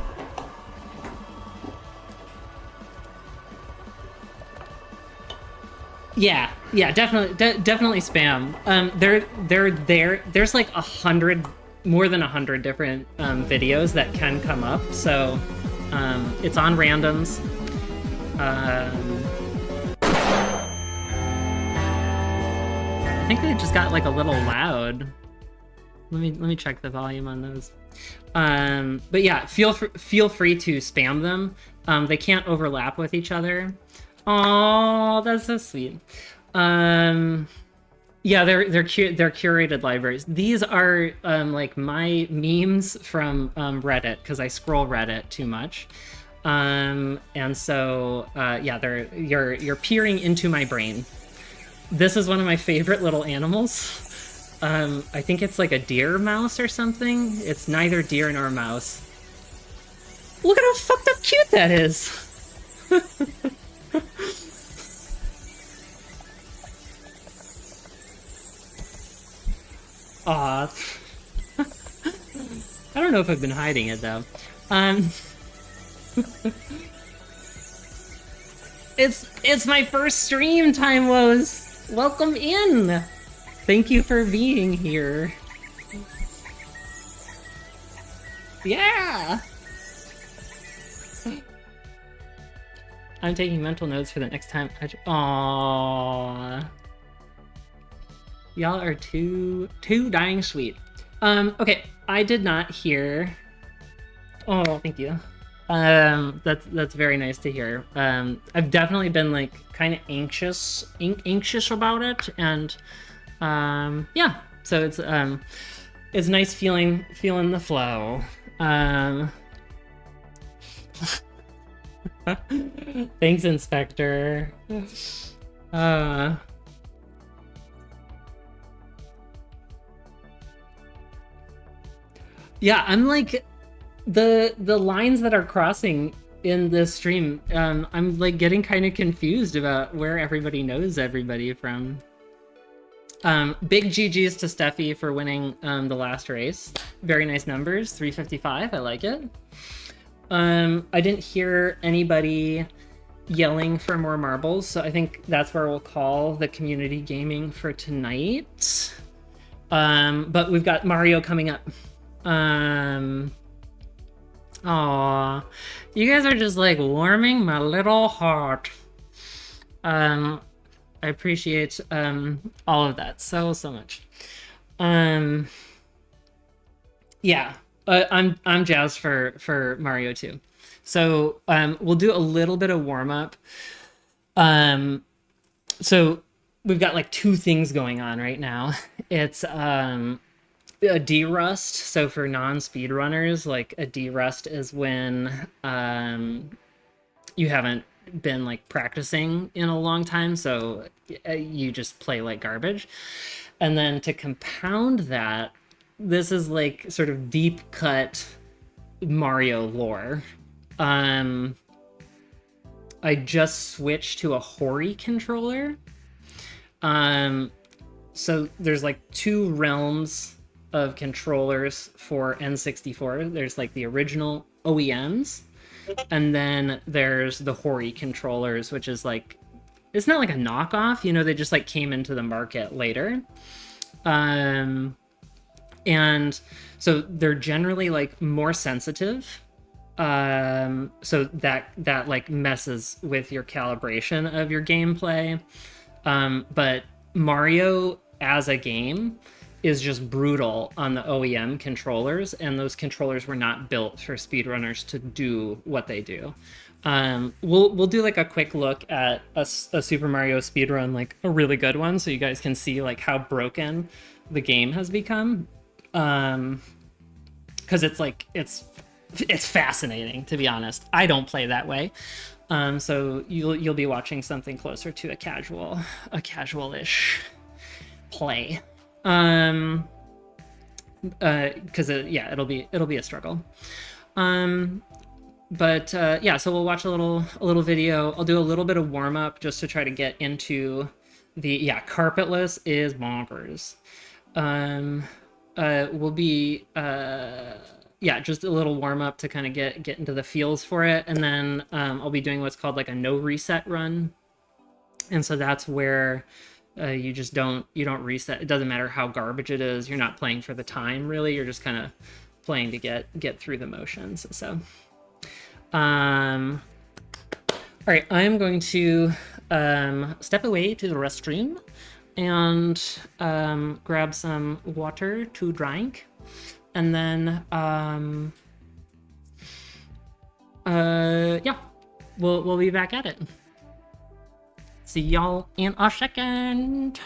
Yeah, definitely spam. There's like 100, more than 100 different videos that can come up, so it's on randoms. I think they just got like a little loud. Let me check the volume on those. But yeah, feel free to spam them. They can't overlap with each other. Oh, that's so sweet. Yeah, they're curated libraries. These are like my memes from Reddit, because I scroll Reddit too much. And so yeah, you're peering into my brain. This is one of my favorite little animals. I think it's like a deer mouse or something. It's neither deer nor mouse. Look at how fucked up cute that is. Aw. I don't know if I've been hiding it though. It's my first stream, Time Woes. Welcome in. Thank you for being here. Yeah. I'm taking mental notes for the next time. Aww. Y'all are too dying sweet. Okay, I did not hear. Oh, thank you. That's very nice to hear. I've definitely been like kind of anxious about it, and yeah. So it's nice feeling the flow. Thanks, Inspector. Yeah, I'm like the lines that are crossing in this stream. I'm like getting kind of confused about where everybody knows everybody from. Big GGs to Steffi for winning the last race. Very nice numbers, 355. I like it. I didn't hear anybody yelling for more marbles, so I think that's where we'll call the community gaming for tonight. But we've got Mario coming up. Aw, you guys are just like warming my little heart. I appreciate all of that so much. Yeah, I'm jazzed for Mario 2. So we'll do a little bit of warm up. So we've got like two things going on right now. It's a derust. So for non-speedrunners, like a derust is when you haven't been like practicing in a long time, so you just play like garbage. And then to compound that, this is like sort of deep cut Mario lore. I just switched to a Hori controller. So there's like two realms of controllers for N64. There's like the original OEMs, and then there's the Hori controllers, which is like, it's not like a knockoff, you know, they just like came into the market later. And so they're generally like more sensitive. So that like messes with your calibration of your gameplay. But Mario as a game is just brutal on the OEM controllers, and those controllers were not built for speedrunners to do what they do. We'll do like a quick look at a Super Mario speedrun, like a really good one, so you guys can see like how broken the game has become. Because it's like it's fascinating, to be honest. I don't play that way. So you'll be watching something closer to a casual-ish play. Because yeah, it'll be a struggle. But yeah, so we'll watch a little video. I'll do a little bit of warm up just to try to get into the carpetless is bonkers. We'll be just a little warm up to kind of get into the feels for it, and then I'll be doing what's called like a no reset run, and so that's where you don't reset. It doesn't matter how garbage it is. You're not playing for the time really. You're just kind of playing to get through the motions. So, all right, I'm going to step away to the restroom and grab some water to drink, and then we'll be back at it. See y'all in a second.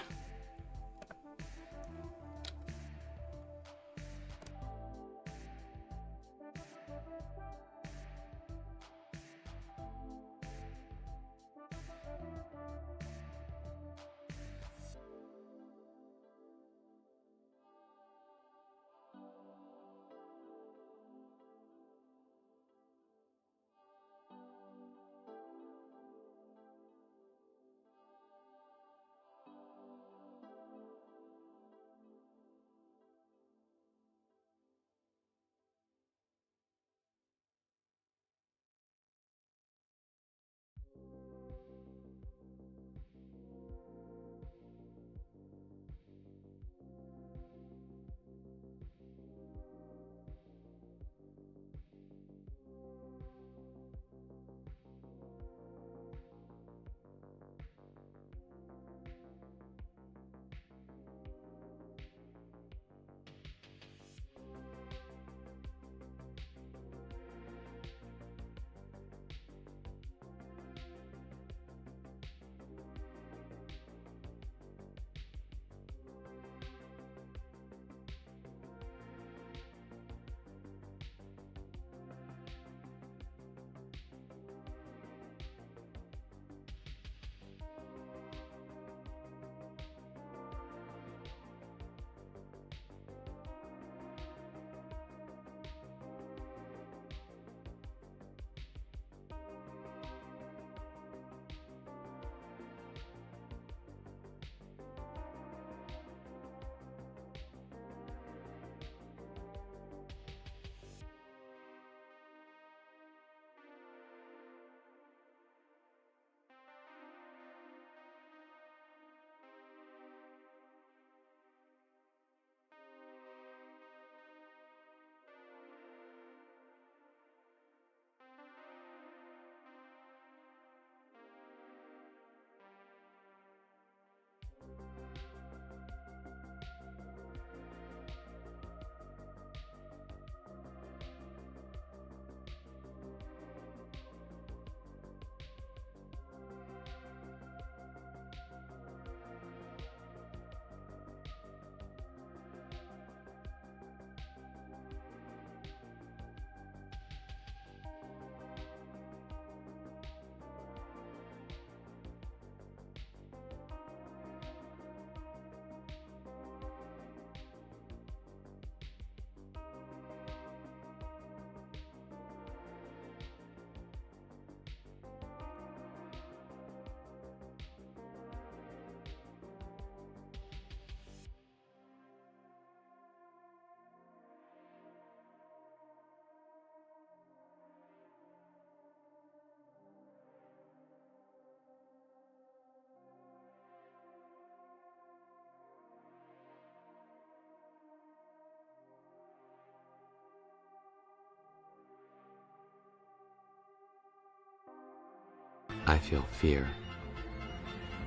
I feel fear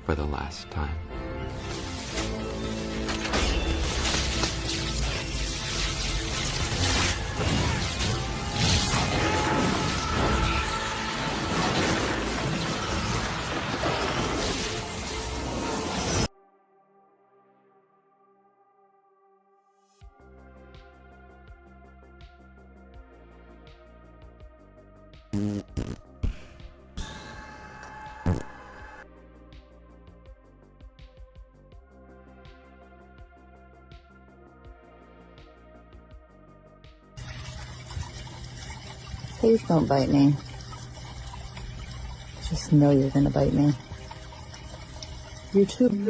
for the last time. Please don't bite me. Just know you're gonna bite me. You're too...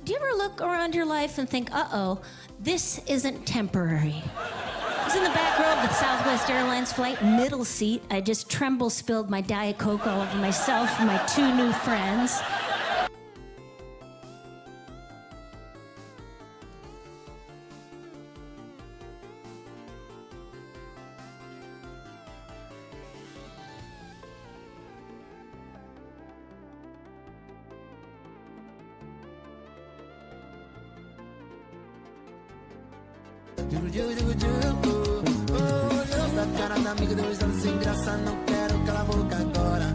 Do you ever look around your life and think, uh-oh, this isn't temporary? I was in the back row of the Southwest Airlines flight, middle seat. I just tremble spilled my Diet Coke all over myself and my two new friends. Da cara da amiga, deu risada sem graça, não quero calar a boca agora.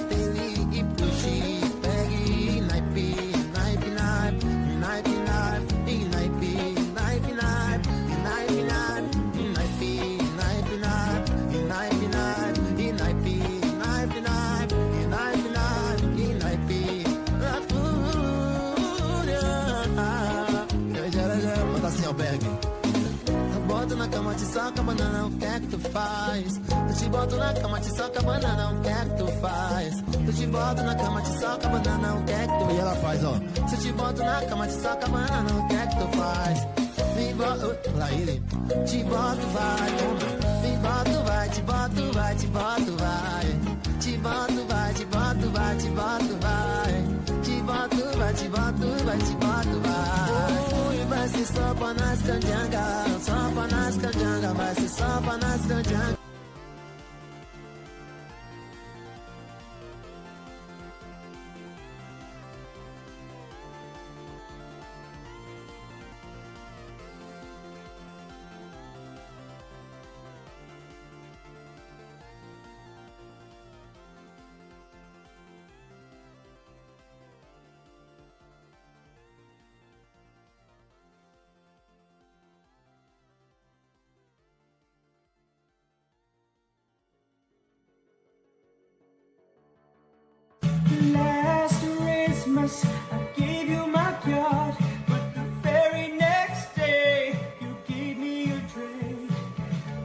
Dele e puxe, pegue, naipe, naipe, naipe, naipe, naipe, naipe, naipe, naipe, naipe, naipe, naipe, naipe, naipe, naipe, naipe, naipe, naipe, naipe, naipe, a fúria. Já, bota assim, albergue. Boto na cama, te soca, banana, o que é que tu faz? Eu te boto na cama, te soca, banana, o que é que tu faz? Eu te boto na cama, te soca, banana, o que é que tu... E ela faz, ó. Se eu te boto na cama, te soca, banana, o que é que tu faz? Me boto... Lá ele. Te boto, vai, me boto, vai, te boto, vai, te boto, vai. Te boto, vai, te boto, vai, te boto, vai. Te boto, vai, te boto, vai, te boto, vai. Vai ser só pra nas canjanga, só pra nas canjanga, vai ser só pra nas canjanga. Last Christmas, I gave you my card, but the very next day, you gave me a drink.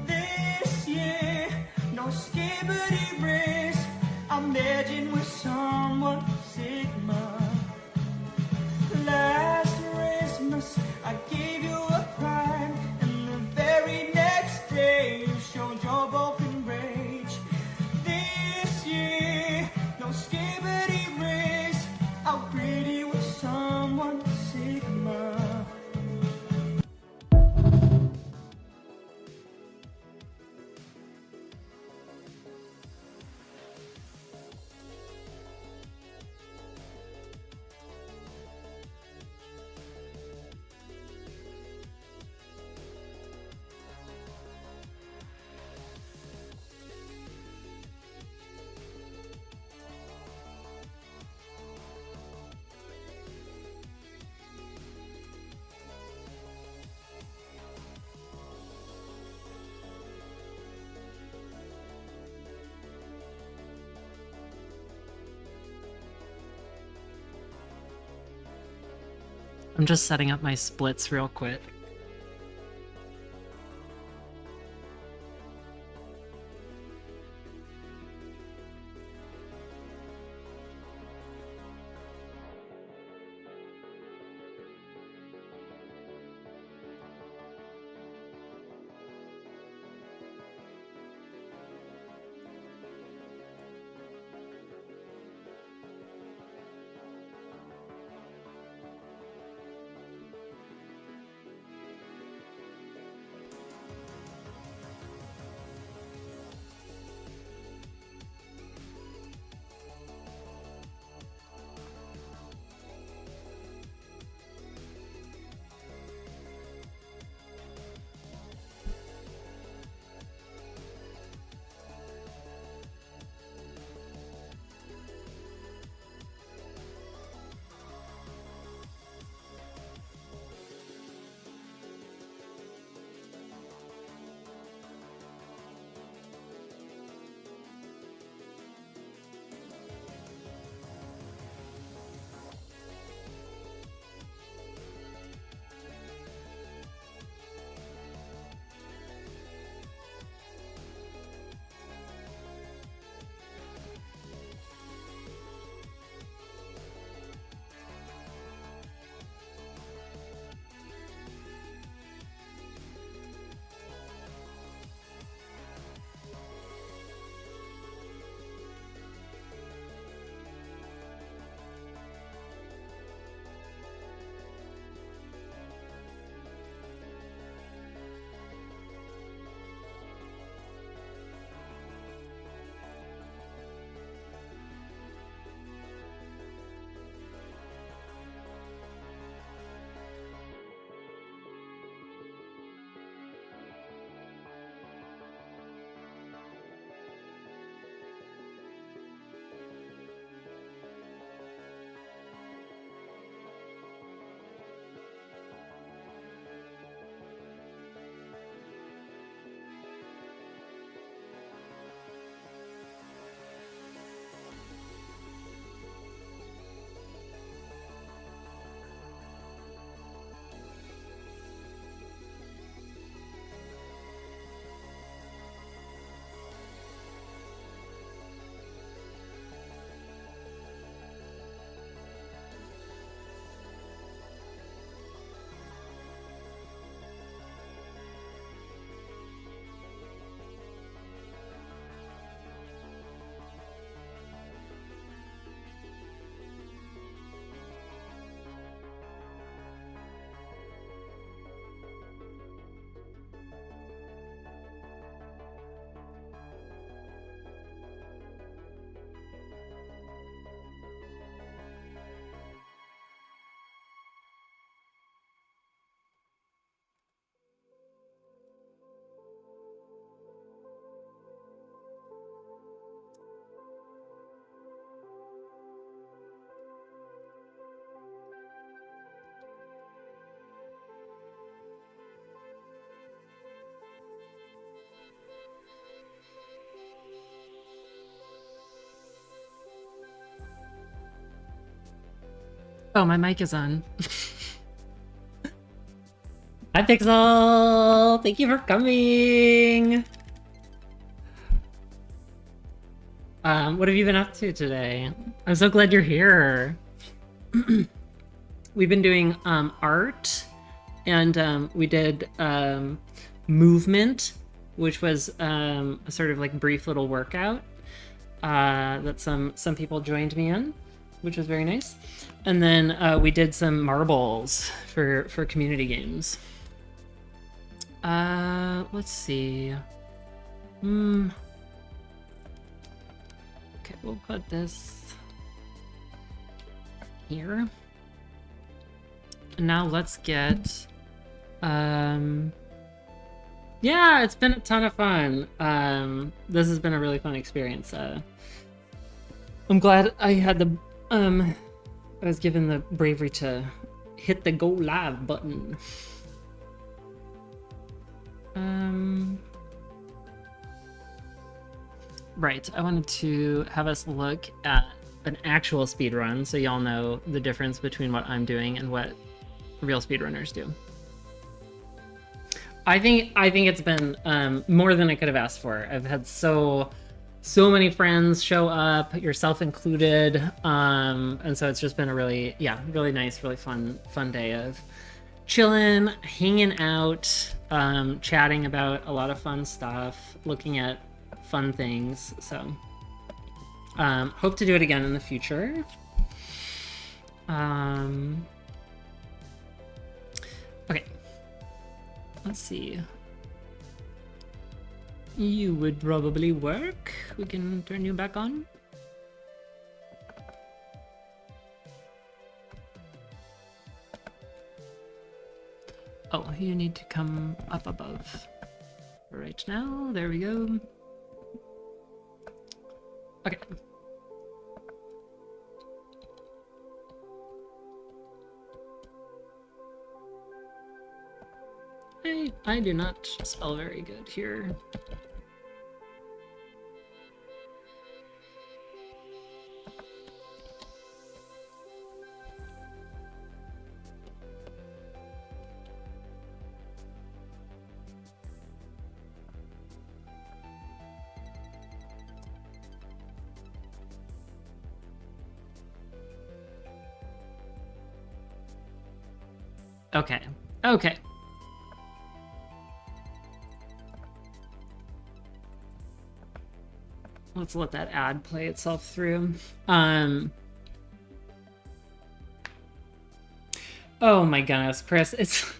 This year, no skibbity wrist, I'm edging with someone Sigma. last Christmas I gave you a prime, and the very next day you showed your broken rage. This year, no skibbity race. I'll greet you with someone Sigma. I'm just setting up my splits real quick. Oh, my mic is on. Hi, Pixel! Thank you for coming! What have you been up to today? I'm so glad you're here. we've been doing art, and we did movement, which was a sort of like brief little workout that some people joined me in, which was very nice. And then we did some marbles for community games. Let's see. Okay, we'll put this here. And now let's get yeah, it's been a ton of fun. This has been a really fun experience. I'm glad I had the I was given the bravery to hit the go live button. Right, I wanted to have us look at an actual speed run so y'all know the difference between what I'm doing and what real speedrunners do. I think it's been more than I could have asked for. I've had so many friends show up, yourself included, and so it's just been a really nice, really fun day of chilling, hanging out, chatting about a lot of fun stuff, looking at fun things. So hope to do it again in the future. Okay. Let's see. You would probably work. We can turn you back on. Oh, you need to come up above. Right now, there we go. Okay. I do not spell very good here. Okay. Okay. Let's let that ad play itself through. Oh my goodness, Chris,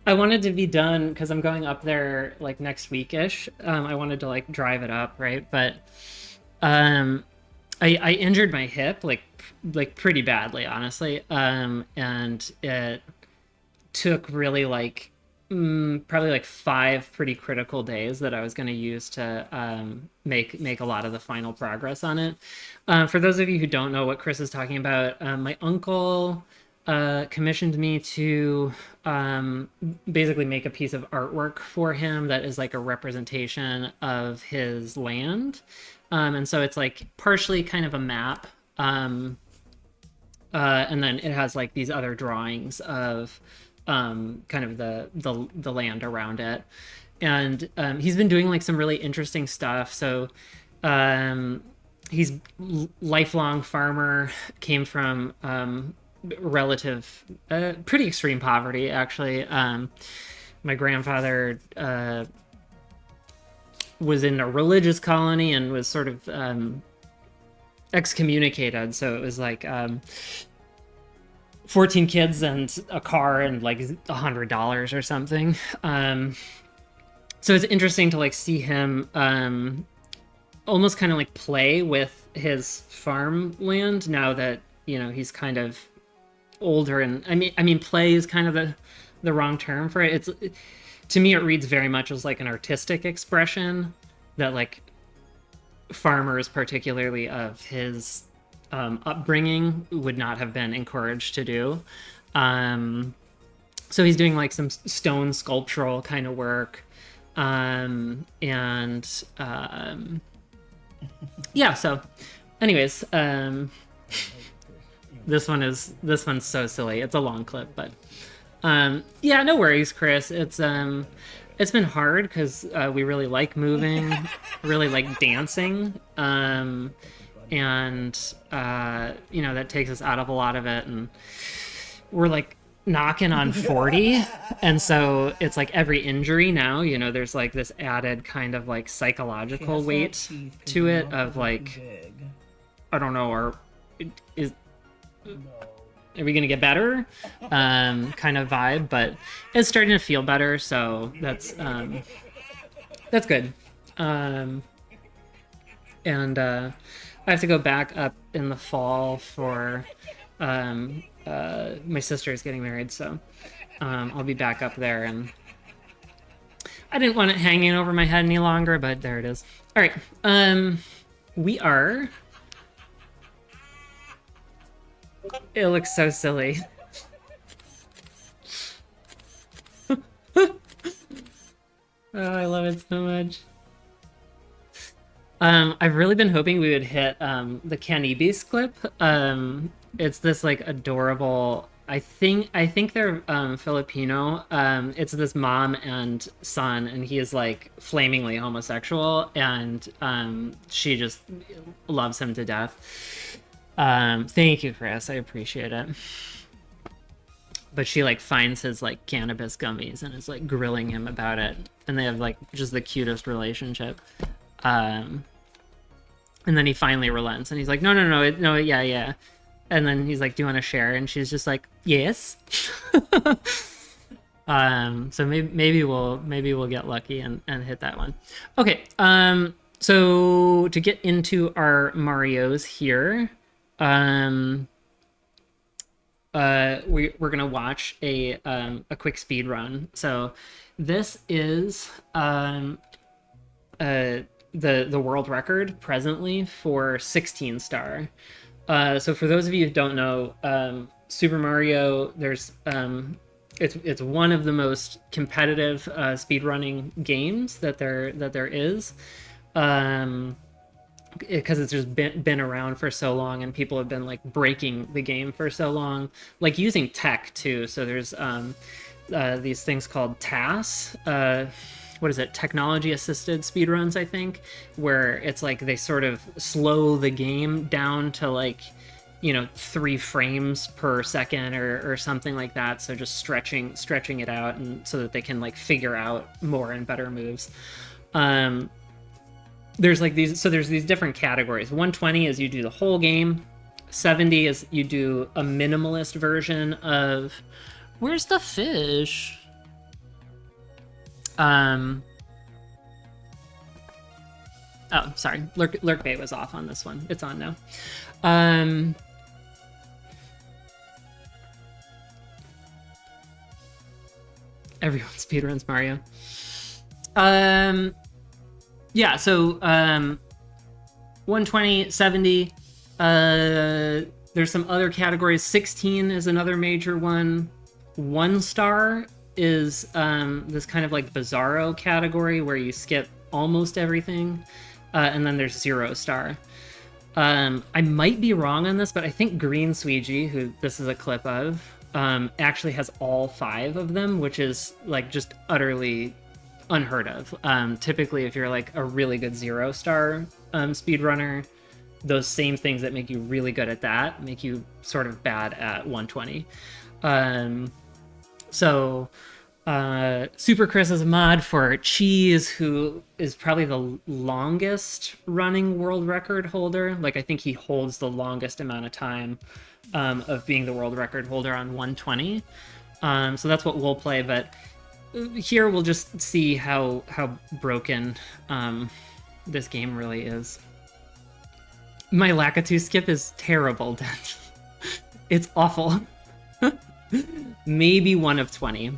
I wanted to be done because I'm going up there like next week-ish. I wanted to like drive it up, right? But I injured my hip like pretty badly, honestly. And it took really like probably like 5 pretty critical days that I was going to use to make a lot of the final progress on it. For those of you who don't know what Chris is talking about, my uncle commissioned me to basically make a piece of artwork for him that is like a representation of his land. And so it's like partially kind of a map. And then it has like these other drawings of kind of the land around it. And he's been doing like some really interesting stuff. So he's lifelong farmer, came from relative pretty extreme poverty, actually. My grandfather was in a religious colony and was sort of excommunicated, so it was like 14 kids and a car and like $100 or something. So it's interesting to like see him almost kind of like play with his farmland now that, you know, he's kind of older. And I mean play is kind of the wrong term for it. To me it reads very much as like an artistic expression that like farmers, particularly of his upbringing, would not have been encouraged to do. So he's doing like some stone sculptural kind of work. Yeah, so anyways, this one's so silly. It's a long clip, but yeah, no worries, Chris. It's been hard because we really like moving, really like dancing, and you know, that takes us out of a lot of it. And we're like knocking on 40, and so it's like every injury now, you know, there's like this added kind of like psychological weight to it of like, I don't know, are we gonna get better, kind of vibe, but it's starting to feel better, so that's good. And I have to go back up in the fall for my sister is getting married, so I'll be back up there, and I didn't want it hanging over my head any longer, but there it is. All right, we are. It looks so silly. Oh, I love it so much. I've really been hoping we would hit the Canibis clip. It's this like adorable. I think they're Filipino. It's this mom and son, and he is like flamingly homosexual, and she just loves him to death. Thank you, Chris. I appreciate it. But she like finds his like cannabis gummies and is like grilling him about it, and they have like just the cutest relationship. And then he finally relents, and he's like, no, yeah. And then he's like, do you want to share? And she's just like, yes. So maybe we'll get lucky and hit that one. Okay. So to get into our Marios here, we're gonna watch a quick speed run. So this is the world record presently for 16 star. So for those of you who don't know, Super Mario, there's it's one of the most competitive speedrunning games that there is, because it's just been around for so long, and people have been like breaking the game for so long, like using tech too. So there's these things called TAS. What is it? Technology assisted speedruns, I think, where it's like they sort of slow the game down to like, 3 frames per second or something like that. So just stretching it out, and so that they can like figure out more and better moves. There's like these different categories. 120 is you do the whole game. 70 is you do a minimalist version of, where's the fish? Oh, sorry. Lurk bait was off on this one. It's on now. Everyone speedruns Mario. Yeah, so 120, 70. There's some other categories. 16 is another major one. 1 star is this kind of like bizarro category where you skip almost everything. And then there's 0 star. I might be wrong on this, but I think Green Sweegie, who this is a clip of, actually has all 5 of them, which is like just utterly unheard of. Typically, if you're like a really good 0 star speedrunner, those same things that make you really good at that make you sort of bad at 120. So Super Chris is a mod for Cheese, who is probably the longest running world record holder. Like, I think he holds the longest amount of time of being the world record holder on 120. So that's what we'll play, but here we'll just see how broken this game really is. My Lakitu skip is terrible, Dan. It's awful. Maybe 1 of 20.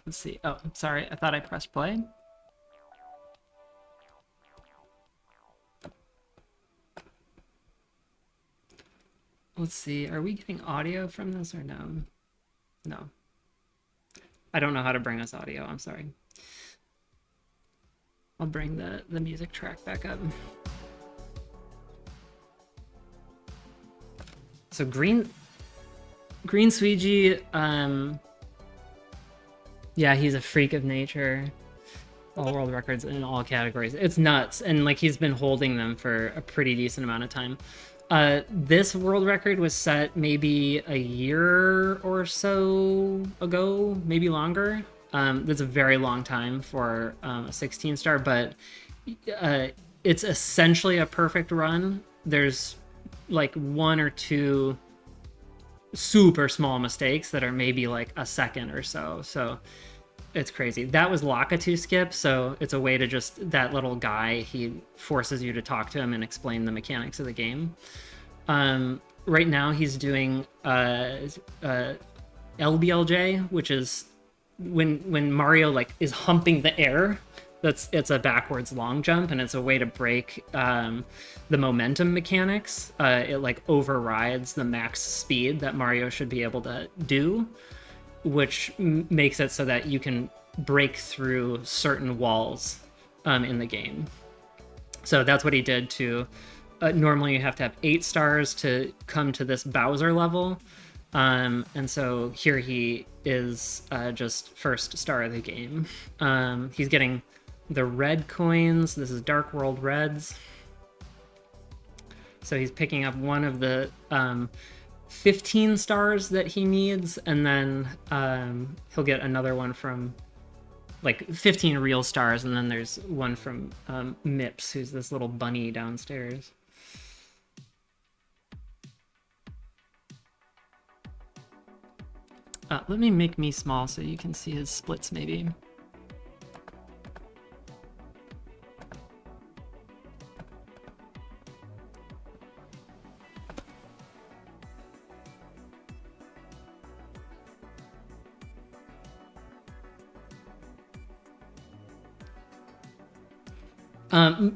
Let's see. Oh, sorry. I thought I pressed play. Let's see. Are we getting audio from this or no? No. I don't know how to bring us audio. I'm sorry. I'll bring the music track back up. So Green Green Suigi, yeah, he's a freak of nature. All world records in all categories. It's nuts. And like he's been holding them for a pretty decent amount of time. This world record was set maybe a year or so ago, maybe longer. That's a very long time for a 16 star, but it's essentially a perfect run. There's like one or two super small mistakes that are maybe like a second or so. So it's crazy. That was Lakitu skip, so it's a way to just, that little guy, he forces you to talk to him and explain the mechanics of the game. Right now he's doing LBLJ, which is when Mario like is humping the air. It's a backwards long jump, and it's a way to break the momentum mechanics. It like overrides the max speed that Mario should be able to do, which makes it so that you can break through certain walls in the game. So that's what he did to... normally you have to have 8 stars to come to this Bowser level. And so here he is just first star of the game. He's getting the red coins. This is Dark World Reds. So he's picking up one of the 15 stars that he needs, and then he'll get another one from like 15 real stars, and then there's one from Mips, who's this little bunny downstairs. Let me make me small so you can see his splits maybe.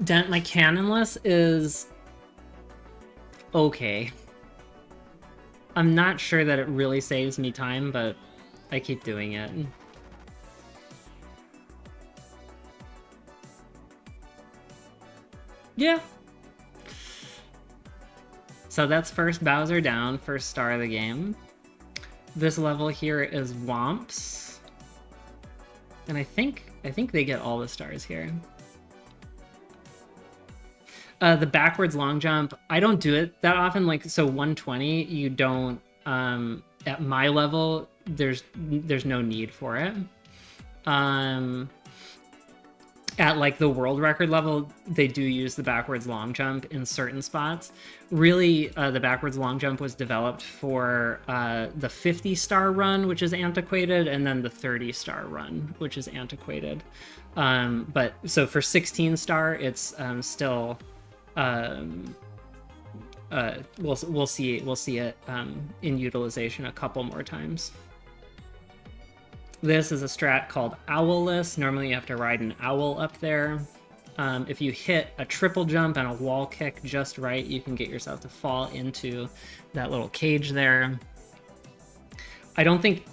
Dent, my cannonless is okay. I'm not sure that it really saves me time, but I keep doing it. Yeah. So that's first Bowser down, first star of the game. This level here is Womps. And I think they get all the stars here. The backwards long jump, I don't do it that often. Like, so 120, you don't, at my level, there's no need for it. At like the world record level, they do use the backwards long jump in certain spots. Really, the backwards long jump was developed for the 50 star run, which is antiquated, and then the 30 star run, which is antiquated. But so for 16 star, it's still... we'll see it in utilization a couple more times. This is a strat called Owlless. Normally you have to ride an owl up there. If you hit a triple jump and a wall kick just right, you can get yourself to fall into that little cage there. I don't think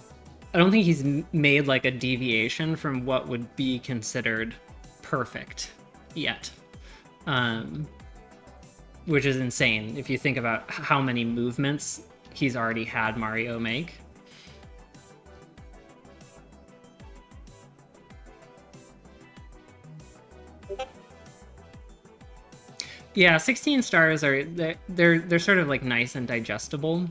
he's made like a deviation from what would be considered perfect yet. Which is insane if you think about how many movements he's already had Mario make. Yeah, 16 stars are they're sort of like nice and digestible.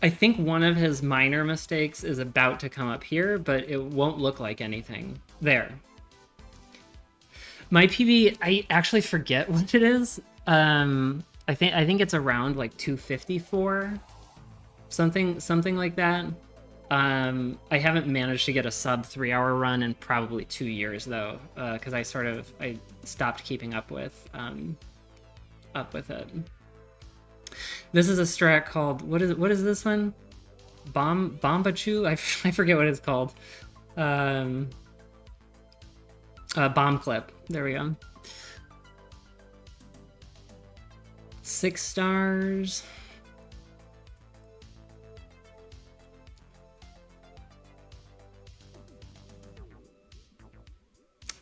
I think one of his minor mistakes is about to come up here, but it won't look like anything. There. My PB, I actually forget what it is. I think it's around like 254. Something like that. I haven't managed to get a sub 3-hour run in probably 2 years though, because I stopped keeping up with it. This is a strat called what is this one? Bombachu? I forget what it's called. Bomb clip. There we go. 6 stars.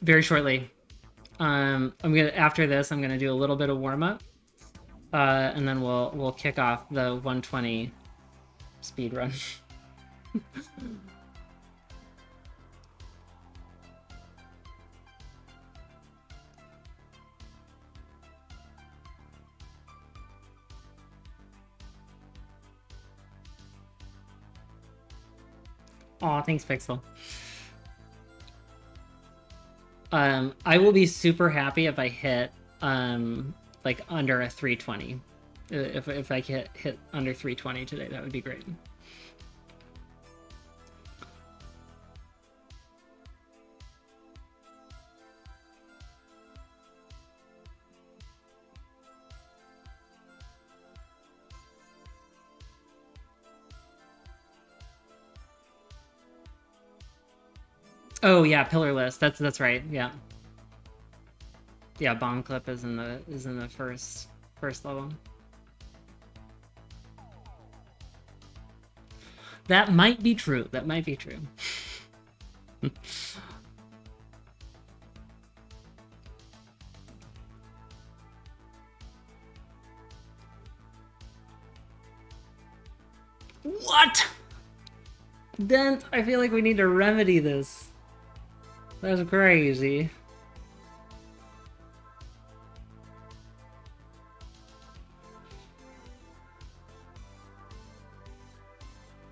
Very shortly. After this I'm gonna do a little bit of warm-up. And then we'll kick off the 120 speed run. Aw, thanks, Pixel. I will be super happy if I hit like under a 320. If I hit under 320 today, that would be great. Oh yeah, pillarless. That's right. Yeah. Yeah, bomb clip is in the first level. That might be true. That might be true. What? Dent, I feel like we need to remedy this. That's crazy.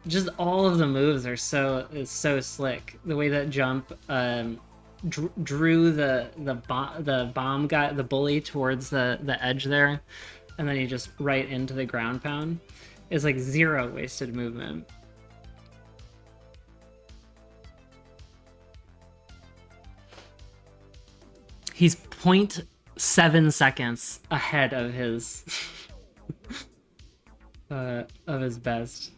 Just all of the moves are so slick. The way that jump drew the bomb guy, the bully, towards the edge there, and then he just right into the ground pound. Is like 0 wasted movement. He's 0.7 seconds ahead of his best.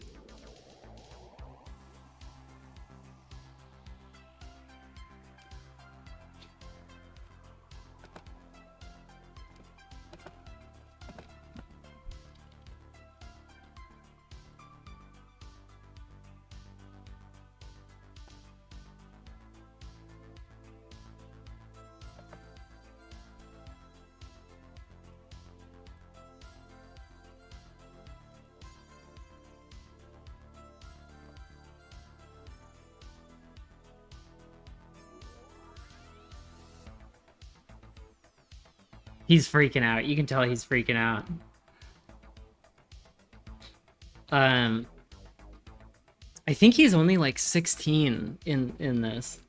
He's freaking out. You can tell he's freaking out. I think he's only like 16 in this.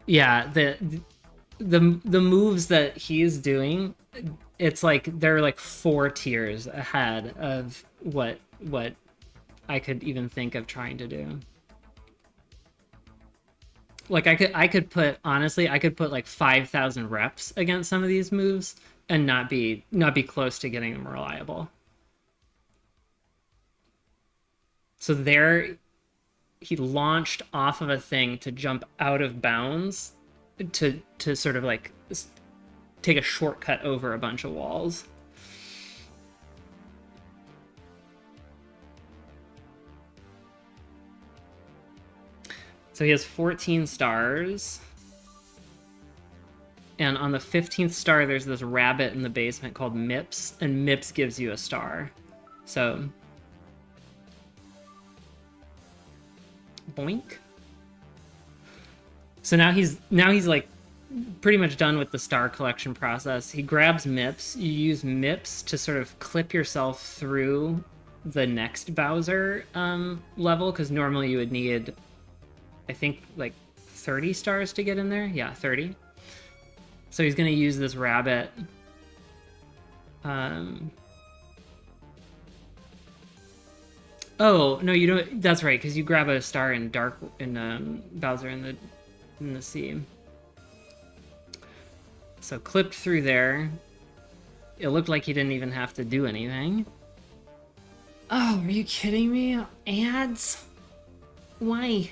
Yeah, the moves that he's doing, it's like they're like 4 tiers ahead of what I could even think of trying to do. Like I could put, honestly, I could put like 5,000 reps against some of these moves and not be close to getting them reliable. So there, he launched off of a thing to jump out of bounds to sort of like take a shortcut over a bunch of walls. So he has 14 stars. And on the 15th star, there's this rabbit in the basement called Mips, and Mips gives you a star. So, boink. So now he's like pretty much done with the star collection process. He grabs Mips. You use Mips to sort of clip yourself through the next Bowser level, because normally you would need, I think, like 30 stars to get in there. Yeah, 30. So he's going to use this rabbit. Oh no, you don't. That's right, because you grab a star in Bowser in the sea. So clipped through there. It looked like he didn't even have to do anything. Oh, are you kidding me? Ads? Why?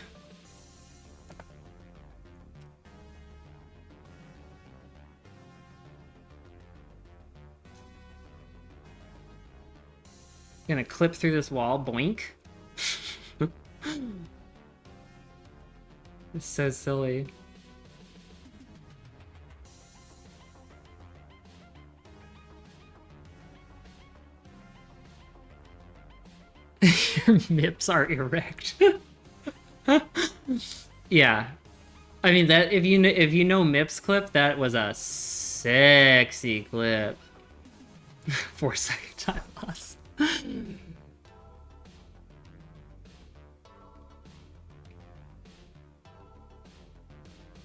Gonna clip through this wall, boink. It's so silly. Your mips are erect. Yeah. I mean that if you know Mips clip, that was a sexy clip. 4-second time loss.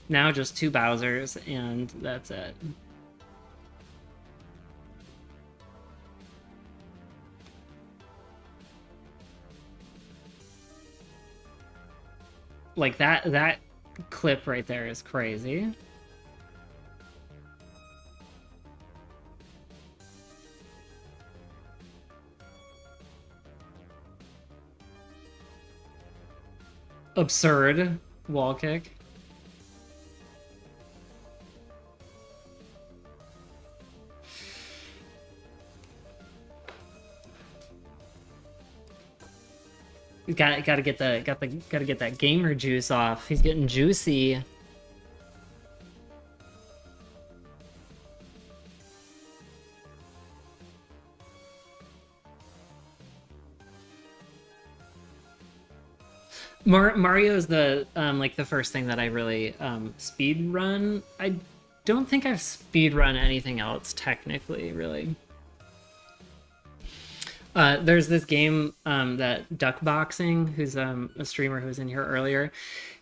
Now just 2 Bowsers and that's it. Like that clip right there is crazy. Absurd wall kick. Gotta get that gamer juice off. He's getting juicy. Mario is the like the first thing that I really speed run. I don't think I've speed run anything else technically, really. There's this game that Duck Boxing, who's a streamer who was in here earlier,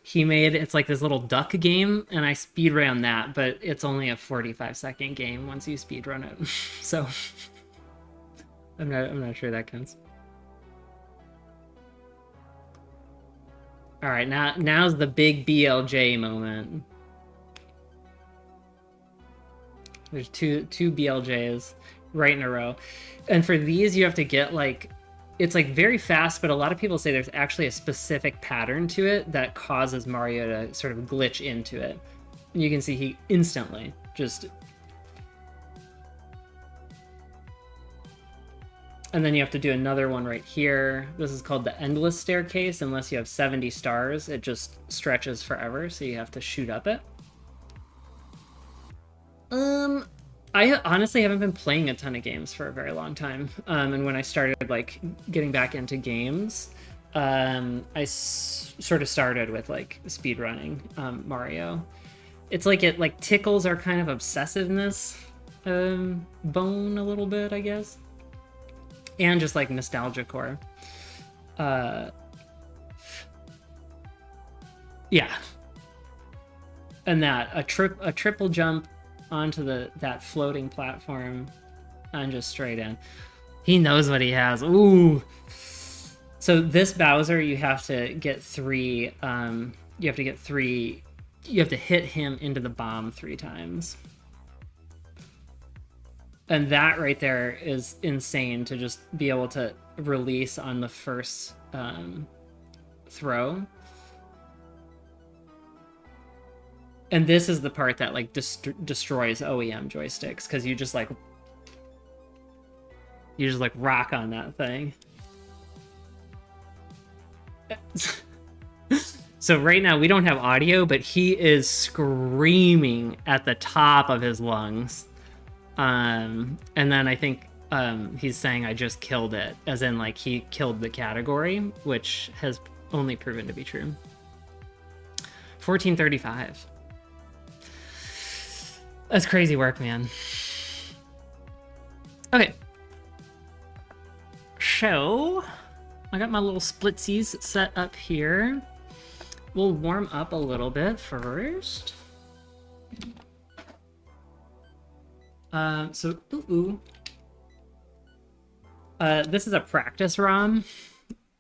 he made. It's like this little duck game, and I speed ran that, but it's only a 45-second game once you speed run it. So I'm not sure that counts. All right, now's the big BLJ moment. There's two BLJs right in a row. And for these, you have to get like, it's like very fast, but a lot of people say there's actually a specific pattern to it that causes Mario to sort of glitch into it. And you can see he instantly just... And then you have to do another one right here. This is called the endless staircase. Unless you have 70 stars, it just stretches forever, so you have to shoot up it. I honestly haven't been playing a ton of games for a very long time. And when I started like getting back into games, I sort of started with like speedrunning Mario. It's like it like tickles our kind of obsessiveness bone a little bit, I guess. And just like nostalgia core. Yeah. And that a triple jump onto that floating platform and just straight in. He knows what he has. Ooh. So this Bowser, you have to get 3. You have to hit him into the bomb 3 times. And that right there is insane to just be able to release on the first throw. And this is the part that like destroys OEM joysticks, because you just like rock on that thing. So right now we don't have audio, but he is screaming at the top of his lungs. And then I think he's saying I just killed it, as in like he killed the category, which has only proven to be true. 1435. That's crazy work, man. Okay. So, I got my little splitsies set up here. We'll warm up a little bit first. This is a practice ROM.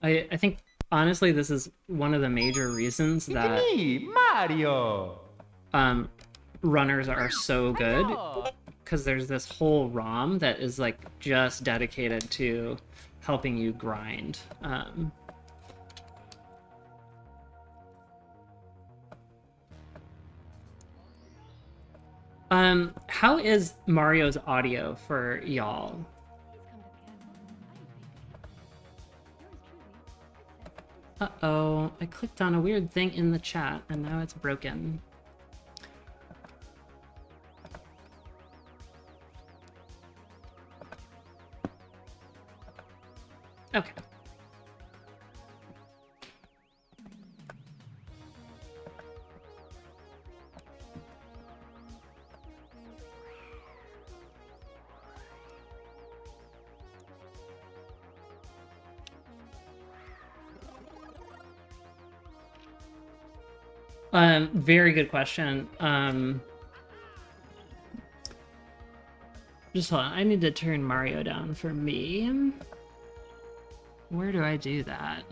I think honestly this is one of the major reasons that Mario. Runners are so good, because there's this whole ROM that is like just dedicated to helping you grind. How is Mario's audio for y'all? Uh-oh, I clicked on a weird thing in the chat and now it's broken. Okay. Very good question. Just hold on, I need to turn Mario down for me. Where do I do that?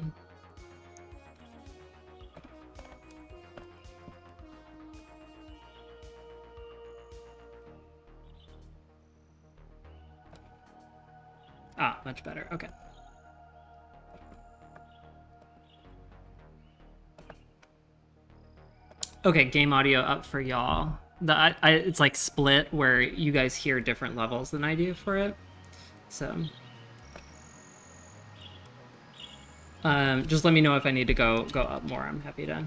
Ah, much better, okay. Okay, game audio up for y'all. It's like split where you guys hear different levels than I do for it. So just let me know if I need to go up more. I'm happy to.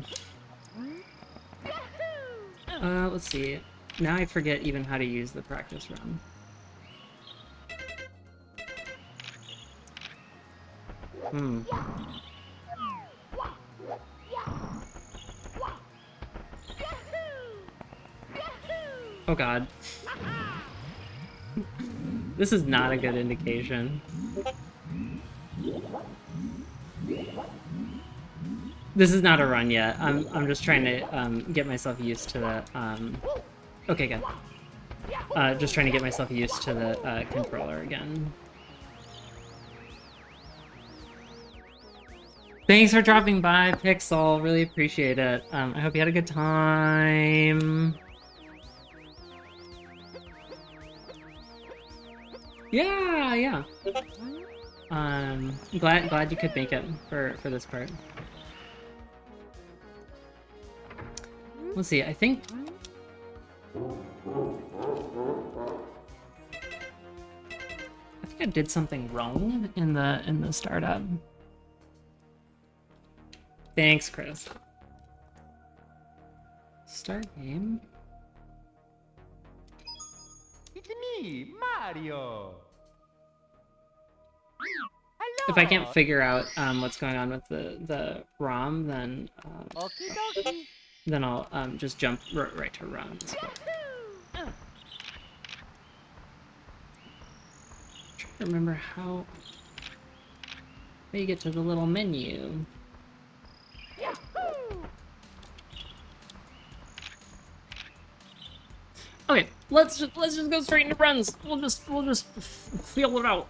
Let's see. Now I forget even how to use the practice run. Oh god. This is not a good indication. This is not a run yet. I'm just trying to get myself used to the okay, good. Just trying to get myself used to the controller again. Thanks for dropping by, Pixel. Really appreciate it. I hope you had a good time. Yeah. Glad you could make it for this part. Let's see. I think I did something wrong in the startup. Thanks, Chris. Start game. It's me, Mario. Hello. If I can't figure out what's going on with the ROM, then then I'll just jump right to run. I'm trying to remember how you get to the little menu. Okay, let's just go straight into runs. We'll just feel it out.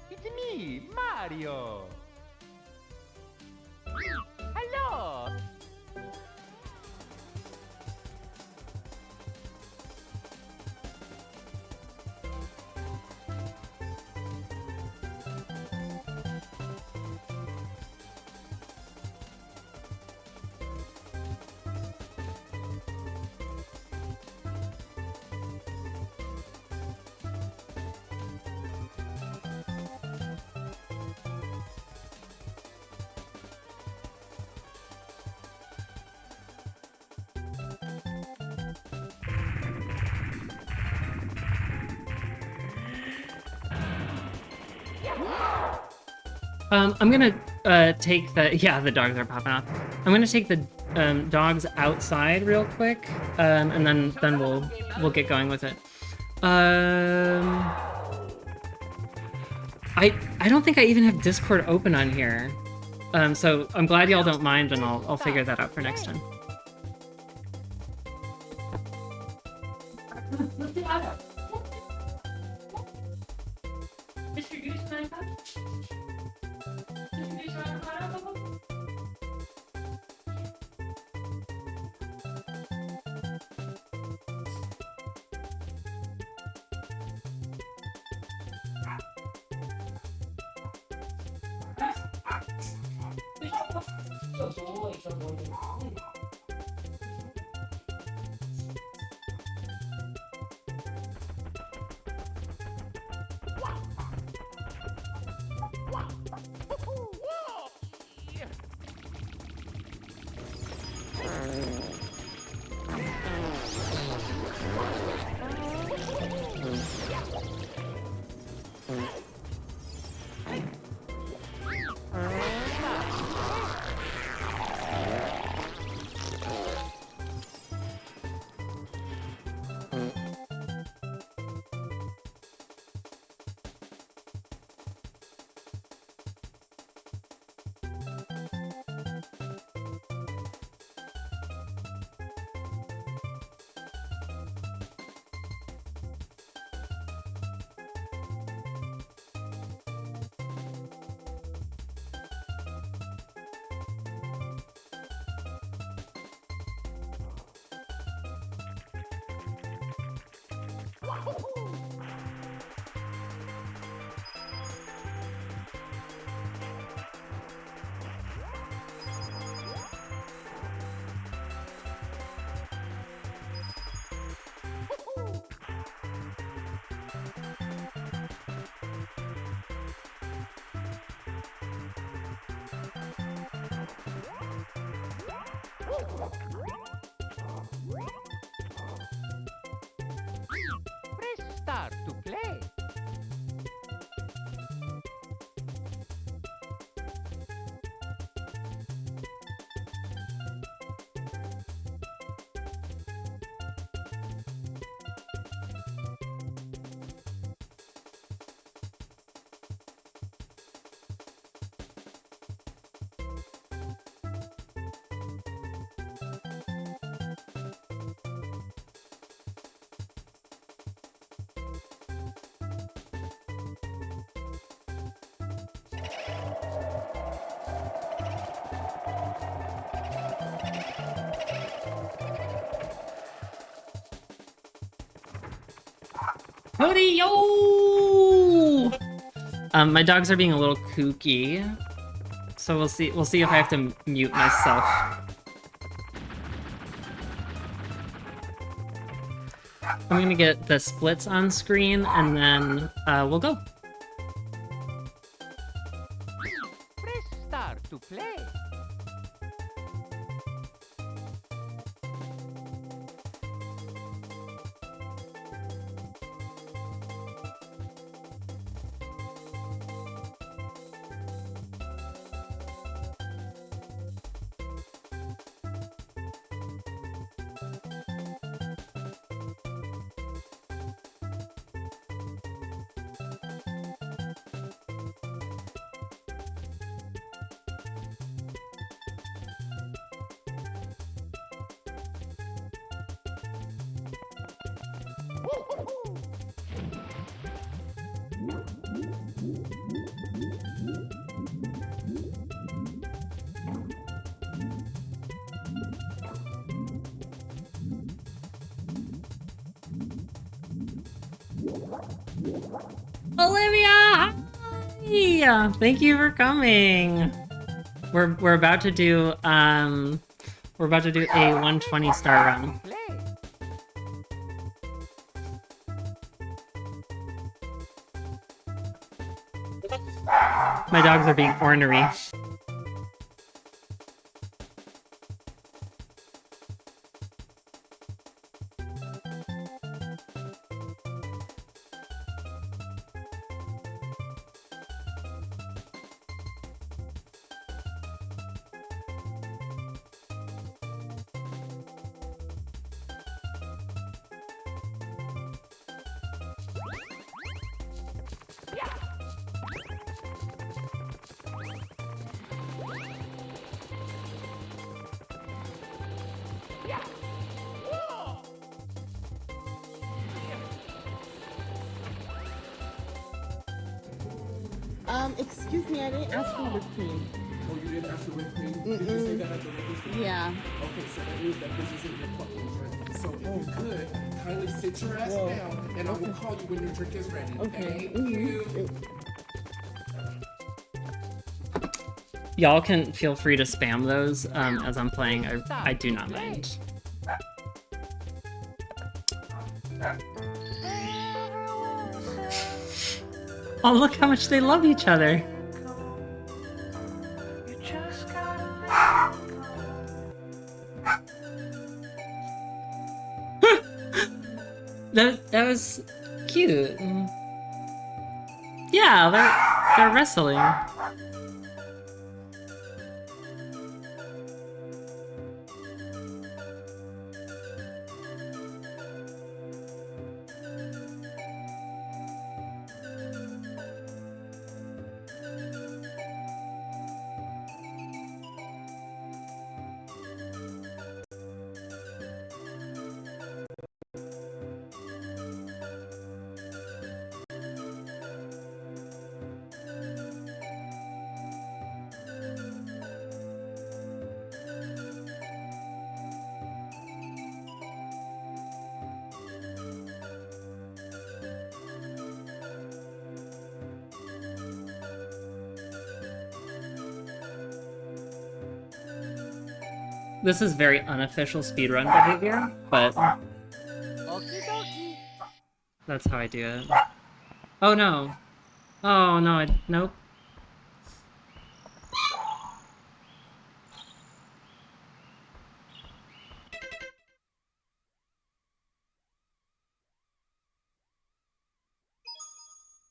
It's me, Mario. Hello. I'm gonna take the the dogs are popping off. I'm gonna take the dogs outside real quick, and then we'll get going with it. I don't think I even have Discord open on here. So I'm glad y'all don't mind, and I'll figure that out for next time. Press start to play. Howdy, yo! My dogs are being a little kooky, so we'll see. We'll see if I have to mute myself. I'm gonna get the splits on screen, and then we'll go. Press start to play. Olivia, hi! Thank you for coming. We're about to do a 120 star run. My dogs are being ornery. Excuse me, I didn't ask for whipped cream. Oh, you didn't ask for whipped cream? Did you say that at the liquor store? Yeah. Okay, so that means that this isn't your fucking drink. So if you could, kindly sit your ass down, and I will call you when your drink is ready. Okay. Thank you. Y'all can feel free to spam those as I'm playing. I do not mind. Oh, look how much they love each other. That was cute. Yeah, they're wrestling. This is very unofficial speedrun behavior, but that's how I do it. Oh no. Oh no, nope.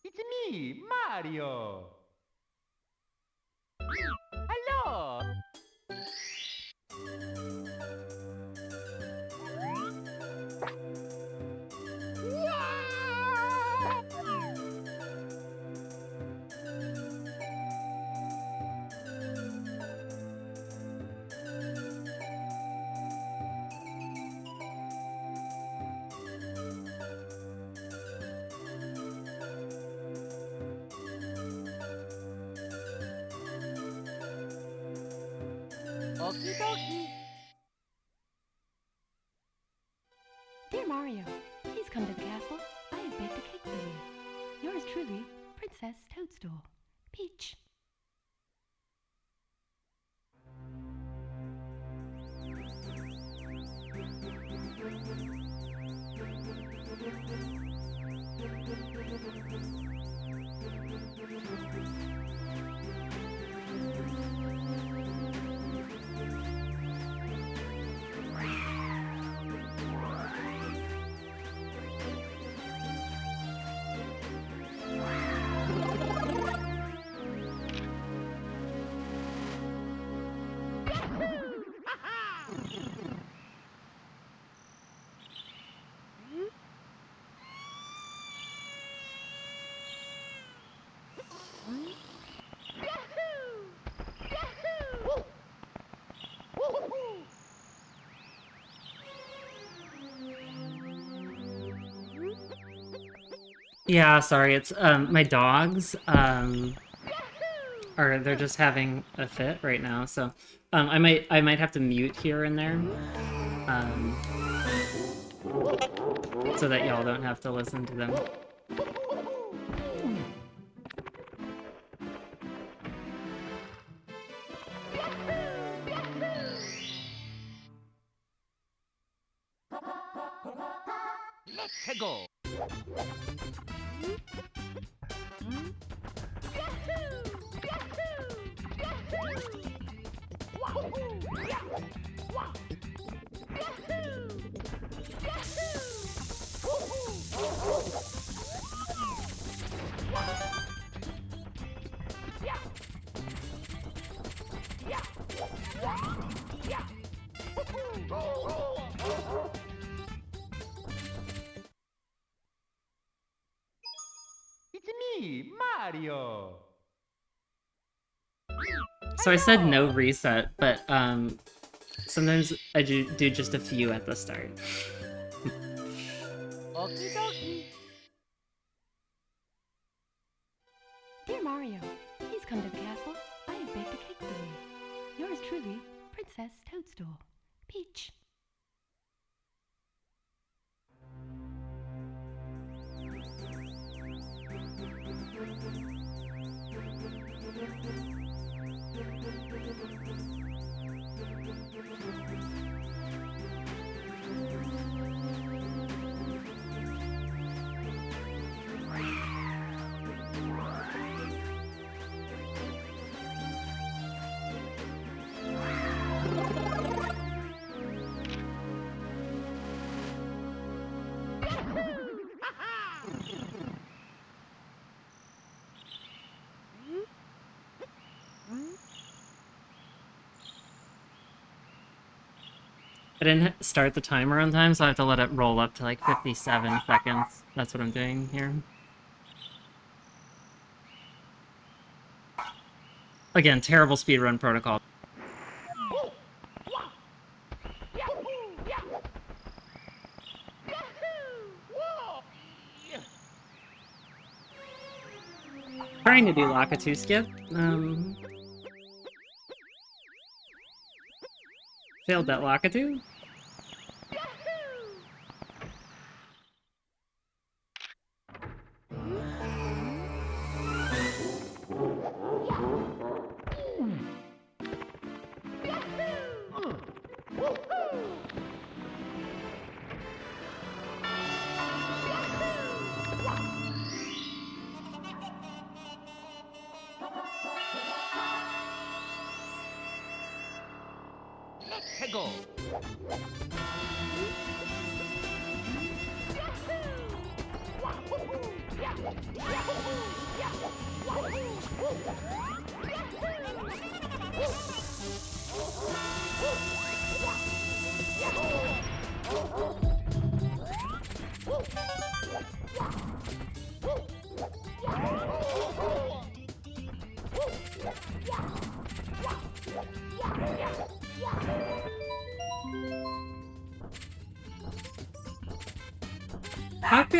It's me, Mario. Hello. Okie dokie. Dear Mario, please come to the castle. I have baked a cake for you. Yours truly, Princess Toadstool. Peach. Yeah, sorry, it's my dogs they're just having a fit right now, so I might have to mute here and there. So that y'all don't have to listen to them. Let's go. It's me, Mario. So I said no reset, but sometimes I do just a few at the start. Okie dokie. Dear Mario, please come to the castle. I have baked a cake for you. Yours truly, Princess Toadstool. Peach. I didn't start the timer on time, so I have to let it roll up to like 57 seconds. That's what I'm doing here. Again, terrible speedrun protocol. Trying to do Lakitu skip. Failed that Lakitu. Let's go.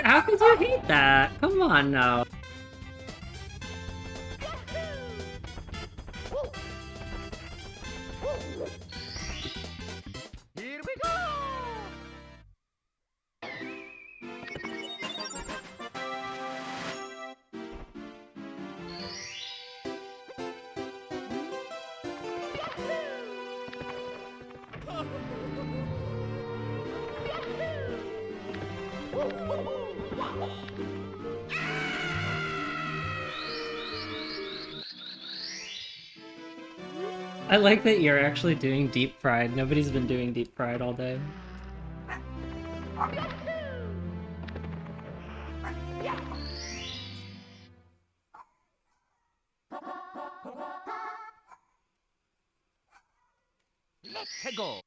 How could you hate that? Come on now. Here we go. I like that you're actually doing deep fried. Nobody's been doing deep fried all day. Let's go.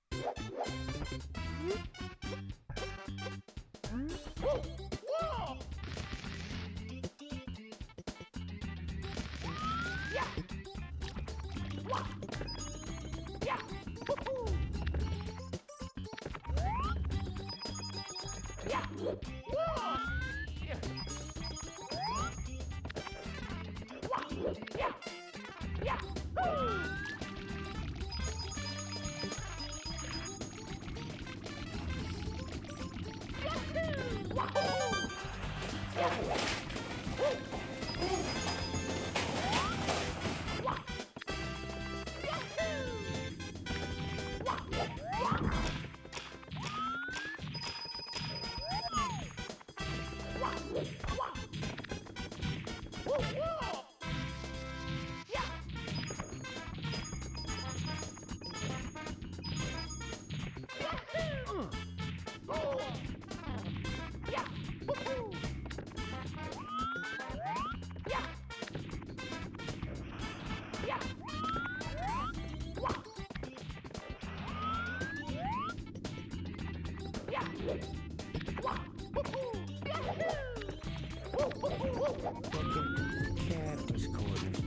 Captain's quarters.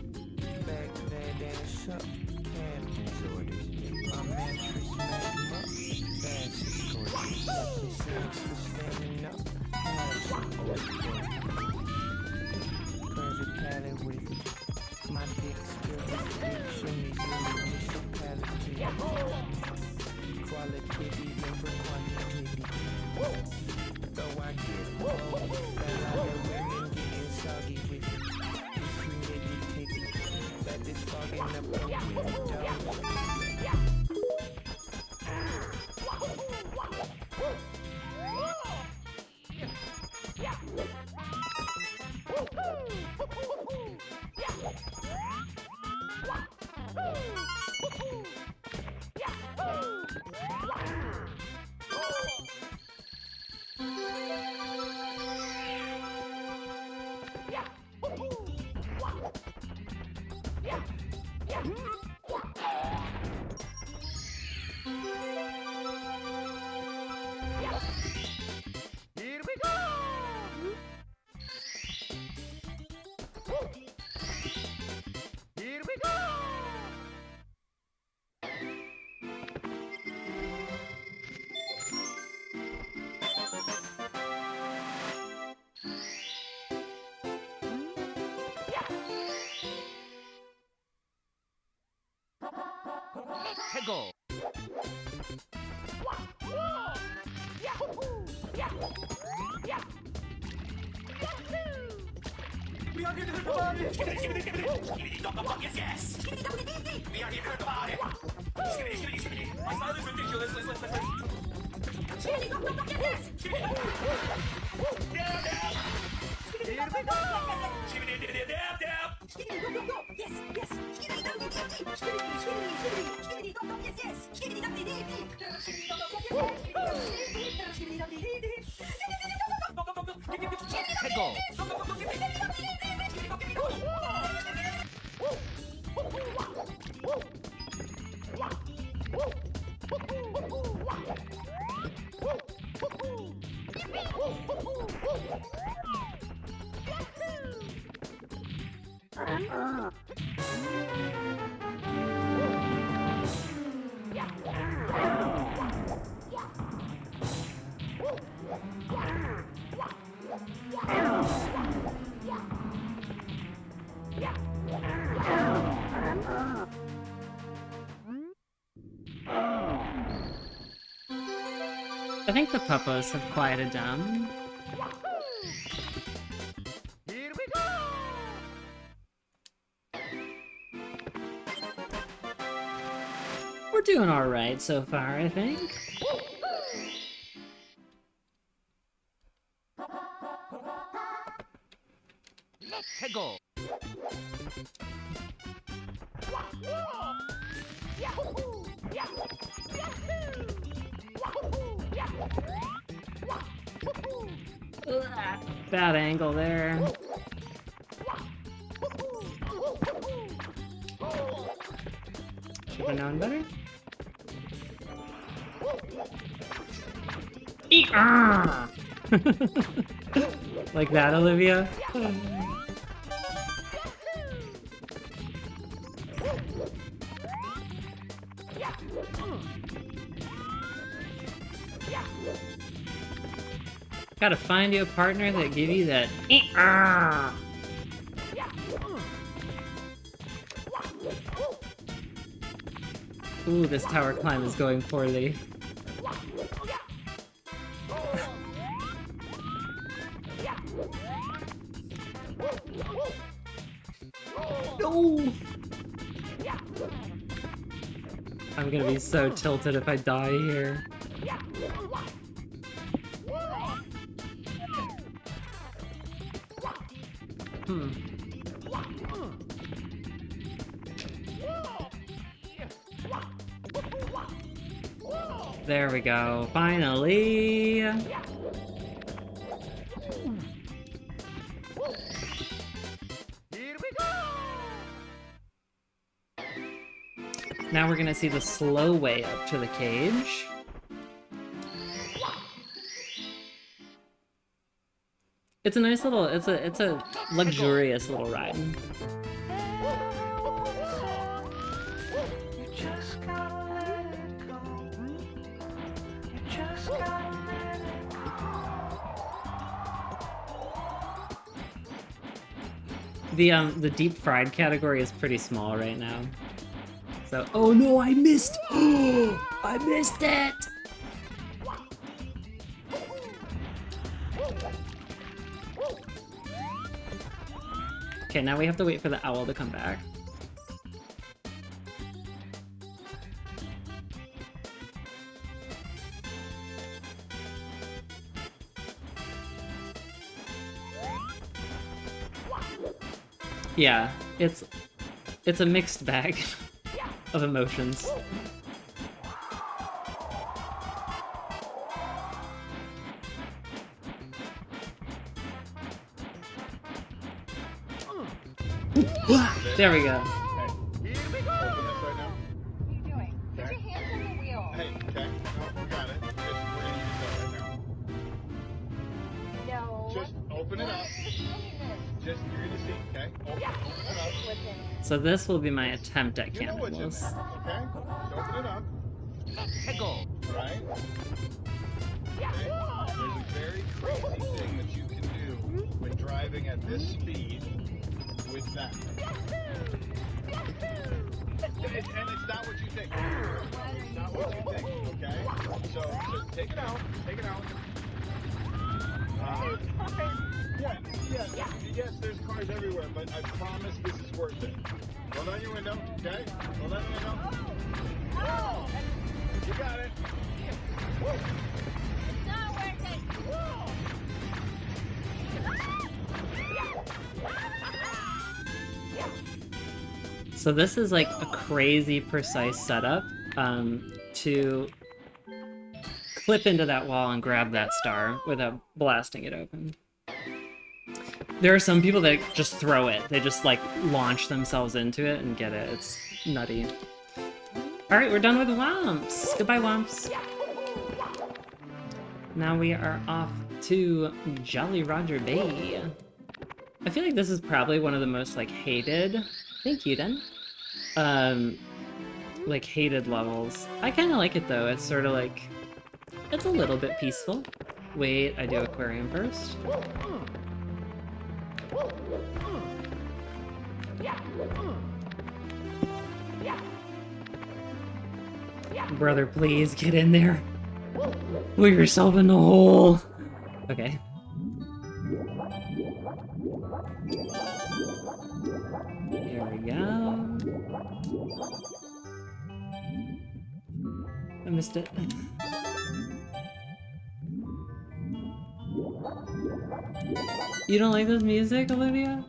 Back to that ass up. Captain's orders. My mattress magma. That's the scorcher. Some snacks for standing up. Have some Cause a pallet with when you do municipality. Qualitative over quantitative. Though I get bold, fell out of women getting soggy with it. If you meditate it, that is fogging up the window. Here we go! Here we go! Let's go! We are here to hurt the body! Yes, yes! We are here to hurt the body! My style is ridiculous. Listen. Yes! Here we go! Let's go! I think the puppos have quieted down. Here we go! We're doing alright so far, I think. Let's go! Bad angle there. Should have known better. Like that, Olivia? Gotta find you a partner that give you that. Ooh, this tower climb is going poorly. No! I'm gonna be so tilted if I die here. There we go, finally! Now we're gonna see the slow way up to the cage. It's a nice little, it's a luxurious little ride. The deep fried category is pretty small right now. So, oh no, I missed. I missed it. Okay, now we have to wait for the owl to come back. Yeah, it's a mixed bag of emotions. There we go. Here we go! Right now. What are you doing? Put your hands on the wheel. Hey, okay, no, we got it. Just, we're gonna use that right now. No. Just open it up. Just, you're gonna see, okay? Open it up. So this will be my attempt at You know what's in cannonballs. there, okay? Just open it up. Let's go. Right? Okay? There's a very crazy thing that you can do when driving at this speed with that. And it's not what you think. It's not what you think, okay? So take it out. Take it out. Yes, there's cars everywhere, but I promise this is worth it. Roll down your window, okay? Roll down the window. Oh! You got it. Woo. It's not working. So this is like a crazy precise setup to clip into that wall and grab that star without blasting it open. There are some people that just throw it. They just like launch themselves into it and get it. It's nutty. Alright, we're done with Womps. Goodbye, Womps. Now we are off to Jolly Roger Bay. I feel like this is probably one of the most like hated. Thank you, then. Like hated levels. I kind of like it though. It's sort of like it's a little bit peaceful. Wait, I do aquarium first. Brother, please get in there. Put yourself in the hole. Okay. There we go. I missed it. You don't like this music, Olivia?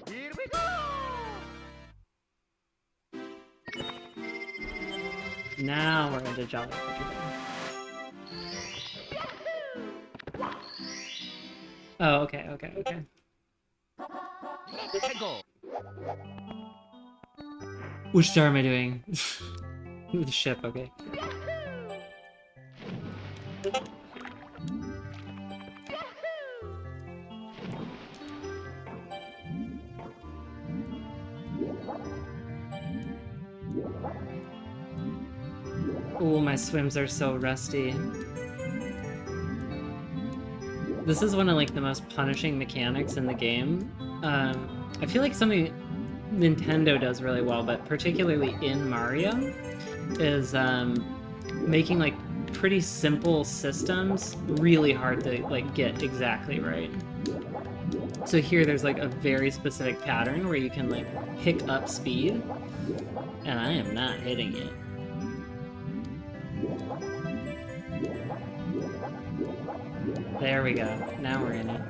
Here we go. Now we're into Jolly Roger Bay. Oh, okay. Let's go. Which star am I doing? The ship, okay. Oh, my swims are so rusty. This is one of like the most punishing mechanics in the game. I feel like something Nintendo does really well, but particularly in Mario, is making like pretty simple systems really hard to like get exactly right. So here there's like a very specific pattern where you can like pick up speed, and I am not hitting it. There we go. Now we're in it.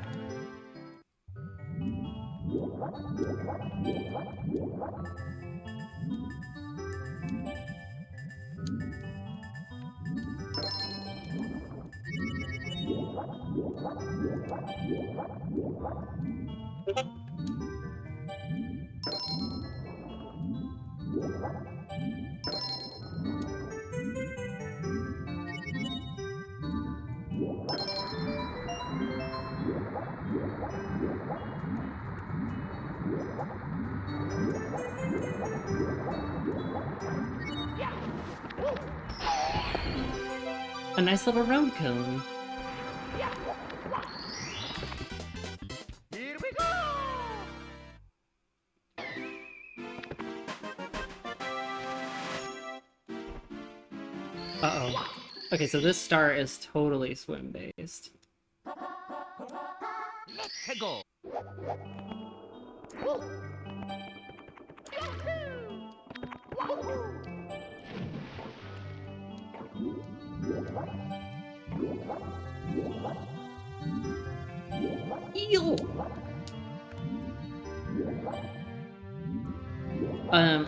A nice little road cone. Here we go! Uh-oh. Okay, so this star is totally swim-based. Let's go! Eel!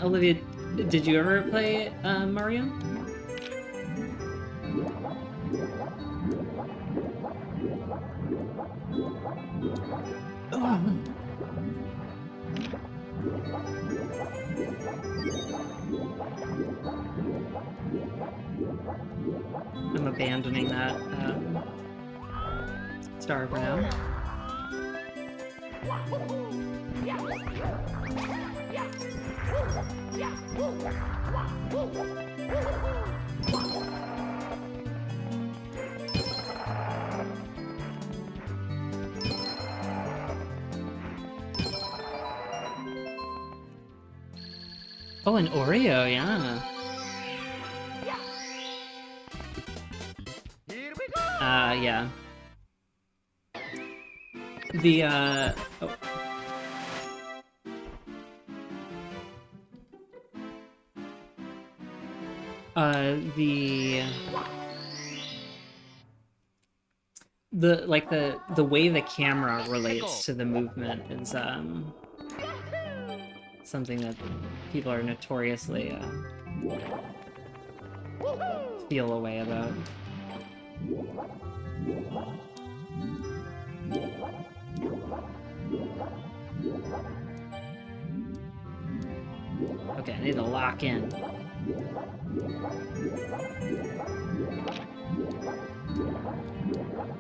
Olivia, did you ever play Mario? I'm abandoning that star for now. Oh, an Oreo, yeah. Yeah. The, oh. The way the camera relates to the movement is, something that people are notoriously, feel a way about. Okay, I need to lock in.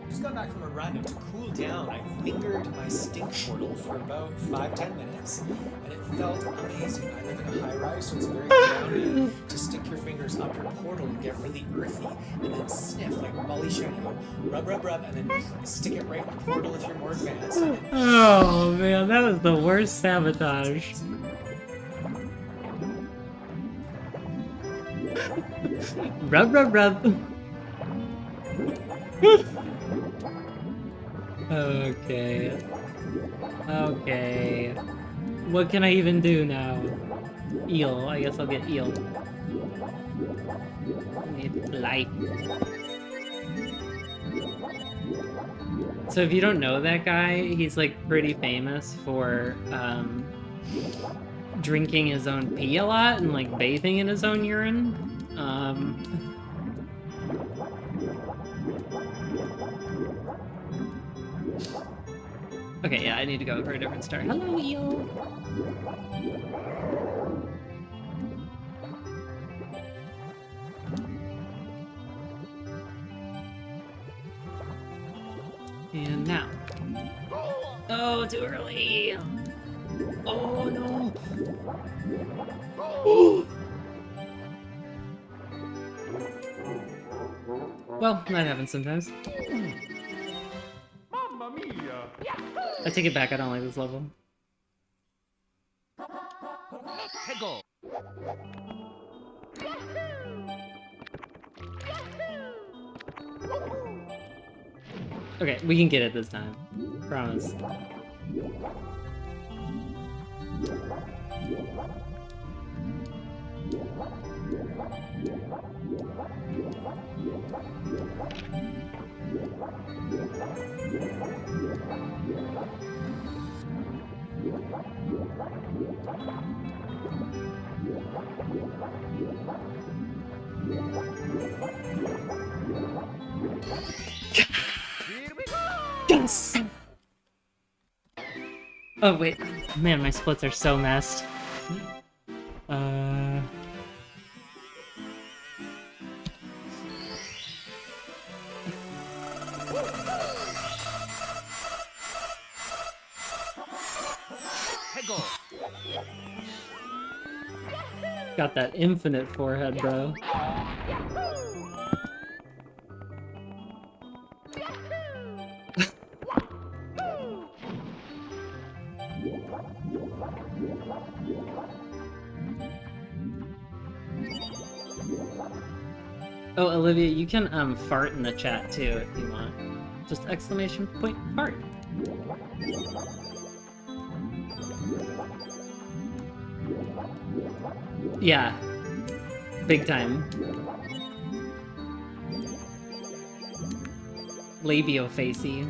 Just got back from a run, and to cool down, I fingered my stink portal for about 5-10 minutes, and it felt amazing. I live in a high-rise, so it's very grounding to stick your fingers up your portal and get really earthy, and then sniff like Molly Shannon, go rub, rub, rub, and then stick it right in the portal if you're more advanced. And then Oh man, that was the worst sabotage. Rub, rub, rub. Okay. Okay. What can I even do now? Eel. I guess I'll get eel. I need light. So if you don't know that guy, he's like pretty famous for drinking his own pee a lot and like bathing in his own urine. Okay, yeah, I need to go for a different star. Hello, eel. And now. Oh, too early. Oh, no. Oh. Well, that happens sometimes. Mamma mia! I take it back, I don't like this level. Let's go! Okay, we can get it this time. Promise. Here Oh wait, man, my splits are so messed. Got that infinite forehead, bro. Oh, Olivia, you can fart in the chat too if you want. Just exclamation point fart. Yeah. Big time. Labio facey.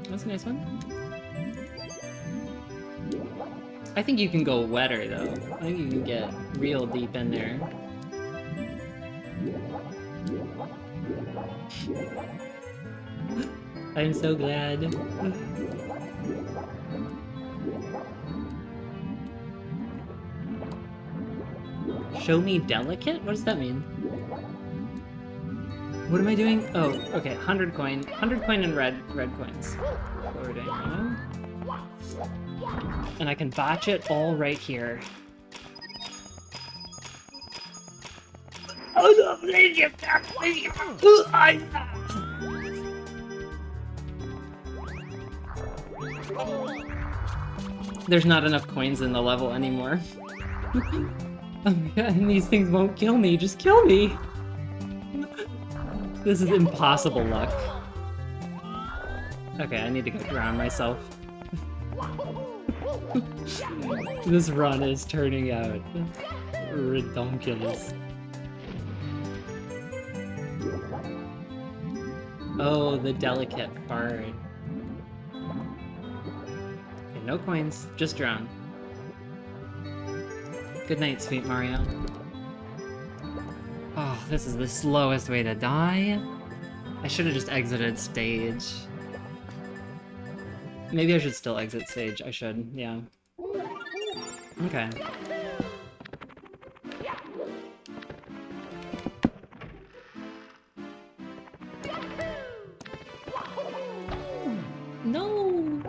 That's a nice one. I think you can go wetter though. I think you can get real deep in there. I'm so glad. Show me delicate? What does that mean? What am I doing? Oh, okay, 100 coin. 100 coin and red coins. What we're doing right now. And I can botch it all right here. Oh no, please, you can't, please, you can't. There's not enough coins in the level anymore. Oh my god, and these things won't kill me, just kill me! This is impossible luck. Okay, I need to go drown myself. This run is turning out ridiculous. Oh, the delicate fart. Okay, no coins, just drown. Good night, sweet Mario. Oh, this is the slowest way to die. I should have just exited stage. Maybe I should still exit stage. I should, yeah. Okay. No!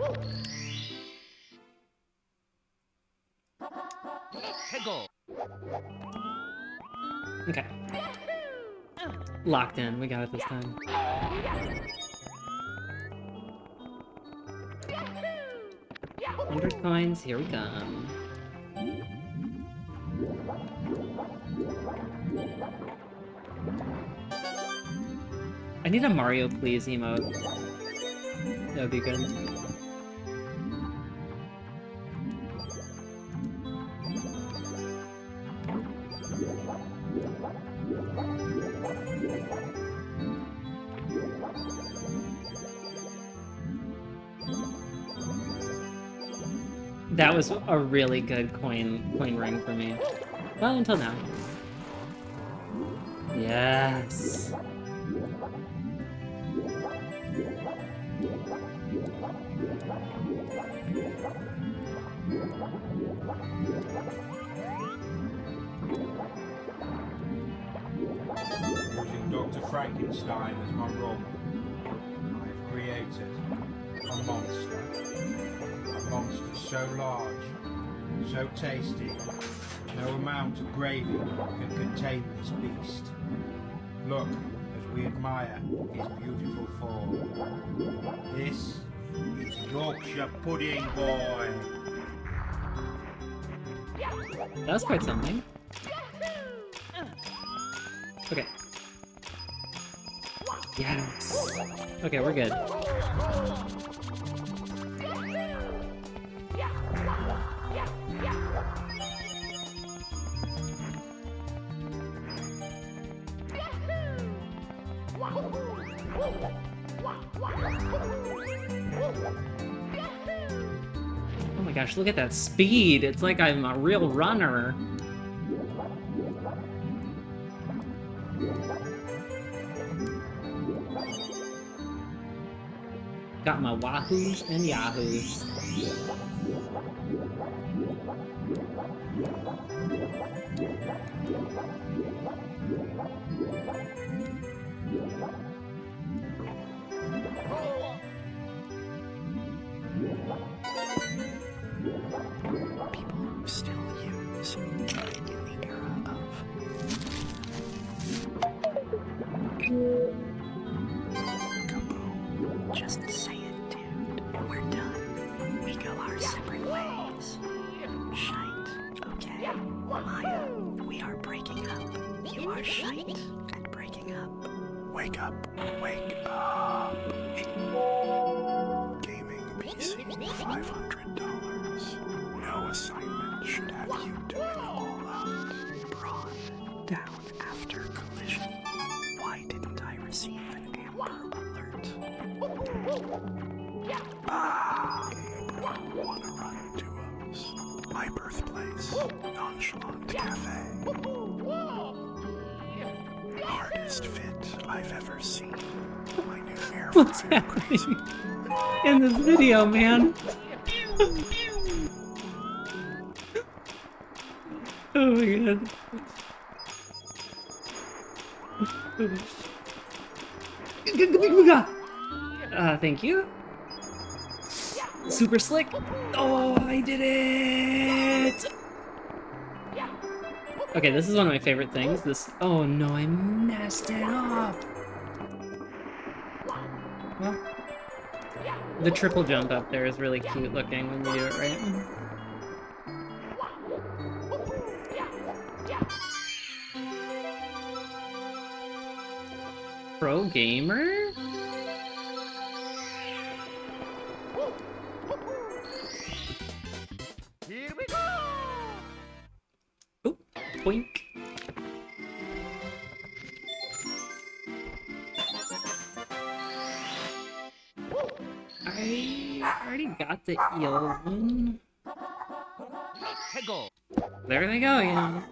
Okay. Locked in. We got it this time. $100 coins. Here we come. I need a Mario Please emote. That would be good. That was a really good coin ring for me. Well, until now. Yes. Using Dr. Frankenstein as my role, I have created a monster. A monster so large, so tasty, no amount of gravy can contain this beast. Look as we admire his beautiful form. This is Yorkshire Pudding Boy. That's quite something. Okay. Yes. Okay, we're good. Oh my gosh, look at that speed! It's like I'm a real runner. Got my wahoos and yahoos. People who still use in the era of kaboom. Just say it, dude. We're done. We go our separate ways. Shite. Okay. Maya, we are breaking up. You are shite at breaking up. Wake up. Wake up. Gaming PC, $500. No assignment should have you doing all out. Brawn, down after collision. Why didn't I receive an Amber Alert? Wanna run duos. My birthplace, Nonchalant Cafe. Hardest fit I've ever seen. My new air What's fryer happening in this video, man? Oh my god. Thank you. Super slick. Oh, I did it! Okay, this is one of my favorite things. This. Oh no, I messed it up. Well, the triple jump up there is really cute looking when you do it right. Pro gamer? Here we go! Oop, boink. I already got the eel one. There they go again.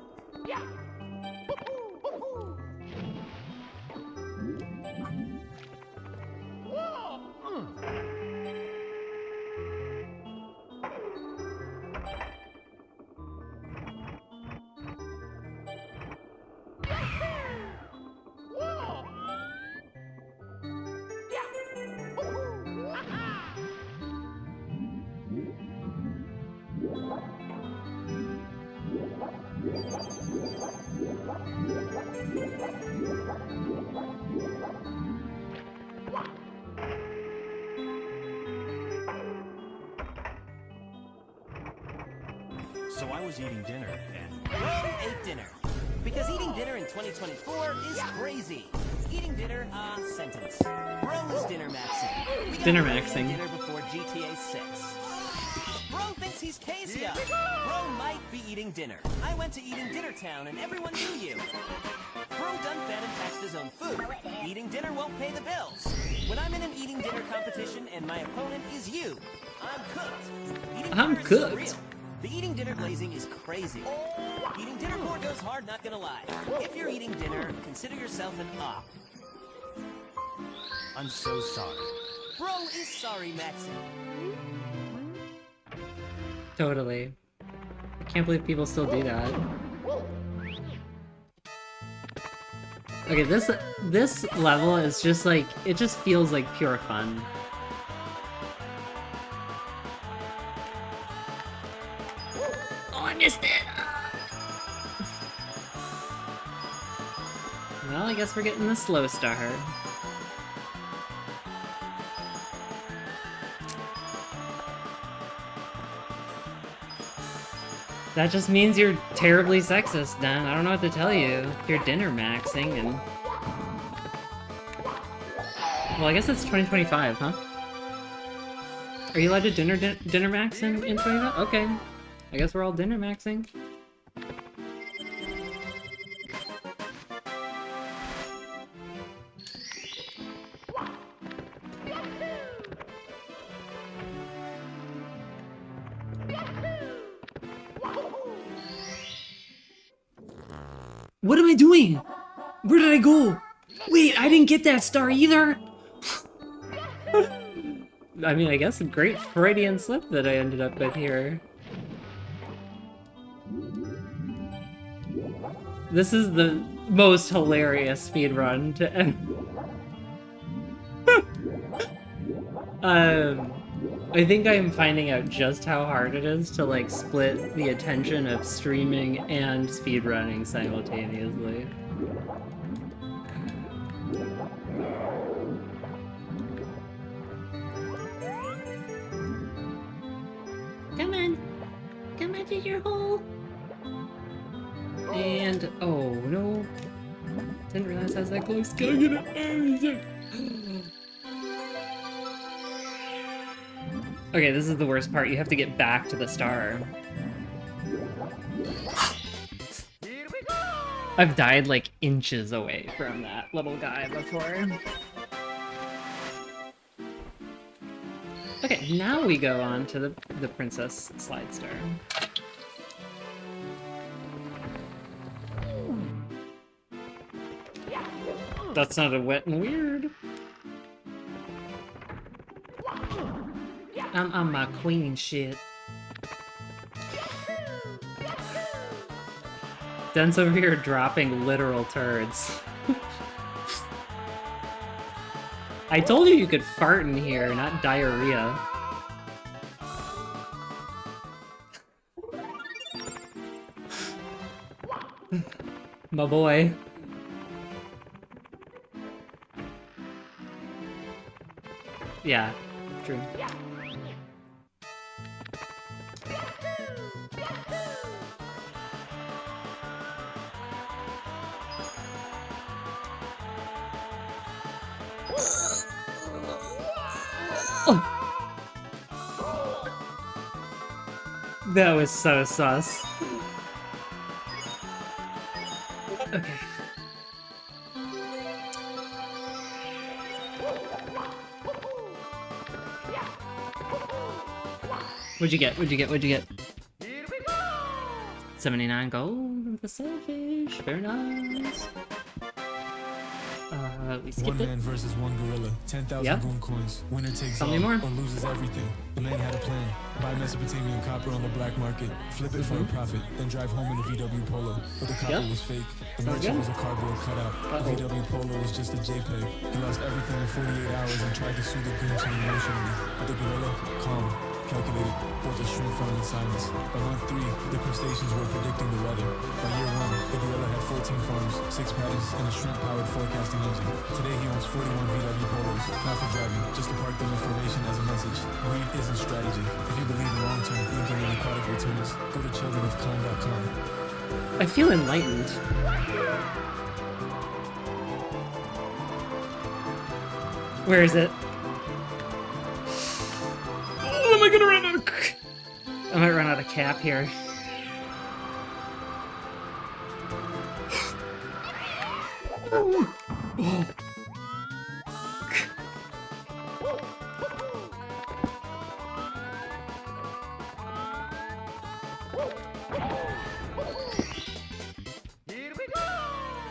So I was eating dinner and... Bro ate dinner. Because eating dinner in 2024 is crazy. Eating dinner, sentence. Bro is dinner maxing. We Dinner gotta maxing. eat dinner before GTA 6. Bro thinks he's Kezia. Bro might be eating dinner. I went to Eating Dinner Town and everyone knew you. Bro done fed and taxed his own food. Eating dinner won't pay the bills. When I'm in an eating dinner competition and my opponent is you, I'm cooked. Eating I'm dinner is cooked. surreal. The eating dinner glazing is crazy. Eating dinner core goes hard, not gonna lie. If you're eating dinner, consider yourself an op. I'm so sorry. Bro is sorry, Maxie. Totally. I can't believe people still do that. Okay, this level is just like, it just feels like pure fun. Oh, I missed it! Well, I guess we're getting the slow start. That just means you're terribly sexist, Dan. I don't know what to tell you. You're dinner maxing and... Well, I guess it's 2025, huh? Are you allowed to dinner max in 25? Okay. I guess we're all dinner maxing. What am I doing? Where did I go? Wait, I didn't get that star either. I mean, I guess a great Freudian slip that I ended up with here. This is the most hilarious speedrun to end. I think I'm finding out just how hard it is to like split the attention of streaming and speedrunning simultaneously. Come on! Come into your hole! And oh no. Didn't realize I was that close. Can I get it? Okay, this is the worst part. You have to get back to the star. I've died like inches away from that little guy before. Okay, now we go on to the Princess Slide Star. That sounded wet and weird. I'm on my queen shit. Den's over here dropping literal turds. I told you could fart in here, not diarrhea. My boy. Yeah, true. That was so sus. Okay. What'd you get? What'd you get? What'd you get? 79 gold. The selfish. Very nice. We skipped One it. man versus one gorilla. 10,000 Yep. goon coins. Winner takes Tell all me more. or loses everything. The man had a plan. Buy Mesopotamian copper on the black market. Flip it for a profit. Then drive home in a VW Polo. But the copper Yep. was fake. The Sounds merchant good. was a cardboard cutout. The VW Polo was just a JPEG. He lost everything in 48 hours and tried to sue the goon chain emotionally. But the gorilla, calm, calculated, built a shrimp farm in silence. By month 3, the crustaceans were predicting the weather. By year 1, the gorilla had 14 farms, 6 patties, and a shrimp-powered forecasting engine. Today he owns 41 VW Polos, not for driving, just to park them in formation as a message. Greed isn't strategy. If you believe in long-term thinking and aquatic returns, go to childrenofcon.com. I feel enlightened. Where is it? Oh, am I gonna run out of... I might run out of cap here. Oh.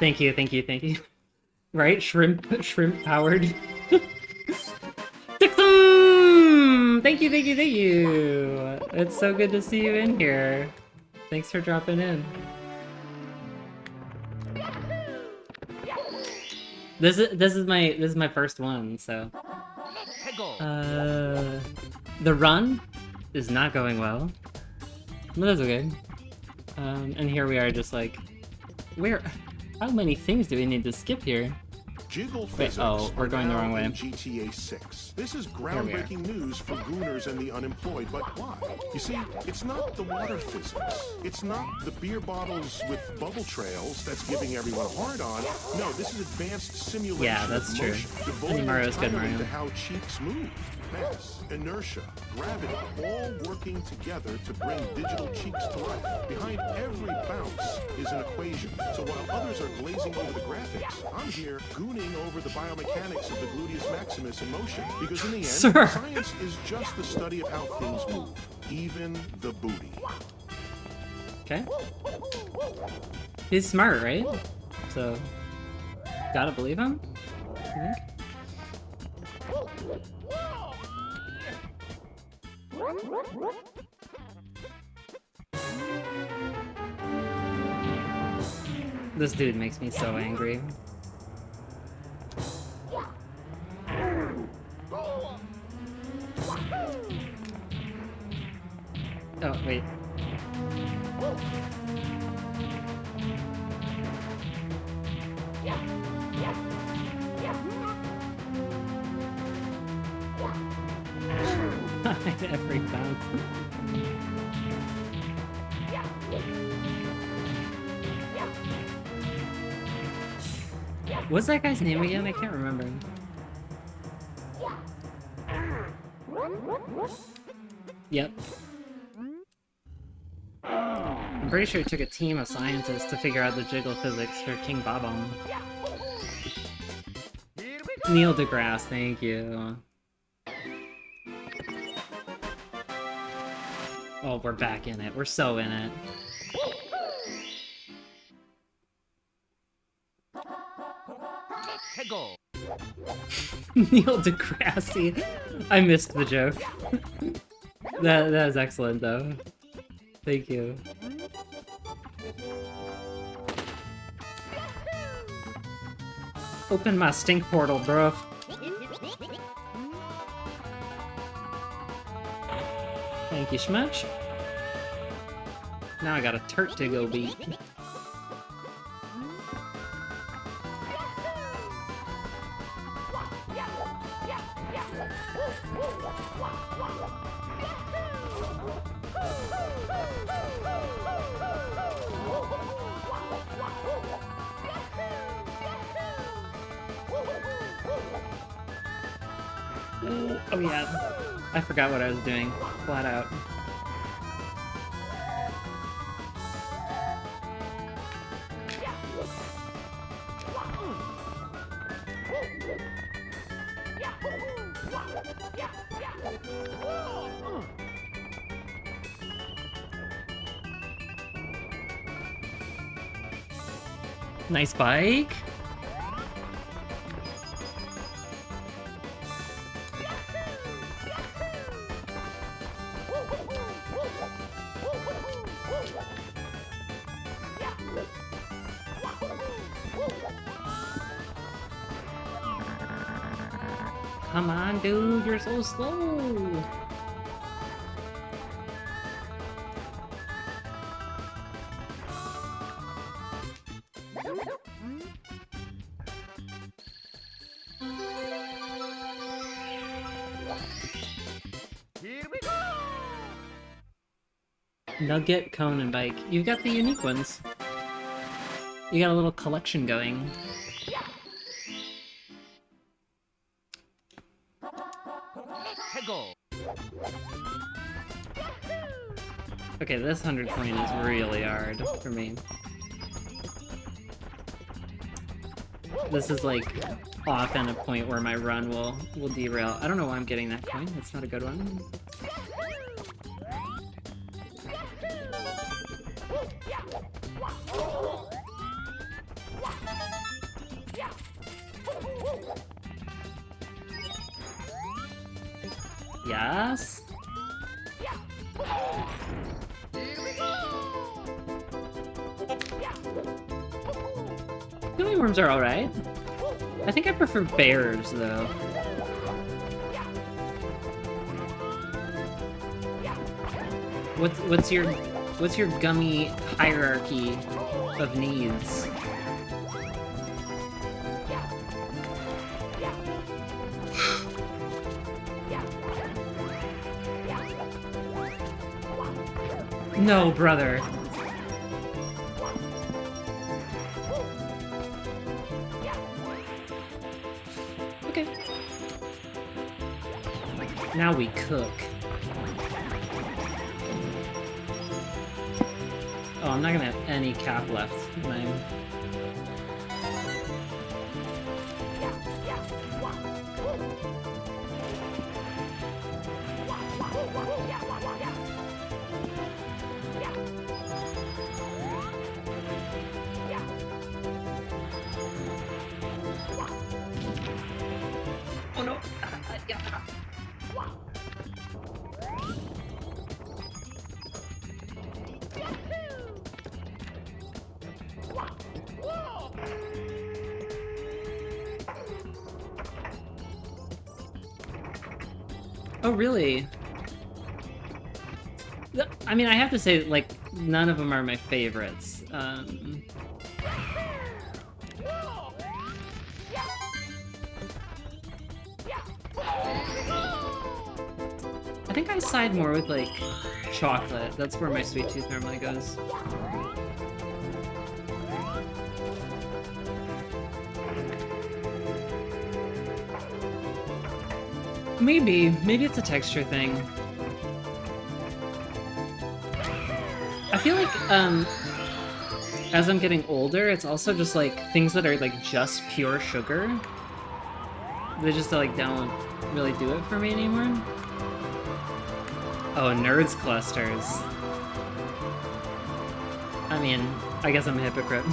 Thank you, thank you, thank you. Right? Shrimp powered. Dixon! Thank you, thank you, thank you. It's so good to see you in here. Thanks for dropping in. This is my first one, so the run is not going well. But that's okay. And here we are just like, how many things do we need to skip here? Jiggle Wait, physics oh, we're going the are wrong now way. in GTA 6. This is Here we are. groundbreaking news for gooners and the unemployed, but why? You see, it's not the water physics. It's not the beer bottles with bubble trails that's giving everyone a hard on. No, this is advanced simulation Yeah, that's of true. motion. I think Devoting Mario's good, time Mario. into how cheeks move. Mass, inertia, gravity, all working together to bring digital cheeks to life. Behind every bounce is an equation. So while others are glazing over the graphics, I'm here gooning over the biomechanics of the gluteus maximus in motion. Because in the end, Sir. science is just the study of how things move, even the booty. Okay. He's smart, right? So, gotta believe him, I think. This dude makes me so angry. Oh, wait. Every bounce. What's that guy's name again? I can't remember. Yep. I'm pretty sure it took a team of scientists to figure out the jiggle physics for King Bob-omb. Neil deGrasse, thank you. Oh, we're back in it. We're so in it. Peggle. Neil deGrasse. I missed the joke. That is excellent, though. Thank you. Open my stink portal, bro. Thank you, Smush. Now I got a turret to go beat. Oh yeah, I forgot what I was doing, flat out. Nice bike. Come on, dude, you're so slow. Nugget, cone, and bike. You've got the unique ones. You got a little collection going. Peggle. Okay, this 100 coin is really hard for me. This is like often a point where my run will derail. I don't know why I'm getting that coin. That's not a good one. Yes. Gummy worms are alright. I think I prefer bears, though. What's your gummy hierarchy of needs? No, brother. Okay. Now we cook. Oh, I'm not gonna have any cap left. Oh no! Oh, really? I mean, I have to say, like, none of them are my favorites. I think I side more with, like, chocolate. That's where my sweet tooth normally goes. Maybe it's a texture thing. I feel like, as I'm getting older, it's also just, like, things that are, like, just pure sugar. They just, like, don't really do it for me anymore. Oh, Nerds clusters. I mean, I guess I'm a hypocrite.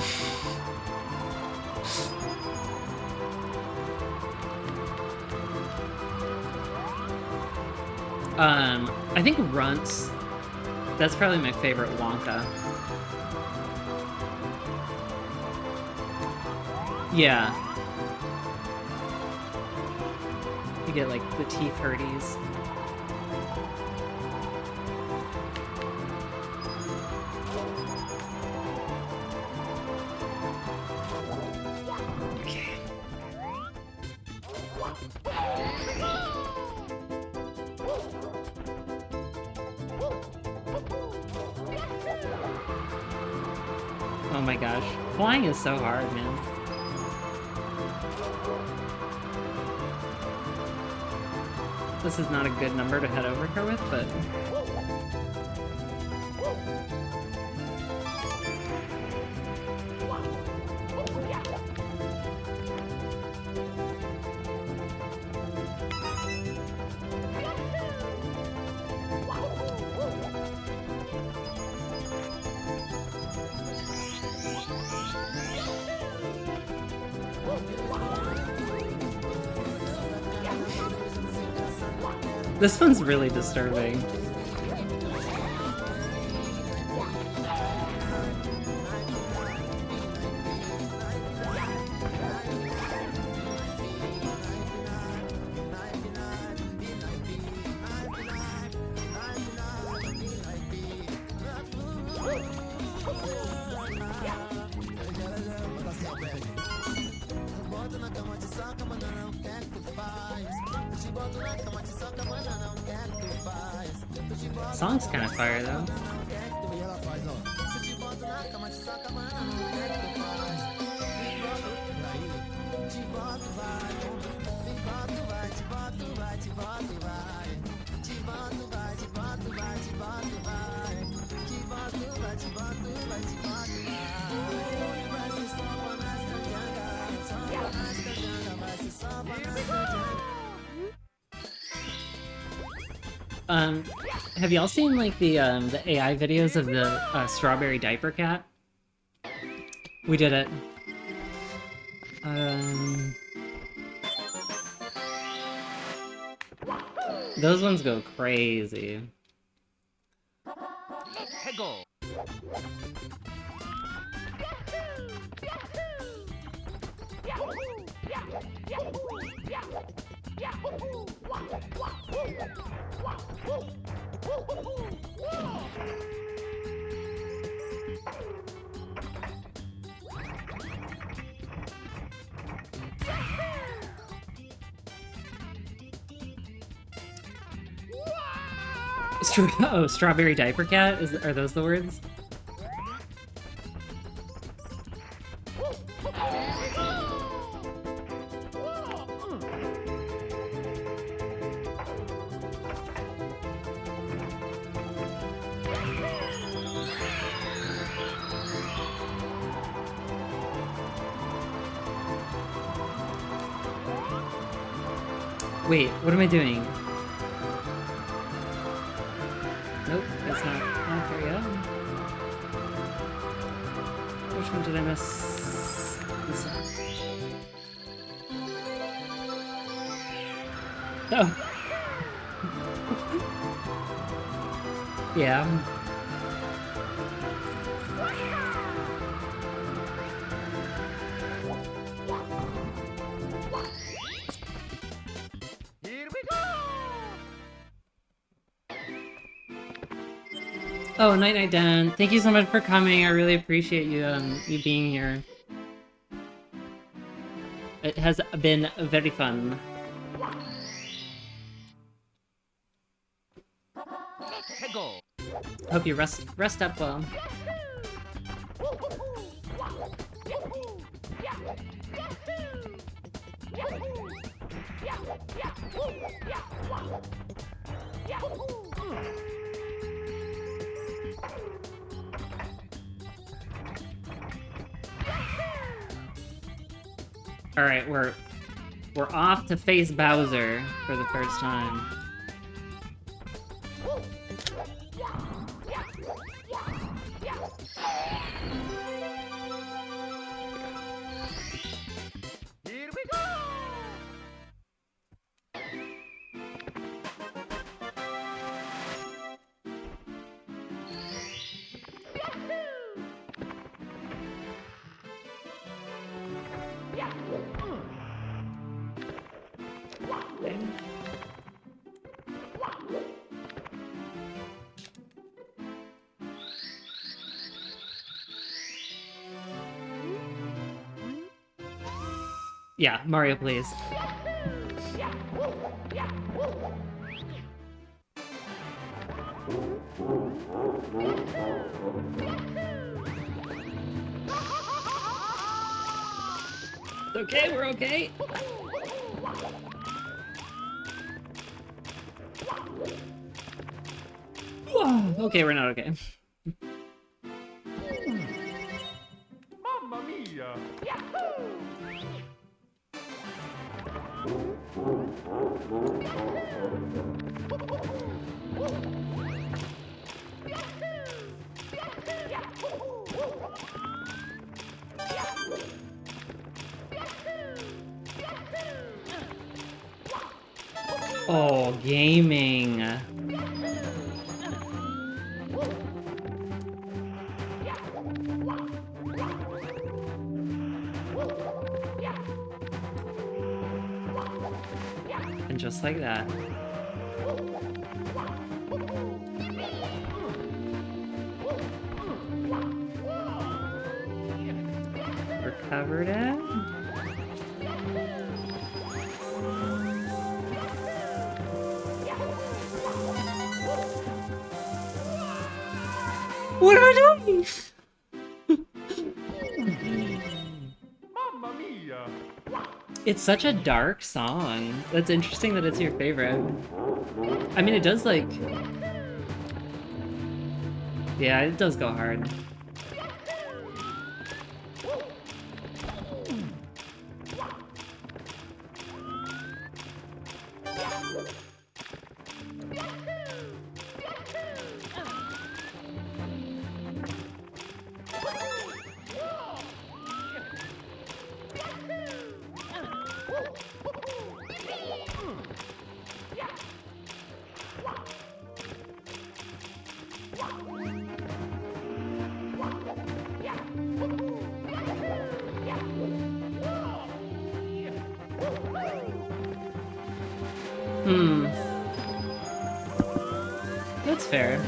I think Runts. That's probably my favorite Wonka. Yeah. You get, like, the teeth hurties. Okay. Oh my gosh. Flying is so hard, man. This is not a good number to head over here with, but... This one's really disturbing. Song's kind of fire though. Have y'all seen like the AI videos of the strawberry diaper cat? We did it. Those ones go crazy. Hegel. Oh, strawberry diaper cat? Are those the words? Wait, what am I doing? Nope, that's not there yet. Which one did I miss? This one. Oh. Yeah. Oh, Night Night Dan. Thank you so much for coming. I really appreciate you you being here. It has been very fun. Hope you rest up well. All right, we're off to face Bowser for the first time. Here we go! Yeah, Mario, please. Okay, we're okay. Okay, we're not okay. Mamma mia! Oh, gaming. And just like that. Recovered it. What am I doing? Mamma mia! It's such a dark song. That's interesting that it's your favorite. I mean, it does like... Yeah, it does go hard. That's fair.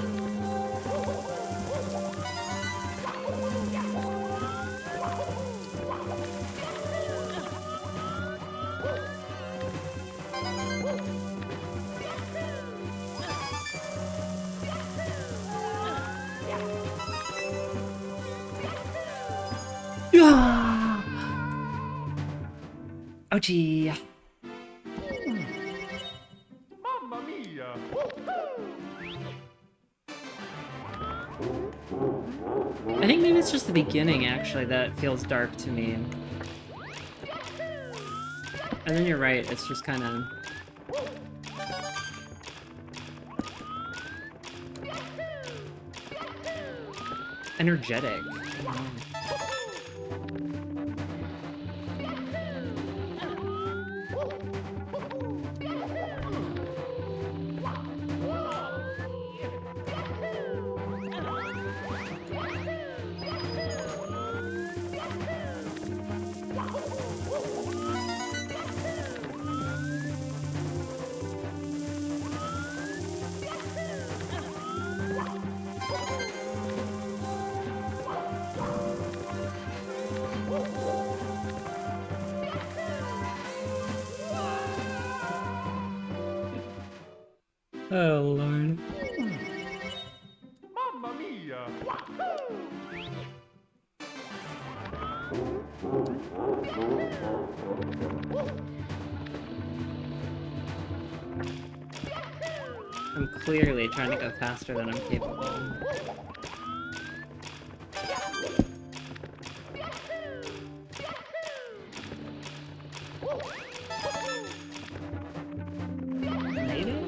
Ouchie. Mamma mia! I think maybe it's just the beginning, actually, that feels dark to me. And then you're right, it's just kind of... energetic. Oh lord. Mamma mia! I'm clearly trying to go faster than I'm capable. Made it?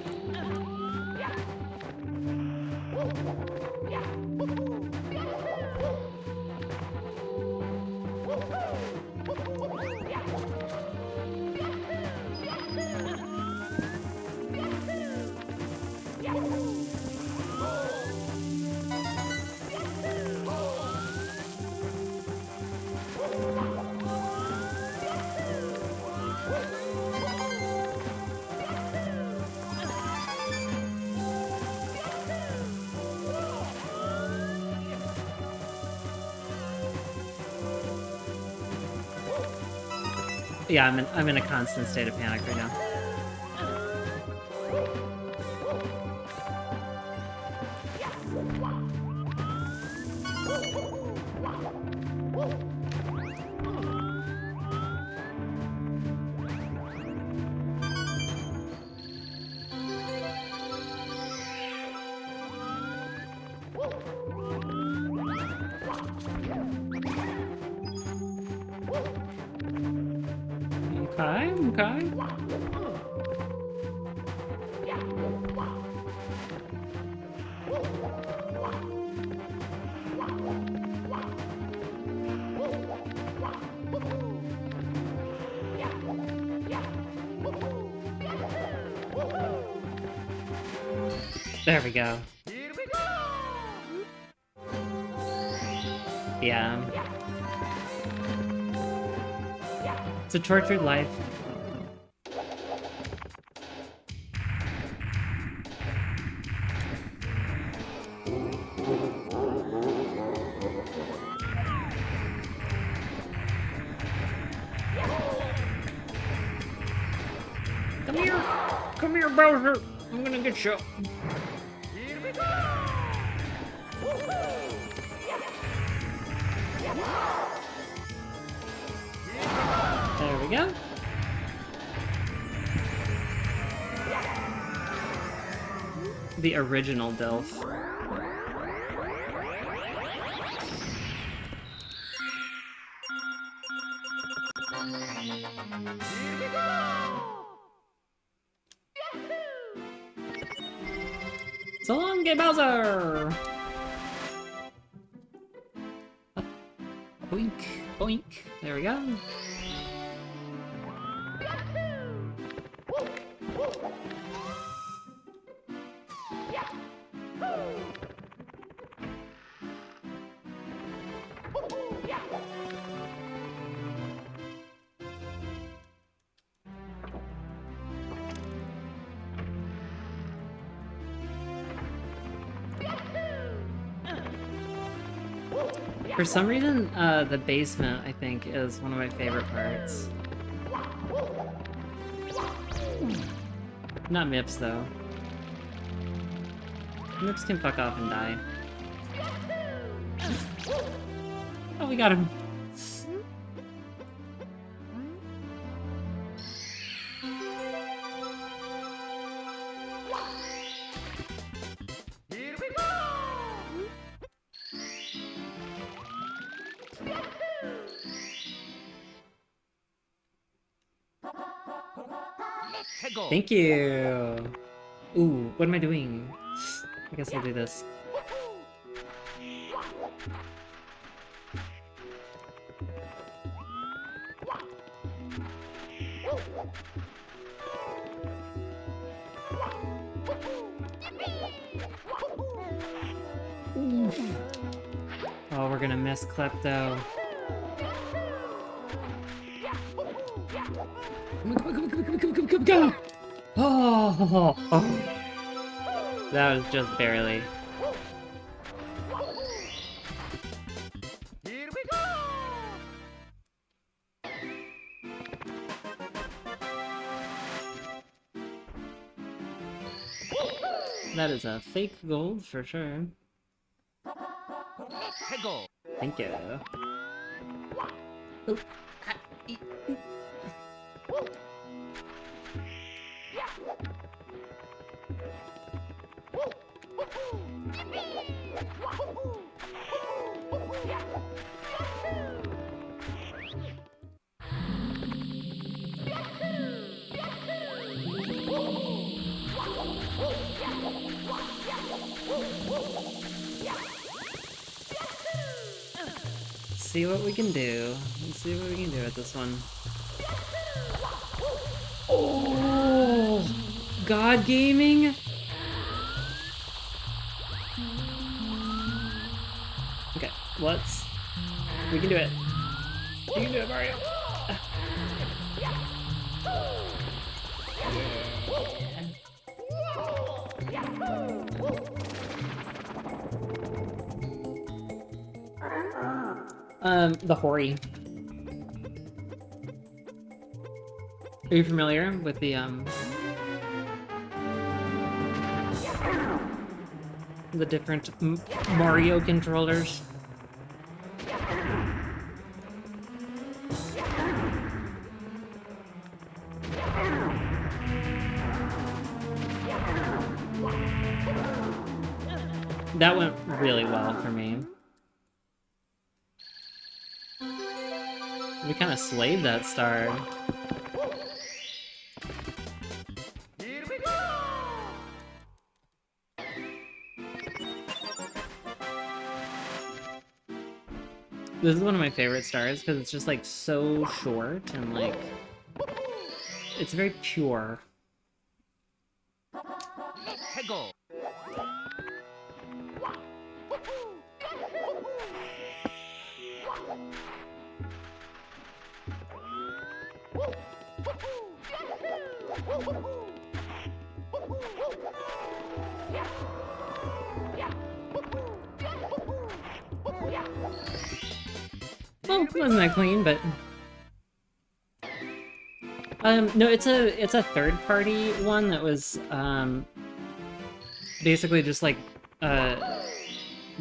Yeah, I'm in a constant state of panic right now. Okay, okay. There we go. Yeah. It's a tortured life. Come here! Come here, Bowser! I'm gonna get you. There we go. The original Dilf. So long, Gay Bowser! Boink, boink. There we go. For some reason, the basement, I think, is one of my favorite parts. Not Mips, though. Mips can fuck off and die. Oh, we got him. Thank you! Ooh, what am I doing? I guess I'll do this. Oof. Oh, we're gonna miss Klepto. Come on. Oh. That was just barely. That is a fake gold for sure. Hegel. Thank you. Oh. Let's see what we can do. Let's see what we can do with this one. Oh, God Gaming. Okay, we can do it. We can do it, Mario. The Hori. Are you familiar with the different Mario controllers? That went really well for me. We kind of slayed that star. This is one of my favorite stars because it's just like so short and like it's very pure. Hegel. Well, it wasn't that clean, but no, it's a third-party one that was basically just like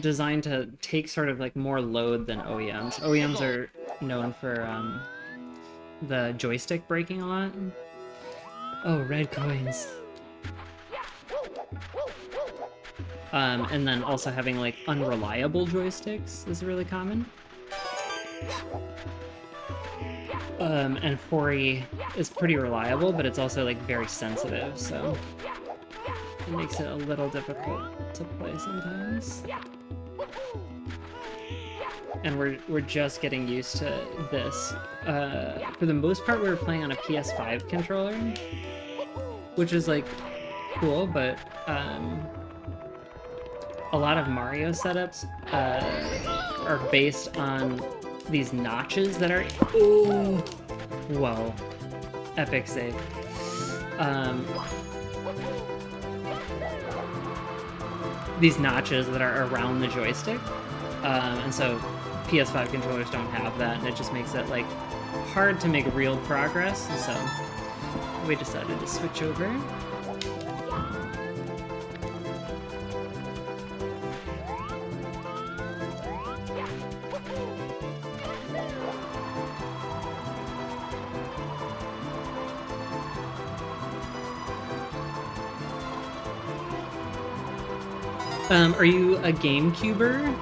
designed to take sort of like more load than OEMs. OEMs are known for the joystick breaking a lot. Oh, red coins. And then also having like unreliable joysticks is really common. And Hori is pretty reliable, but it's also like very sensitive, so it makes it a little difficult to play sometimes. And we're just getting used to this. For the most part, we were playing on a PS5 controller, which is like cool, but a lot of Mario setups are based on these notches that are whoa, epic save. These notches that are around the joystick, and so PS5 controllers don't have that, and it just makes it like hard to make real progress. So we decided to switch over. Are you a GameCuber?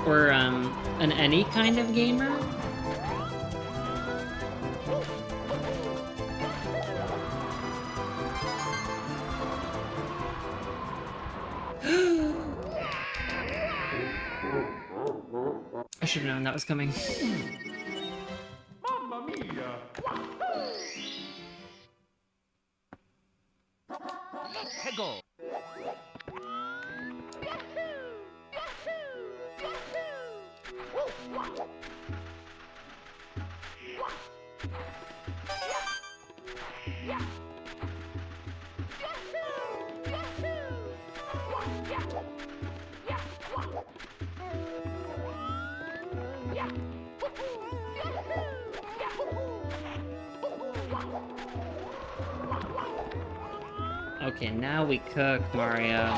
Or an any kind of gamer? I should have known that was coming. Mamma mia! Hegel. Okay, now we cook, Mario.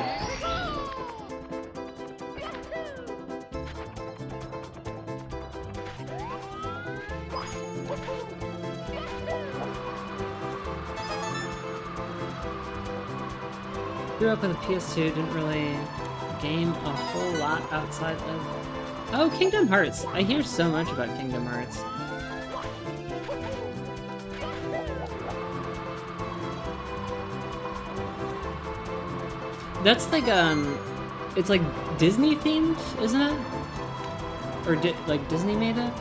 Grew up with a PS2, didn't really game a whole lot outside of... Oh, Kingdom Hearts! I hear so much about Kingdom Hearts. That's like, it's like Disney themed, isn't it? Or like Disney made it?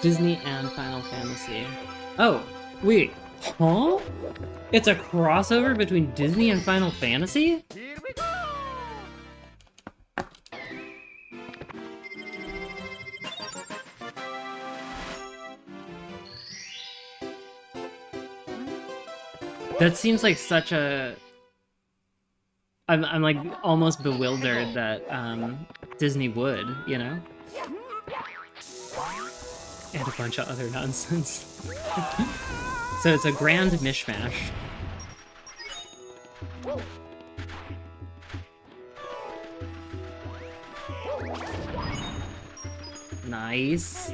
Disney and Final Fantasy. Oh, wait, huh? It's a crossover between Disney and Final Fantasy? Here we go! That seems like such a... I'm like almost bewildered that Disney would, you know? And a bunch of other nonsense. So it's a grand mishmash. Nice.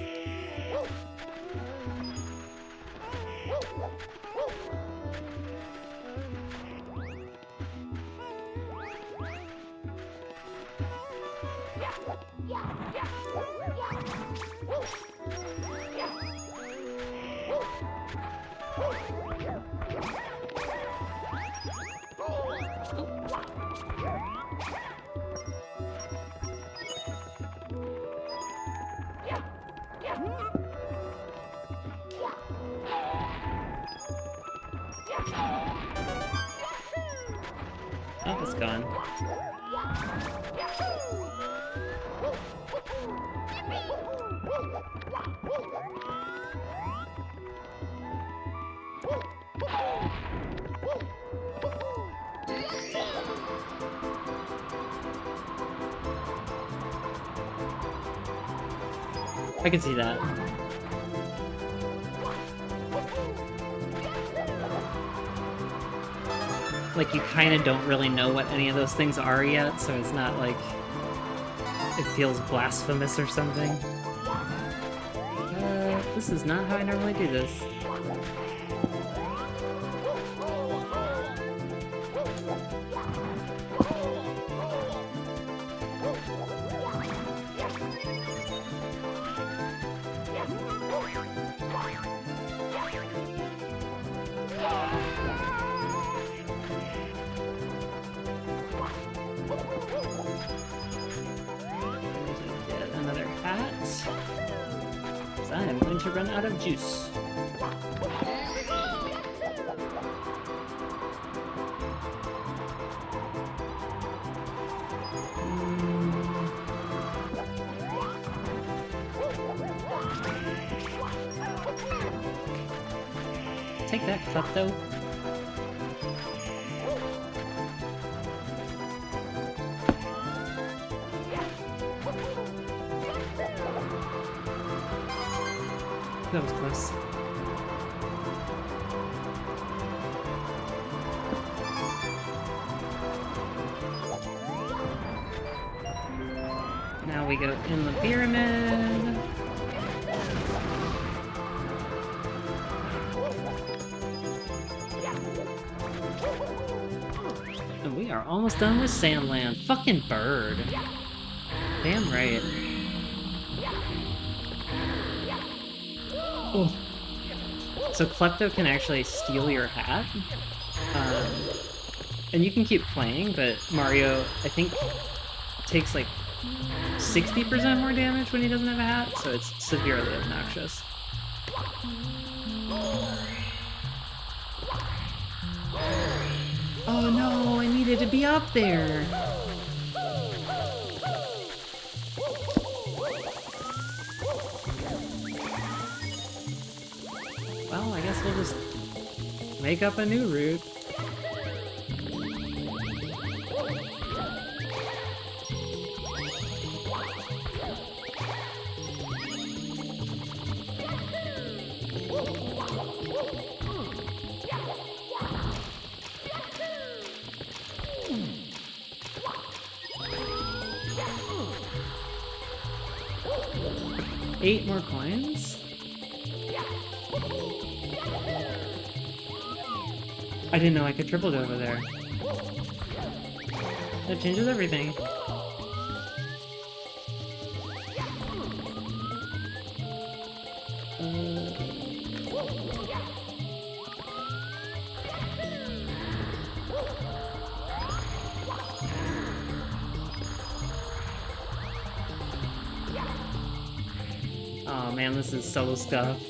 Oh, it's gone. I can see that. Like, you kind of don't really know what any of those things are yet, so it's not like it feels blasphemous or something. This is not how I normally do this. I'm going to run out of juice. Take that, klepto. That was close. Now we go in the pyramid. And we are almost done with Sandland. Fucking bird. Damn right. Oh. So Klepto can actually steal your hat. And you can keep playing, but Mario, I think, takes like 60% more damage when he doesn't have a hat, so it's severely obnoxious. Oh no, I needed to be up there. Well, I guess we'll just make up a new route. Eight more coins? I didn't know I could triple over there. That changes everything. Oh man, this is so scuffed.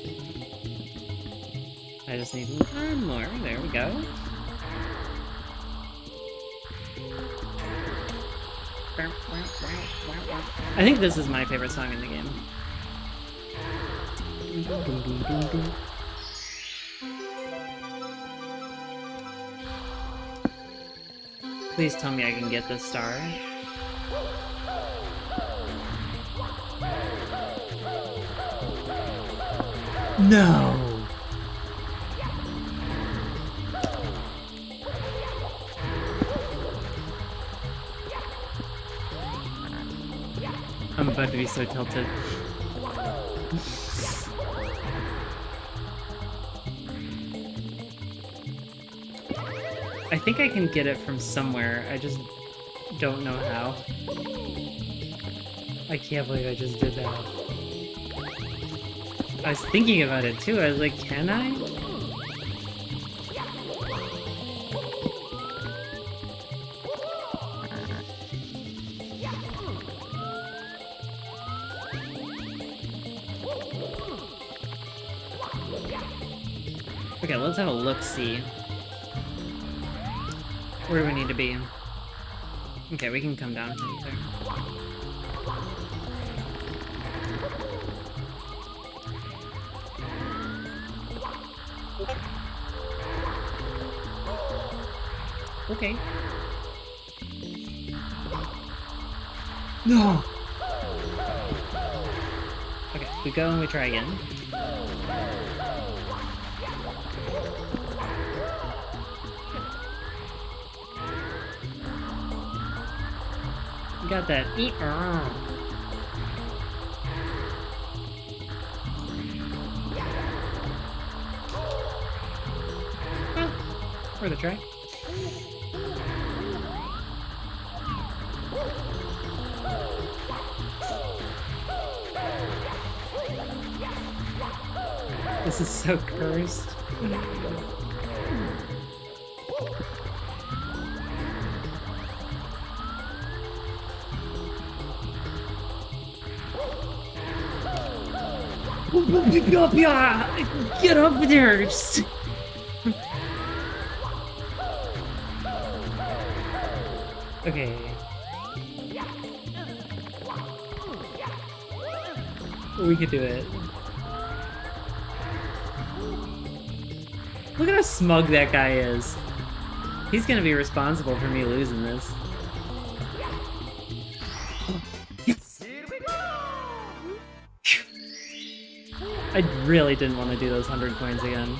I just need one more. There we go. I think this is my favorite song in the game. Please tell me I can get this star. No! I'm about to be so tilted. I think I can get it from somewhere, I just don't know how. I can't believe I just did that. I was thinking about it too, I was like, can I? Okay, let's have a look-see. Where do we need to be? Okay, we can come down from there. Okay. No! Okay, we go and we try again. Got that. Worth a try. This is so cursed. Get up there! Okay. We could do it. Look at how smug that guy is. He's gonna be responsible for me losing this. Yes! I really didn't want to do those 100 coins again.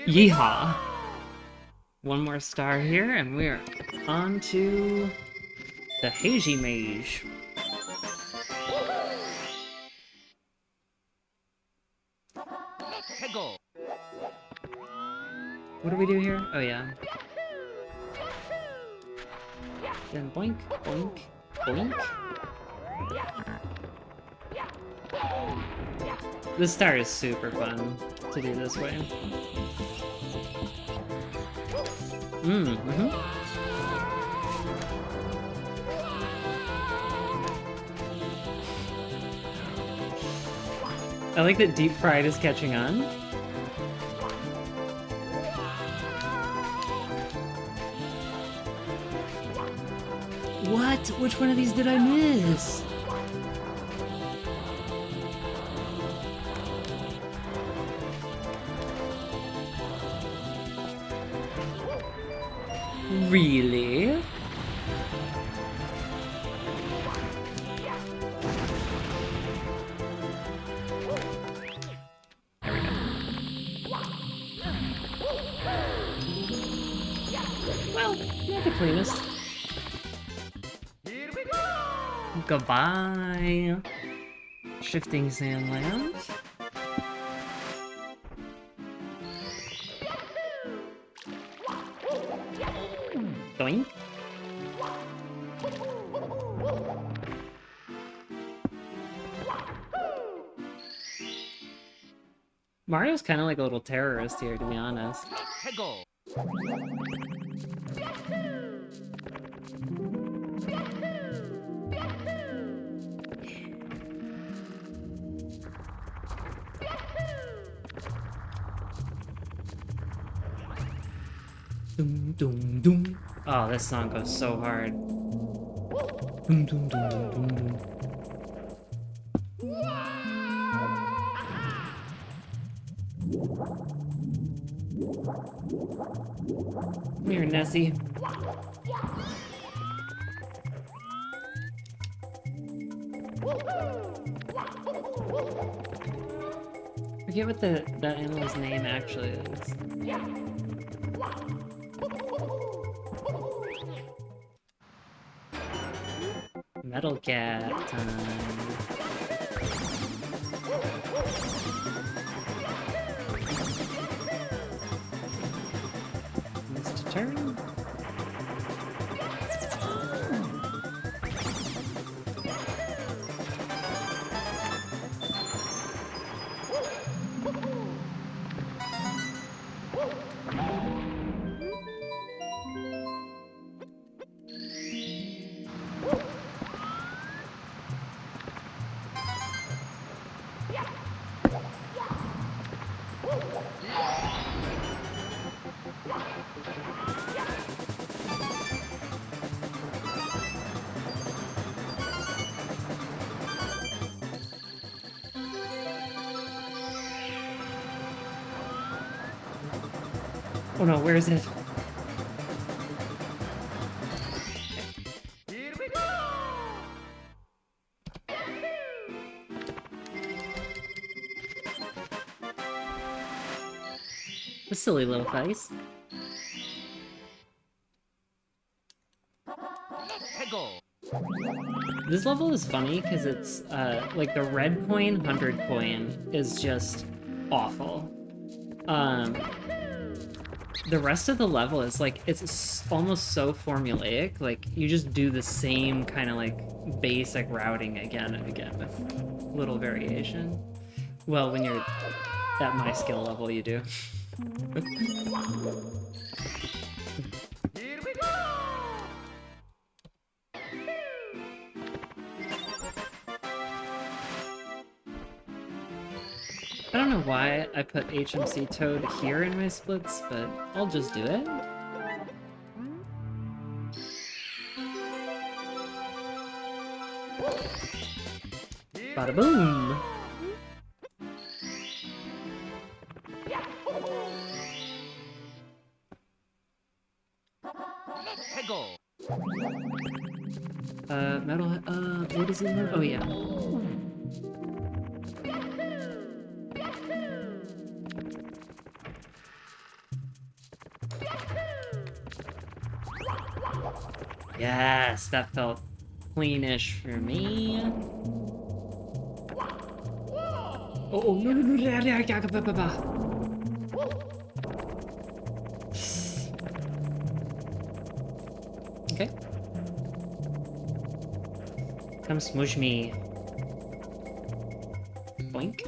Yeehaw! One more star here, and we're on to the Hazy Mage. What do we do here? Oh yeah. Then boink, boink, boink. This star is super fun to do this way. I like that deep fried is catching on. What? Which one of these did I miss? Really? There we go. Well, not the cleanest. Goodbye. Shifting Sandland. Doink. Mario's kind of like a little terrorist here, to be honest. Hegel. Doom, doom, doom. Oh, this song goes so hard. Doom, doom, doom, doom, doom, doom. Come here, Nessie. Forget what that animal's name actually is. Metal Cat time. Missed a turn. Oh no, where is it? Here we go! A silly little face. Hegel. This level is funny because it's like the red coin, 100 coin is just awful. The rest of the level is like, it's almost so formulaic, like you just do the same kind of like basic routing again and again with little variation. Well, when you're at my skill level, you do. Here we go! I don't know why I put HMC Toad here in my splits, but I'll just do it. Bada boom! Hegel. Metal, what is it? Oh yeah. Yes, that felt cleanish for me. Oh, no, no, no, okay. Come smoosh me. Boink.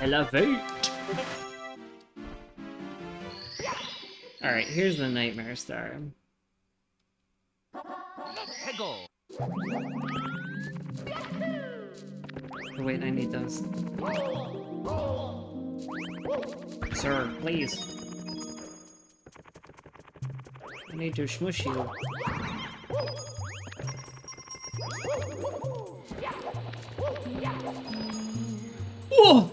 Elevate! Alright, here's the Nightmare Star. Hegel. Oh, wait, I need those. Sir, please. I need to smush you. Whoa!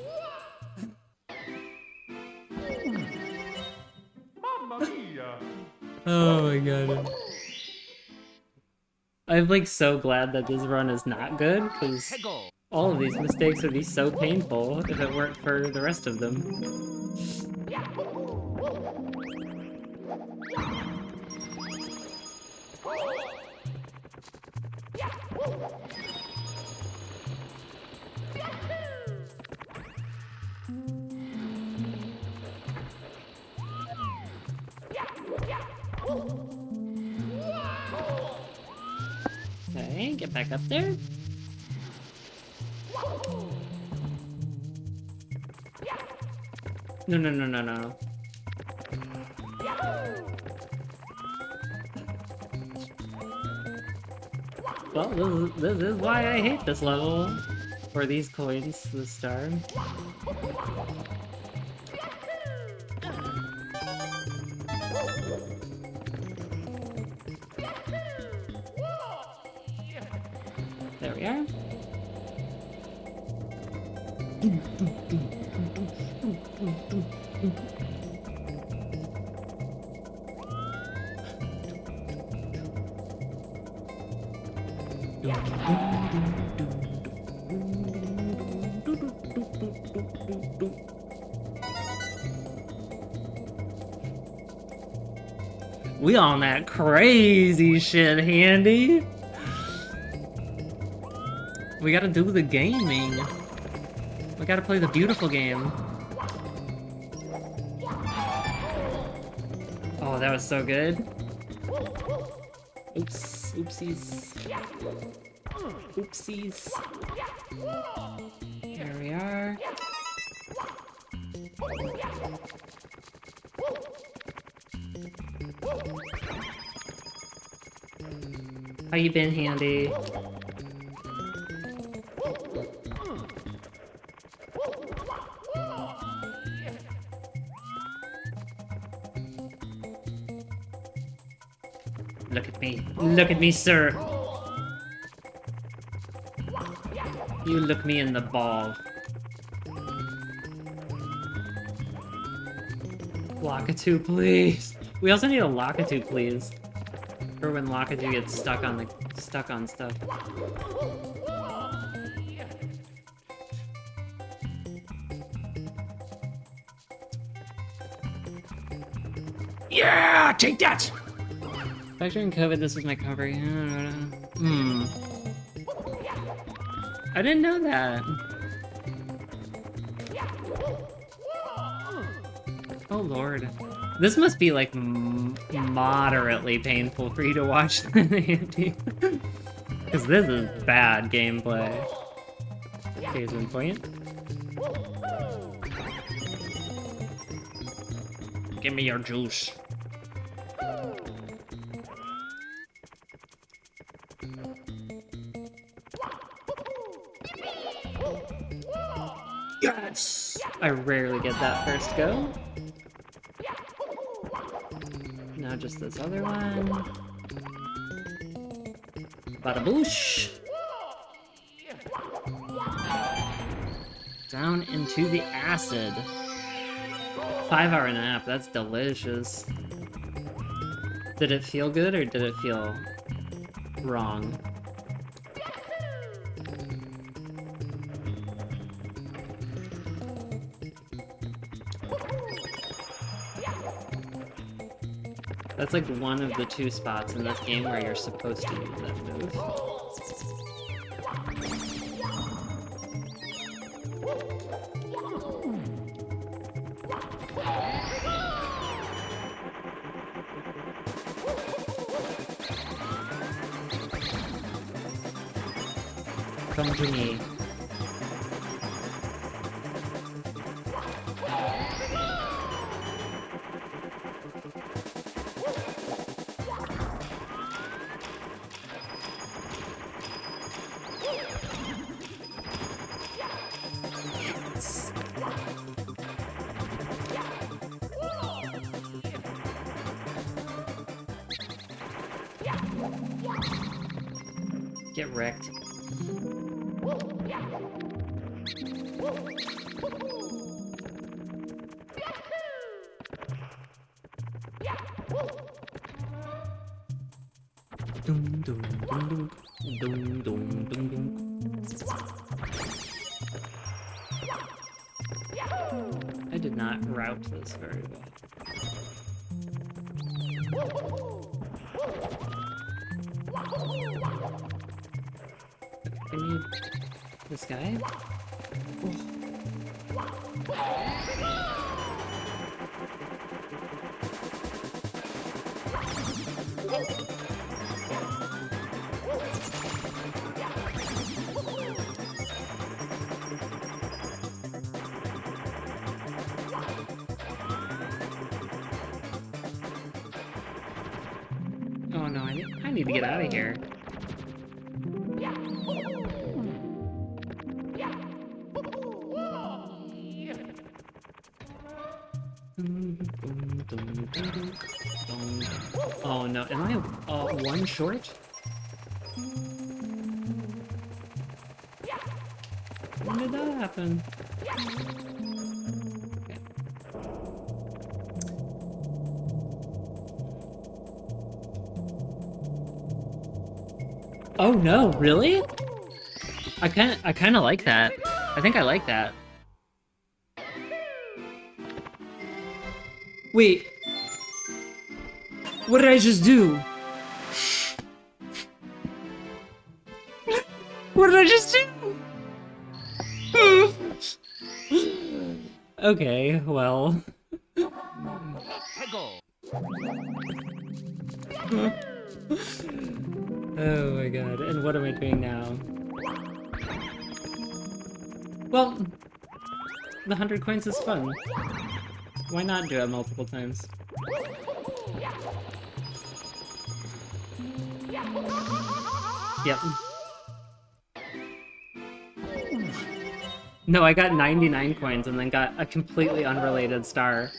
Oh my god. I'm like so glad that this run is not good, because all of these mistakes would be so painful if it weren't for the rest of them. Okay, get back up there. No, no, no, no, no. Well, this is why I hate this level. For these coins, this star. There we are. We on that crazy shit, Handy. We gotta do the gaming. We gotta play the beautiful game. Oh, that was so good. Oops, oopsies. Oopsies. There we are. How you been, Handy? Look at me. Look at me, sir. You look me in the ball. Lockatoo, please. We also need a Lockatoo, please. For when Lockatoo gets stuck on stuff. Yeah! Take that! Back during COVID, this was my cover. I didn't know that. Oh lord. This must be like moderately painful for you to watch, Andy. Because this is bad gameplay. Case in point. Give me your juice. Yes! I rarely get that first go. Now just this other one. Bada boosh! Down into the acid. 5-hour nap, that's delicious. Did it feel good or did it feel wrong? That's like one of the 2 spots in this game where you're supposed to use that move. Come to me. Get wrecked. Dum, dum, dum, dum, dum, dum, dum, dum. I did not route this very well. I need this guy. Oh no, I need to get out of here. Oh no, am I one short? When did that happen? Okay. Oh no, really? I kind of like that. I think I like that. Wait. What did I just do? What did I just do? Okay, well. Oh my god, and what am I doing now? Well, the 100 coins is fun. Why not do it multiple times? Yep. No, I got 99 coins and then got a completely unrelated star.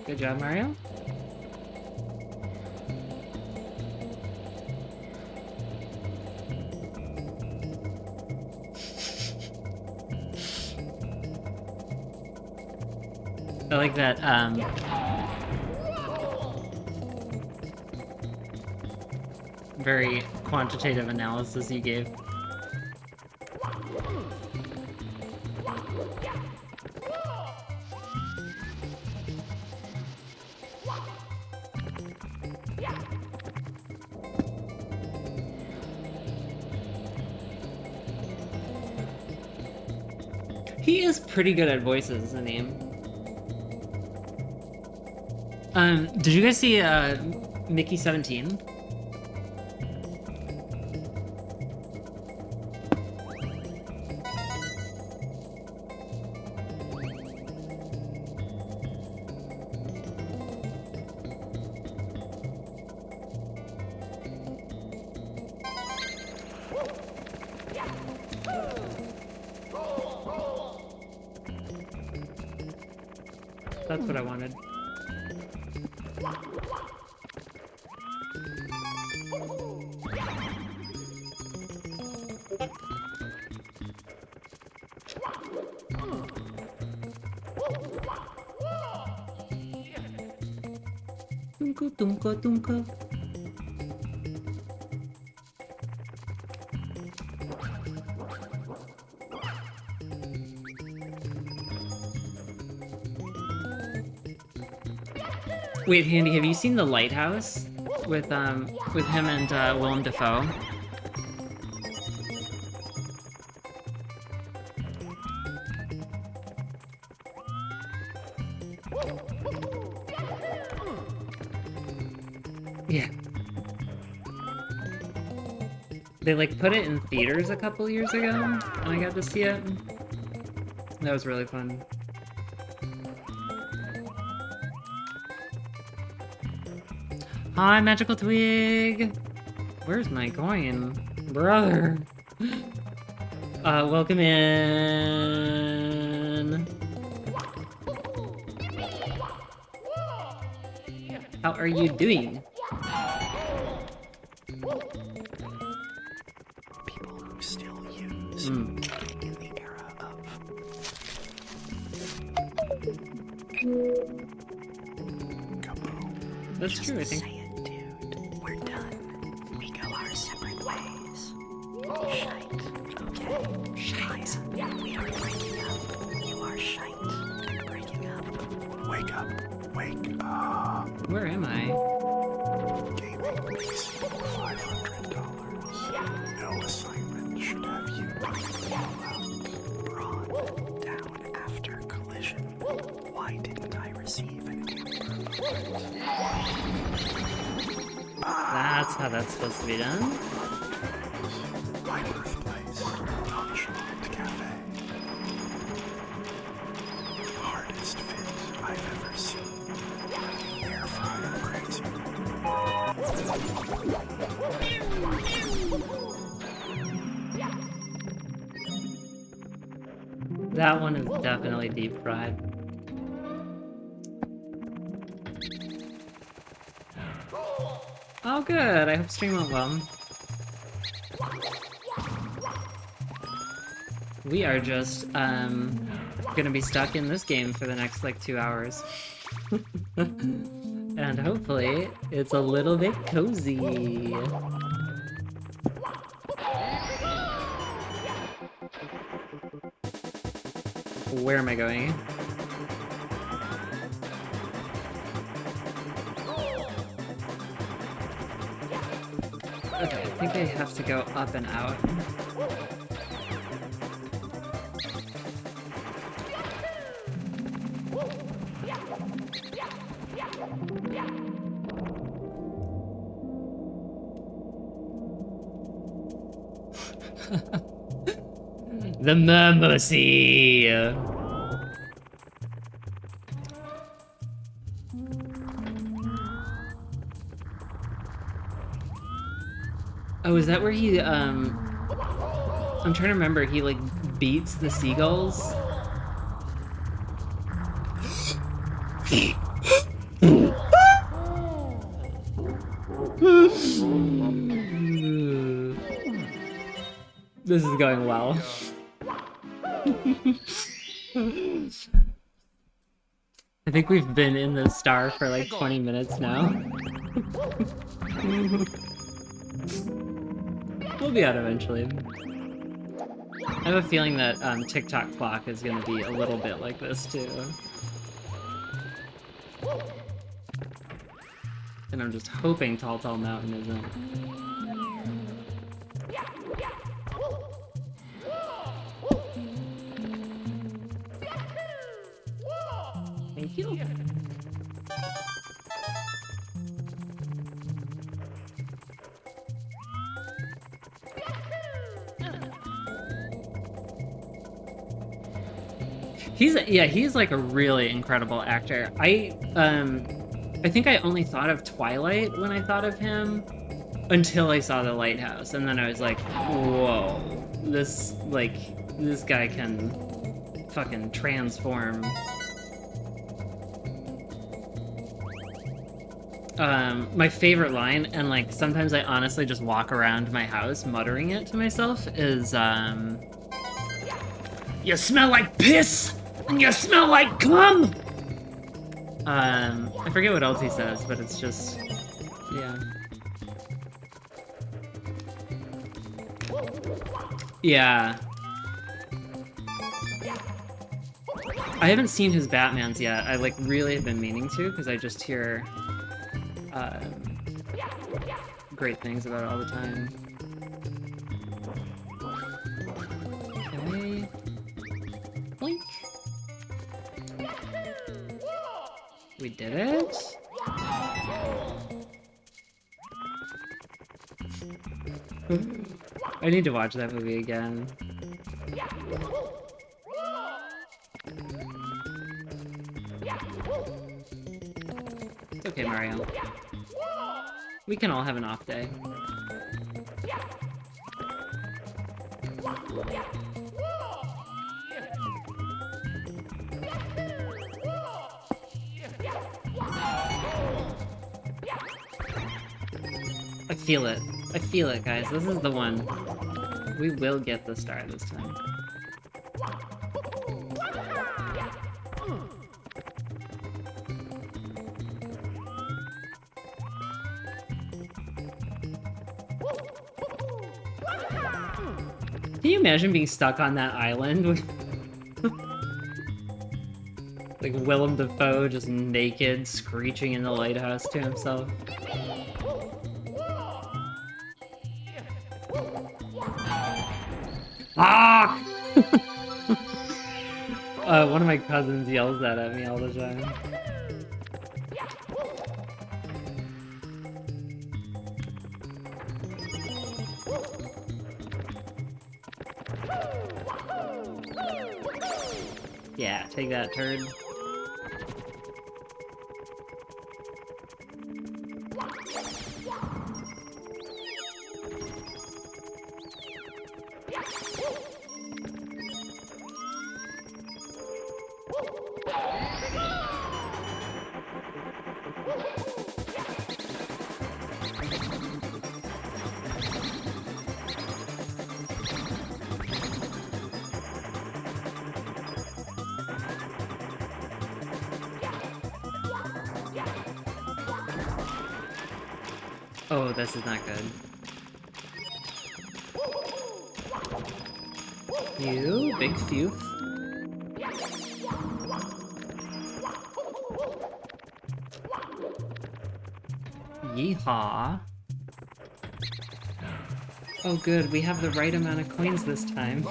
Good job, Mario. I like that, very quantitative analysis you gave. He is pretty good at voices, isn't he? Did you guys see, Mickey 17? That's what I wanted. Tunka, tunka, tunka. Wait, Handy, have you seen The Lighthouse with him and Willem Dafoe? Yeah. They like put it in theaters a couple years ago, and I got to see it. That was really fun. Hi, Magical Twig! Where's my coin? Brother! Welcome in! How are you doing? People who still use in the era of... That's true, I think. Say it, dude. We're done. We go our separate ways. Shite. Okay? Shite. We are breaking up. You are shite. Breaking up. Wake up. Wake up. Where am I? Gaming makes $500. No assignment should have you brought down after collision. Why didn't I receive an That's how that's supposed to be done. My birthplace, Nonchalant Cafe. Hardest fit I've ever seen. Air fryer crazy. That one is definitely deep fried. Oh good, I hope stream went well. We are just, gonna be stuck in this game for the next, like, 2 hours. And hopefully, it's a little bit cozy. Where am I going? Okay, I think I have to go up and out. The Mercy! Oh, is that where he, I'm trying to remember, he, like, beats the seagulls? This is going well. I think we've been in the star for like 20 minutes now. We'll be out eventually. I have a feeling that TikTok clock is going to be a little bit like this too. And I'm just hoping Tall Tall Mountain isn't. Thank you. He's like a really incredible actor. I think I only thought of Twilight when I thought of him until I saw The Lighthouse, and then I was like, whoa, this guy can fucking transform. My favorite line, and like sometimes I honestly just walk around my house muttering it to myself, is you smell like piss and you smell like cum. I forget what else he says, but it's just, yeah. Yeah. I haven't seen his Batmans yet. I like really have been meaning to, because I just hear great things about it all the time. Okay. Blink. We did it. I need to watch that movie again. It's okay, Mario. We can all have an off day. I feel it. I feel it, guys. This is the one. We will get the star this time. Can you imagine being stuck on that island with like Willem Dafoe just naked, screeching in the lighthouse to himself? Ah! One of my cousins yells that at me all the time. Yeah, take that, turd. Oh, this is not good. You, big few. Yeehaw. Oh good, we have the right amount of coins this time.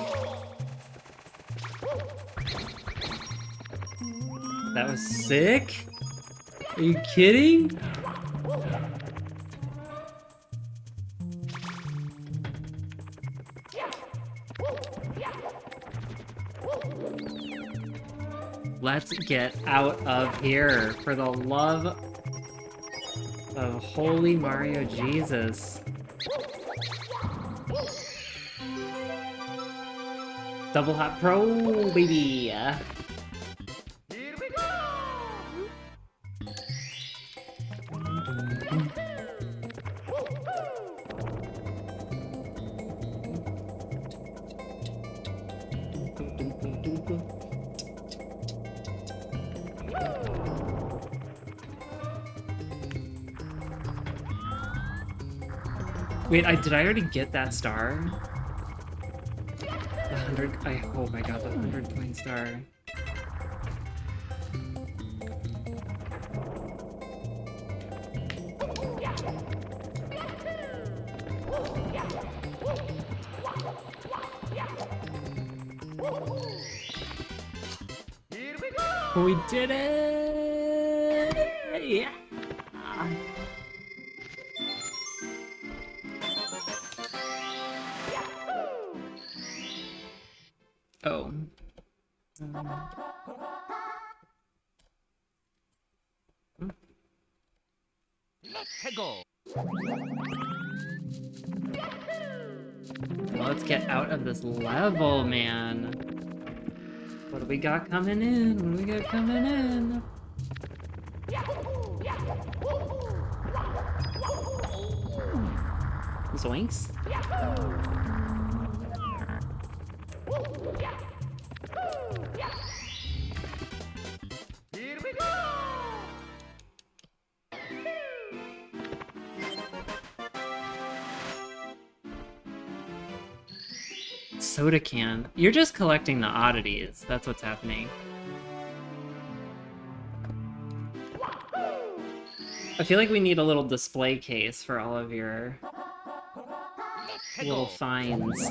That was sick? Are you kidding? Let's get out of here, for the love of holy Mario Jesus. Double Hot Pro, baby! Here we go! Wait, did I already get that star? The 100, oh my god, the 100 coin star. Here we go! We did it! Yeah! Oh. Let's go. Well, let's get out of this level, man. What do we got coming in? What do we got coming in? Zoinks. Here we go! Soda can. You're just collecting the oddities. That's what's happening. I feel like we need a little display case for all of your little finds.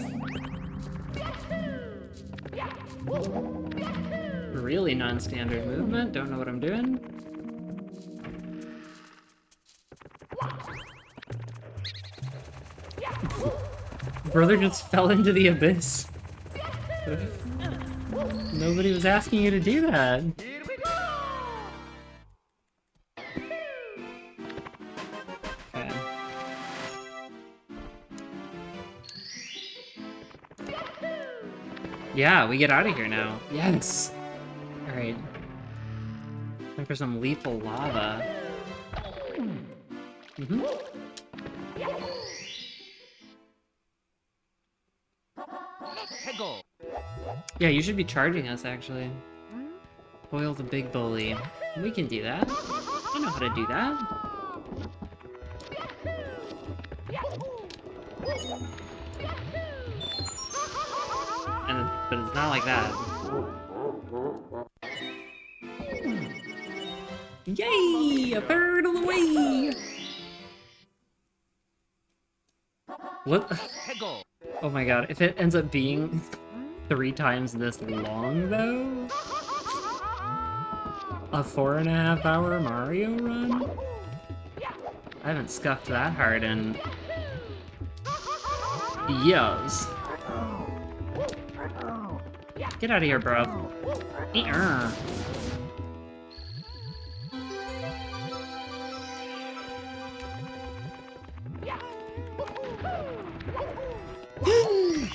Really non-standard movement. Don't know what I'm doing. brother just fell into the abyss. Nobody was asking you to do that. Okay. Yeah, we get out of here now. Yes! Alright. Time for some lethal lava. Mm-hmm. Yeah, you should be charging us, actually. Foil the big bully. We can do that. I know how to do that. But it's not like that. Yay! A third of the way! What? Oh my god, if it ends up being 3 times this long, though? A 4.5 hour Mario run? I haven't scuffed that hard in years. Get out of here, bro.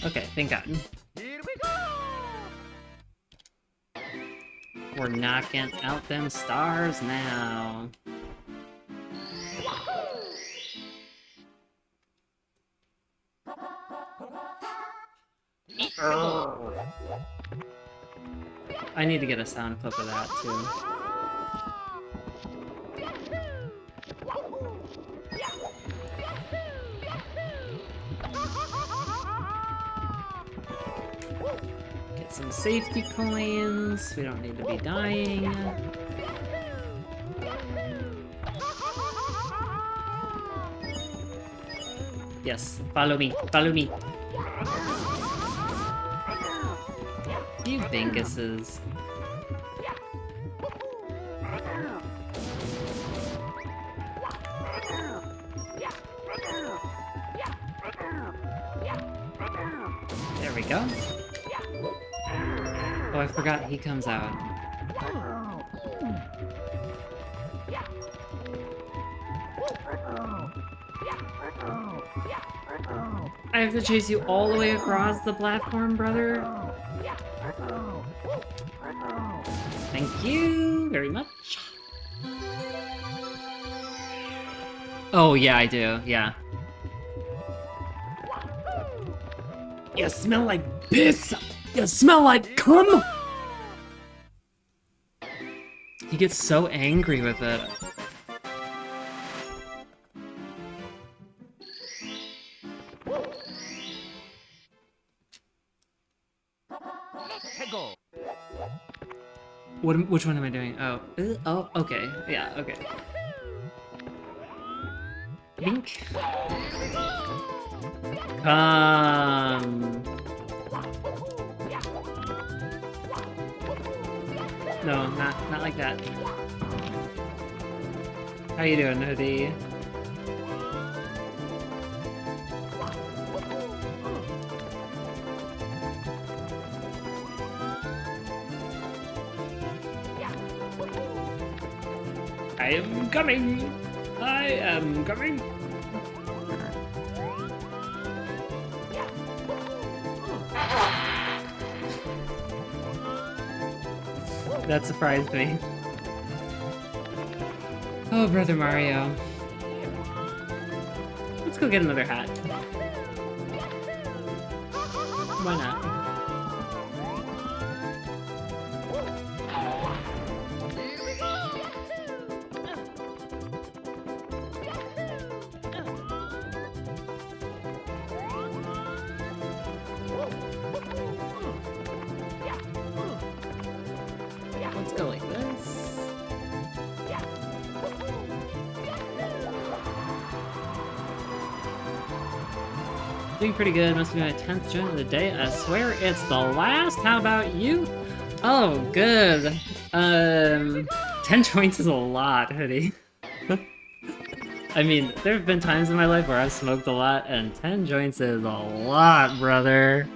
Okay, thank God. We're knocking out them stars now. I need to get a sound clip of that, too. Get some safety coins. We don't need to be dying. Yes, follow me, follow me. You dinguses. There we go. Oh, I forgot he comes out. I have to chase you all the way across the platform, brother? Thank you very much. Oh, yeah, I do. Yeah. You smell like piss! You smell like cum! He gets so angry with it. Which one am I doing? Oh. Oh, okay. Yeah, okay. Bink. No, not like that. How you doing, Hoodie? I am coming! I am coming! That surprised me. Oh, Brother Mario. Let's go get another hat. Why not? Let's go like this. Doing pretty good. Must be my 10th joint of the day. I swear it's the last. How about you? Oh, good. 10 joints is a lot, Hoodie. I mean, there have been times in my life where I've smoked a lot, and 10 joints is a lot, brother.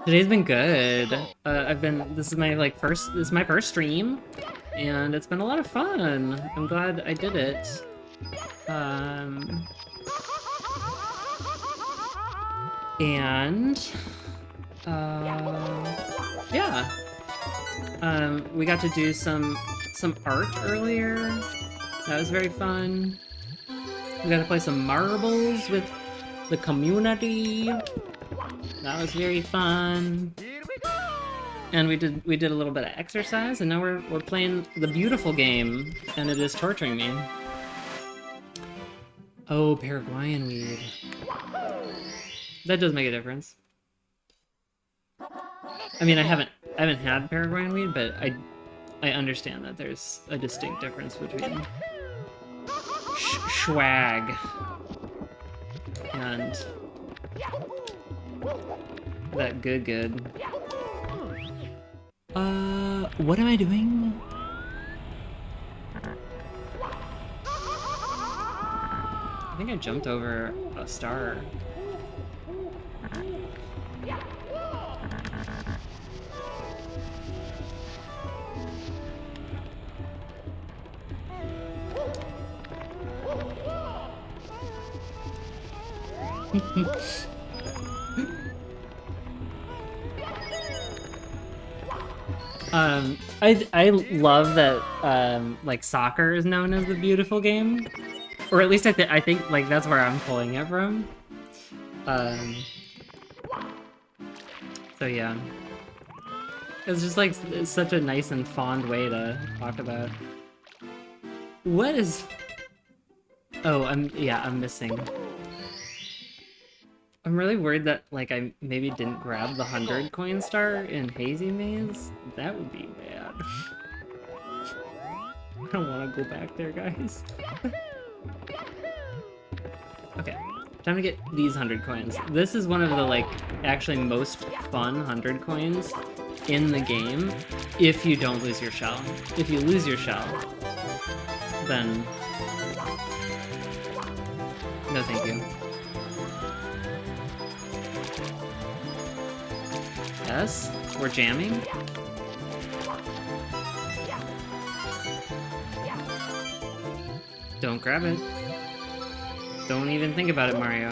Today's been good. This is my first stream, and it's been a lot of fun. I'm glad I did it. Yeah. We got to do some art earlier. That was very fun. We got to play some marbles with the community. That was very fun. And we did a little bit of exercise, and now we're playing the beautiful game, and it is torturing me. Oh, Paraguayan weed. That does make a difference. I mean, I haven't had Paraguayan weed, but I understand that there's a distinct difference between swag and that good. What am I doing? I think I jumped over a star. I love that like soccer is known as the beautiful game, or at least I think like that's where I'm pulling it from. So yeah, it's just like it's such a nice and fond way to talk about. What is? Oh, I'm missing. I'm really worried that, like, I maybe didn't grab the 100 coin star in Hazy Maze. That would be bad. I don't want to go back there, guys. Okay, time to get these 100 coins. This is one of the, like, actually most fun 100 coins in the game if you don't lose your shell. If you lose your shell, then no thank you. Yes, we're jamming. Don't grab it. Don't even think about it, Mario.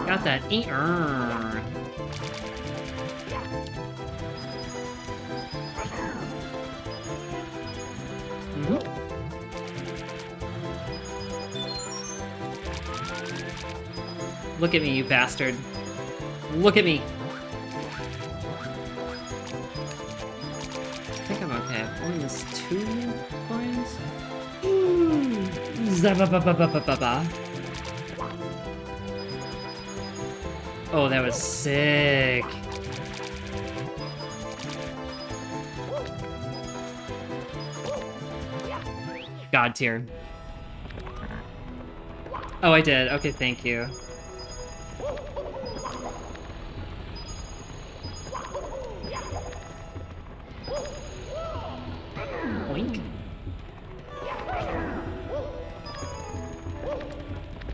Got that. Look at me, you bastard. Look at me. I think I'm okay. I've only missed 2 coins. Oh, that was sick. God tier. Oh, I did. Okay, thank you. Oink.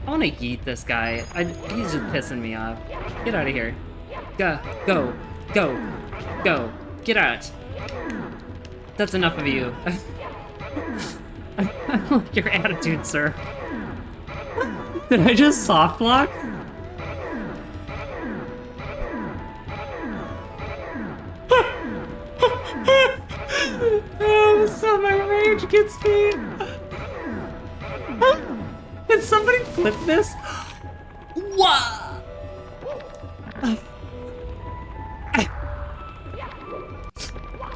I want to yeet this guy. He's just pissing me off. Get out of here. Go. Get out. That's enough of you. I like your attitude, sir. Did I just soft lock? Oh, so my rage gets me. Did somebody flip this? What?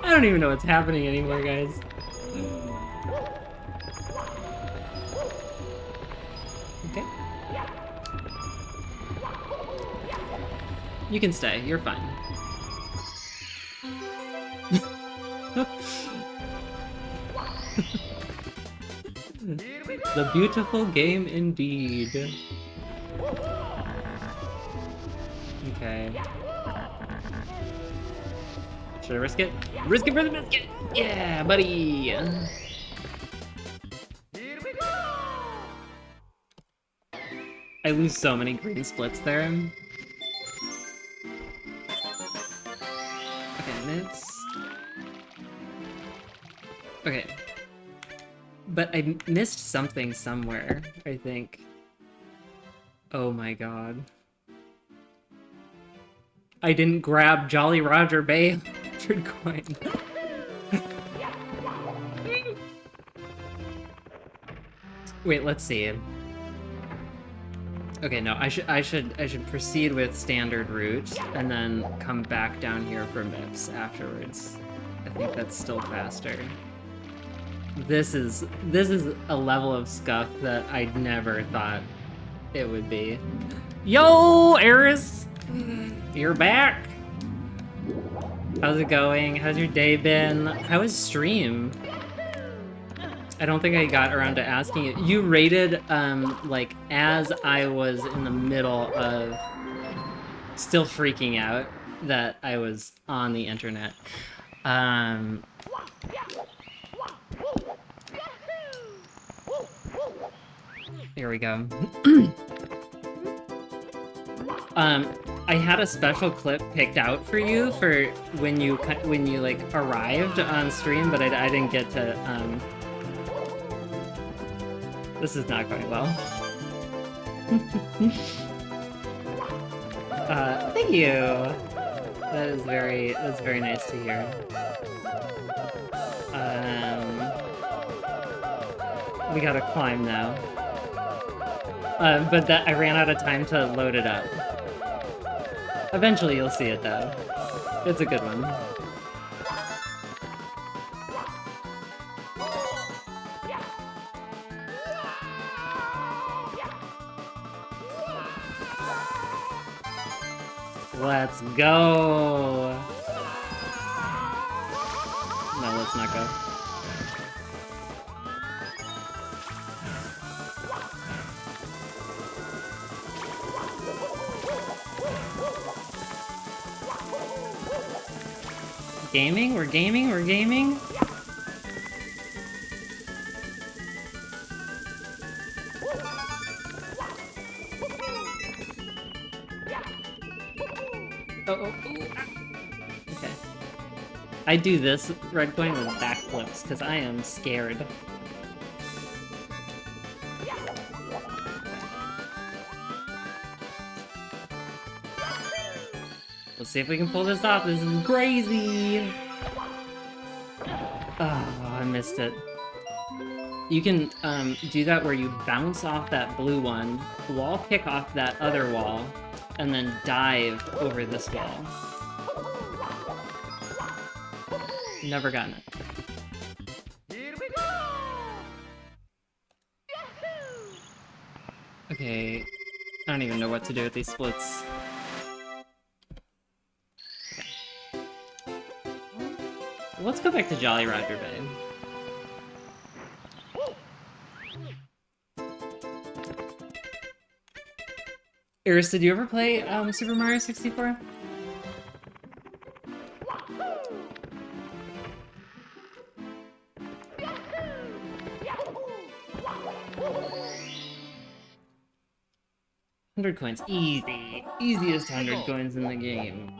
I don't even know what's happening anymore, guys. Okay. You can stay, you're fine. The beautiful game indeed. Okay. Should I risk it? Risk it for the biscuit! Yeah, buddy! I lose so many green splits there. Okay, miss. Okay. But I missed something somewhere, I think. Oh my god. I didn't grab Jolly Roger Bay 100 coin. Wait, let's see. Okay, no, I should proceed with standard route and then come back down here for MIPS afterwards. I think that's still faster. This is a level of scuff that I never thought it would be. Yo, Eris! You're back! How's it going? How's your day been? How is stream? I don't think I got around to asking you. You rated, like, as I was in the middle of still freaking out that I was on the internet. Here we go. I had a special clip picked out for you for when you like arrived on stream, but I didn't get to. This is not going well. Thank you. That's very nice to hear. We gotta climb now. But I ran out of time to load it up. Eventually you'll see it though. It's a good one. Let's go! No, let's not go. Gaming? We're gaming? We're gaming? Oh. Okay. I do this red coin with backflips because I am scared. Let's see if we can pull this off. This is crazy. Oh, I missed it. You can do that where you bounce off that blue one, wall kick off that other wall, and then dive over this wall. Never gotten it. Okay, I don't even know what to do with these splits. Let's go back to Jolly Roger Bay. Iris, did you ever play Super Mario 64? $100 coins, easy. Easiest 100 coins in the game.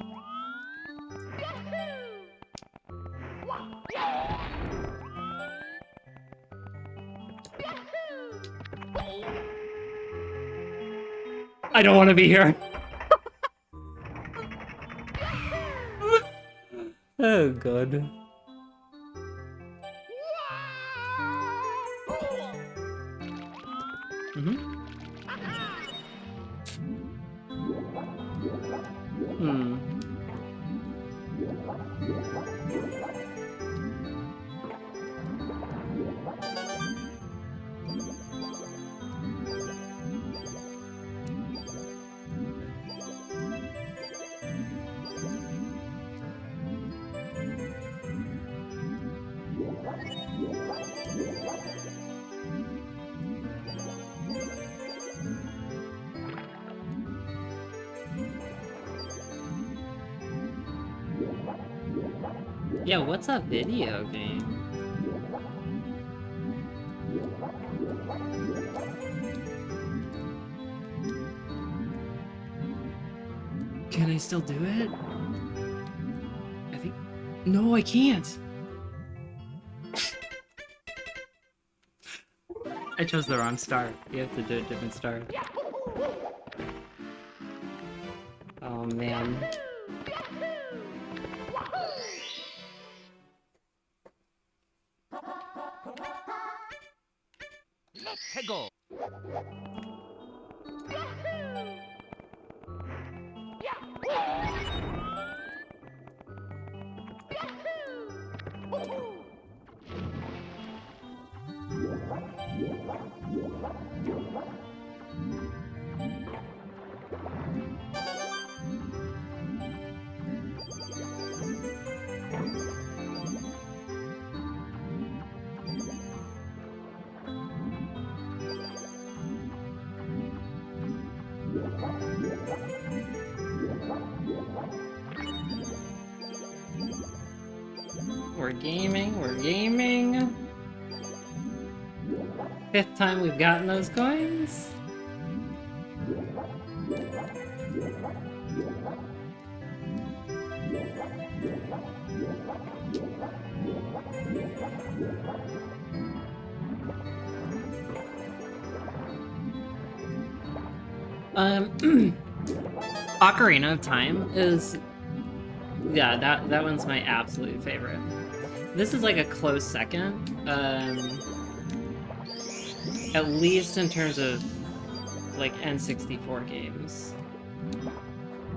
I don't want to be here. Oh god. Yeah, what's a video game? Can I still do it? I think... No, I can't! I chose the wrong start. You have to do a different start. Oh, man. Let's go. We're gaming, we're gaming. 5th time we've gotten those coins. Ocarina of Time is... Yeah, that one's my absolute favorite. This is like a close second. At least in terms of like N64 games.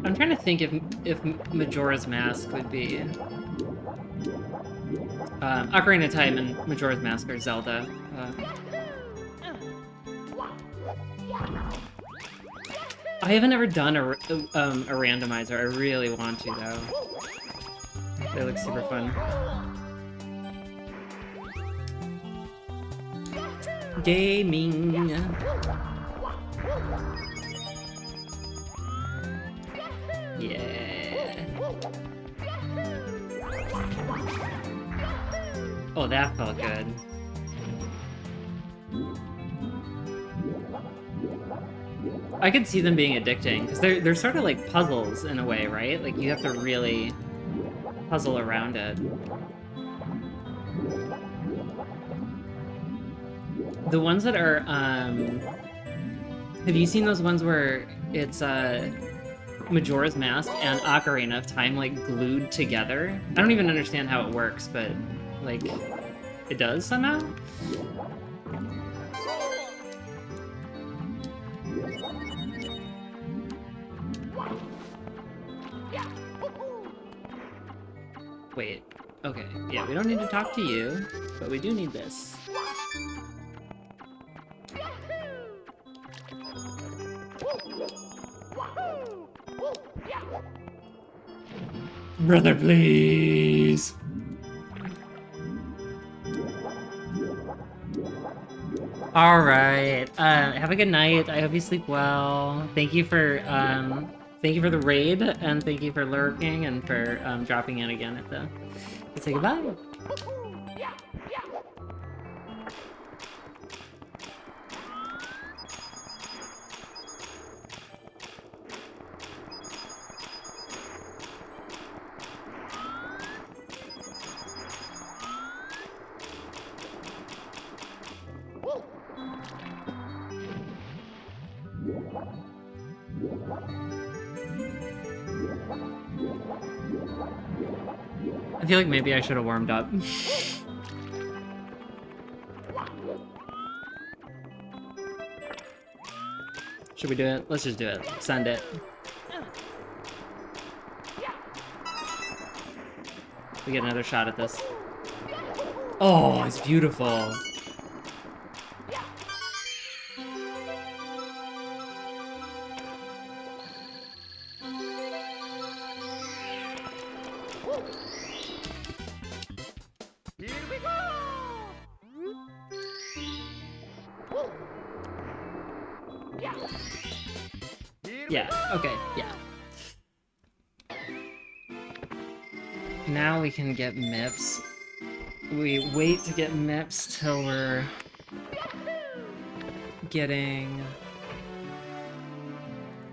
I'm trying to think if Majora's Mask would be... Ocarina of Time and Majora's Mask are Zelda. I haven't ever done a randomizer. I really want to, though. They look super fun. Gaming. Yeah. Oh, that felt good. I could see them being addicting, because they're sort of like puzzles in a way, right? Like, you have to really puzzle around it. The ones that are, have you seen those ones where it's, Majora's Mask and Ocarina of Time, like, glued together? I don't even understand how it works, but, like, it does somehow? Wait, okay, yeah, we don't need to talk to you, but we do need this. Brother, please! Alright, have a good night, I hope you sleep well. Thank you for the raid, and thank you for lurking, and for, dropping in again at the... to say goodbye. I feel like maybe I should have warmed up. Should we do it? Let's just do it. Send it. We get another shot at this. Oh, it's beautiful. Yeah, okay, yeah. Now we can get MIPS. We wait to get MIPS till we're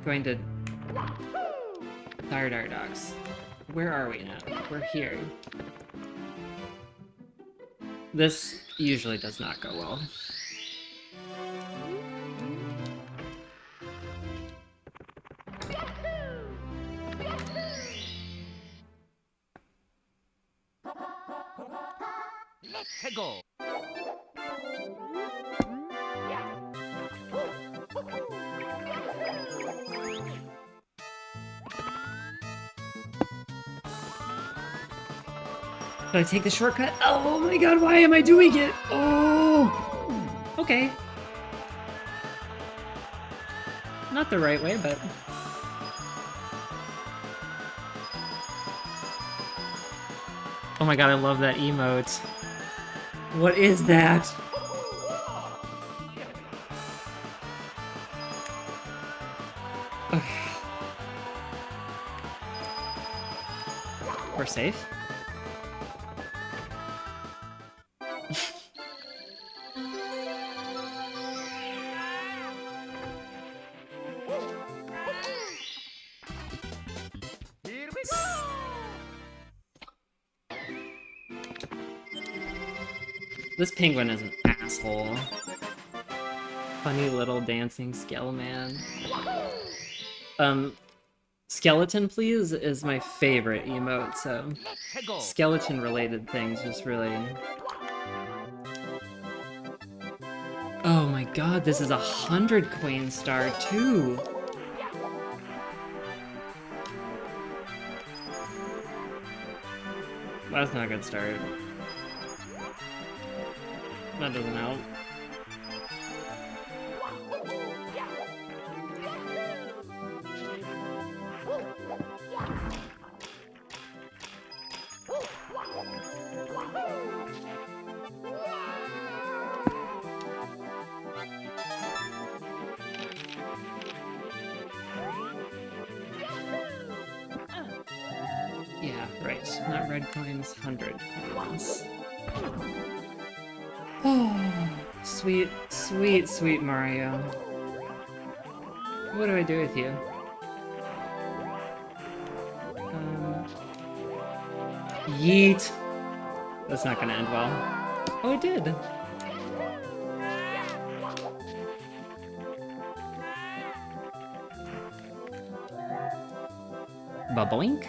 going to Fire Dart Docks. Where are we now? We're here. This usually does not go well. Let's go. Did I take the shortcut? Oh my god, why am I doing it? Oh! Okay. Not the right way, but... Oh my god, I love that emote. What is that? Okay. We're safe. This penguin is an asshole. Funny little dancing skell man. Skeleton please is my favorite emote, so skeleton related things just really... Oh my god, this is 100 coin star too! That's not a good start. That doesn't help. Yeah, right. Not red coins, 100 coins. Oh, sweet, sweet, sweet Mario. What do I do with you? Yeet! That's not gonna end well. Oh, it did! Baboink?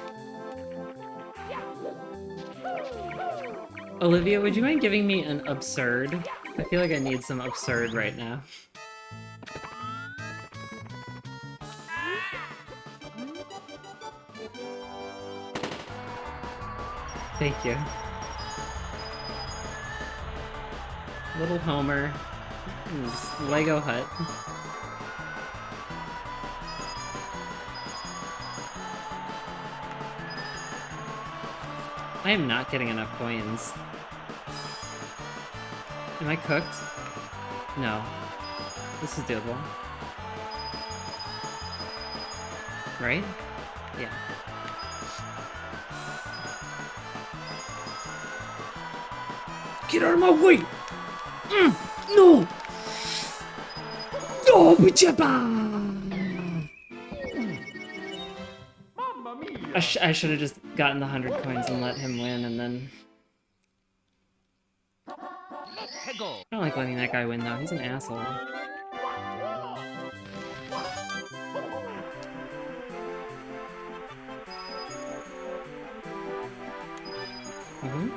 Olivia, would you mind giving me an absurd? I feel like I need some absurd right now. Thank you. Little Homer. His Lego hut. I am not getting enough coins. Am I cooked? No. This is doable. Right? Yeah. Get out of my way! No! Oh, I should have just gotten the 100 coins and let him win, and then... I don't like letting that guy win, though. He's an asshole. Mm-hmm.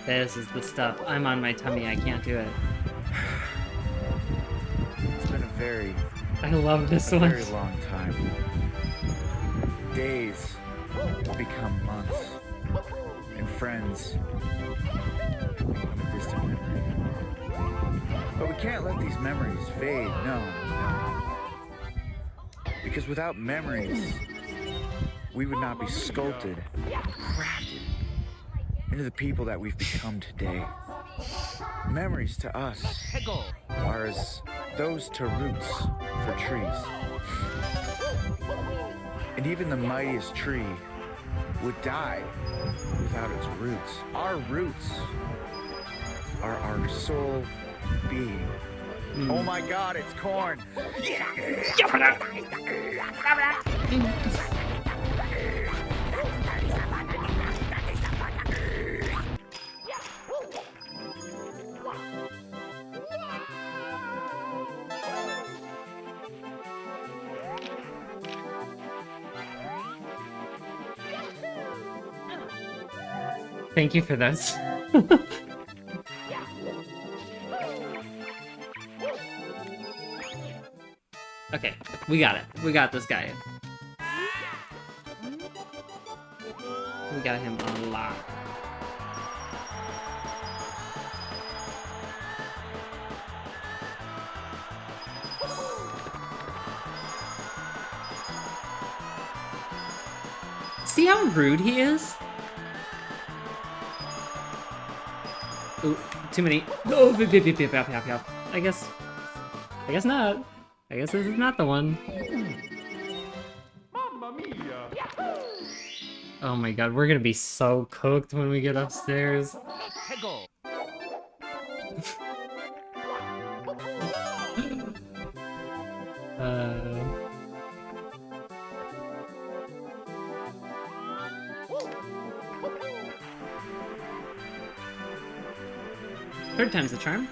This is the stuff. I'm on my tummy. I can't do it. It's been a very... I love this one. Very long time. Days become months, and friends become a distant memory. But we can't let these memories fade, no. Because without memories, we would not be sculpted, crafted into the people that we've become today. Memories to us are as those to roots for trees. And even the mightiest tree would die without its roots. Our roots are our sole being. Oh my God, it's corn! Thank you for those. Okay, we got it. We got this guy. We got him on lock. See how rude he is? Ooh, too many. Oh, I guess not. I guess this is not the one. Mamma mia! Oh my god, we're gonna be so cooked when we get upstairs. Third time's the charm.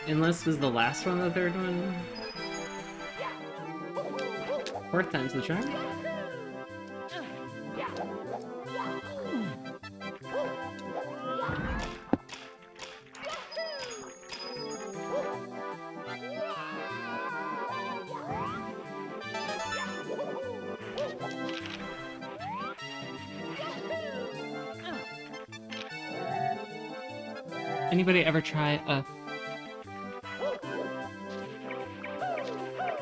Unless was the last one the third one. Fourth time's the charm. Anybody ever try a...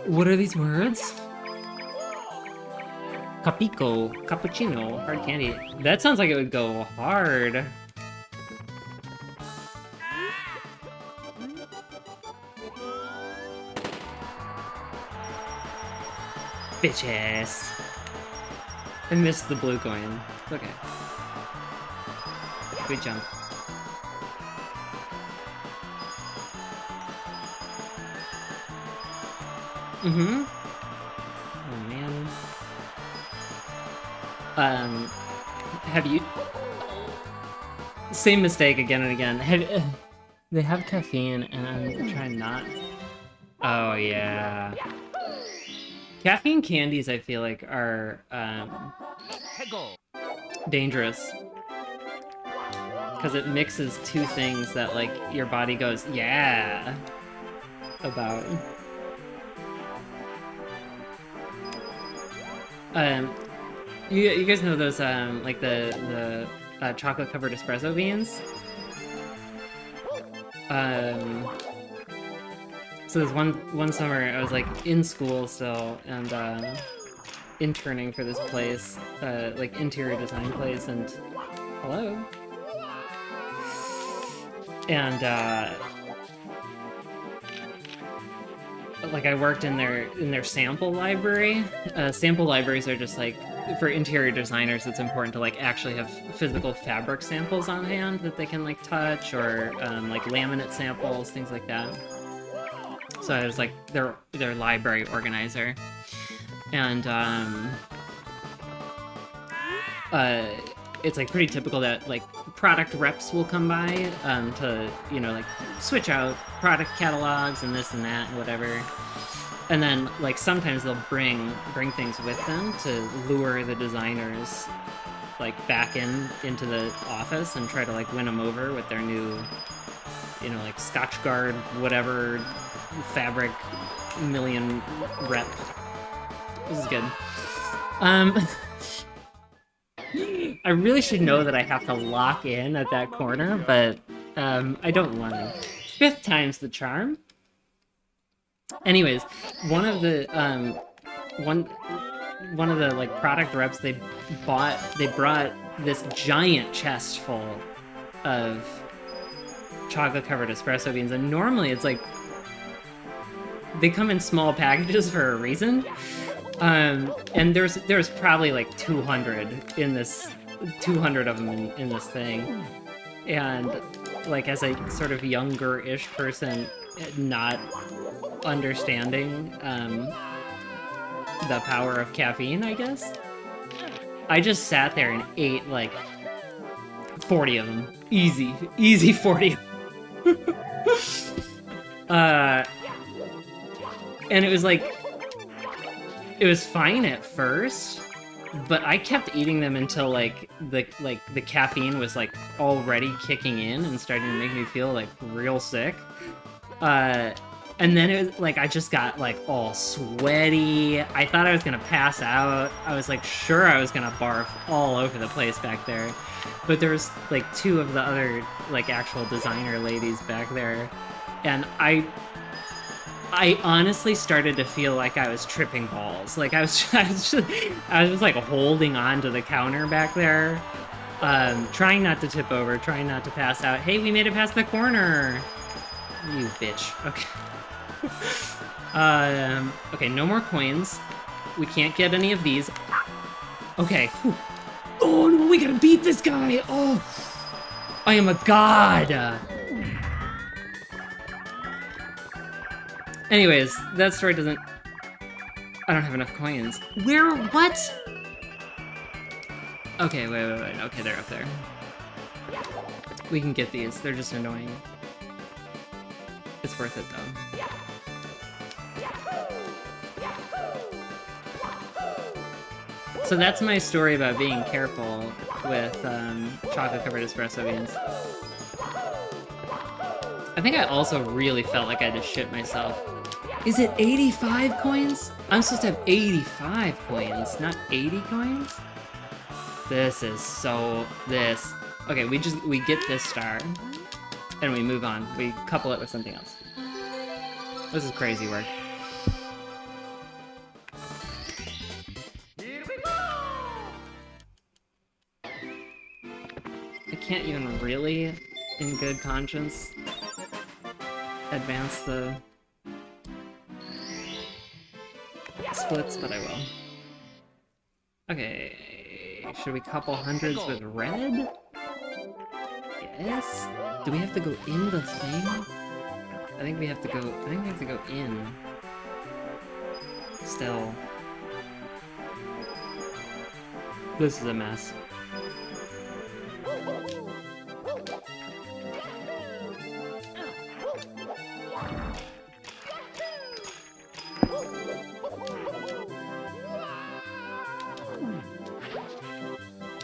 What are these words? Capico, cappuccino, hard candy. That sounds like it would go hard. Bitches. I missed the blue coin. It's okay. Good jump. Mm-hmm. Oh man. Have you... Same mistake again and again. They have caffeine and I'm trying not... Oh yeah. Caffeine candies, I feel like, are, dangerous. Because it mixes two things that, like, your body goes, yeah, about. You guys know those, like, the chocolate-covered espresso beans? So there's one summer I was like in school still and interning for this place, like interior design place, and hello. And like I worked in their sample library. Sample libraries are just like for interior designers. It's important to like actually have physical fabric samples on hand that they can like touch, or like laminate samples, things like that. So I was like their library organizer, and it's like pretty typical that like product reps will come by to, you know, like switch out product catalogs and this and that and whatever, and then like sometimes they'll bring things with them to lure the designers like back into the office and try to like win them over with their new, you know, like Scotchgard whatever fabric million rep. This is good. I really should know that I have to lock in at that corner, but I don't want to. Fifth time's the charm. Anyways, one of the like product reps, they brought this giant chest full of chocolate covered espresso beans, and normally it's like they come in small packages for a reason, And there's probably like 200 in this, 200 of them in this thing. And like as a sort of younger-ish person, not understanding the power of caffeine, I guess, I just sat there and ate like 40 of them. Easy 40. And it was like, it was fine at first, but I kept eating them until like the caffeine was like already kicking in and starting to make me feel like real sick. And then it was like I just got like all sweaty. I thought I was gonna pass out. I was like sure I was gonna barf all over the place back there. But there was like two of the other like actual designer ladies back there, and I honestly started to feel like I was tripping balls. Like I was just like holding on to the counter back there, trying not to tip over, trying not to pass out. Hey, we made it past the corner. You bitch. Okay. Okay, no more coins. We can't get any of these. Okay. Whew. Oh no, we gotta beat this guy. Oh, I am a god. Anyways, that story doesn't... I don't have enough coins. Where? What? Okay, wait. Okay, they're up there. We can get these. They're just annoying. It's worth it, though. So that's my story about being careful with chocolate-covered espresso beans. I think I also really felt like I just shit myself. Is it 85 coins? I'm supposed to have 85 coins, not 80 coins? This is so... this. Okay, we get this star, and we move on. We couple it with something else. This is crazy work. I can't even really, in good conscience, advance the splits, but I will. Okay, should we couple hundreds with red? Yes? Do we have to go in the thing? I think we have to go in. Still. This is a mess.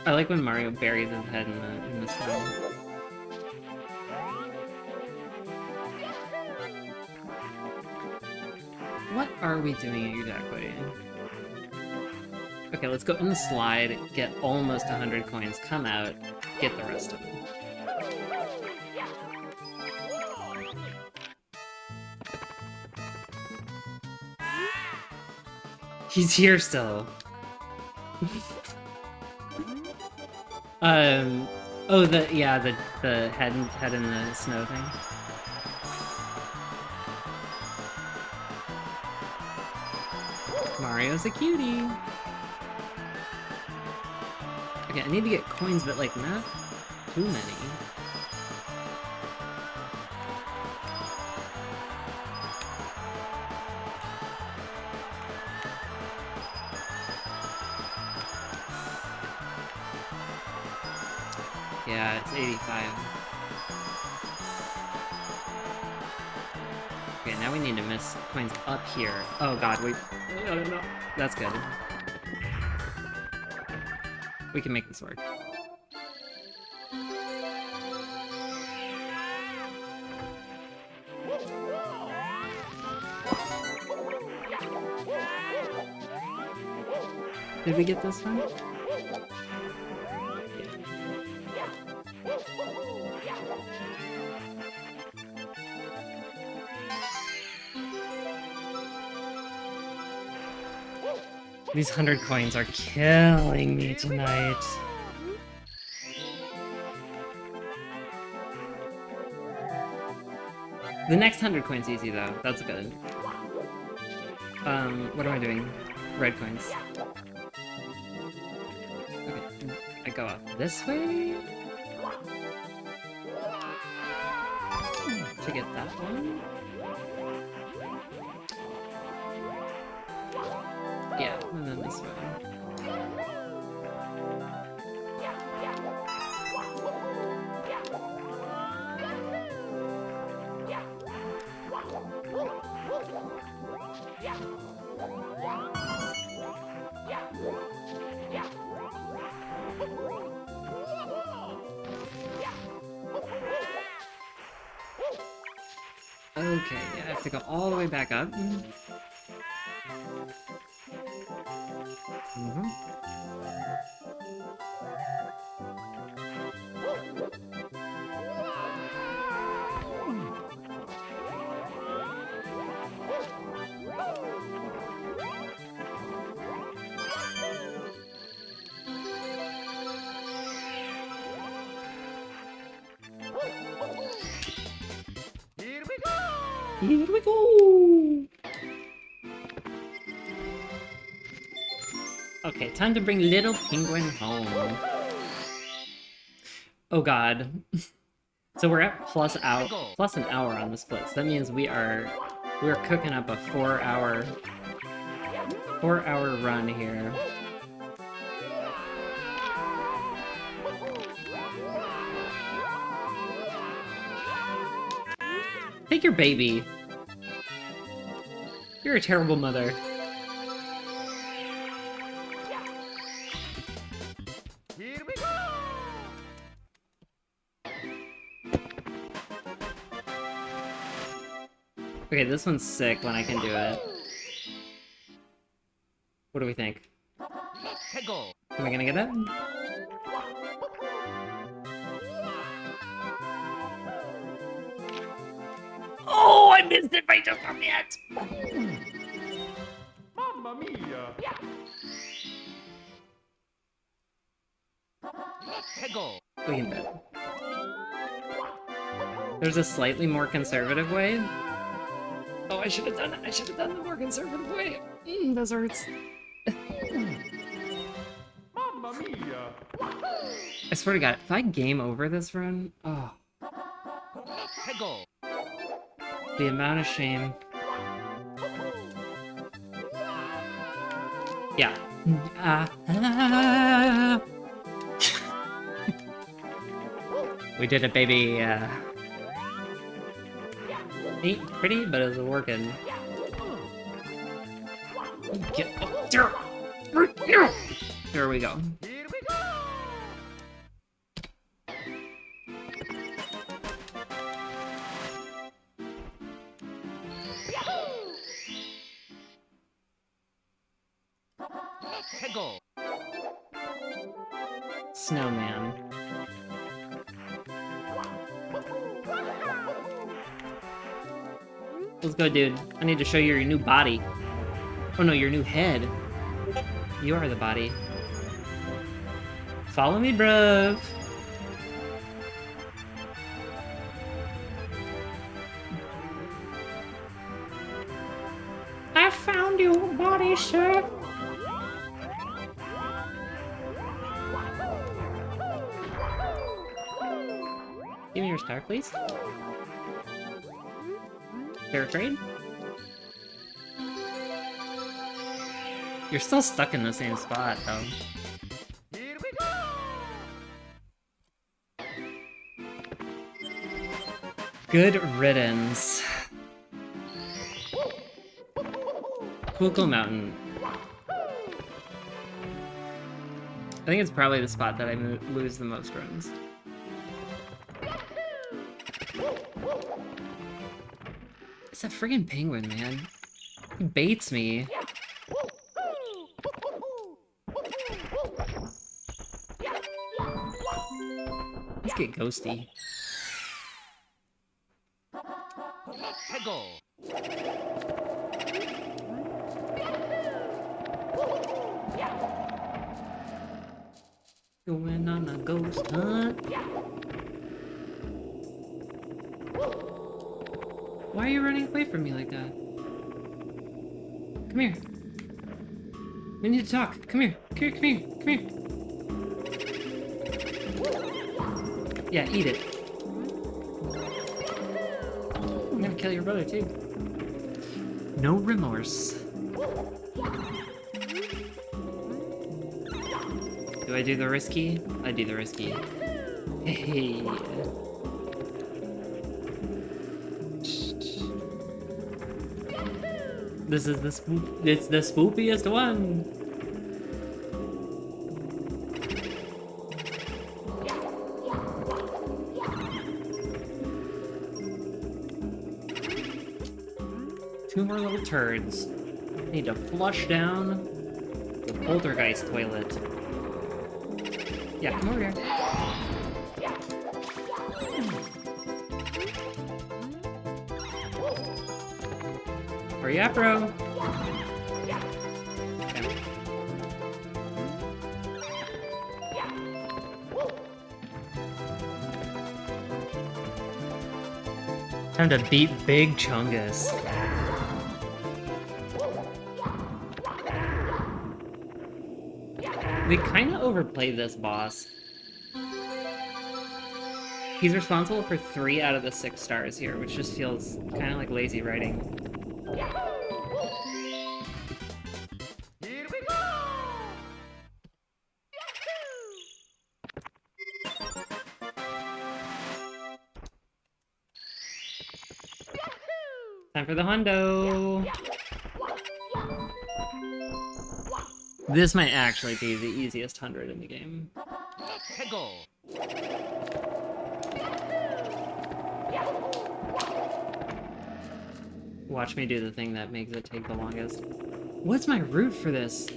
I like when Mario buries his head in the snow. What are we doing exactly? Okay, let's go in the slide, get almost 100 coins, come out, get the rest of them. He's here still. Oh, the head in the snow thing. Mario's a cutie. Okay, I need to get coins, but like not too many. Yeah, it's 85. Okay, now we need to miss coins up here. Oh god, wait. No. That's good. We can make this work. Did we get this one? These 100 coins are killing me tonight. The next 100 coins easy though. That's good. What am I doing? red coins. Okay, I go up this way to get that one. Yeah, and then this way. Okay, yeah, I have to go all the way back up. Here we go! Here we go! Okay, time to bring little penguin home. Oh god. So we're at plus an hour on the splits. That means we're cooking up a 4-hour run here. Take your baby. You're a terrible mother. Here we go! Okay, this one's sick when I can do it. What do we think? Go. Am I gonna get it? Oh, I missed it by just a bit! Mamma mia! Go. We can do it. There's a slightly more conservative way. Oh, I should have done it. I should have done the more conservative way. This hurts. Mamma mia! I swear to God, if I game over this run, oh, Go. the amount of shame. Yeah. We did it, baby. Ain't pretty, but it's working. Get up there. There we go. Here we go! Go. Snowman. Let's go, dude. I need to show you your new body. Oh no, your new head. You are the body. Follow me, bruv. I found your body, sir. Give me your star, please. Fair trade? You're still stuck in the same spot, though. Here we go! Good riddance. Cool Mountain. I think it's probably the spot that I lose the most runs. It's that friggin' penguin, man. He baits me. Let's get ghosty. Go. Going on a ghost hunt. Why are you running away from me like that? Come here. We need to talk. Come here. Come here, come here, come here. Yeah, eat it. I'm gonna kill your brother too. No remorse. Do I do the risky? I do the risky. Hey. This is the it's the spookiest one. Two more little turds. Need to flush down the poltergeist toilet. Yeah, come over here. Where you at, bro? Okay. Time to beat Big Chungus. We kind of overplayed this boss. He's responsible for 3 out of the 6 stars here, which just feels kind of like lazy writing. Time for the hundo! This might actually be the easiest 100 in the game. Peggle. Watch me do the thing that makes it take the longest. What's my route for this?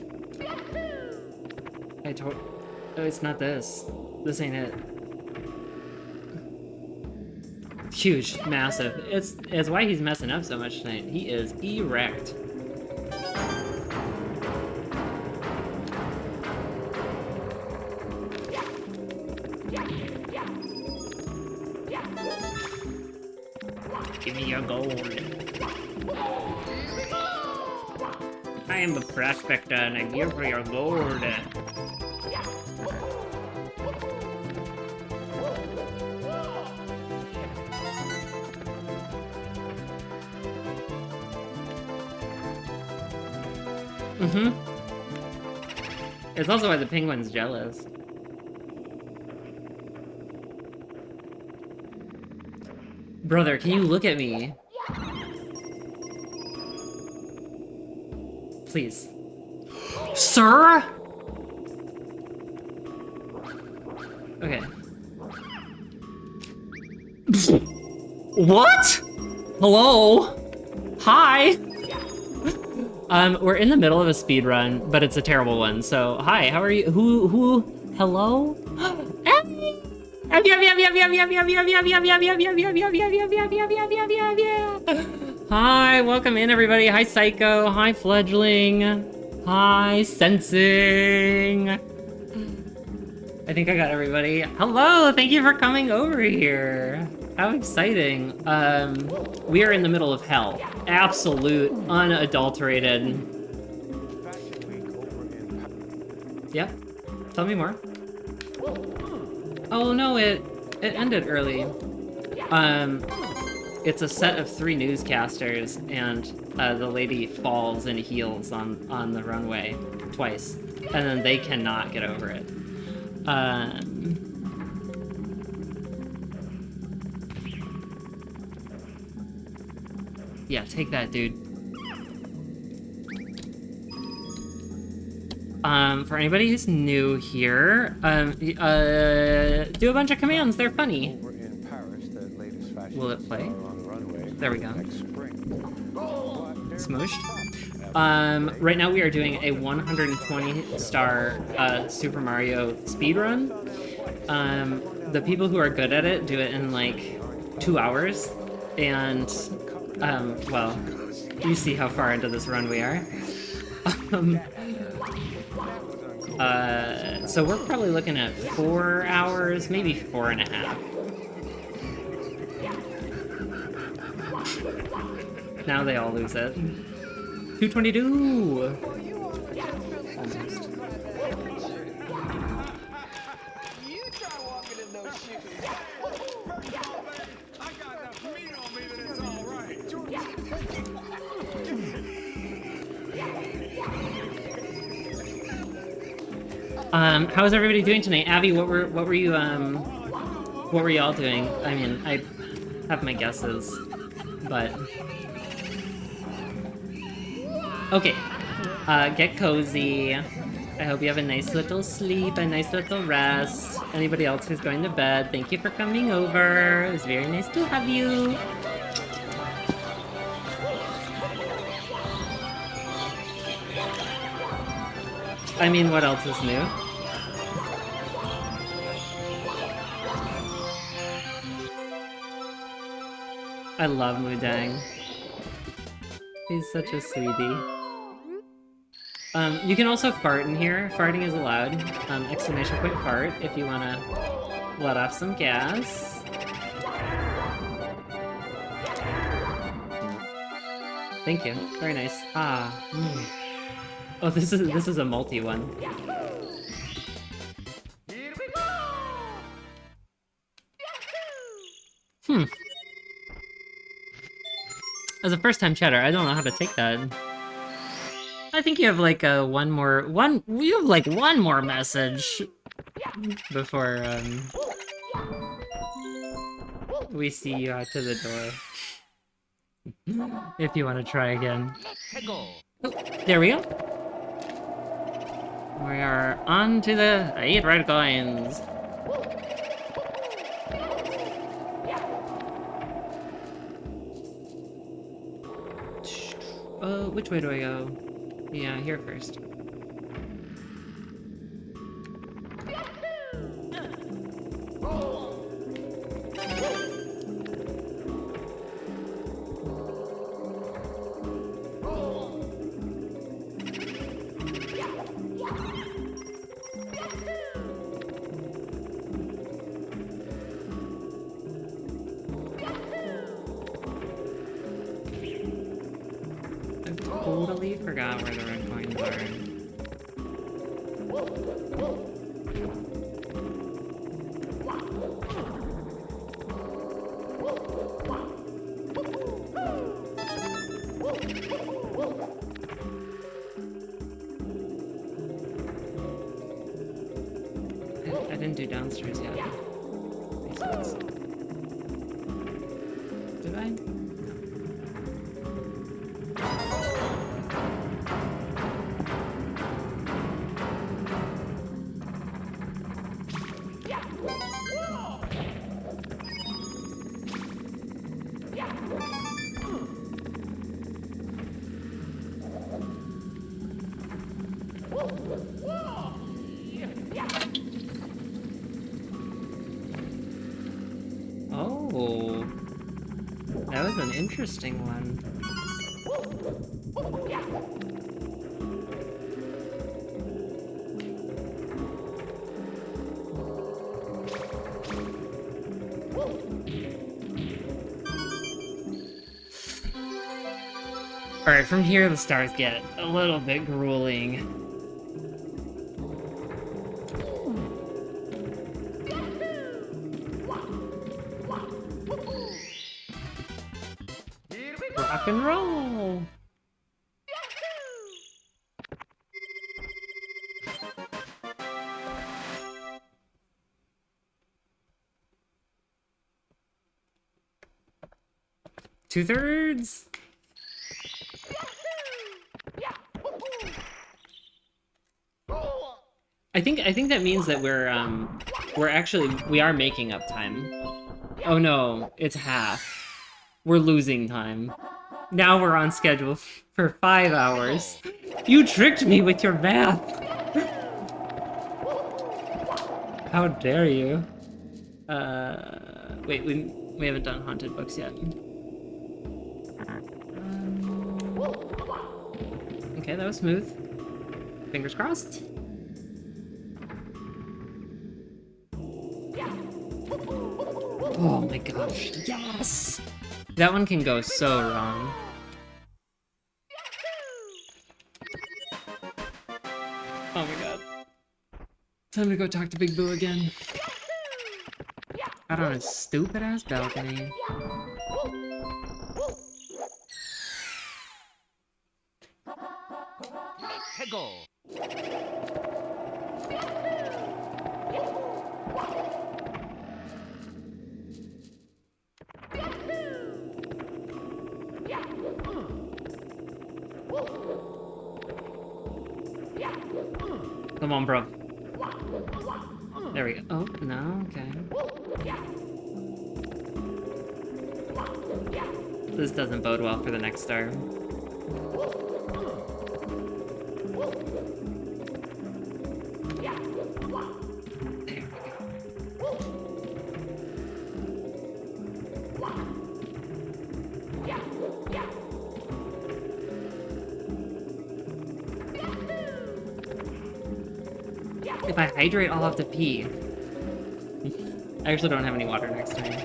Oh, it's not this. This ain't it. Huge, massive. It's why he's messing up so much tonight. He is erect. Give me your gold. I am a prospector and I'm here for your gold. Mm-hmm. It's also why the penguin's jealous. Brother, can you look at me? Please. Sir? Okay. What? Hello? Hi? We're in the middle of a speed run, but it's a terrible one. So, hi, how are you? Who? Hello? Hi, welcome in everybody. Hi Psycho, hi Fledgling, hi Sensing. I think I got everybody. Hello, thank you for coming over here. How exciting. We are in the middle of hell. Absolute, unadulterated. Yep, tell me more. Oh no, it ended early. It's a set of 3 newscasters, and the lady falls and heals on the runway twice, and then they cannot get over it. Yeah, take that, dude. For anybody who's new here, do a bunch of commands, they're funny. Will it play? There we go. Smooshed. Right now we are doing a 120-star Super Mario speedrun. The people who are good at it do it in like 2 hours, and well, you see how far into this run we are. So we're probably looking at 4 hours, maybe 4.5. Now they all lose it. 222! almost. You try walking in those shoes. First of all, baby, I got enough meat on me that it's all right. How is everybody doing tonight? Abby, what were you all doing? I mean, I have my guesses, but okay. Get cozy. I hope you have a nice little sleep, a nice little rest. Anybody else who's going to bed, thank you for coming over. It was very nice to have you. I mean, what else is new? I love Mudang. He's such a sweetie. You can also fart in here. Farting is allowed. Exclamation point fart if you want to let off some gas. Thank you. Very nice. Ah. Mm. Oh, this is a multi one. Hmm. As a first-time chatter, I don't know how to take that. I think you have like one more message before we see you out to the door. If you want to try again. Oh, there we go. We are on to the 8 red coins. Which way do I go? Yeah, here first. I totally forgot where the red coins are. I didn't do downstairs yet. Makes sense. Did I? Oh, that was an interesting one. Alright, from here the stars get a little bit grueling. Rock and roll! Two-thirds? I think that means that we are making up time. Oh no, it's half. We're losing time. Now we're on schedule for 5 hours. You tricked me with your math! How dare you? Wait, we haven't done haunted books yet. Okay, that was smooth. Fingers crossed. Oh my gosh, yes! That one can go so wrong. Oh my god. Time to go talk to Big Boo again. Out on his stupid ass balcony. Hegel. Come on, bro. There we go. Oh, no, okay. This doesn't bode well for the next star. If I hydrate, I'll have to pee. I actually don't have any water next to me.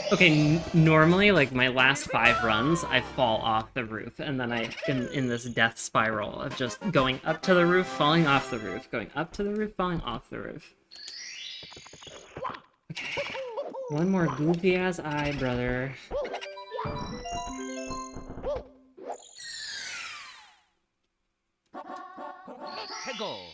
Okay, normally, like, my last 5 runs, I fall off the roof, and then I am in this death spiral of just going up to the roof, falling off the roof, going up to the roof, falling off the roof. Okay. One more goofy-ass eye, brother. Hegel.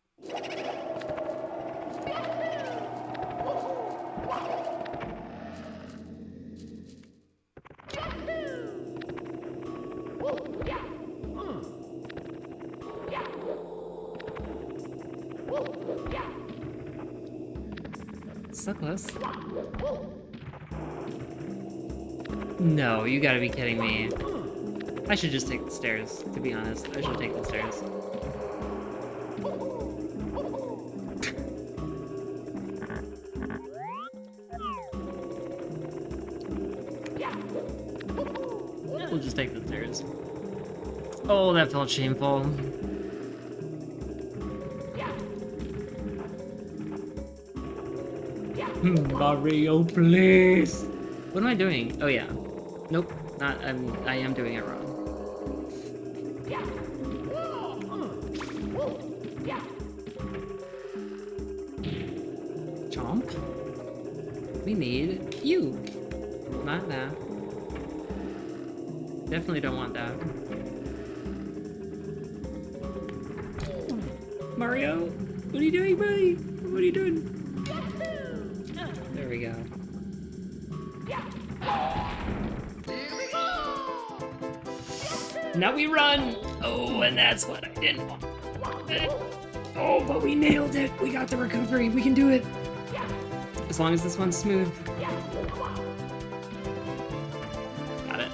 So close. No, you gotta be kidding me. I should just take the stairs, to be honest. I should take the stairs. We'll just take the stairs. Oh, that felt shameful. Mario, please. What am I doing? Oh yeah. Nope. Not. I am doing it wrong. Chomp. We need you. Not that. Definitely don't want that. Mario, what are you doing, buddy? What are you doing? There we go. Now we run! Oh, and that's what I didn't want. Oh, but we nailed it! We got the recovery, we can do it! As long as this one's smooth. Got it.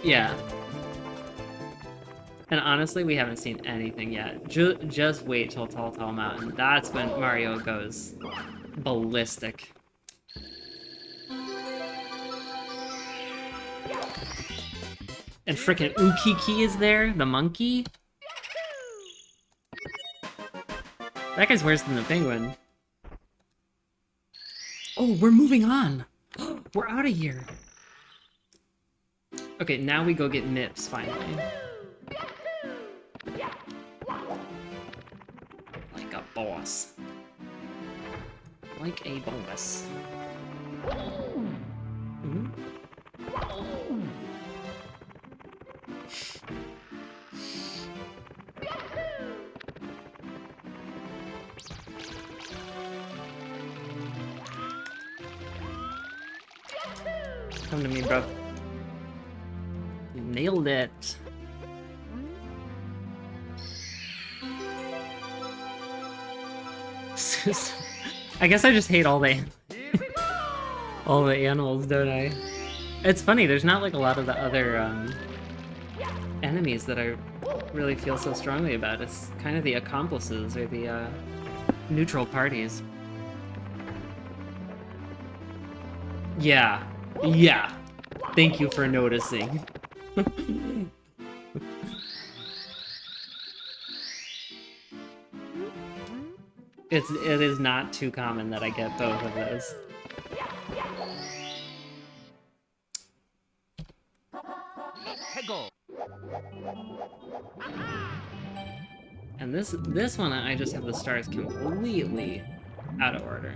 Yeah. And honestly, we haven't seen anything yet. Just wait till Tall Mountain. That's when Mario goes ballistic. And frickin' Ukiki is there, the monkey. That guy's worse than the penguin. Oh, we're moving on. We're out of here. Okay, now we go get Mips, finally. Like a boss. Like a boss. Mm-hmm. Come to me, bro. You nailed it. I guess I just hate all the animals, don't I? It's funny, there's not like a lot of the other enemies that I really feel so strongly about. It's kind of the accomplices or the neutral parties. Yeah. Yeah. Thank you for noticing. It is not too common that I get both of those. And this one I just have the stars completely out of order.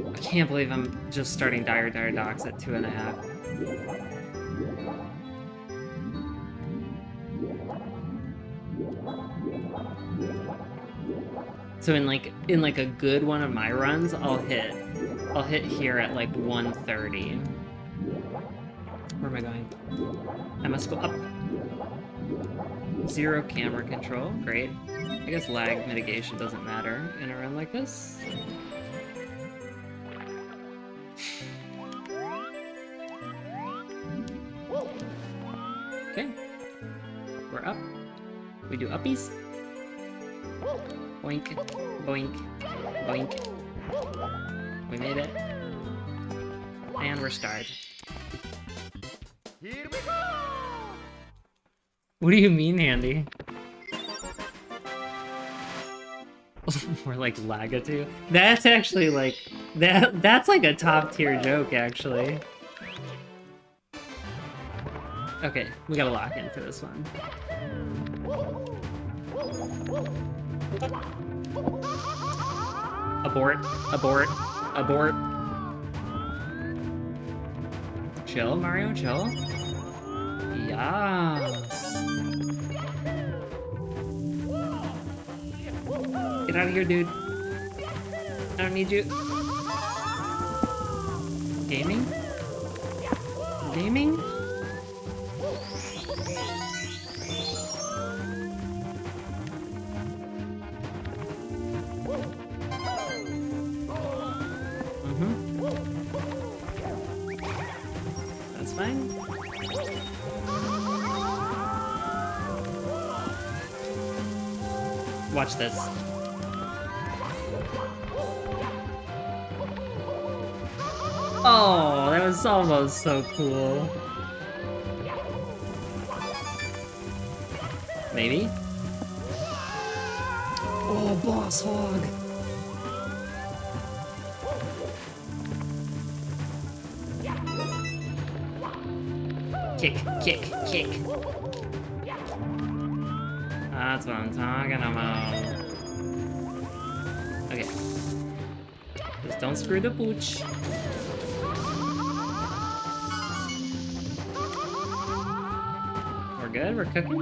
I can't believe I'm just starting Dire Docs at 2.5. So in like a good one of my runs, I'll hit here at like 130. Where am I going? I must go up. 0 camera control, great. I guess lag mitigation doesn't matter in a run like this. Okay. We're up. We do uppies. Boink, boink, boink. We made it. And we're starred. Here we go! What do you mean, Andy? More like Lagatoo? That's actually like... That's like a top tier joke, actually. Okay, we gotta lock in for this one. Abort, abort, abort. Chill, Mario, chill. Yes. Get out of here, dude. I don't need you. Gaming? Gaming? That's fine. Watch this. Oh, that was almost so cool. Maybe? Oh, boss hog. Kick, kick, kick. That's what I'm talking about. Okay. Just don't screw the pooch. We're good? We're cooking?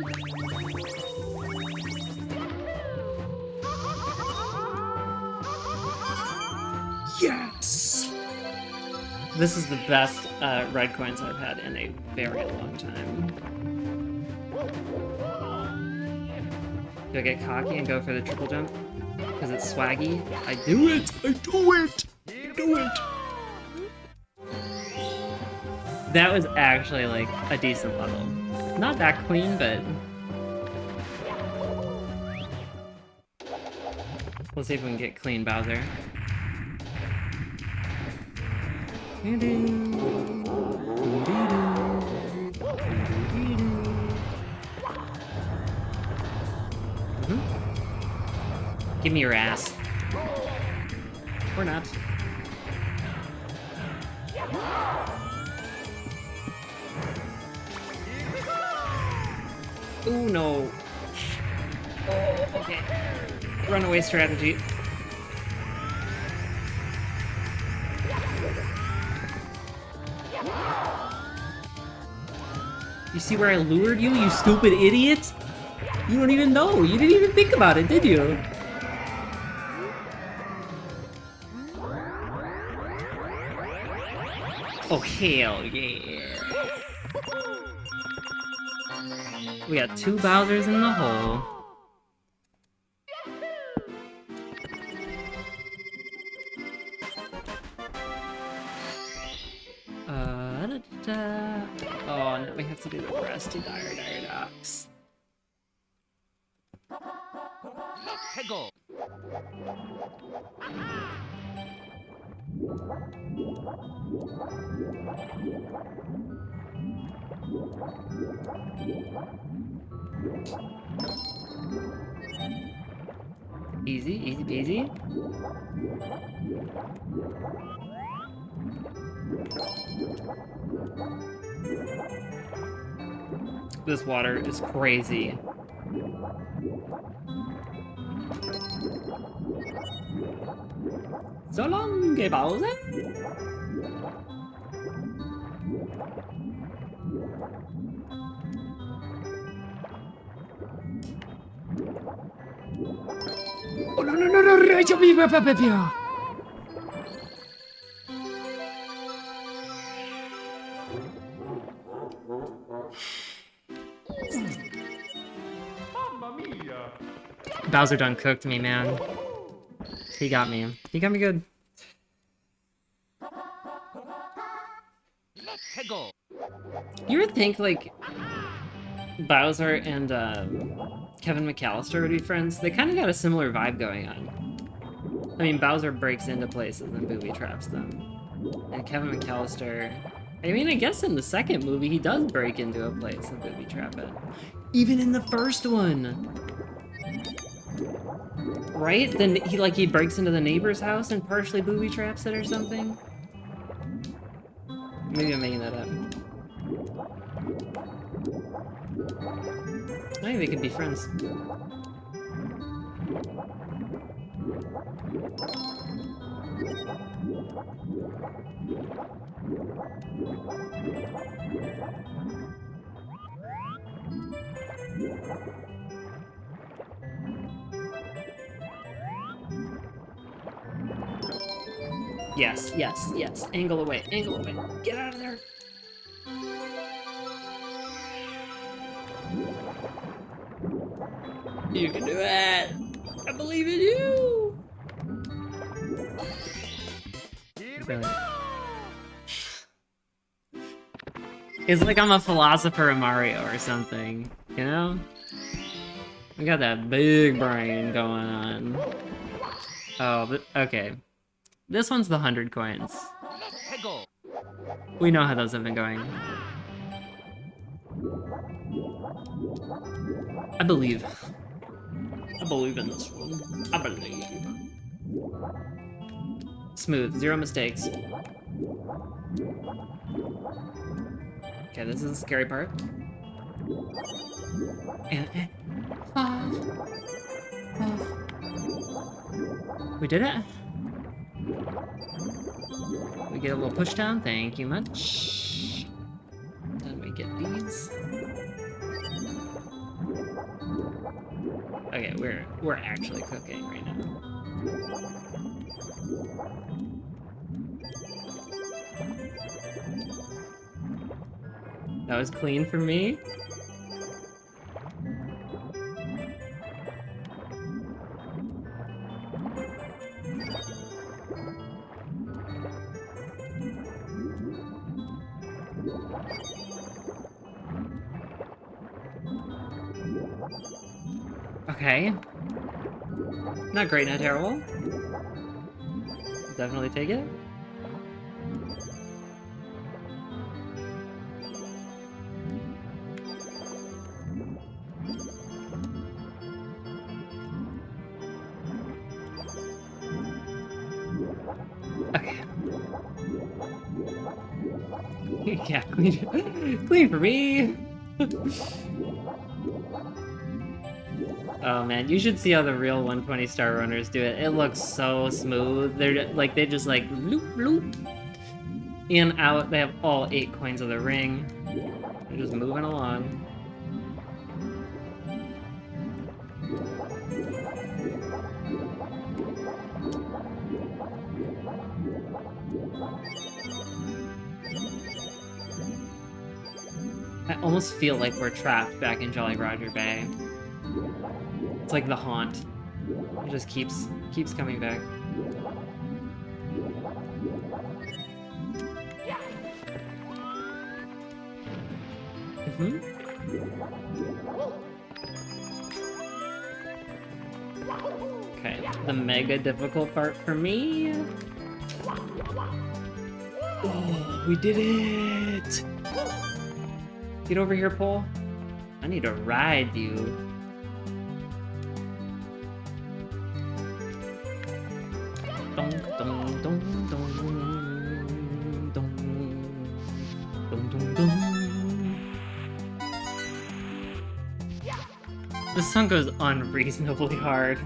Yes! This is the best red coins I've had in a very long time. Do I get cocky and go for the triple jump? Because it's swaggy? I do it! I do it! I do it! That was actually like a decent level. Not that clean, but... Let's see if we can get clean Bowser. Give me your ass. Or not. Ooh, no. Oh, okay. Runaway strategy. You see where I lured you, you stupid idiot? You don't even know. You didn't even think about it, did you? Oh, hell yeah. We got 2 Bowsers in the hole. Oh, now we have to do the breasty dire ducks. Hegel. Easy, easy peasy. This water is crazy. So long, Bowser. Oh no no no no! Rachel, Mamma mia! Bowser done cooked me, man. He got me. He got me good. Hegel. You ever think, like, Bowser and Kevin McAllister would be friends? They kind of got a similar vibe going on. I mean, Bowser breaks into places and booby traps them. And Kevin McAllister... I mean, I guess in the second movie, he does break into a place and booby trap it. Even in the first one! Right? Then he breaks into the neighbor's house and partially booby traps it or something? Maybe I'm making that up. I think they could be friends. Yes, yes, yes. Angle away, angle away. Get out of there. You can do it! I believe in you! Brilliant. It's like I'm a philosopher of Mario or something, you know? We got that big brain going on. Oh, but, okay. This one's the 100 coins. Hegel. We know how those have been going. I believe. I believe in this one. I believe. Smooth, 0 mistakes. Okay, this is the scary part. And we did it. We get a little push down, thank you much. Then we get these. Okay, we're actually cooking right now. That was clean for me. Okay. Not great, not terrible. Definitely take it. Okay. Yeah, clean, clean for me. Oh man, you should see how the real 120 star runners do it. It looks so smooth. They're like, they just like loop loop in out. They have all 8 coins of the ring. They're just moving along. I almost feel like we're trapped back in Jolly Roger Bay. It's like the haunt. It just keeps coming back. Okay, the mega difficult part for me. Oh, we did it! Get over here, Paul. I need to ride you. Dong, dong, dong, dong, dong, dong, dong, dong. This song goes unreasonably hard.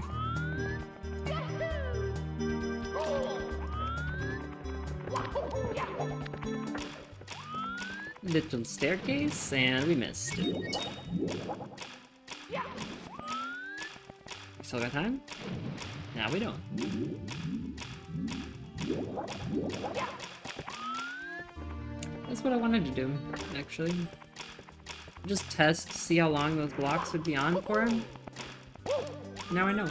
Little staircase, and we missed. Still got time? Now we don't. That's what I wanted to do, actually. Just test, see how long those blocks would be on for him. Now I know.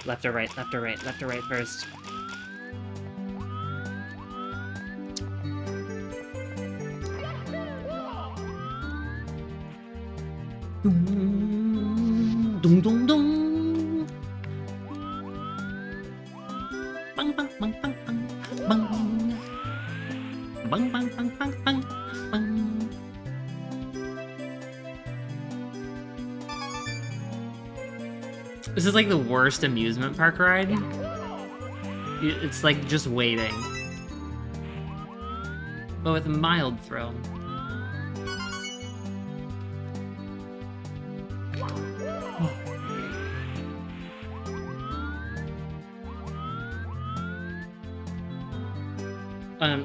Left or right, left or right, left or right first. Dum dum dum. Bang bang bang bang bang bang. Bang bang bang bang bang bang. This is like the worst amusement park ride. It's like just waiting. But with a mild thrill.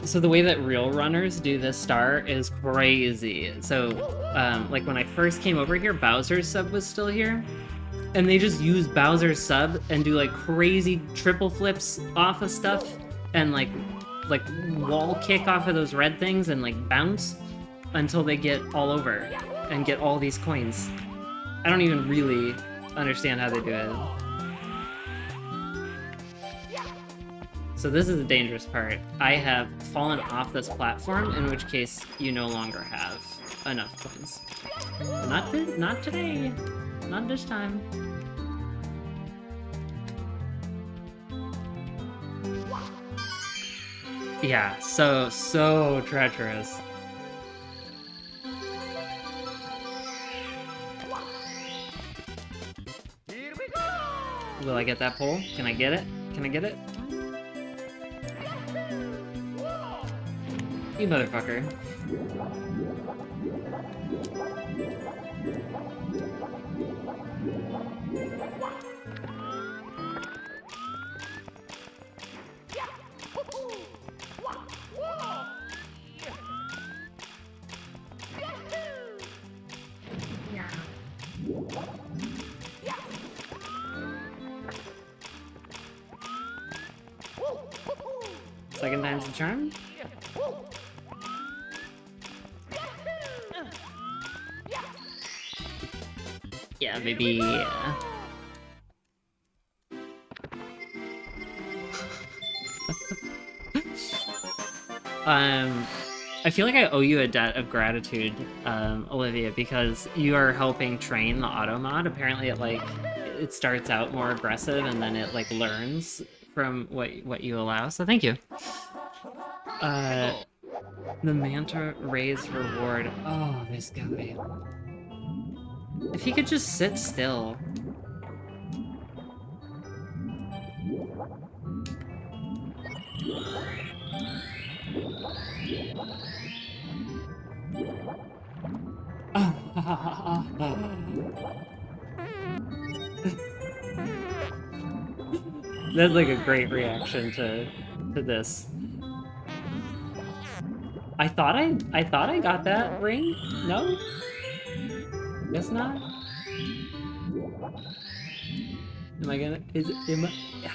So the way that real runners do this star is crazy. So, like when I first came over here, Bowser's sub was still here. And they just use Bowser's sub and do like crazy triple flips off of stuff and like wall kick off of those red things and like bounce until they get all over and get all these coins. I don't even really understand how they do it. So this is the dangerous part. I have fallen off this platform, in which case you no longer have enough coins. Not today. Not this time. Yeah, so treacherous. Will I get that pole? Can I get it? Can I get it? You motherfucker. Second time's the charm? Yeah, maybe. Yeah. I feel like I owe you a debt of gratitude, Olivia, because you are helping train the auto mod. Apparently, it starts out more aggressive and then it like learns from what you allow. So thank you. The Manta Ray's reward. Oh, this guy. If he could just sit still. That's like a great reaction to this. I thought I got that ring? No? Guess not. Am I gonna? Yeah.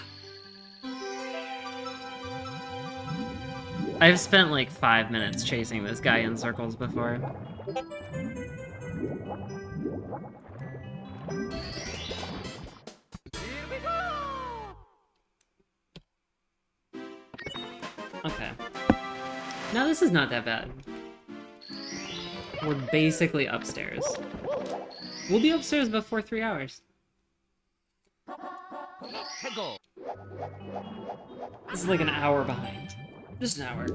I've spent like 5 minutes chasing this guy in circles before. Okay. No, this is not that bad. We're basically upstairs. We'll be upstairs before 3 hours. This is like an hour behind. Just an hour.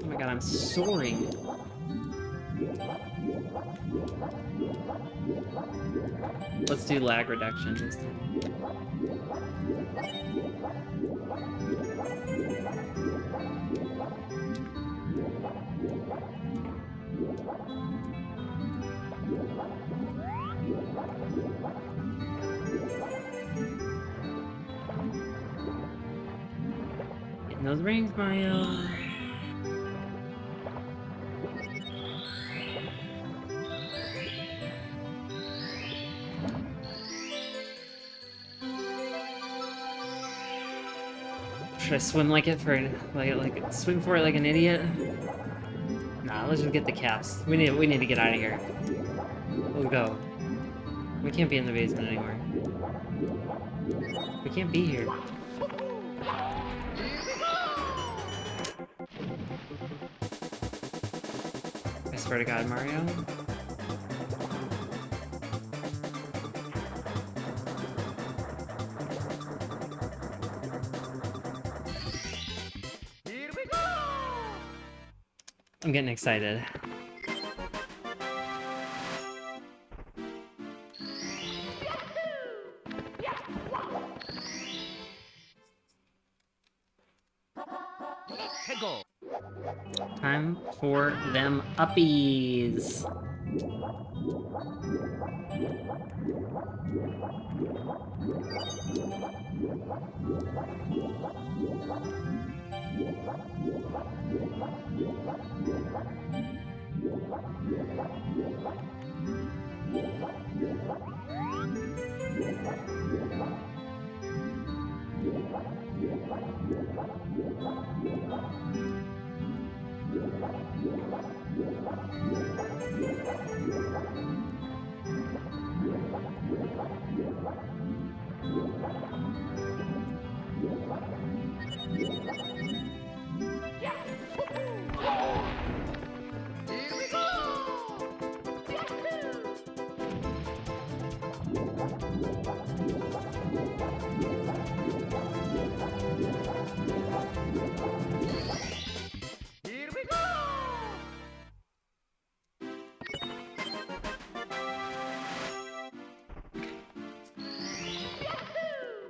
Oh my god, I'm soaring. Let's do lag reduction this time. Getting those rings, Mario. Should I swim like it for like swim for it like an idiot? Nah, let's just get the caps. We need to get out of here. Let's go. We can't be in the basement anymore. We can't be here. I swear to God, Mario. I'm getting excited. Time for them uppies.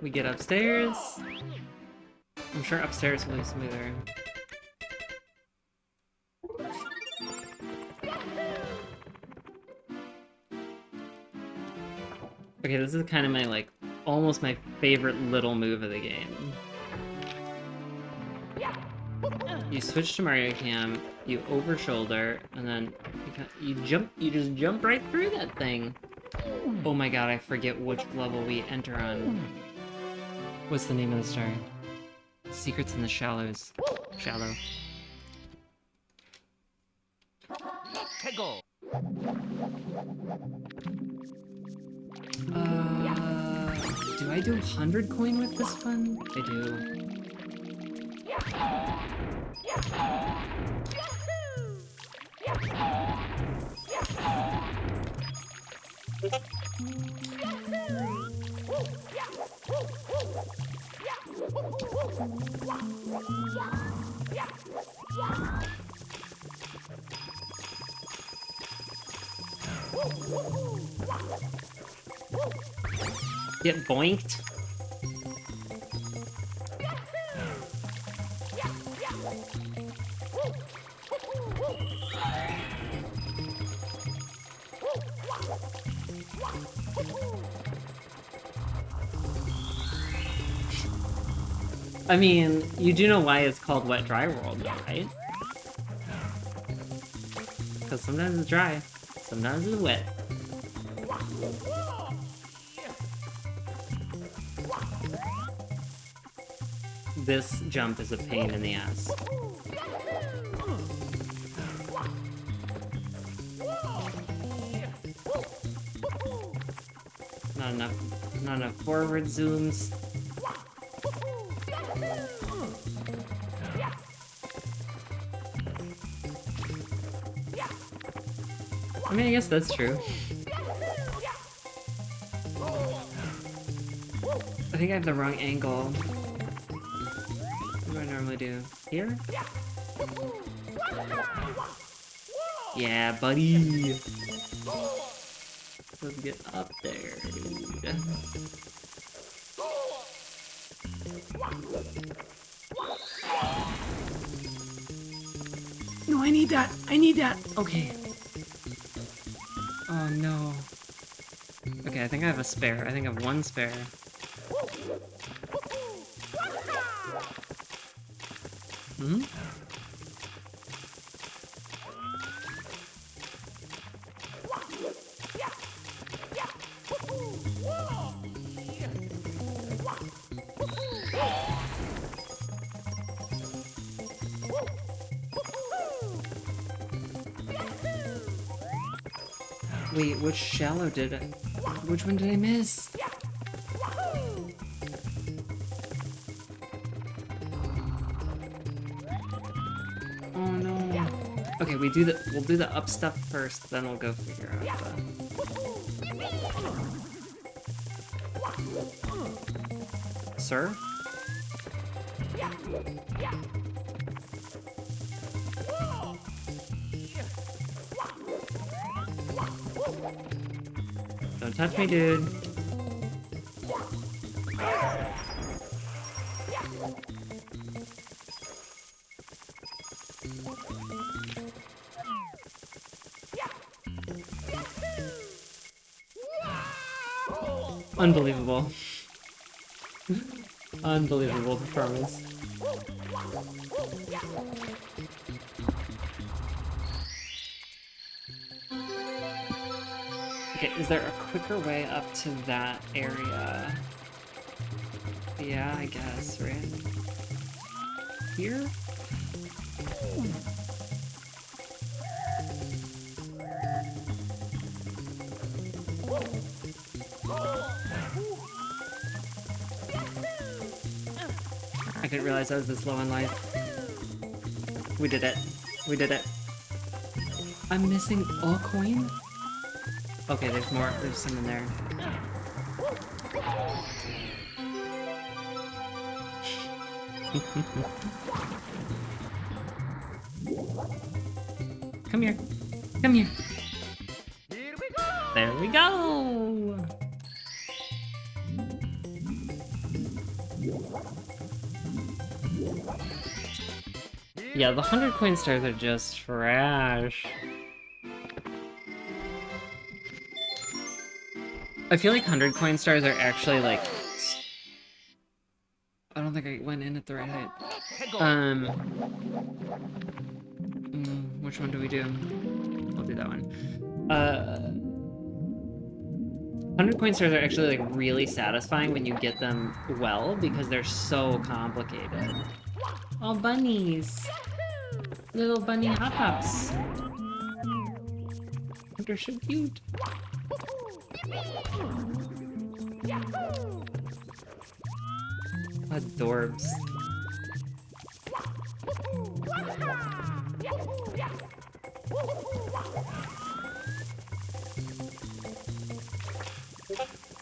We get upstairs. I'm sure upstairs will be smoother. Okay, this is kind of my, like, almost my favorite little move of the game. You switch to Mario Cam, you over shoulder, and then you just jump right through that thing. Oh my god, I forget which level we enter on. What's the name of the star? Secrets in the Shallows. Shallow. Do I do 100 coin with this one? I do. Get boinked. I mean, you do know why it's called Wet Dry World, though, right? Because sometimes it's dry, sometimes it's wet. This jump is a pain in the ass. Not enough Not enough forward zooms. I mean, I guess that's true. I think I have the wrong angle. What do I normally do? Here? Yeah, buddy! Let's get up there, dude. No, I need that! I need that! Okay. Oh no. Okay, I think I have a spare. I think I have one spare. Hmm? Wait, which shallow did I... Which one did I miss? Oh no. Okay, we'll do the up stuff first, then we'll go figure out the... Sir? Don't touch me, dude. Unbelievable. Unbelievable performance. Okay, is there a quicker way up to that area? Yeah, I guess, right? Here? I didn't realize I was this low on life. We did it. We did it. I'm missing a coin? Okay, there's more. There's some in there. Come here. Come here. There we go. Yeah, the 100 coin stars are just trash. I feel like 100 coin stars are actually like... I don't think I went in at the right height. Which one do we do? We'll do that one. 100 coin stars are actually like really satisfying when you get them well because they're so complicated. Oh, bunnies! Little bunny hot pops. They're so cute. Adorbs.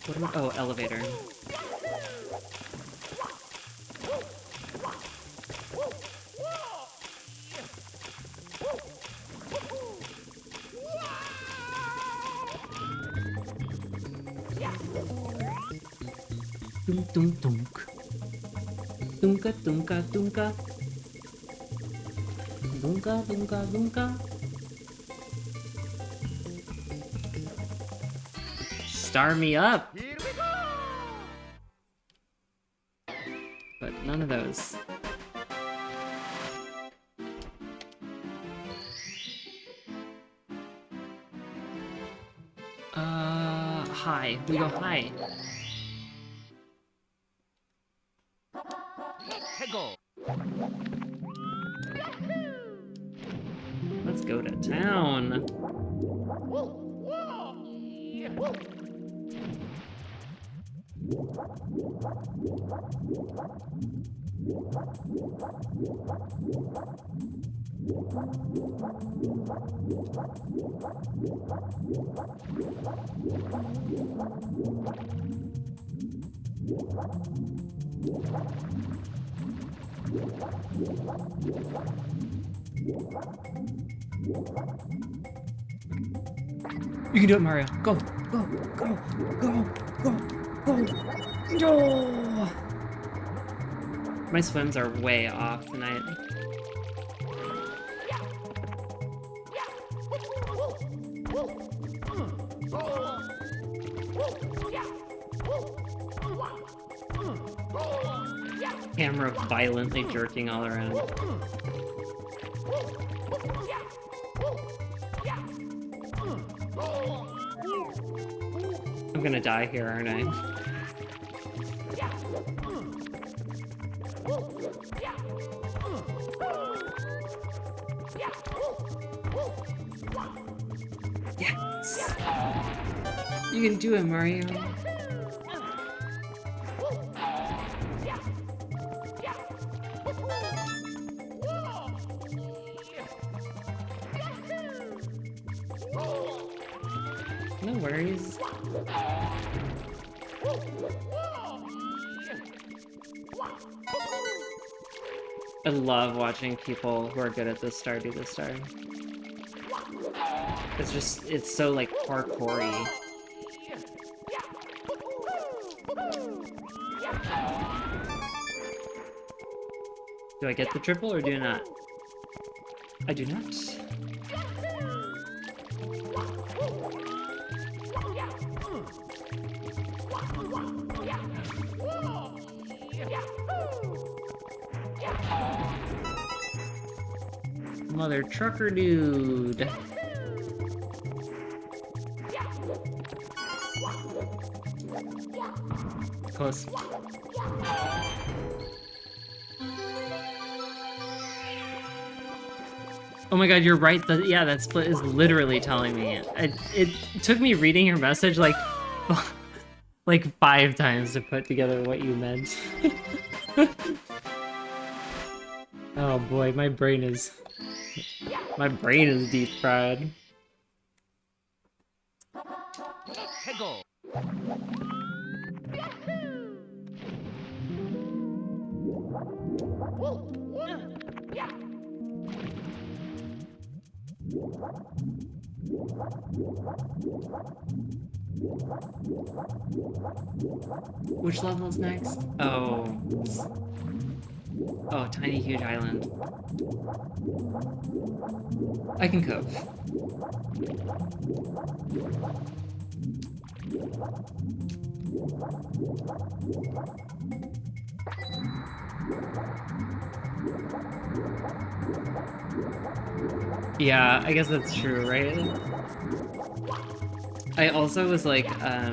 What am I? Oh, elevator. Dunk dunk dunk. Dunka dunka dunka. Dunka dunka dunka. Star me up. But none of those. High. We go high. Let's go to town. You can do it, Mario. Go, go, go, go, go, go. No! My swims are way off tonight. Camera violently jerking all around. I'm gonna die here, aren't I? Yes! You can do it, Mario. No worries. I love watching people who are good at this star do this star. It's just, it's so like parkour-y. Do I get the triple or do I not? I do not. Mother trucker dude. Close. Oh my god, you're right. Yeah, that split is literally telling me. It took me reading your message like 5 times to put together what you meant. Oh boy, my brain is deep fried. Peggle. Which level's next? Oh, tiny huge island. I can cope. Yeah, I guess that's true, right? I also was like I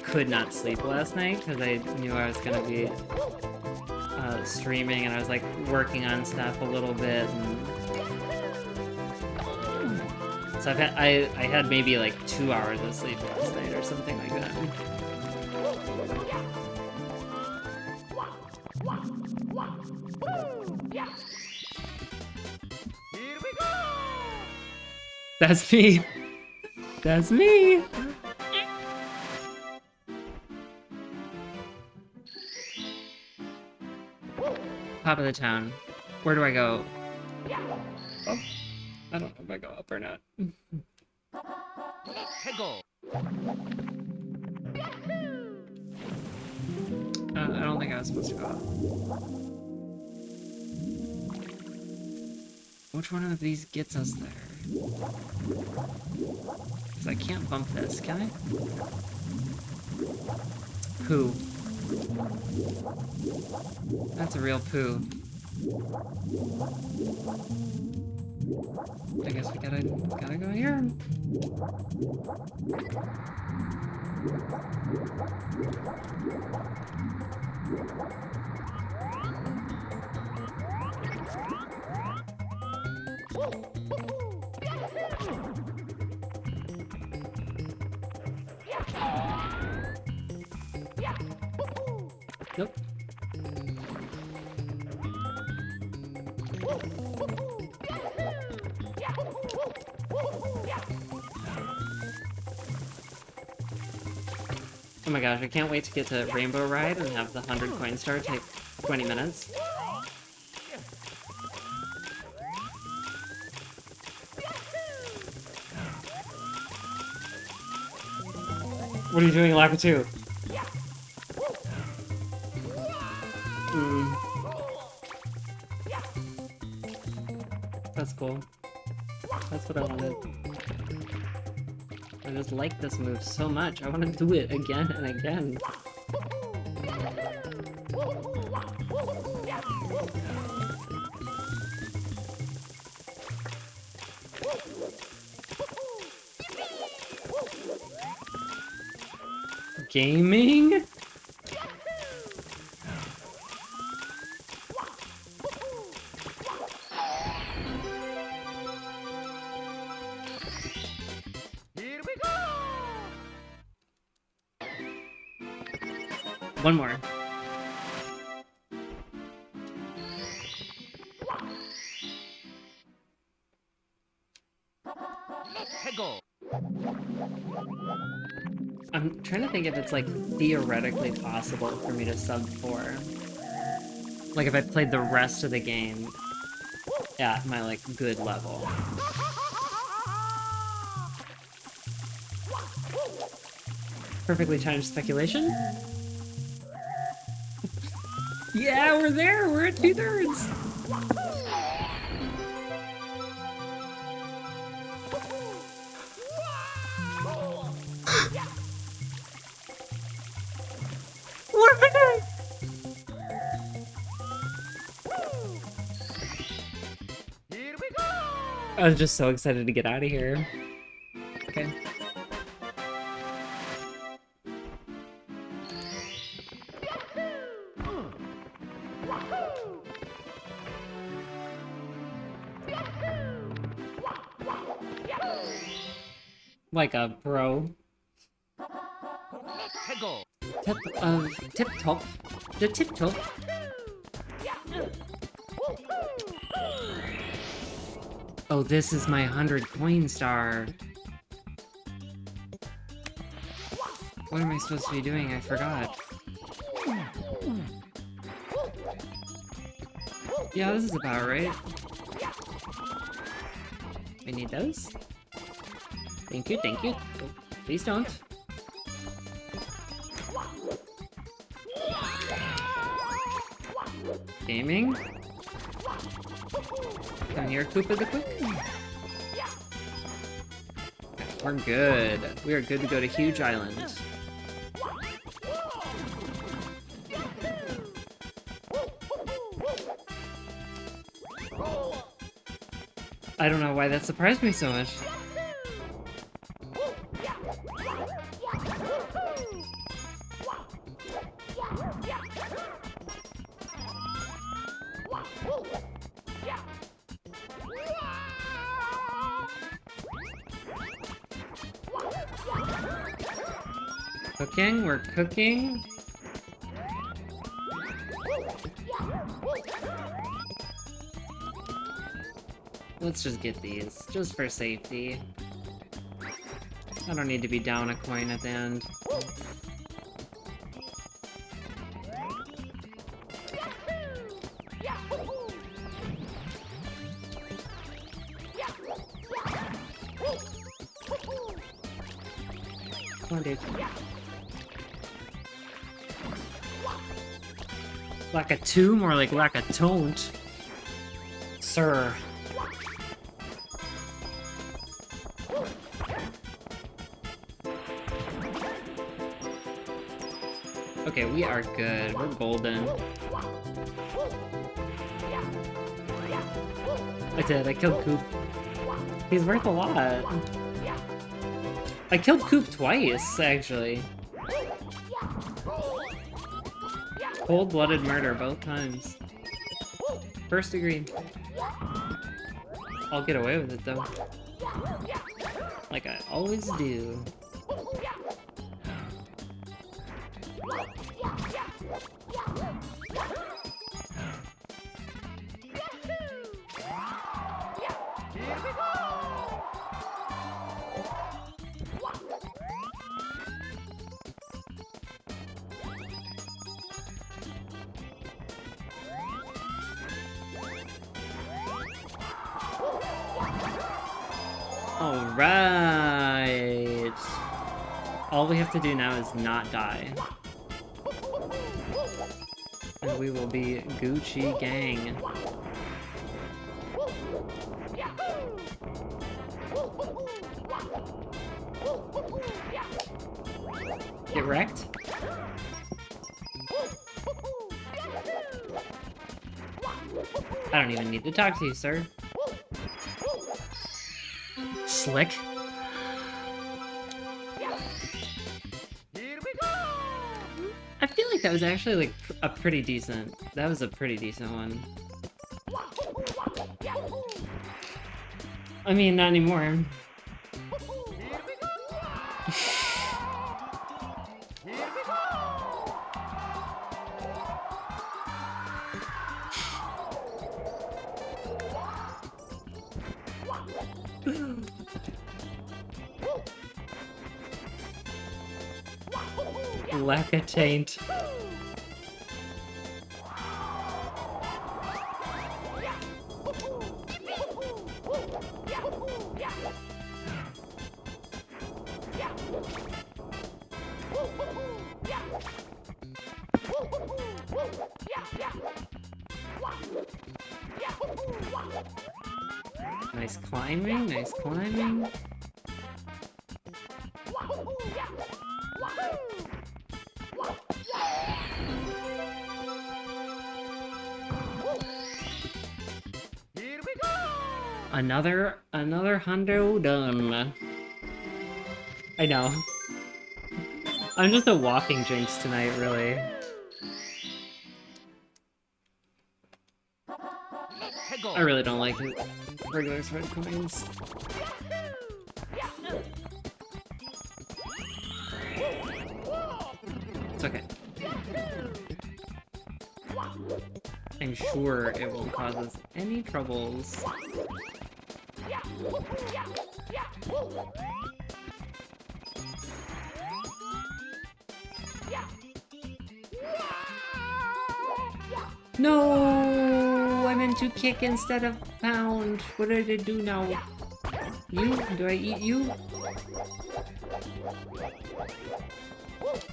could not sleep last night because I knew I was gonna be streaming and I was like working on stuff a little bit, and so I had maybe like 2 hours of sleep last night or something like that. That's me. That's me. Top of the town. Where do I go? Oh, I don't know if I go up or not. Peggle. I don't think I was supposed to go up. Which one of these gets us there? Because I can't bump this, can I? Poo. That's a real poo. I guess we gotta go here. Nope. Oh my gosh, I can't wait to get to Rainbow Ride and have the 100 coin star take 20 minutes. What are you doing, Lakitu? That's cool. That's what I wanted. I just like this move so much. I want to do it again and again. Gaming? One more. I'm trying to think if it's like theoretically possible for me to sub 4. Like if I played the rest of the game at my like good level. Perfectly timed speculation. Yeah, we're there! We're at 2/3! We're there! I was just so excited to get out of here. Okay. Like a bro. Tip top. The tip top. Oh, this is my 100 coin star. What am I supposed to be doing? I forgot. Yeah, this is about right. I need those. Thank you, thank you. Oh, please don't. Gaming. Come here, Koopa the Quick. Okay, we're good. We are good to go to Huge Island. I don't know why that surprised me so much. Cooking, we're cooking. Let's just get these, just for safety. I don't need to be down a coin at the end. Come on, dude. Lack a two, more like lack a don't. Sir. Okay, we are good. We're golden. I did. I killed Coop. He's worth a lot. I killed Coop twice, actually. Cold-blooded murder both times. First degree. I'll get away with it, though. Like I always do. Alright. All we have to do now is not die. And we will be Gucci gang. Get wrecked? I don't even need to talk to you, sir. Slick. I feel like that was actually like a pretty decent. That was a pretty decent one. I mean, not anymore. Lack a taint. Nice climbing, nice climbing. Another hundo done. I know. I'm just a walking jinx tonight, really. I really don't like it. Regular red coins. It's okay. I'm sure it won't cause us any troubles. No, I meant to kick instead of pound. What did I do now? You? Do I eat you?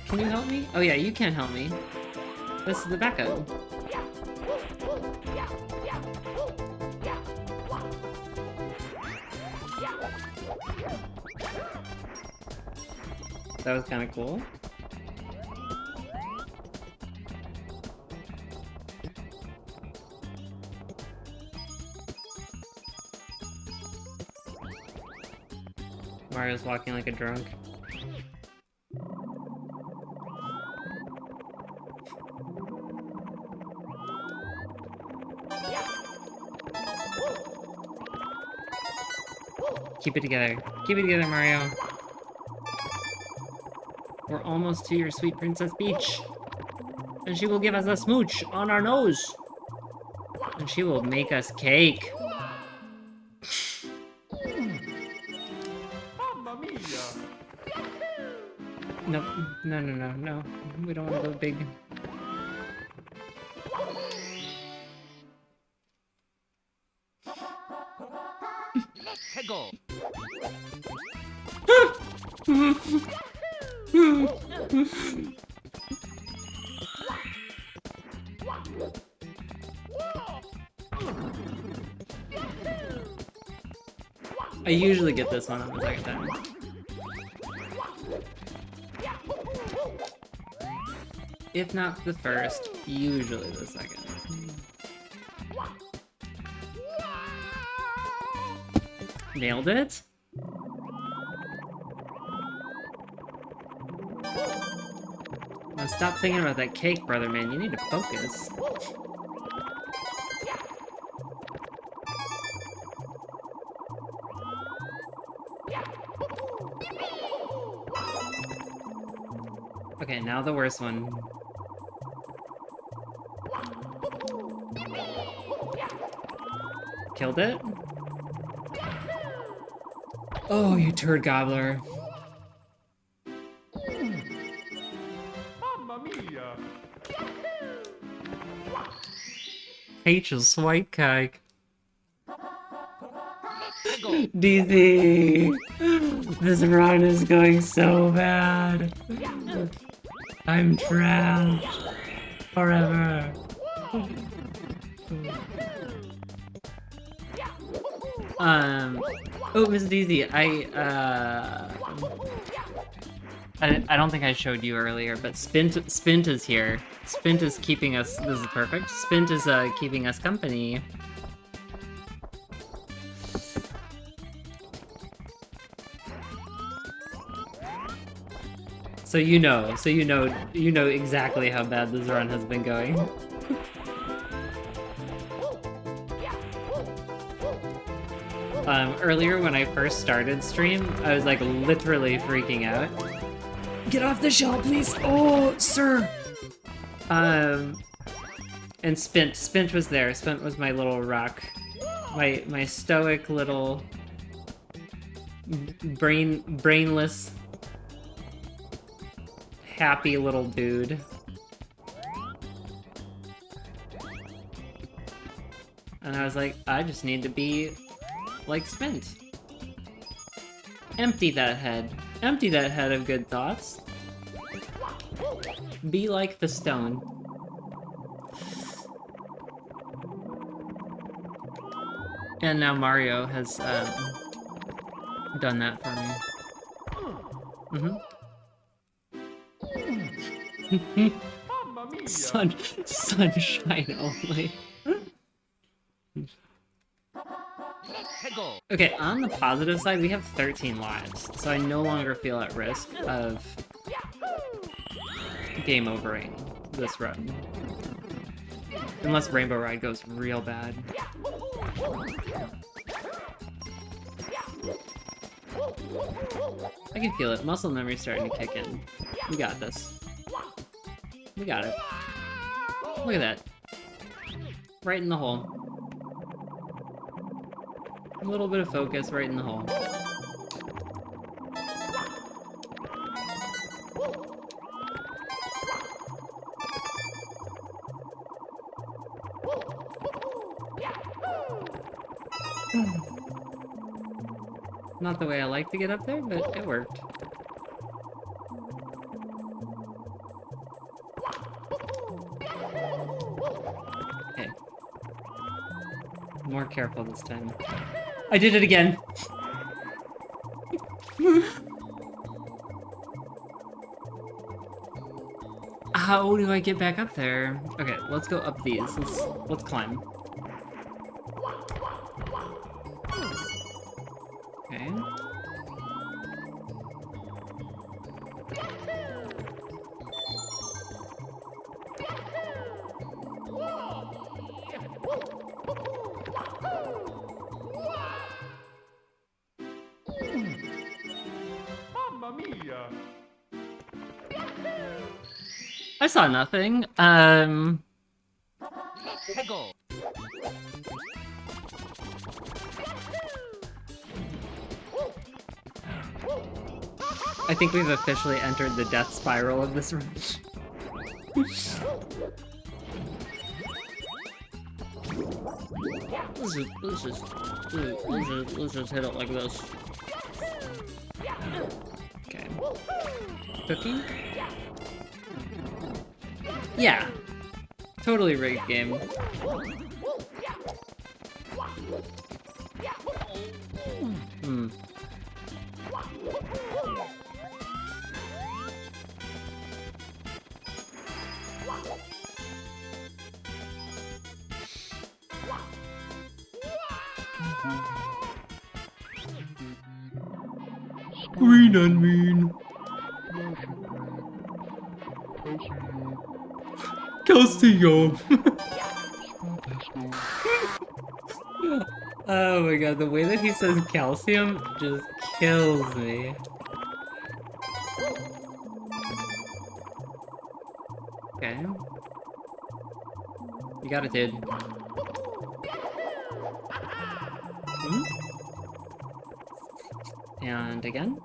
Can you help me? Oh yeah, you can't help me. This is the backup. That was kind of cool. Mario's walking like a drunk. Keep it together. Keep it together, Mario. We're almost to your sweet Princess Beach. And she will give us a smooch on our nose. And she will make us cake. Nope. No. We don't want to go big. I usually get this one on the second time. If not the first, usually the second. Nailed it? Now stop thinking about that cake, brother man. You need to focus. Okay, now the worst one. Killed it? Oh, you turd gobbler. Mamma mia! Peach's sweet cake. DZ! This run is going so bad. I'm trapped forever. Oh, Miss DZ, I don't think I showed you earlier, but Spint is here. Spint is keeping us. This is perfect. Spint is keeping us company. So you know exactly how bad this run has been going. Earlier when I first started stream, I was like literally freaking out. Get off the shell, please! Oh, sir! And Spint was there. Spint was my little rock. My stoic little brainless happy little dude. And I was like, I just need to be like Spint. Empty that head. Empty that head of good thoughts. Be like the stone. And now Mario has done that for me. Sunshine only. Okay, on the positive side, we have 13 lives, so I no longer feel at risk of game overing this run. Unless Rainbow Ride goes real bad. I can feel it. Muscle memory's starting to kick in. We got this. We got it. Look at that. Right in the hole. A little bit of focus right in the hole. Not the way I like to get up there, but it worked. Okay. More careful this time. I did it again! How do I get back up there? Okay, let's go up these. Let's climb. Okay. Mamma mia! I saw nothing. Hegel. I think we've officially entered the death spiral of this room. Let's just hit it like this. Okay. Cookie? Yeah. Totally rigged game. Hmm. Green and mean. Calcium. Oh my god, the way that he says calcium just kills me. Okay. You got it, dude. And again.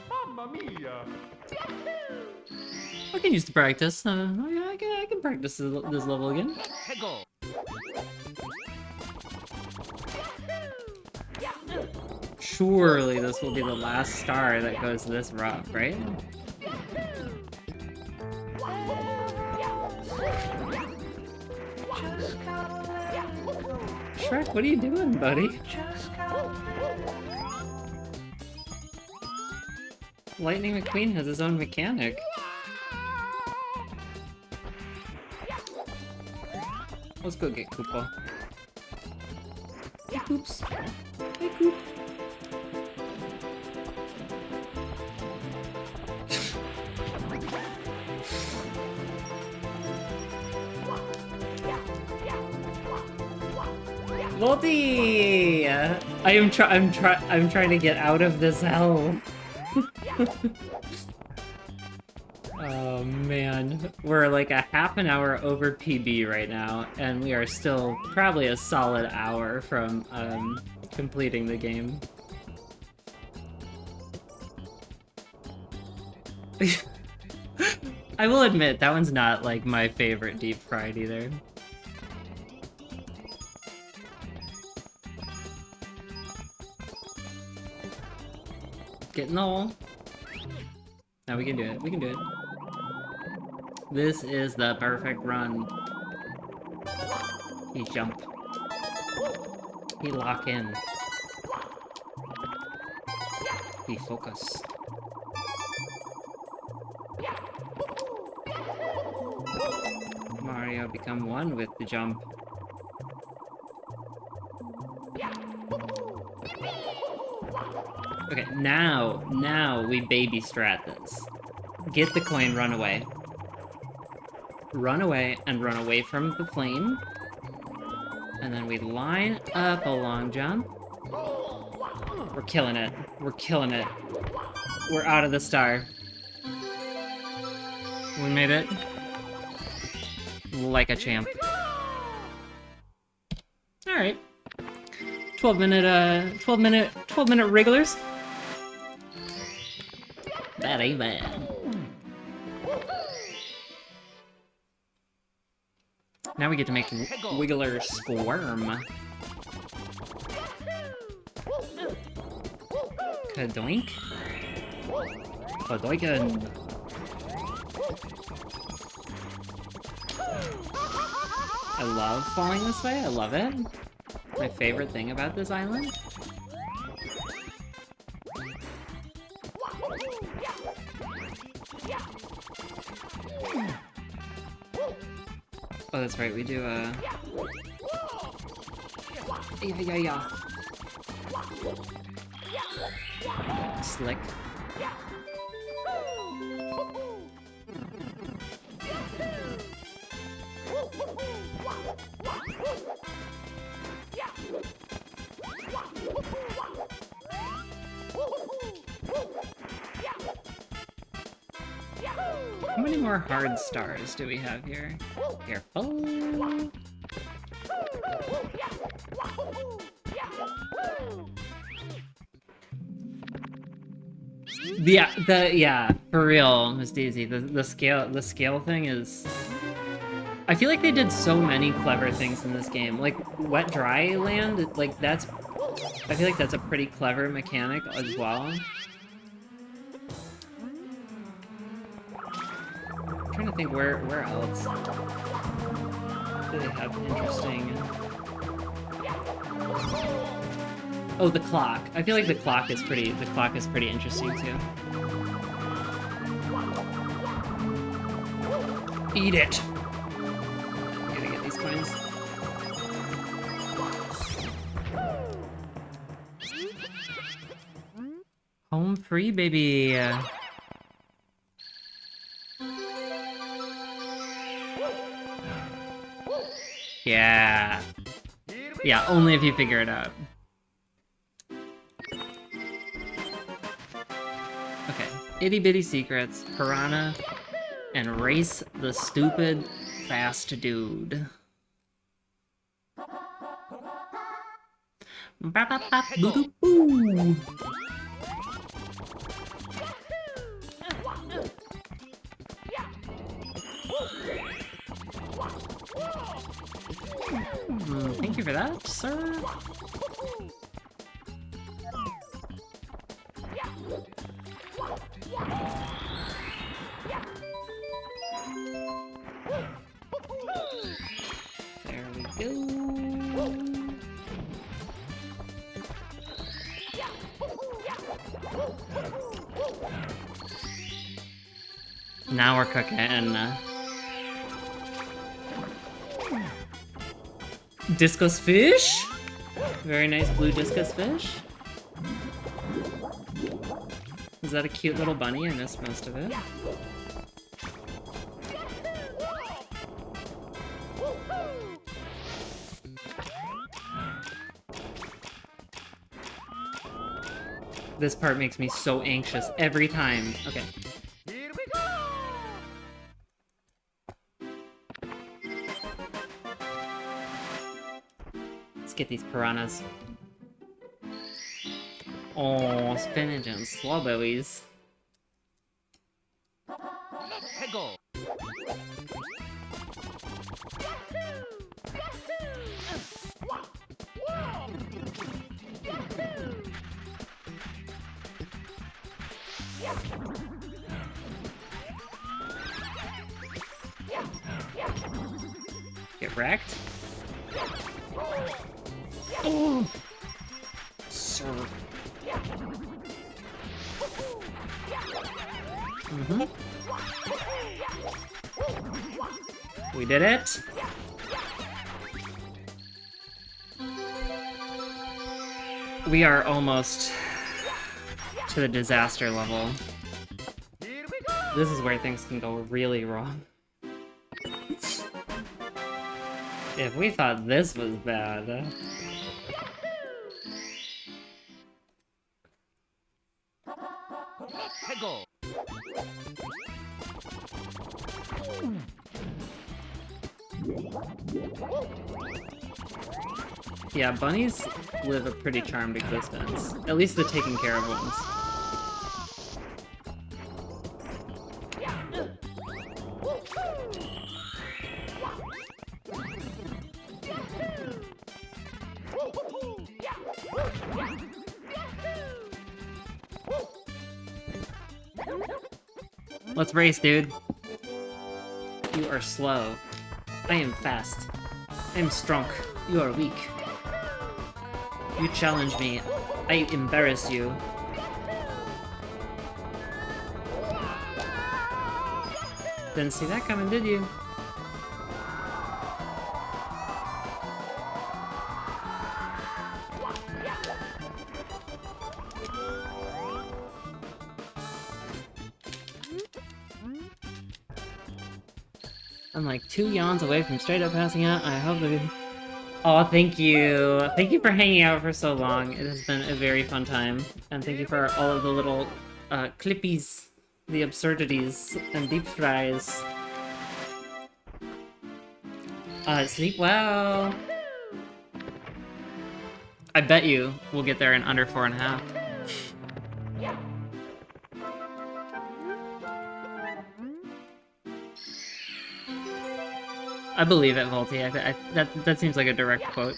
Mamma mia! I can use to practice. I can practice this level again. Surely this will be the last star that goes this rough, right? Shrek, what are you doing, buddy? Lightning McQueen has his own mechanic. Let's go get Koopa. Hey, Koops. Hey, Koop. Volty! I'm trying to get out of this hell. Oh man, we're like a half an hour over PB right now, and we are still probably a solid hour from completing the game. I will admit, that one's not like my favorite deep fried either. Get in the hole. Now we can do it. We can do it. This is the perfect run. He jump. He lock in. He focus. Mario become one with the jump. Okay, now we baby strat this. Get the coin, run away. Run away and run away from the flame. And then we line up a long jump. We're killing it. We're killing it. We're out of the star. We made it. Like a champ. Alright. 12 minute regulars. That ain't bad. Now we get to make Wiggler squirm. Kadoink. Kadoinkin. I love falling this way. I love it. My favorite thing about this island. Oh, that's right, we do yeah. Slick. How many more hard stars do we have here? Careful. Yeah, for real, Miss Daisy. The scale thing is. I feel like they did so many clever things in this game. Like wet dry land, like that's. I feel like that's a pretty clever mechanic as well. I'm trying to think where else do they have interesting. Oh, the clock. I feel like the clock is pretty interesting too. Eat it. I'm gonna get these coins. Home free, baby. Yeah. Yeah, only if you figure it out. Okay, itty bitty secrets, piranha, and race the stupid fast dude. for that, sir? There we go. Now we're cooking. Discus fish? Very nice blue discus fish. Is that a cute little bunny? I missed most of it. This part makes me so anxious every time. Okay. Let's get these piranhas. Oh, spinach and strawberries. Hegel. Get wrecked. Oh, sir. We did it. We are almost to the disaster level. This is where things can go really wrong. If we thought this was bad... Hegel. Yeah, bunnies live a pretty charmed existence. At least the taking care of ones. Let's race, dude. You are slow. I am fast. I am strong. You are weak. You challenge me. I embarrass you. Didn't see that coming, did you? I'm like 2 yawns away from straight up passing out. I hope that... Oh, thank you. Thank you for hanging out for so long. It has been a very fun time. And thank you for all of the little clippies, the absurdities, and deep fries. Sleep well. I bet you we'll get there in under 4.5. I believe it, Volty. That seems like a direct quote.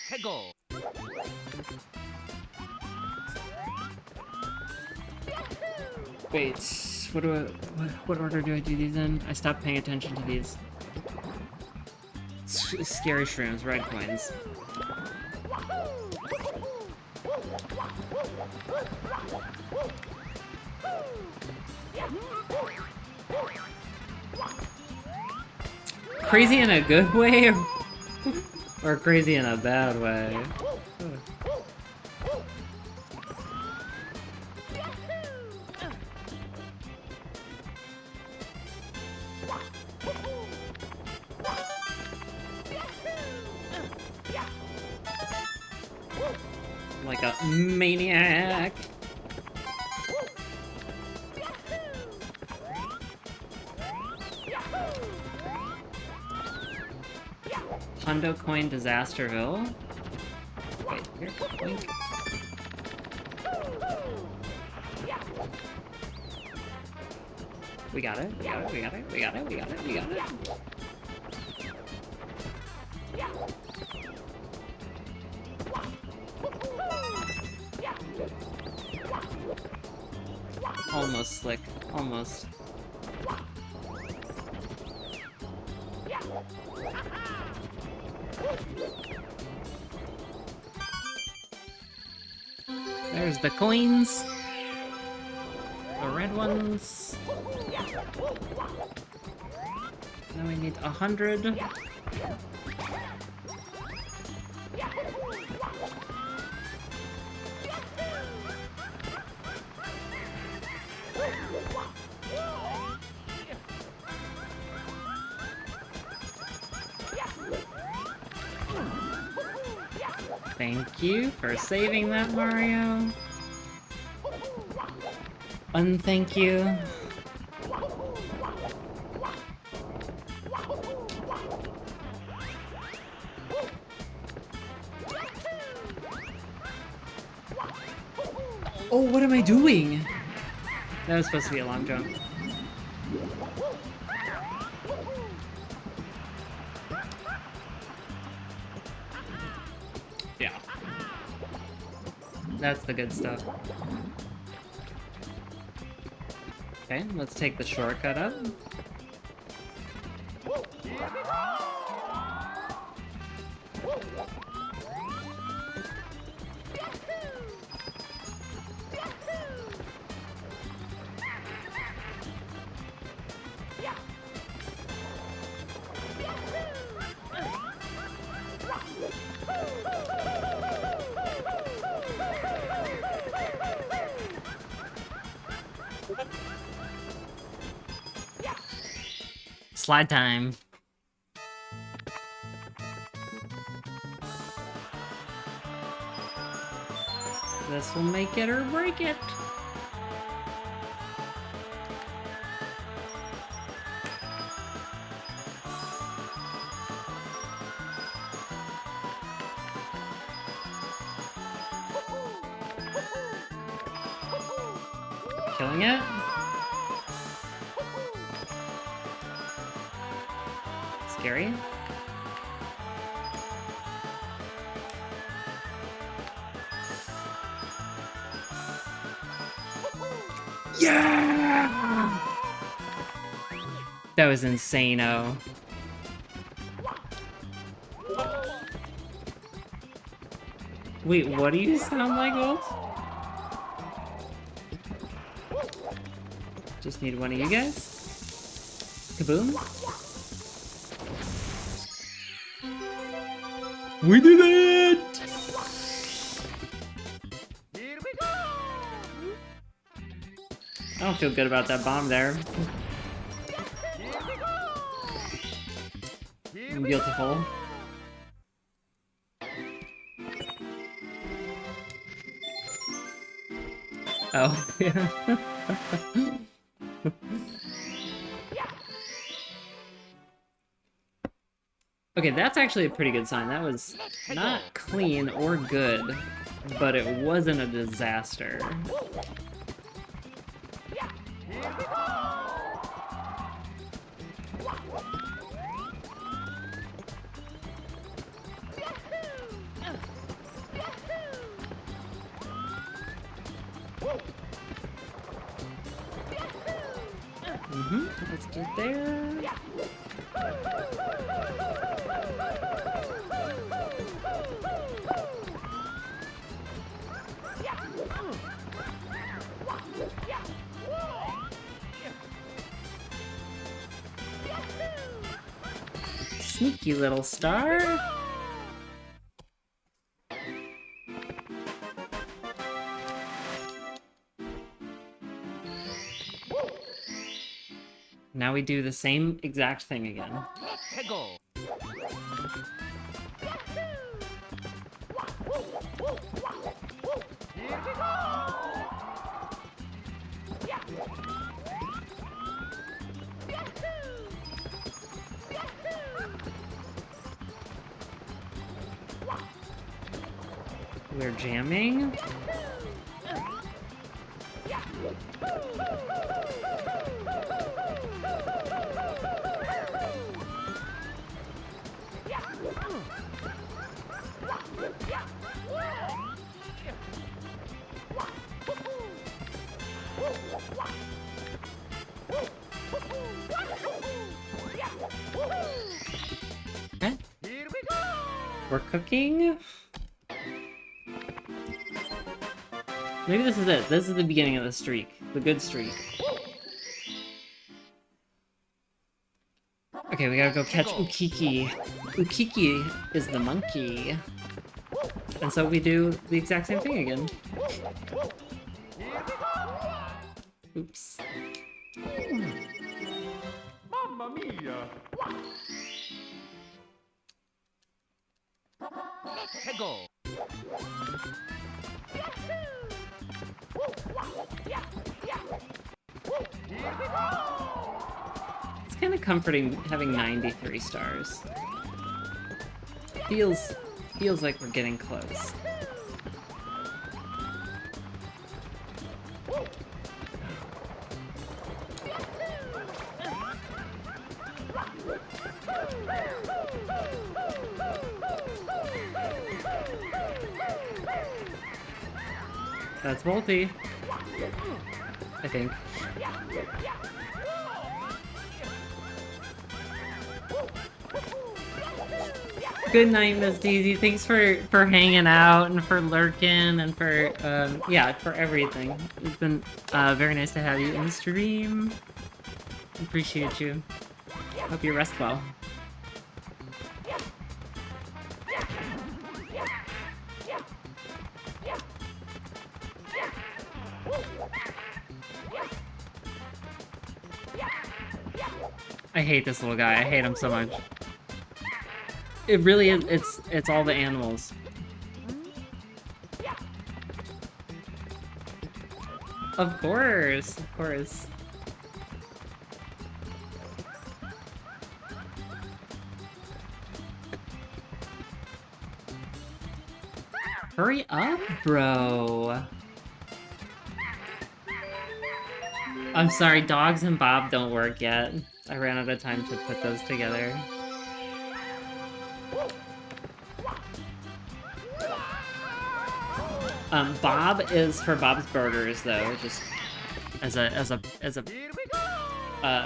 Hegel. Wait, what order do I do these in? I stopped paying attention to these. Scary shrooms, red coins. Crazy in a good way, or crazy in a bad way? Like a maniac. Hundo coin Disasterville. Wait, here, blink. We got it. We got it. We got it. We got it. We got it. We got it. Almost slick. Almost. There's the coins. The red ones. Now we need 100. Thank you for saving that, Mario. Unthank you. Oh, what am I doing? That was supposed to be a long jump. Yeah. That's the good stuff. Okay, let's take the shortcut up. Slide time. This will make it or break it. Killing it. Scary. Yeah! That was insane-o. Wait, what do you sound like, Walt? Just need one of you guys. Kaboom. We did it! I don't feel good about that bomb there. Beautiful. Oh, yeah. Okay, that's actually a pretty good sign. That was not clean or good, but it wasn't a disaster. Let's get there. Sneaky little star. Now we do the same exact thing again. We're jamming. Okay. We're cooking. Maybe this is it. This is the beginning of the streak. The good streak. Okay, we gotta go catch Ukiki. Ukiki is the monkey. And so we do the exact same thing again. Oops. Mamma mia! Hegel. It's kind of comforting having 93 stars. Feels like we're getting close. That's Volty. I think. Good night, Miss Daisy. Thanks for hanging out and for lurking and for yeah, for everything. It's been very nice to have you in the stream. Appreciate you. Hope you rest well. I hate this little guy. I hate him so much. It really is. It's all the animals. Of course, of course. Hurry up, bro. I'm sorry, dogs and Bob don't work yet. I ran out of time to put those together. Bob is for Bob's Burgers, though, just as a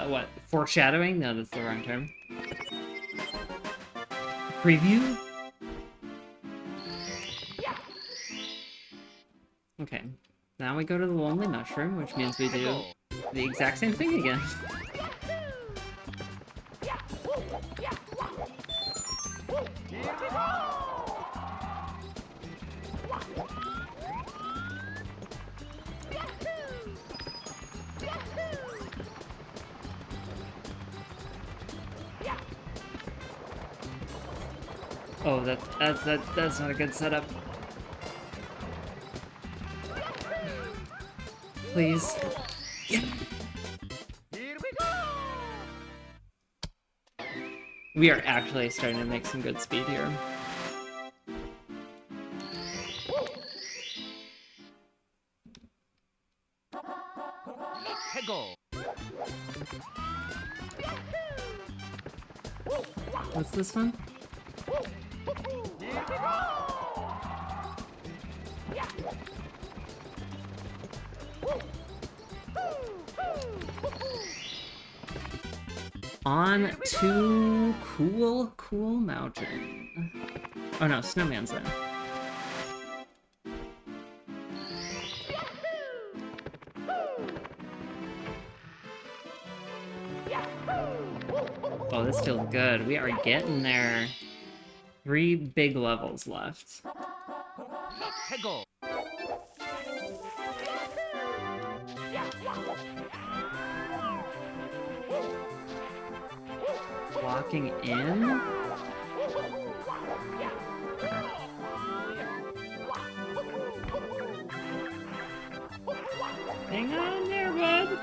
what, foreshadowing? No, that's the wrong term. Preview? Okay, now we go to the Lonely Mushroom, which means we do the exact same thing again. Oh, that's not a good setup. Please. Yeah. We are actually starting to make some good speed here. Hegel. What's this one? On to Cool Mountain. Oh no, Snowman's there. Oh, this feels good. We are getting there. 3 big levels left. Hegel. Walking in? Hang on there, bud.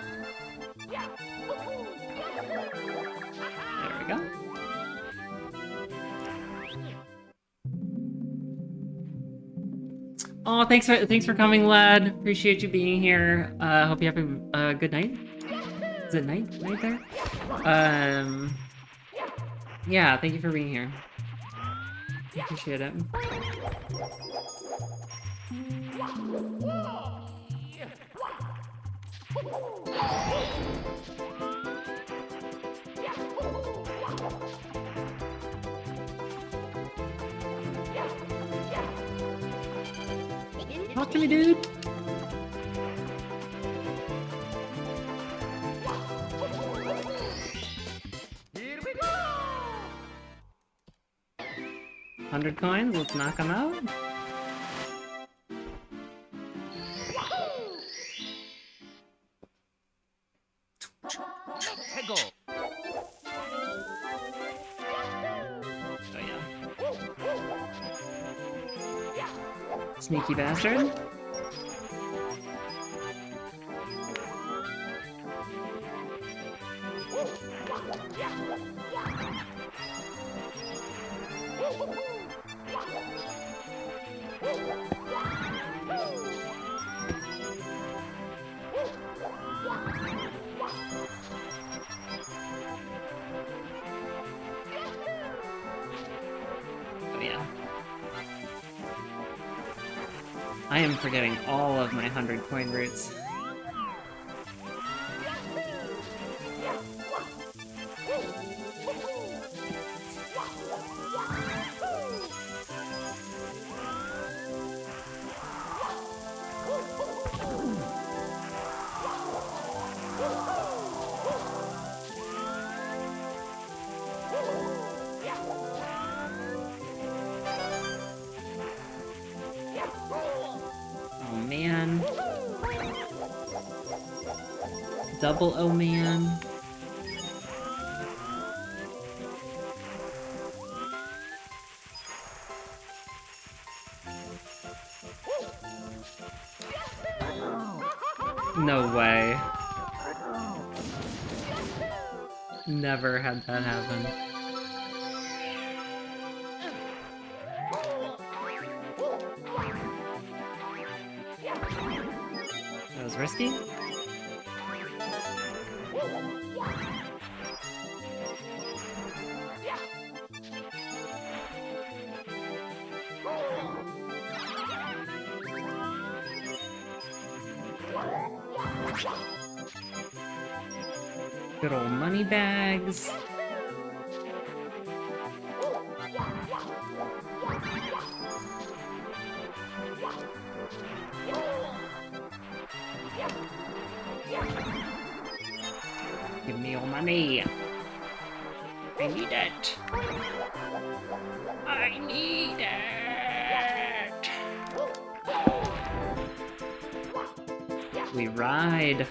There we go. Oh, thanks for coming, lad. Appreciate you being here. Hope you have a good night. Is it night there? Yeah, thank you for being here. Appreciate it. Talk to me, dude. Here we go! 100 coins, let's knock them out. Peggle. Oh yeah. Sneaky bastard. Oh yeah. I am forgetting all of my 100 coin routes. Oh man. Double oh man. No way. Never had that happen. That was risky. Good old money bags. Give me your money. I need it. I need it. We ride.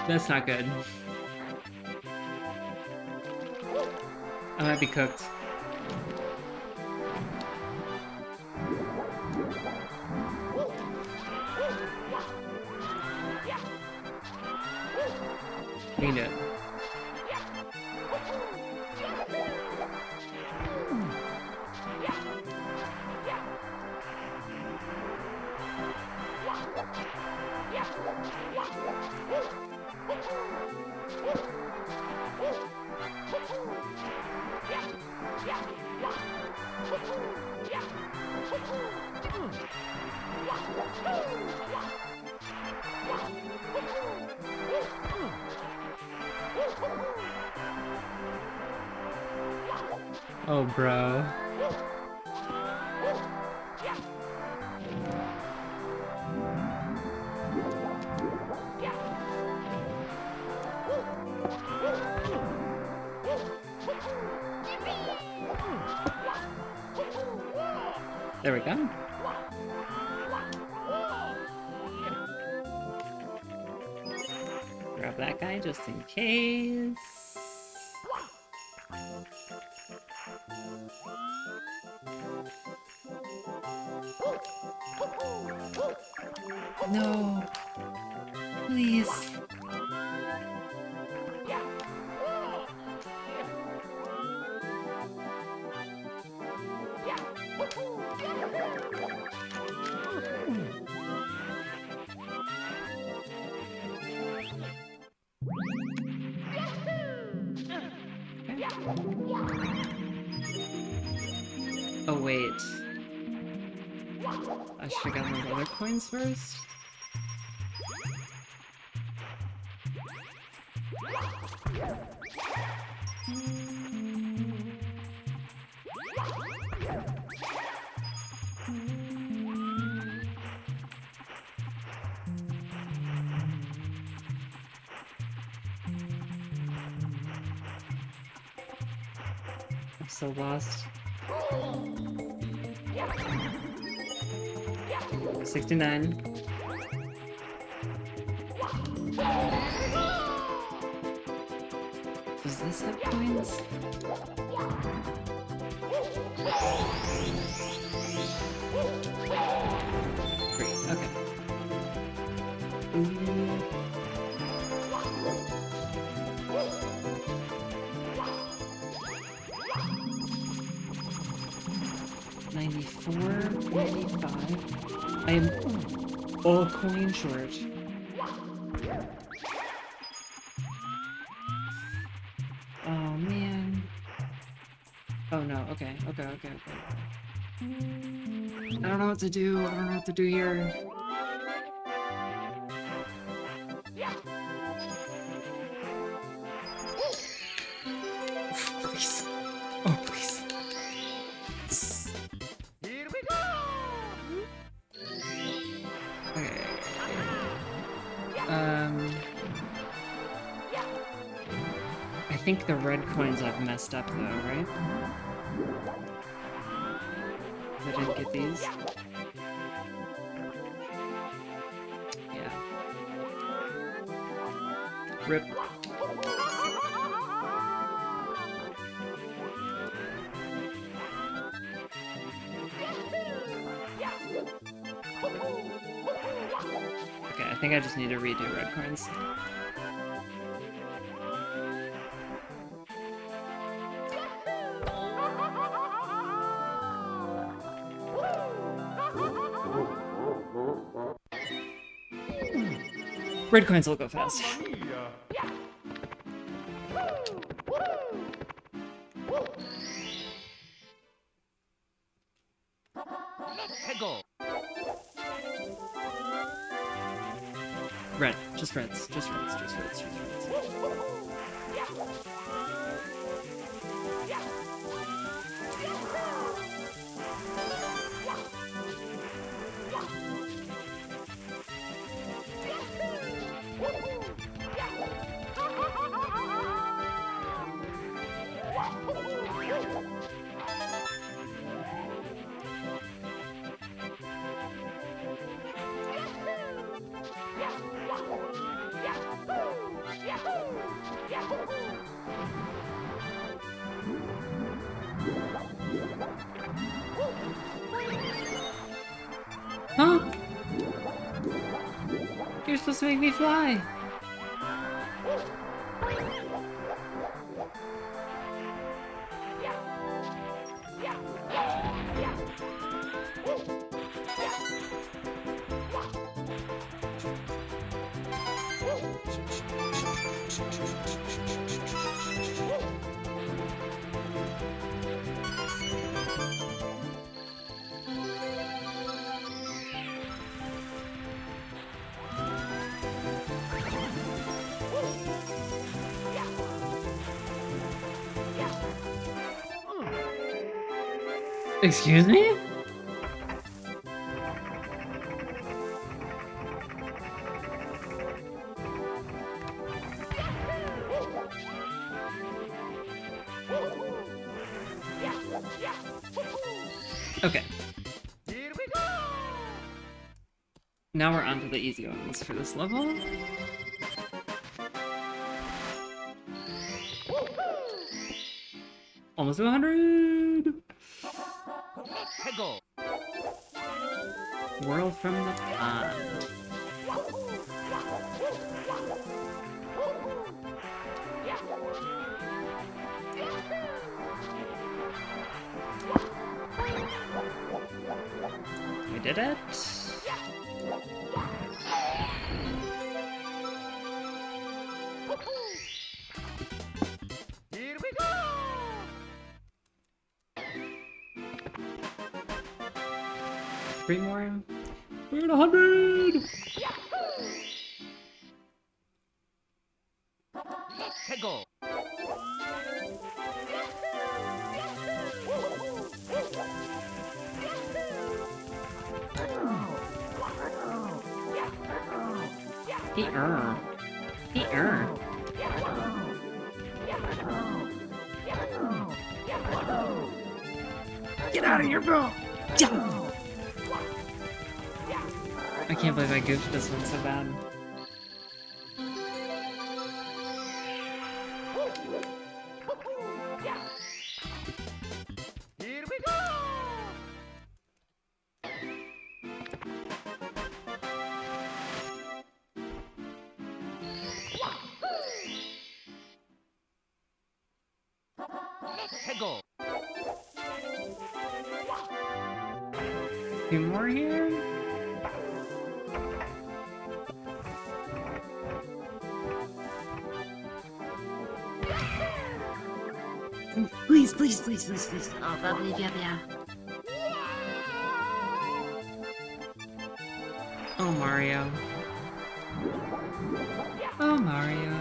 That's not good. I might be cooked. We can do it. Oh, bro. There we go. Grab that guy just in case. No. Please. Oh wait. I should have gotten those other coins first. I'm so lost. 69. Does this have coins? Great, okay. Ooh. 94, 95. I am a coin short. Oh man. Oh no, okay. I don't know what to do. I don't know what to do here. Please. Oh, please. Here we go! Okay. I think the red coins I've messed up though, right? I didn't get these. Yeah. Rip. Okay, I think I just need to redo red coins. Red coins will go fast. Red. Just reds. Just reds. Just reds. Just reds. Huh? You're supposed to make me fly. Excuse me? Okay. Here we go! Now we're on to the easy ones for this level. Almost to 100! World from the pond. We did it. Here we go! Three more. We're at 100! Get out of here, bro! I can't believe I goofed this one so bad. Here we go! Hegel. Two more here? Please, please, please, please, please. Oh, bubbly, yeah. Oh, Mario. Oh, Mario.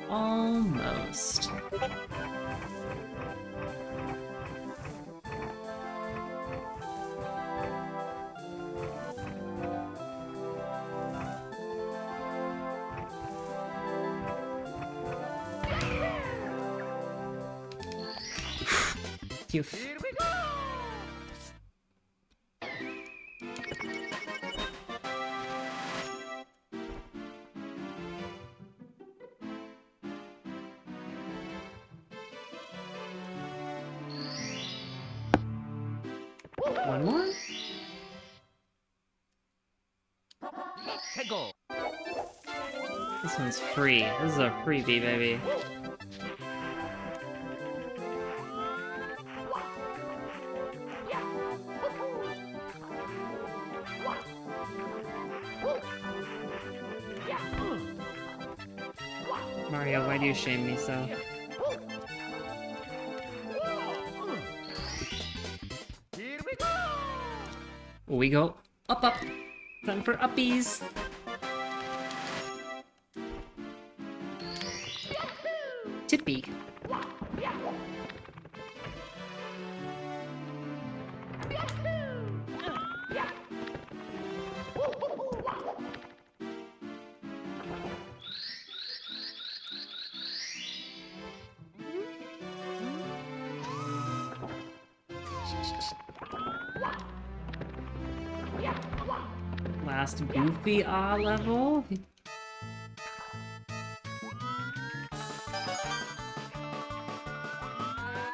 Almost. Phew. Here we go! One more? Hegel. This one's free. This is a freebie, baby. Mario, why do you shame me so? Here we go! We go up, up. Time for uppies. Tippy. Last goofy level.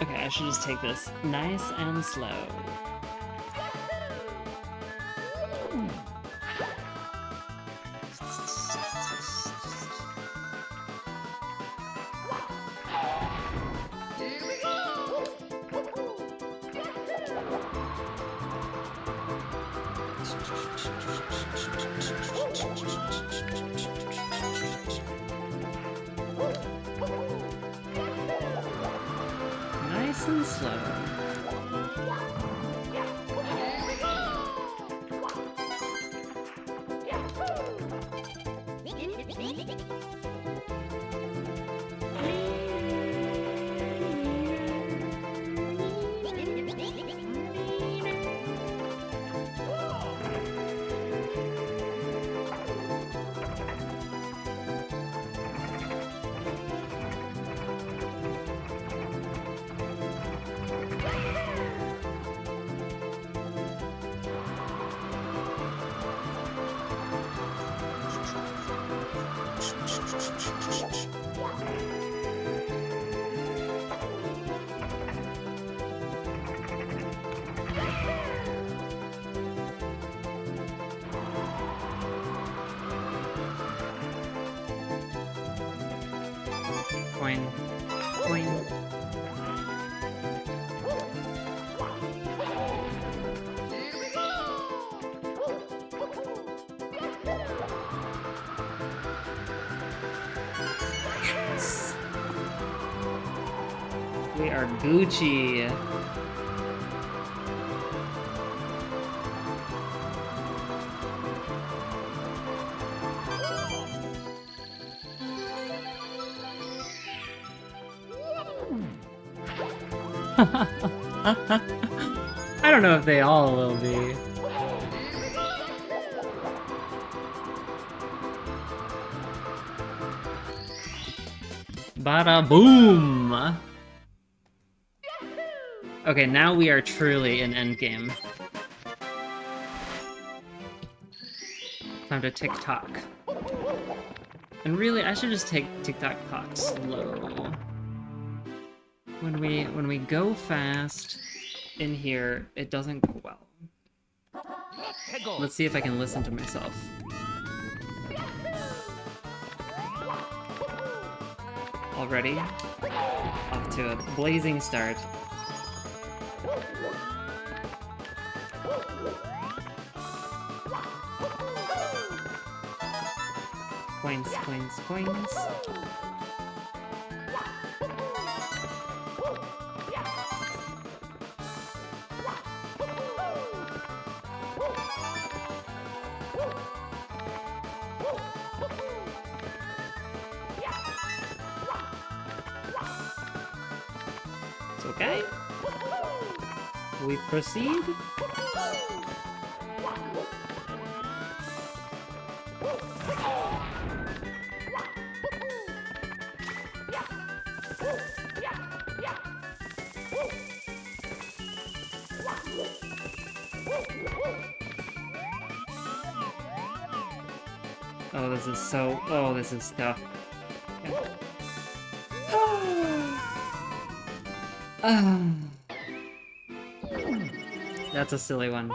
Okay, I should just take this nice and slow. Nice and slow. Coin. Coin. Yes. We are Gucci. I don't know if they all will be. Bada boom! Okay, now we are truly in endgame. Time to tick-tock. And really, I should just take tick-tock slow. When we go fast in here, it doesn't go well. Let's see if I can listen to myself. Already off to a blazing start. Coins, coins, coins. It's okay. We proceed. Oh, this is so... Oh, this is tough. That's a silly one.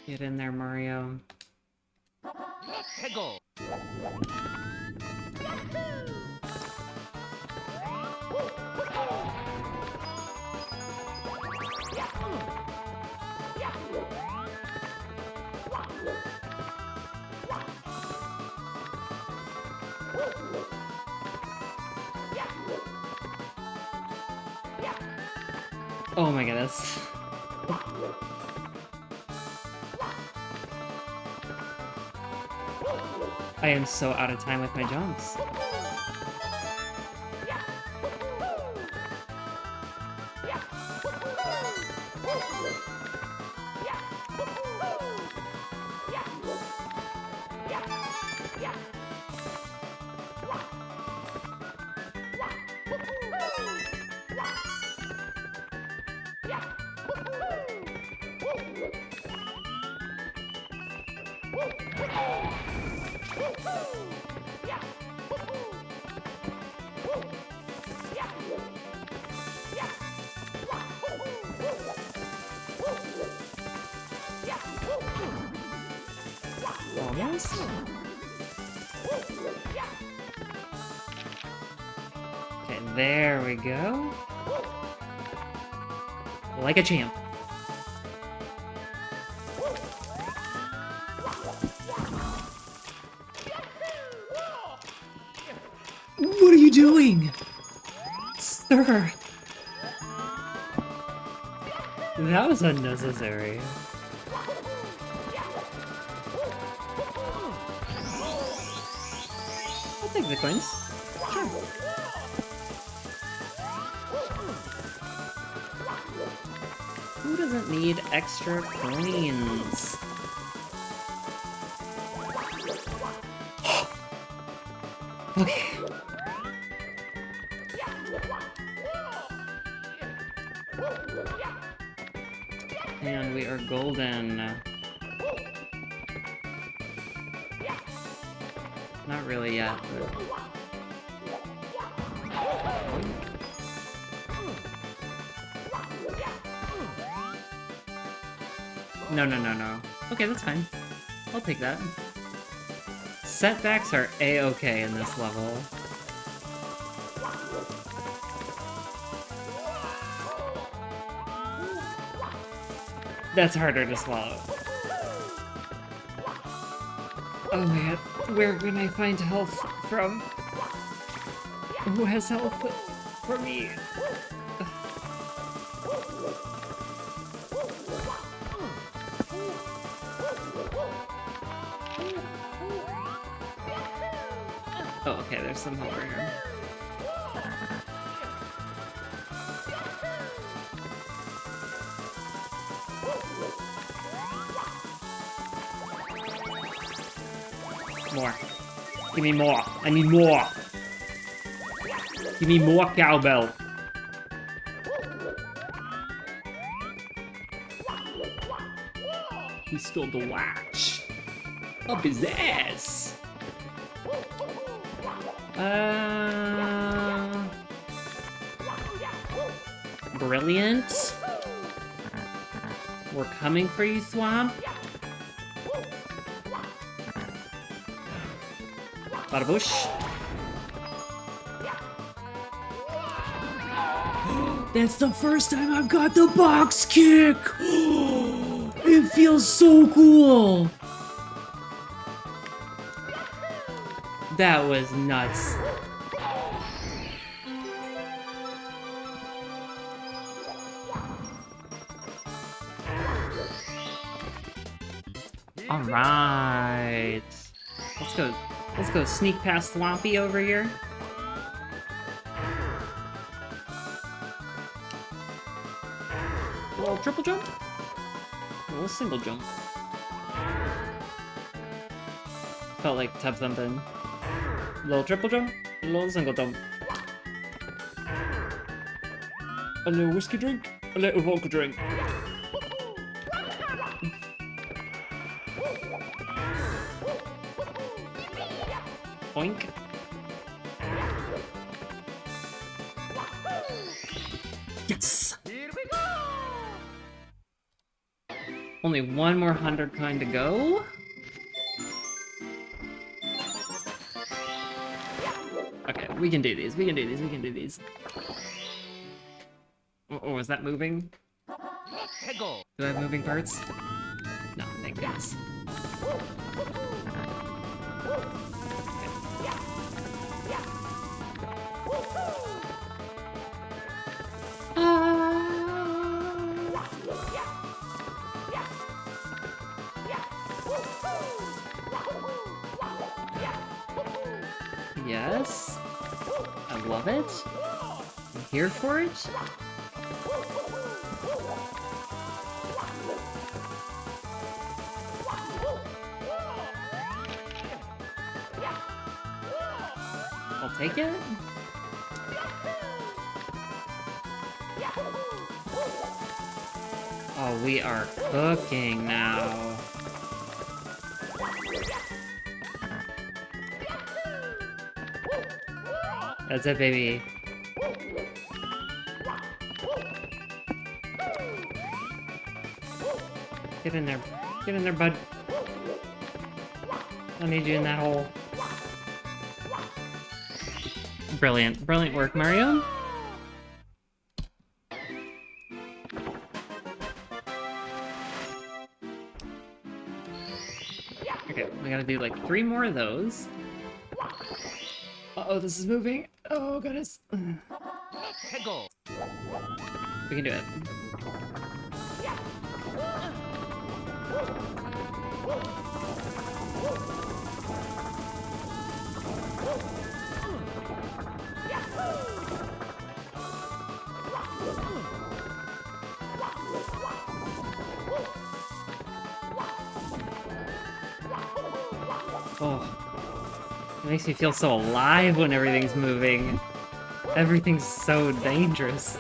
Get in there, Mario. Oh my goodness. I am so out of time with my jumps. Almost? Okay, there we go. Like a champ. What are you doing? Sir! That was unnecessary. I'll take the coins. Sure. Who doesn't need extra coins? Okay. And we are golden. Not really yet, but... No, no, no, no. Okay, that's fine. I'll take that. Setbacks are a-okay in this level. That's harder to swallow. Oh man, where can I find health from? Who has health for me? Oh, okay, there's some over here. Give me more. I need more. Give me more cowbell. He stole the watch. Up his ass. Brilliant. We're coming for you, Swamp. Bada bush. That's the first time I've got the box kick! It feels so cool! That was nuts. Alright. Let's go sneak past Swampy over here. A little triple jump. A little single jump. Felt like tub thumping. A little triple jump, a little single jump. A little whiskey drink, a little vodka drink. Oink. Yes! Only one more 100 coin to go. Okay, we can do these, we can do these, we can do these. Oh, is that moving? Do I have moving parts? No, thank goodness. Yes. I love it. I'm here for it. I'll take it. Oh, we are cooking now. That's it, baby. Get in there. Get in there, bud. I need you in that hole. Brilliant. Brilliant work, Mario. Okay, we gotta do like 3 more of those. Uh-oh, this is moving. Oh, goodness. We can do it. Oh. It makes me feel so alive when everything's moving. Everything's so dangerous.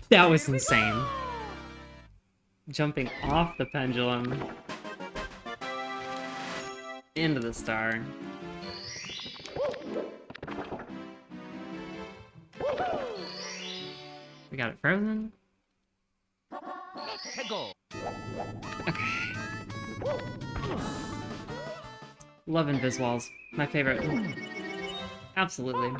That was insane. Jumping off the pendulum into the star. We got it frozen. Okay. Love invis walls. My favorite. Absolutely.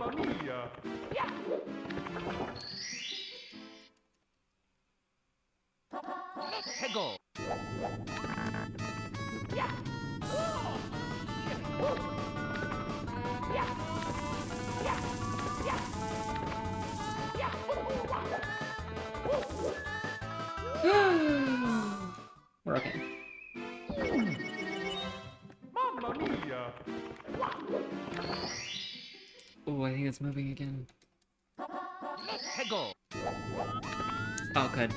We're okay. Oh, I think it's moving again. Oh, good.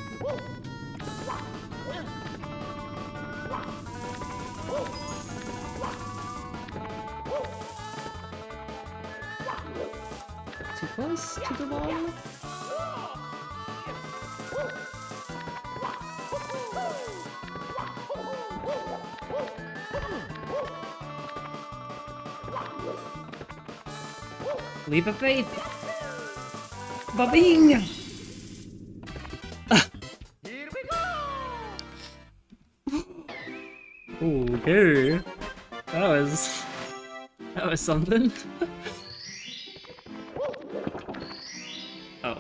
Too close to the wall? Leap of faith! Ba-bing! Okay. That was something. Oh.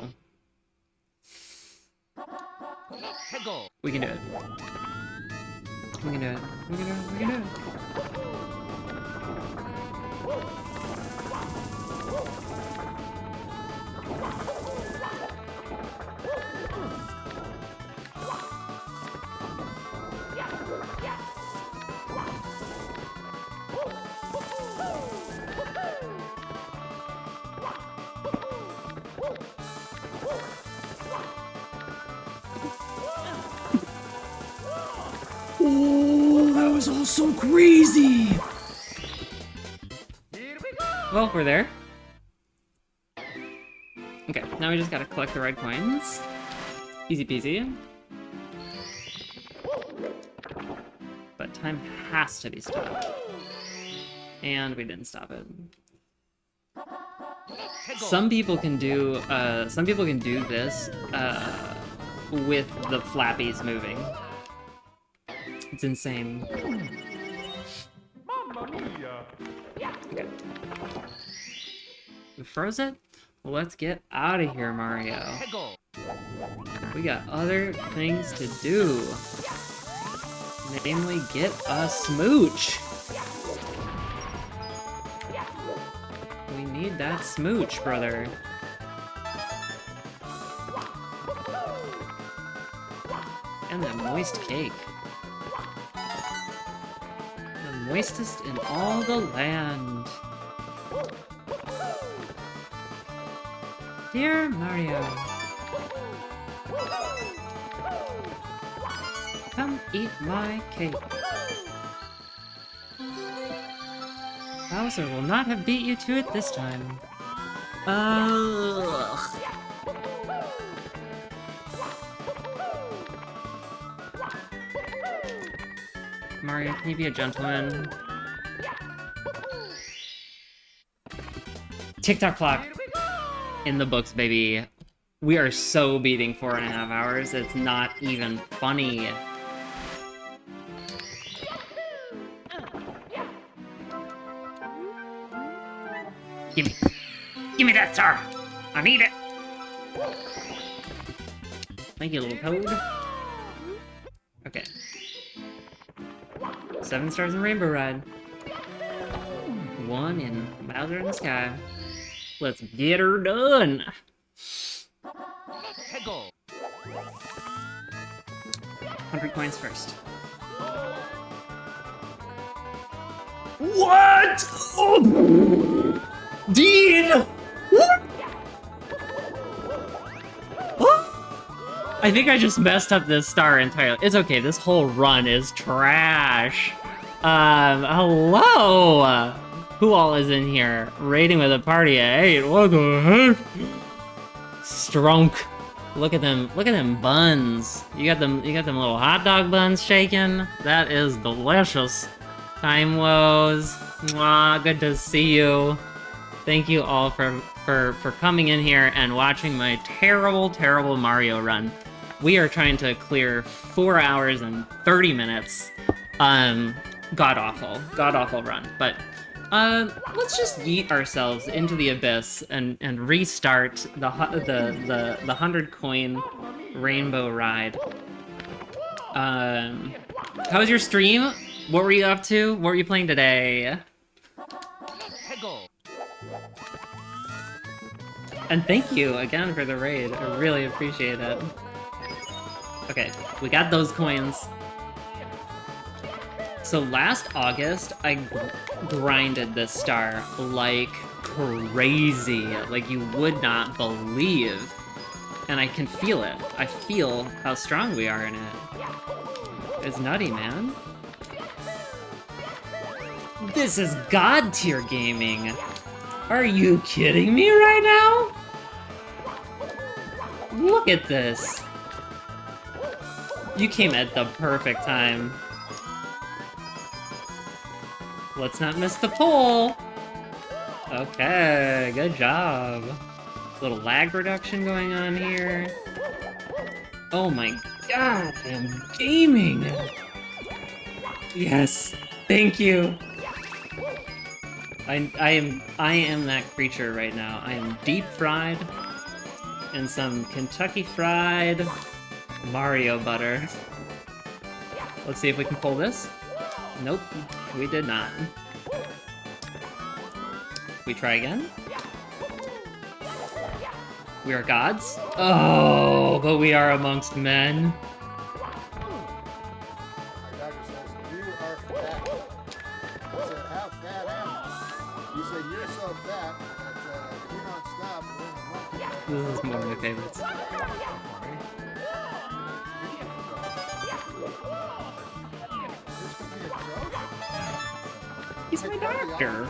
We can do it. We can do it. We can do it. We can do it. Oh, that was all so crazy! Well, we're there. Okay, now we just gotta collect the red coins. Easy peasy. But time has to be stopped. And we didn't stop it. Some people can do this with the flappies moving. It's insane. Okay. We froze it? Let's get out of here, Mario. We got other things to do. Namely, get a smooch. We need that smooch, brother. And that moist cake. The moistest in all the land. Dear Mario. Come eat my cake. Bowser will not have beat you to it this time. Ugh. Mario, can you be a gentleman? TikTok clock in the books, baby. We are so beating 4.5 hours. It's not even funny. Give me that star. I need it. Thank you, little toad. Okay. 7 stars in Rainbow Ride. 1 in Bowser in the Sky. Let's get her done. 100 coins first. What? Oh. Dean! What? I think I just messed up this star entirely. It's okay, this whole run is trash. Hello! Who all is in here? Raiding with a party at 8. What the heck? Strunk. Look at them buns. You got them little hot dog buns shaking. That is delicious. Time Woes. Mwah, good to see you. Thank you all for coming in here and watching my terrible, terrible Mario run. We are trying to clear 4 hours and 30 minutes. God-awful run. But let's just yeet ourselves into the abyss and restart the 100 coin rainbow ride. How was your stream? What were you up to? What were you playing today? And thank you again for the raid. I really appreciate it. Okay, we got those coins. So last August, I grinded this star like crazy, like you would not believe. And I can feel it. I feel how strong we are in it. It's nutty, man. This is God tier gaming. Are you kidding me right now? Look at this. You came at the perfect time. Let's not miss the pole. Okay, good job. Little lag reduction going on here. Oh my god, I am gaming. Yes, thank you. I am that creature right now. I am deep fried in some Kentucky Fried Mario butter. Let's see if we can pull this. Nope, we did not. We try again. We are gods? Oh, but we are amongst men. Doctor says, you are fat. I said, how fat am I? You said, you're so fat that if you don't stop, then This is one of my favorites. He's my doctor.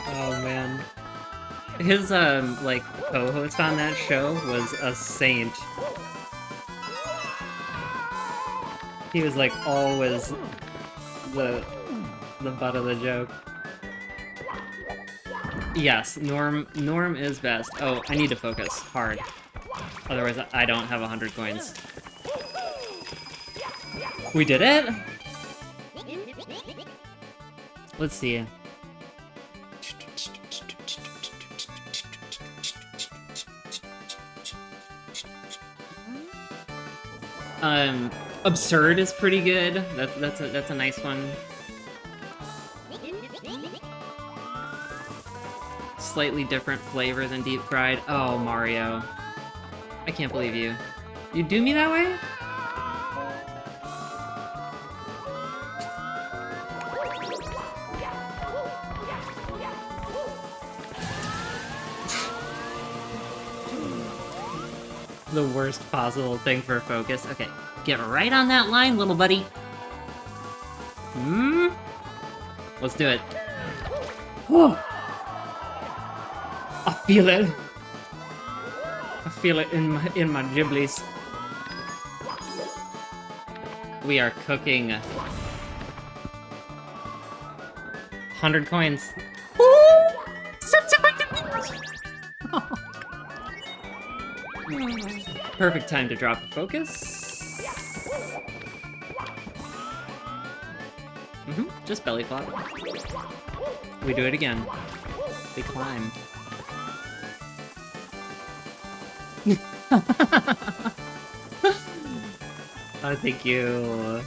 Oh man. His like co-host on that show was a saint. He was like always the butt of the joke. Yes, Norm is best. Oh, I need to focus hard. Otherwise I don't have 100 coins. We did it? Let's see. Absurd is pretty good. That's a nice one. Slightly different flavor than deep fried. Oh, Mario. I can't believe you. You do me that way? The worst possible thing for focus. Okay, get right on that line, little buddy. Let's do it. Whew. I feel it. I feel it in my giblies. We are cooking. 100 coins. Perfect time to drop the focus. Just belly flop. We do it again. We climb. Oh, thank you.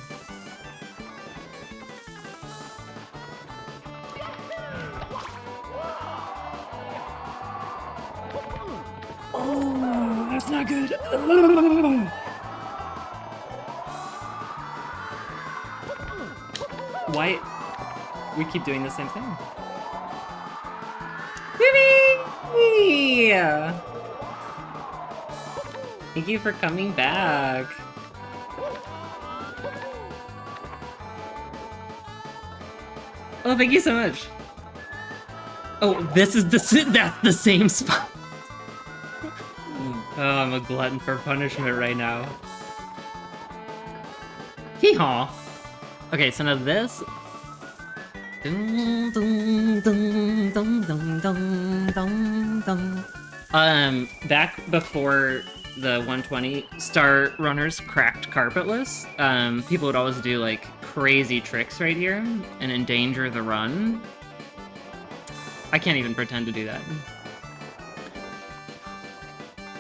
Oh, that's not good. Why? We keep doing the same thing. Yippee! Thank you for coming back. Oh, thank you so much. Oh, this is that's the same spot. Oh, I'm a glutton for punishment right now. Hee-haw. Okay, so now this. Dun, dun, dun, dun, dun, dun, dun, dun. Back before the 120 star runners cracked carpetless, people would always do like crazy tricks right here and endanger the run. I can't even pretend to do that.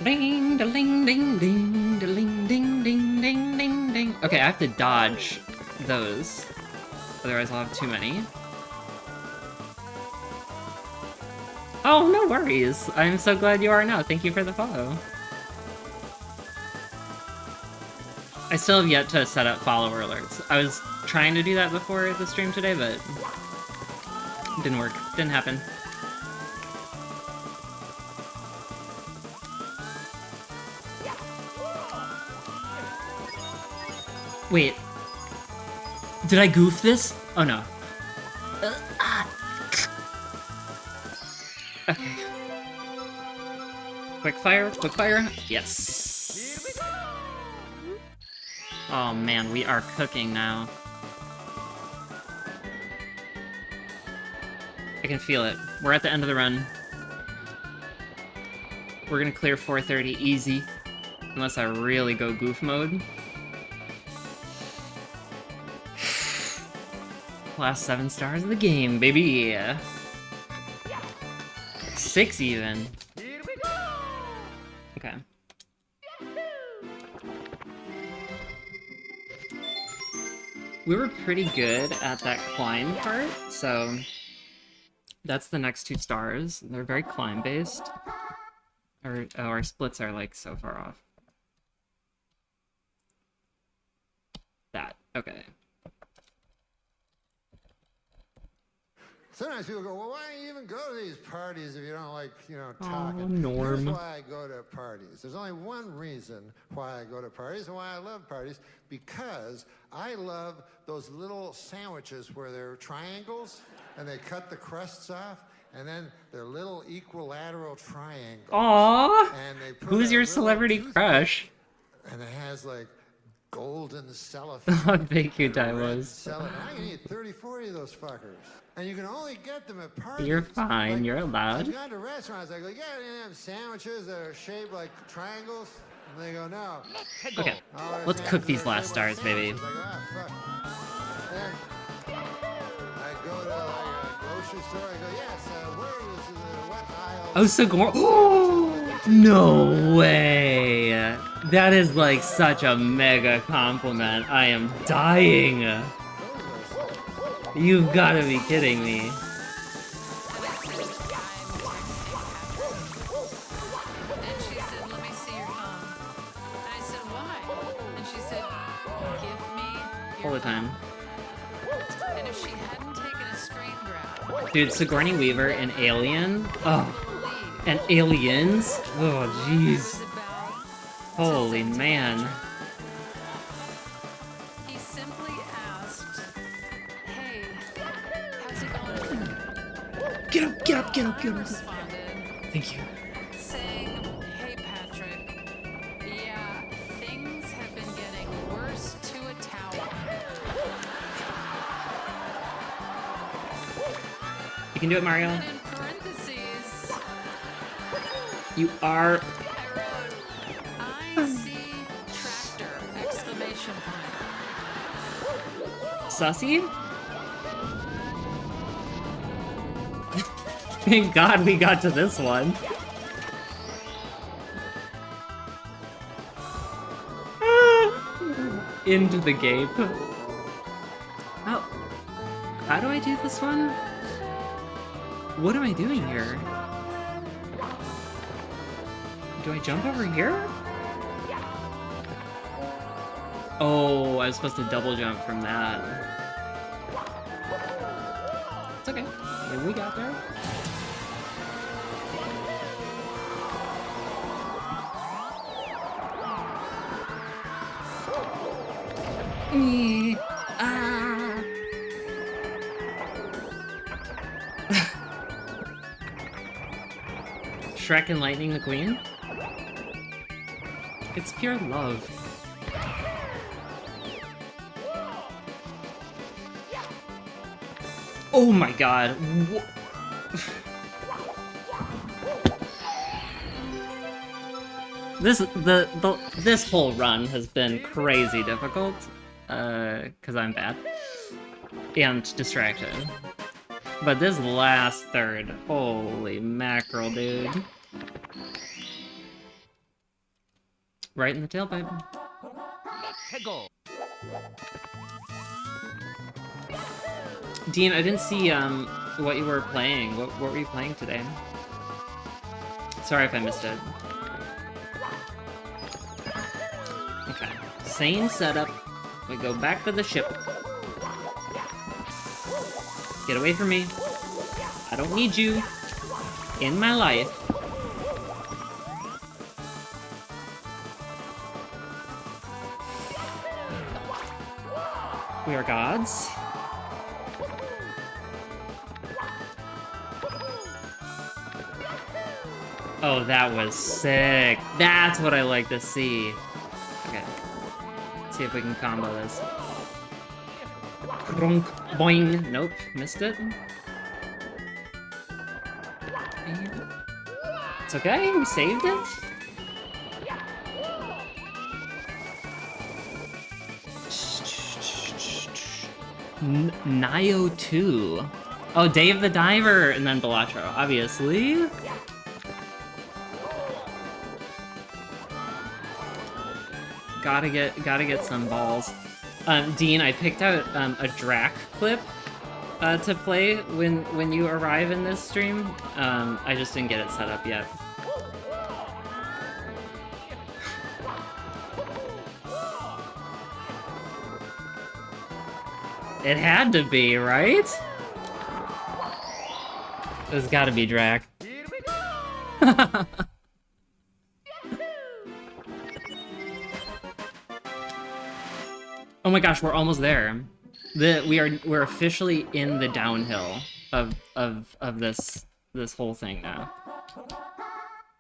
Ding, ding, ding, ding, ding, ding, ding, ding, ding, ding. Okay, I have to dodge those, otherwise I'll have too many. Oh, no worries. I'm so glad you are now. Thank you for the follow. I still have yet to set up follower alerts. I was trying to do that before the stream today, but it didn't work. Didn't happen. Wait. Did I goof this? Oh no. Okay. Quick fire, quick fire. Yes. Oh man, we are cooking now. I can feel it. We're at the end of the run. We're gonna clear 430 easy. Unless I really go goof mode. Last 7 stars of the game, baby. 6 even. Okay. We were pretty good at that climb part, so that's the next 2 stars. They're very climb based. Our splits are like so far off. That, okay. Sometimes people go, well, why don't you even go to these parties if you don't like, talking? Oh, Norm. Here's why I go to parties. There's only one reason why I go to parties and why I love parties, because I love those little sandwiches where they're triangles and they cut the crusts off and then they're little equilateral triangles. Aww! And they put Who's a your little celebrity toothpick, crush? And it has like golden cellophane. How big you die red was. cellophane. I can eat 30, 40 of those fuckers. And you can only get them at parties. You're fine, you're allowed. I've gone to restaurants, I go, yeah, they have sandwiches that are shaped like triangles. And they go, no. Okay, let's cook these last stars, baby. I go, ah, fuck. Then I go to like a grocery store, I go, yes, where is the what aisle? Oh, Sigourney. No way. That is like such a mega compliment. I am dying. You've got to be kidding me. And she said, let me see your phone. And I said, why? And she said, give me your All the time. phone. And if she hadn't taken a screen grab, Dude, Sigourney Weaver in Alien? Oh. And Aliens? Oh, jeez. Holy man. he simply asked, hey, how's it going? Get up, get up, get up, get up. Responded, Thank you. saying, hey, Patrick, yeah, things have been getting worse to a tower. You can do it, Mario. And in parentheses, You are... I see tractor, exclamation point. Sussy? Thank God we got to this one. Into the gape. Oh. How do I do this one? What am I doing here? Do I jump over here? Oh, I was supposed to double jump from that. It's okay. We got there. Ah. Shrek and Lightning McQueen? It's pure love. Oh my god. This whole run has been crazy difficult, cause I'm bad and distracted. But this last third, holy mackerel, dude. Right in the tailpipe. Dean, I didn't see what you were playing. What were you playing today? Sorry if I missed it. Okay, same setup. We go back to the ship. Get away from me. I don't need you in my life. We are gods. Oh, that was sick. That's what I like to see. Okay. Let's see if we can combo this. Crunk, boing. Nope, missed it. It's okay, we saved it. Nio 2. Oh, Dave the Diver, and then Balatro, obviously. Gotta get some balls. Dean, I picked out a Drac clip to play when you arrive in this stream. I just didn't get it set up yet. It had to be, right? It's gotta be Drac. Oh my gosh, we're almost there. We're officially in the downhill of this whole thing now.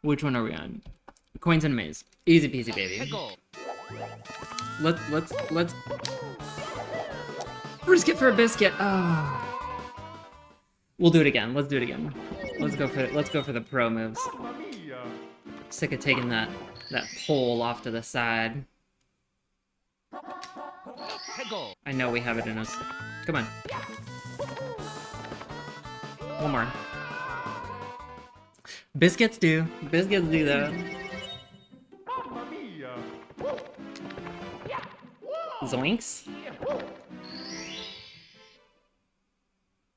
Which one are we on? Coins and maze. Easy peasy, baby. Let's risk it for a biscuit. Oh. We'll do it again. Let's do it again. Let's go for the pro moves. Sick of taking that pole off to the side. I know we have it in us. Come on. One more. Biscuits do. Biscuits do that. Zoinks.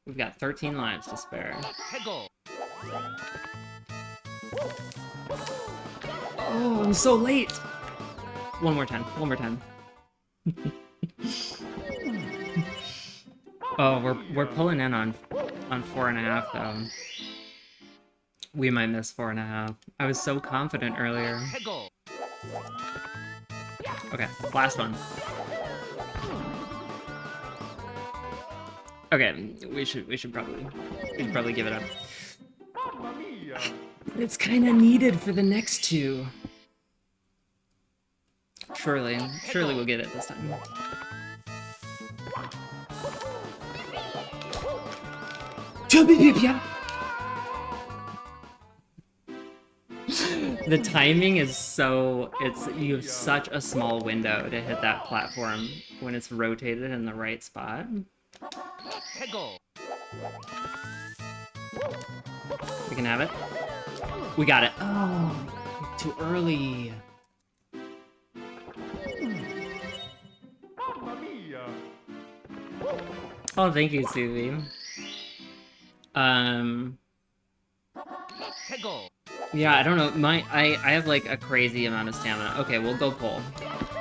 We've got 13 lives to spare. Oh, I'm so late! One more time. One more time. Oh, we're pulling in on 4.5 though. We might miss 4.5. I was so confident earlier. Okay, last one. Okay, we should probably give it up. It's kind of needed for the next two. Surely we'll get it this time. The timing is so... you have such a small window to hit that platform when it's rotated in the right spot. We can have it. We got it. Oh, too early. Oh, thank you, Suvi. Yeah, I don't know. I have like a crazy amount of stamina. Okay, we'll go pole.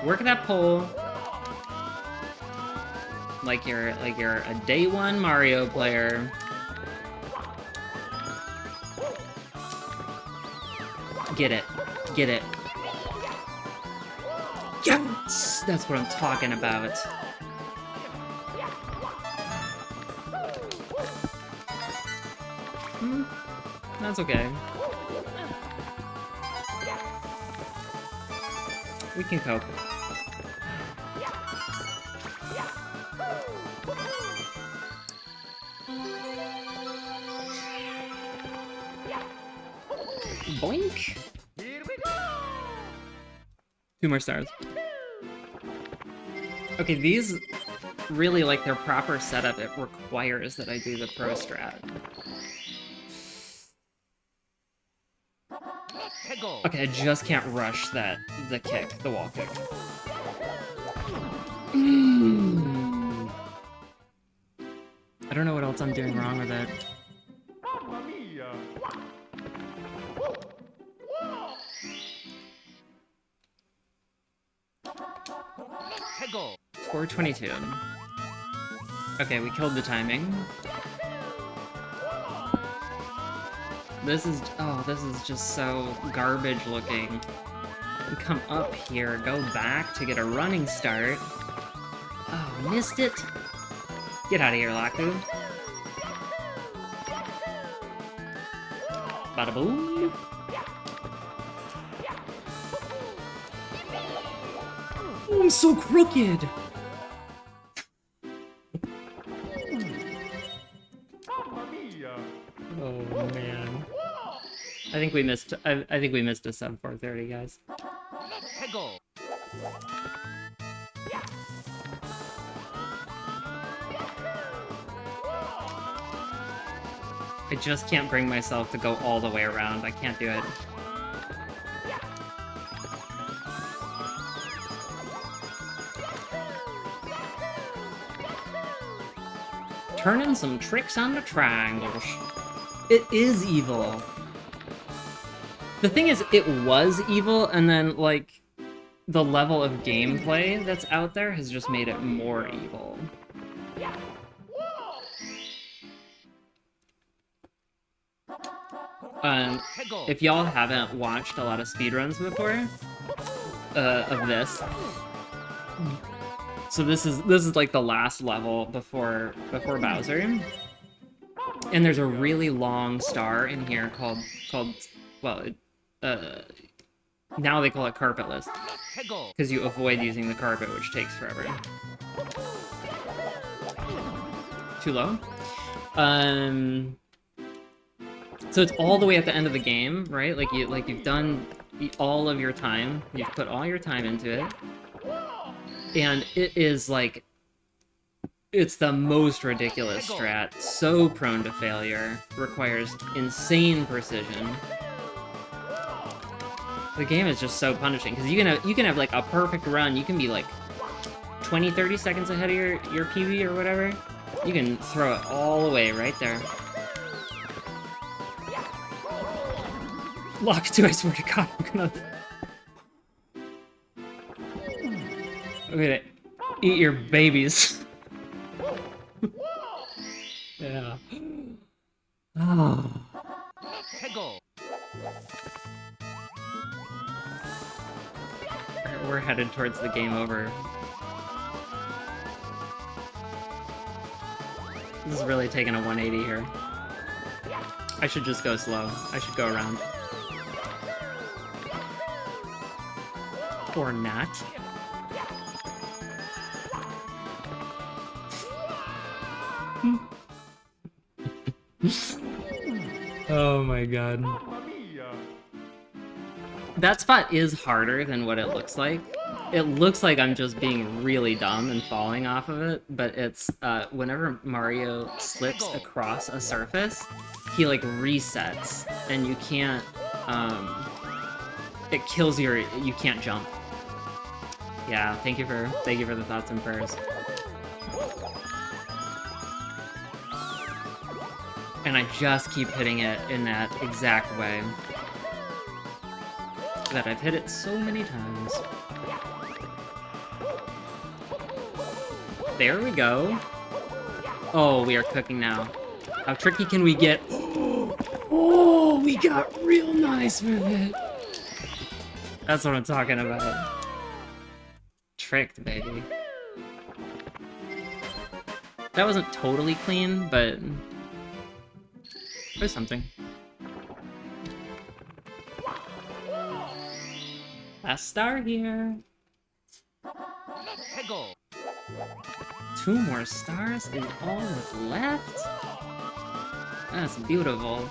Work that pole. Like you're a day one Mario player. Get it. Get it. Yes! That's what I'm talking about. That's okay. We can cope. Boink! Two more stars. Okay, these really, like, their proper setup, it requires that I do the pro strat. Okay, I just can't rush the wall kick. I don't know what else I'm doing wrong with it. 422. Okay, we killed the timing. This is just so garbage looking. We come up here, go back to get a running start. Oh, missed it. Get out of here, Laku. Bada boom. Oh, I'm so crooked. Oh man. I think we missed a sub 430, guys. I just can't bring myself to go all the way around. I can't do it. Turning some tricks on the triangles. It is evil. The thing is, it was evil, and then, like, the level of gameplay that's out there has just made it more evil. If y'all haven't watched a lot of speedruns before, of this, so this is like the last level before Bowser, and there's a really long star in here called well, now they call it carpetless, because you avoid using the carpet, which takes forever. Too low? So it's all the way at the end of the game, right? You've done all of your time. You've put all your time into it. And it is like, it's the most ridiculous strat. So prone to failure. Requires insane precision. The game is just so punishing, because you can have like a perfect run. You can be like 20-30 seconds ahead of your PB or whatever. You can throw it all away right there. Lock 2, I swear to God, I'm gonna... Okay, eat your babies. Yeah. Oh. We're headed towards the game over. This is really taking a 180 here. I should just go slow. I should go around. Or not. Oh my god. That spot is harder than what it looks like. It looks like I'm just being really dumb and falling off of it, but it's, whenever Mario slips across a surface, he, like, resets, and you can't, it kills you can't jump. Yeah, thank you for the thoughts and prayers. And I just keep hitting it in that exact way. That I've hit it so many times. There we go. Oh, we are cooking now. How tricky can we get? Oh, we got real nice with it. That's what I'm talking about. Tricked, baby. That wasn't totally clean, but there's something. Last star here. 2 more stars is all that's left. That's beautiful.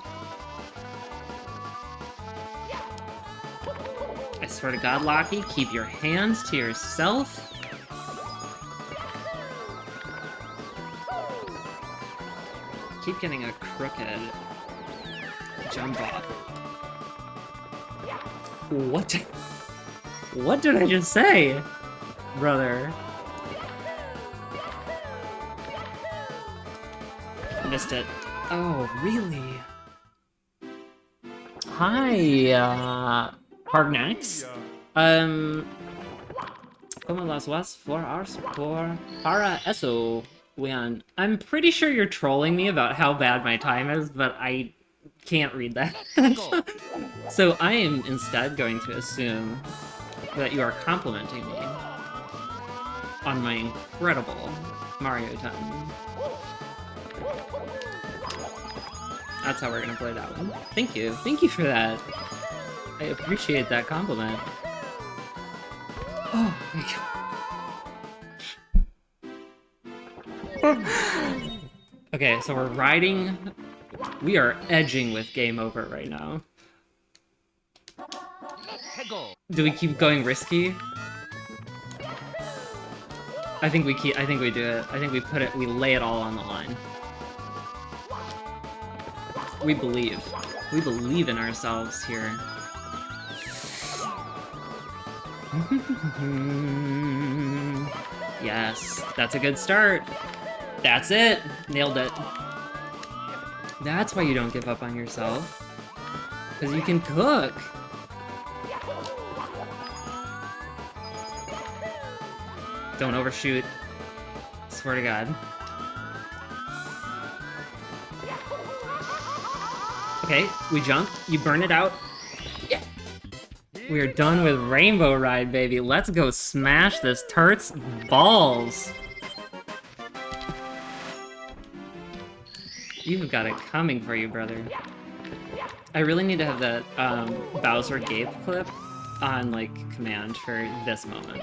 I swear to God, Lockie, keep your hands to yourself. Keep getting a crooked jump off. What did I just say, brother? Missed it. Oh, really? Hi, Hardnax. Como las was for hours para eso. When I'm pretty sure you're trolling me about how bad my time is, but I can't read that. So I am instead going to assume that you are complimenting me on my incredible Mario time. That's how we're gonna play that one. Thank you. Thank you for that. I appreciate that compliment. Oh my god. Okay, so we're riding. We are edging with game over right now. Do we keep going risky? I think we do it. I think we lay it all on the line. We believe. We believe in ourselves here. Yes, that's a good start. That's it. Nailed it. That's why you don't give up on yourself. Because you can cook. Don't overshoot. Swear to God. Okay, we jump. You burn it out. Yeah. We are done with Rainbow Ride, baby. Let's go smash this turt's balls. You've got it coming for you, brother. I really need to have that Bowser Gape clip on, like, command for this moment.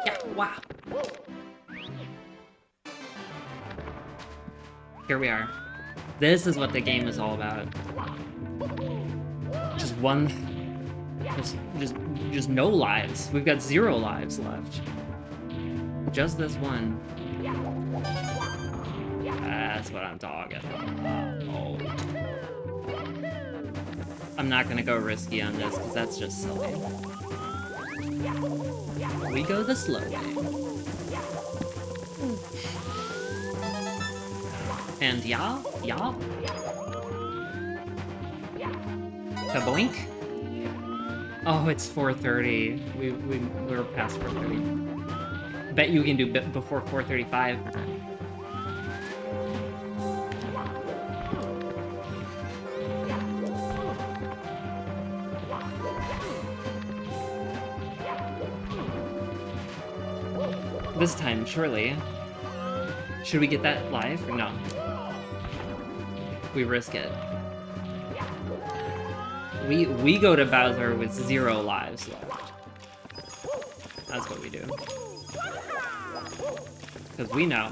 Yeah, wow. Here we are. This is what the game is all about. Just one... Just no lives. We've got 0 lives left. Just this one. That's what I'm talking about. Oh. I'm not gonna go risky on this, because that's just silly. We go the slow way. And y'all? Kaboink? Oh, it's 4:30. We're past 4:30. Bet you can do before 4:35. This time, surely. Should we get that live? No. We risk it. We go to Bowser with 0 lives left. That's what we do. Because we know.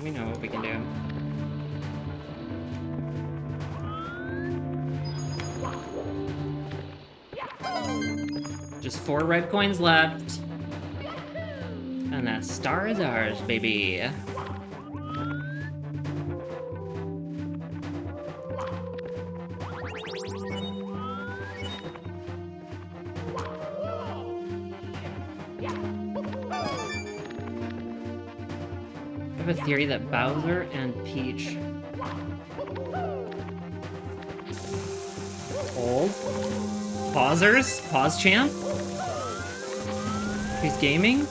We know what we can do. Just 4 red coins left. And that star is ours, baby. I have a theory that Bowser and Peach... Hold. Pausers? Pause champ? He's gaming?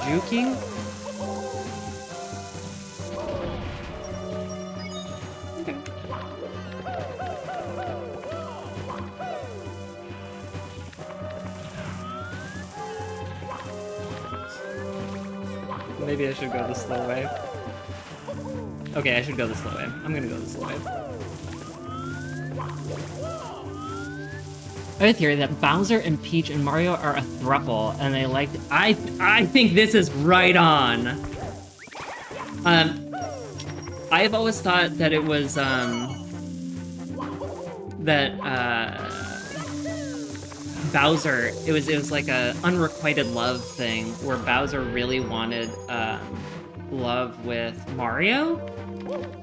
Juking? Okay. Maybe I should go the slow way. Okay, I should go the slow way. I'm gonna go the slow way. I have a theory that Bowser and Peach and Mario are a throuple, and they like... I think this is right on. I've always thought that it was, Bowser, it was like a unrequited love thing, where Bowser really wanted, love with Mario?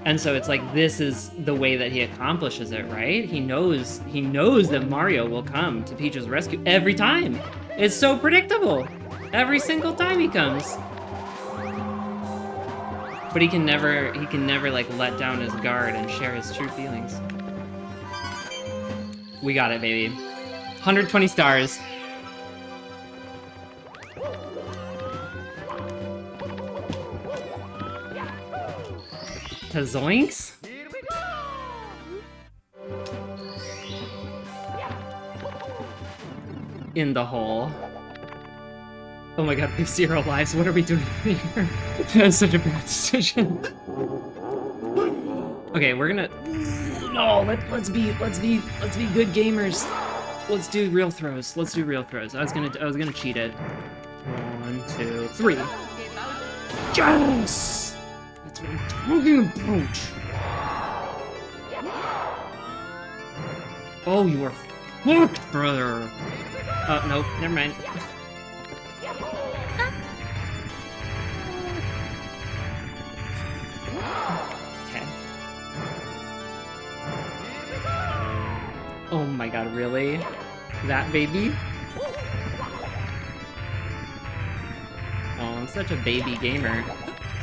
And so it's like, this is the way that he accomplishes it, right? He knows that Mario will come to Peach's rescue every time. It's so predictable. Every single time he comes. But he can never like let down his guard and share his true feelings. We got it, baby. 120 stars. Zoinks? In the hole. Oh my god, we have 0 lives. What are we doing here? That's such a bad decision. Okay, we're gonna. No, let's be good gamers. Let's do real throws. Let's do real throws. I was gonna cheat it. 1, 2, 3. Yes! That's what I'm talking about. Oh, you are fucked, brother. Nope, never mind. Okay. Oh my god, really? That baby? Oh, I'm such a baby gamer.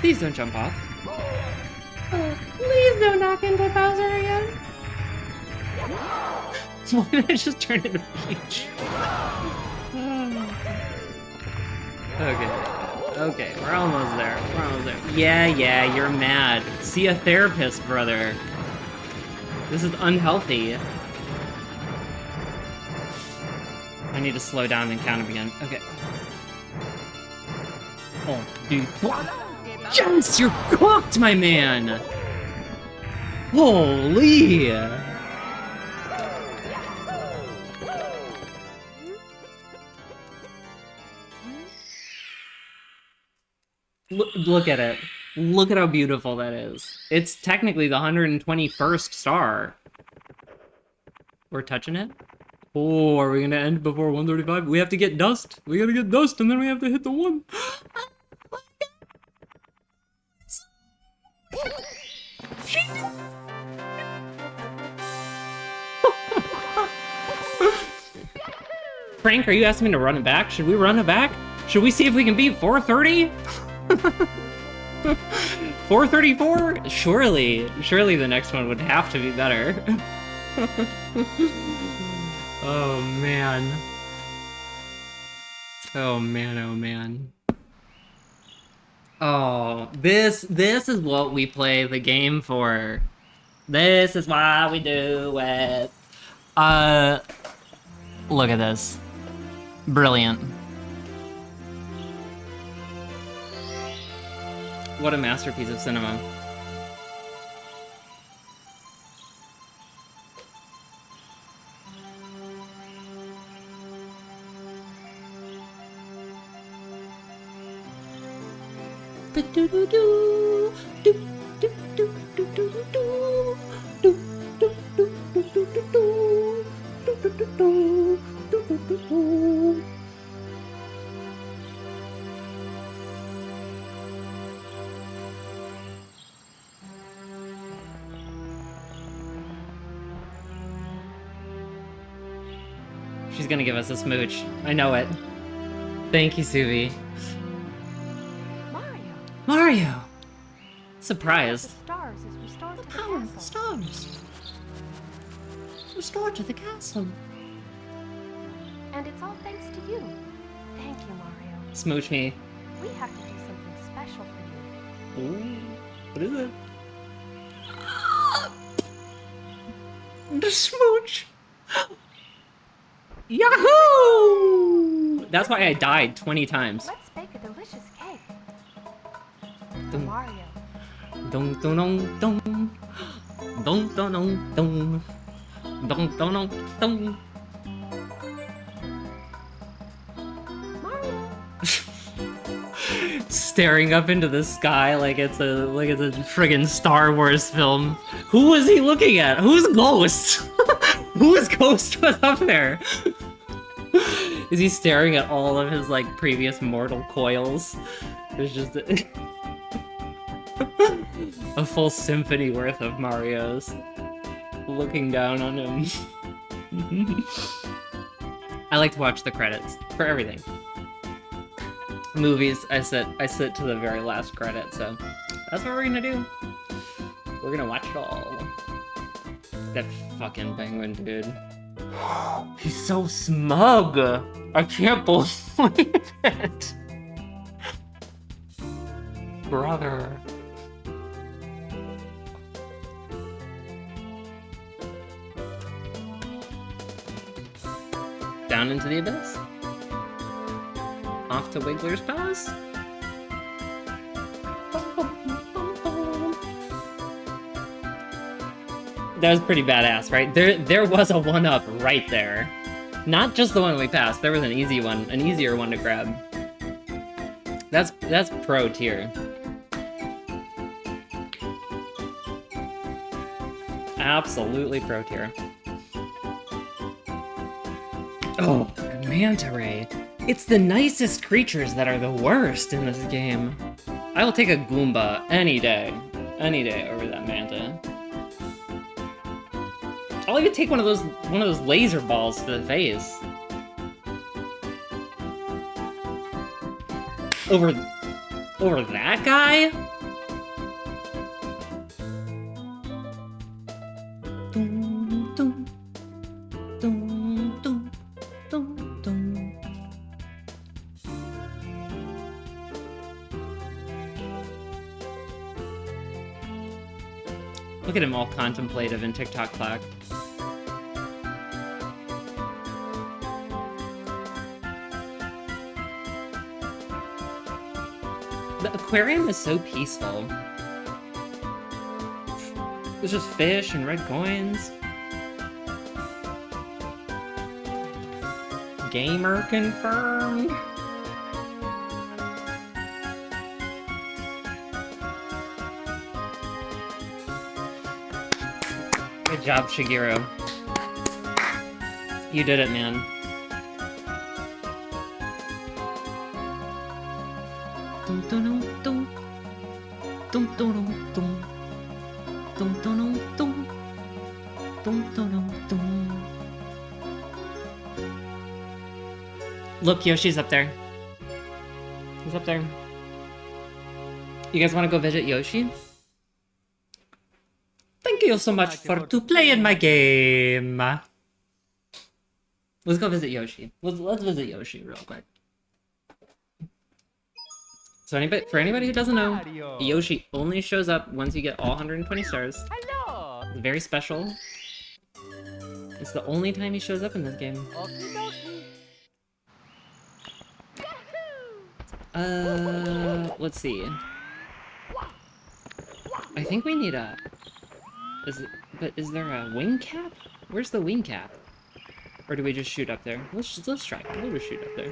Please don't jump off. Please don't knock into Bowser again. Why did I just turn into Peach? Okay, we're almost there. We're almost there. Yeah, you're mad. See a therapist, brother. This is unhealthy. I need to slow down and count them again. Okay. Oh, dude. Yes, you're cooked, my man! Holy! Look at it. Look at how beautiful that is. It's technically the 121st star. We're touching it? Oh, are we gonna end before 135? We have to get dust. We gotta get dust, and then we have to hit the 1. Frank, are you asking me to run it back? Should we run it back? Should we see if we can beat 430? 434? Surely the next one would have to be better. Oh man. Oh man. Oh, this is what we play the game for. This is why we do it. Look at this. Brilliant. What a masterpiece of cinema. She's gonna give us a smooch. I know it. Thank you, Suvi. Mario! Surprised. Stars is restored to the Power of the castle. stars. Restored to the castle. And it's all thanks to you. Thank you, Mario. Smooch me. We have to do something special for you. Ooh, what is it? The smooch! Yahoo! That's why I died 20 times. Let's bake a delicious cake. Dun. Mario. Dun dun dun dun. Dun dun dun dun. Dun dun dun dun. Staring up into the sky like it's a friggin' Star Wars film. Who was he looking at? Who's Ghost? Whose Ghost was up there? Is he staring at all of his like previous mortal coils? There's just a full symphony worth of Marios looking down on him. I like to watch the credits for everything. Movies, I sit to the very last credit, so that's what we're gonna do. We're gonna watch it all. That fucking penguin, dude. He's so smug. I can't believe it. Brother. Down into the abyss. Off to Wiggler's Palace. That was pretty badass, right? There was a 1-up right there. Not just the one we passed, there was an easy one, an easier one to grab. That's pro tier. Absolutely pro tier. Oh, manta ray. It's the nicest creatures that are the worst in this game. I will take a Goomba any day over that manta. I'll even take one of those laser balls to the face. Over that guy? Dum, dum, dum, dum, dum, dum. Look at him all contemplative in TikTok clock. The aquarium is so peaceful. There's just fish and red coins. Gamer confirmed. Good job, Shigeru. You did it, man. Dum dum dum dum dum dum dum dum dum dum dum dum dum. Look, Yoshi's up there. He's up there. You guys want to go visit Yoshi? Thank you so much for to play in my game. Let's go visit Yoshi. Let's visit Yoshi real quick. So for anybody who doesn't know, Yoshi only shows up once you get all 120 stars. Hello. It's very special. It's the only time he shows up in this game. Let's see. I think we need a... Is there a wing cap? Where's the wing cap? Or do we just shoot up there? Let's try. We'll just shoot up there.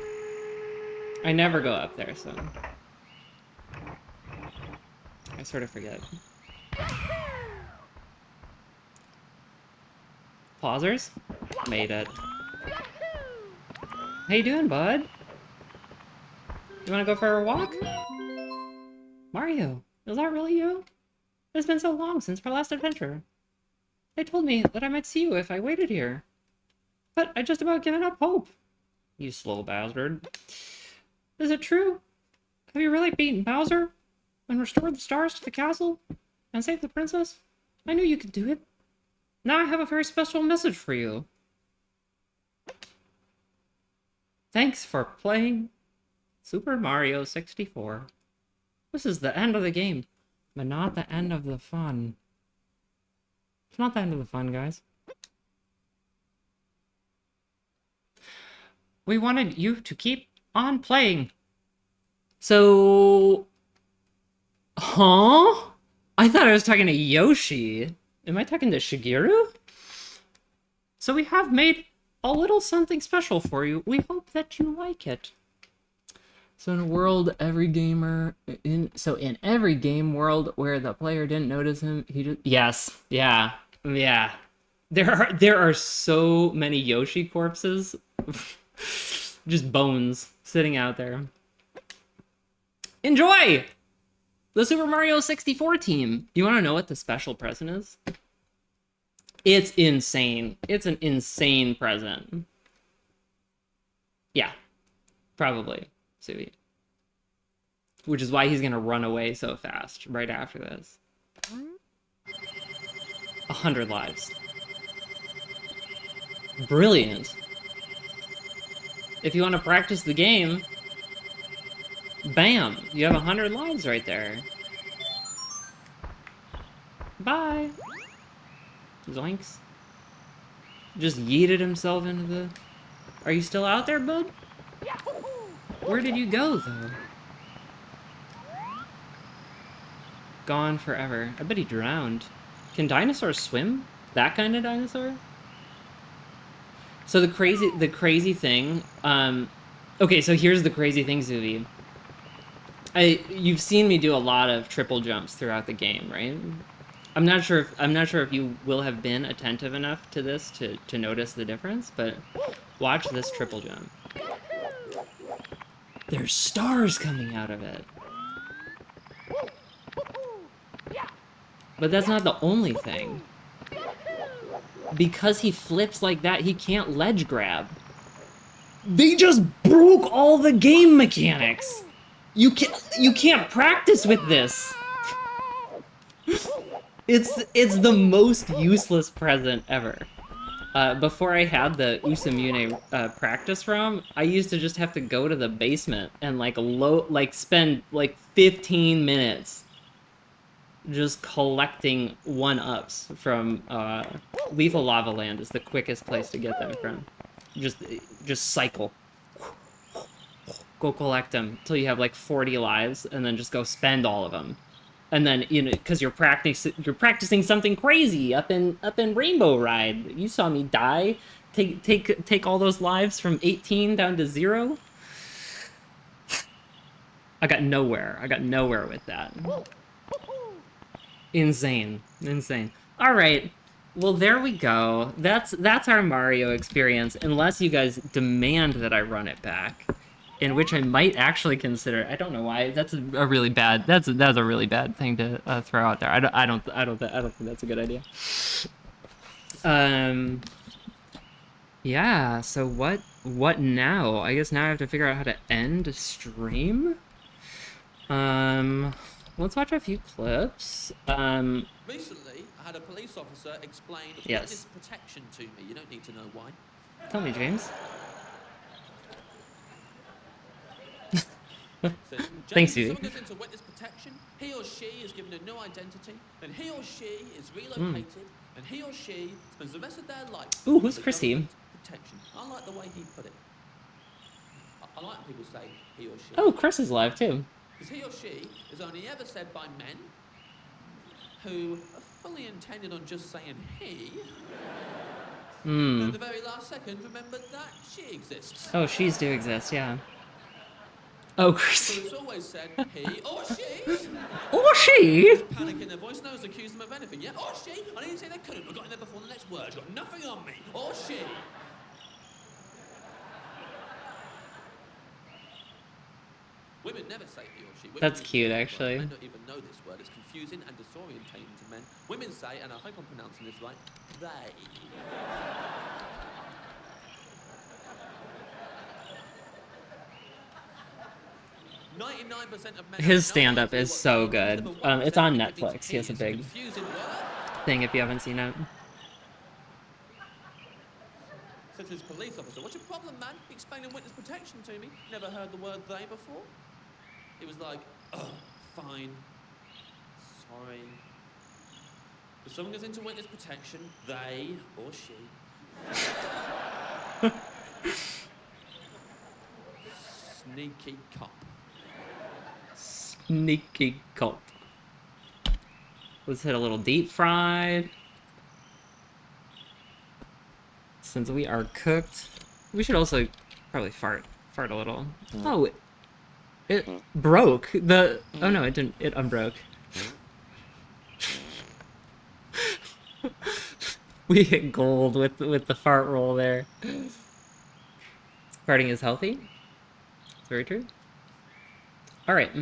I never go up there, so... I sort of forget. Pausers? Made it. How you doing, bud? You wanna go for a walk? Mario, is that really you? It's been so long since our last adventure. They told me that I might see you if I waited here. But I just about given up hope. You slow bastard. Is it true? Have you really beaten Bowser? And restored the stars to the castle? And saved the princess? I knew you could do it. Now I have a very special message for you. Thanks for playing Super Mario 64. This is the end of the game, but not the end of the fun. It's not the end of the fun, guys. We wanted you to keep on playing. So... Huh? I thought I was talking to Yoshi. Am I talking to Shigeru? So we have made a little something special for you. We hope that you like it. So in a world, in every game world where the player didn't notice him, he just... Yes. Yeah. There are so many Yoshi corpses. Just bones sitting out there. Enjoy! The Super Mario 64 team. You want to know what the special present is? It's insane. It's an insane present. Yeah. Probably. Sweet. Which is why he's gonna run away so fast right after this. 100 lives. Brilliant. If you want to practice the game, bam, you have 100 lives right there. Bye. Zoinks. Just yeeted himself into the... Are you still out there, bud? Where did you go, though? Gone forever. I bet he drowned. Can dinosaurs swim? That kind of dinosaur? So the crazy thing, okay, so here's the crazy thing, Zuvi. You've seen me do a lot of triple jumps throughout the game, right? I'm not sure if you will have been attentive enough to this to notice the difference, but watch this triple jump. There's stars coming out of it. But that's not the only thing. Because he flips like that, he can't ledge grab. They just broke all the game mechanics. You can't practice with this. It's the most useless present ever. Before I had the Usamune practice ROM, I used to just have to go to the basement and spend like 15 minutes just collecting 1-ups from Lethal Lava Land is the quickest place to get them from. Just cycle. Go collect them until you have like 40 lives, and then just go spend all of them. And then, you know, because you're practicing something crazy up in Rainbow Ride. You saw me die. Take all those lives from 18 down to 0. I got nowhere. I got nowhere with that. Insane. All right. Well, there we go. That's our Mario experience. Unless you guys demand that I run it back, in which I might actually consider. I don't know why. That's a really bad. That's a really bad thing to throw out there. I don't think that's a good idea. Yeah. So what now? I guess now I have to figure out how to end stream. Let's watch a few clips. Recently, I had a police officer explain witness protection to me. You don't need to know why. Tell me, James. Thanks, If Susie. someone goes into witness protection, he or she is given a new identity, and he or she is relocated, and he or she spends the rest of their life. Ooh, who's Chrissy? Protection. I like the way he put it. I like when people say he or she. Oh, Chris is live too. Because he or she is only ever said by men who are fully intended on just saying he. And at the very last second, remember that she exists. Oh, she's do exist, yeah. Oh, Chris. So it's always said he or she. Or she. Panic in their voice, no one's accused them of anything. Yeah, or she. I didn't say they couldn't. I got in there before the next word. Got nothing on me. Or she. Women never say he or she. Women That's use cute, the word. actually. Men don't even know this word. It's confusing and disorientating to men. Women say, and I hope I'm pronouncing this right, they. 99% of men. His stand-up is so good. It's on Netflix. He has a big thing if you haven't seen it. Said to his police officer, "What's your problem, man? Explaining witness protection to me. Never heard the word they before." He was like, "Oh, fine. Sorry. If someone goes into witness protection, they or she." Sneaky cop. Sneaky cop. Let's hit a little deep fried. Since we are cooked, we should also probably fart a little. Oh, it broke. Oh no, it didn't. It unbroke. We hit gold with the fart roll there. Farting is healthy. It's very true. All right.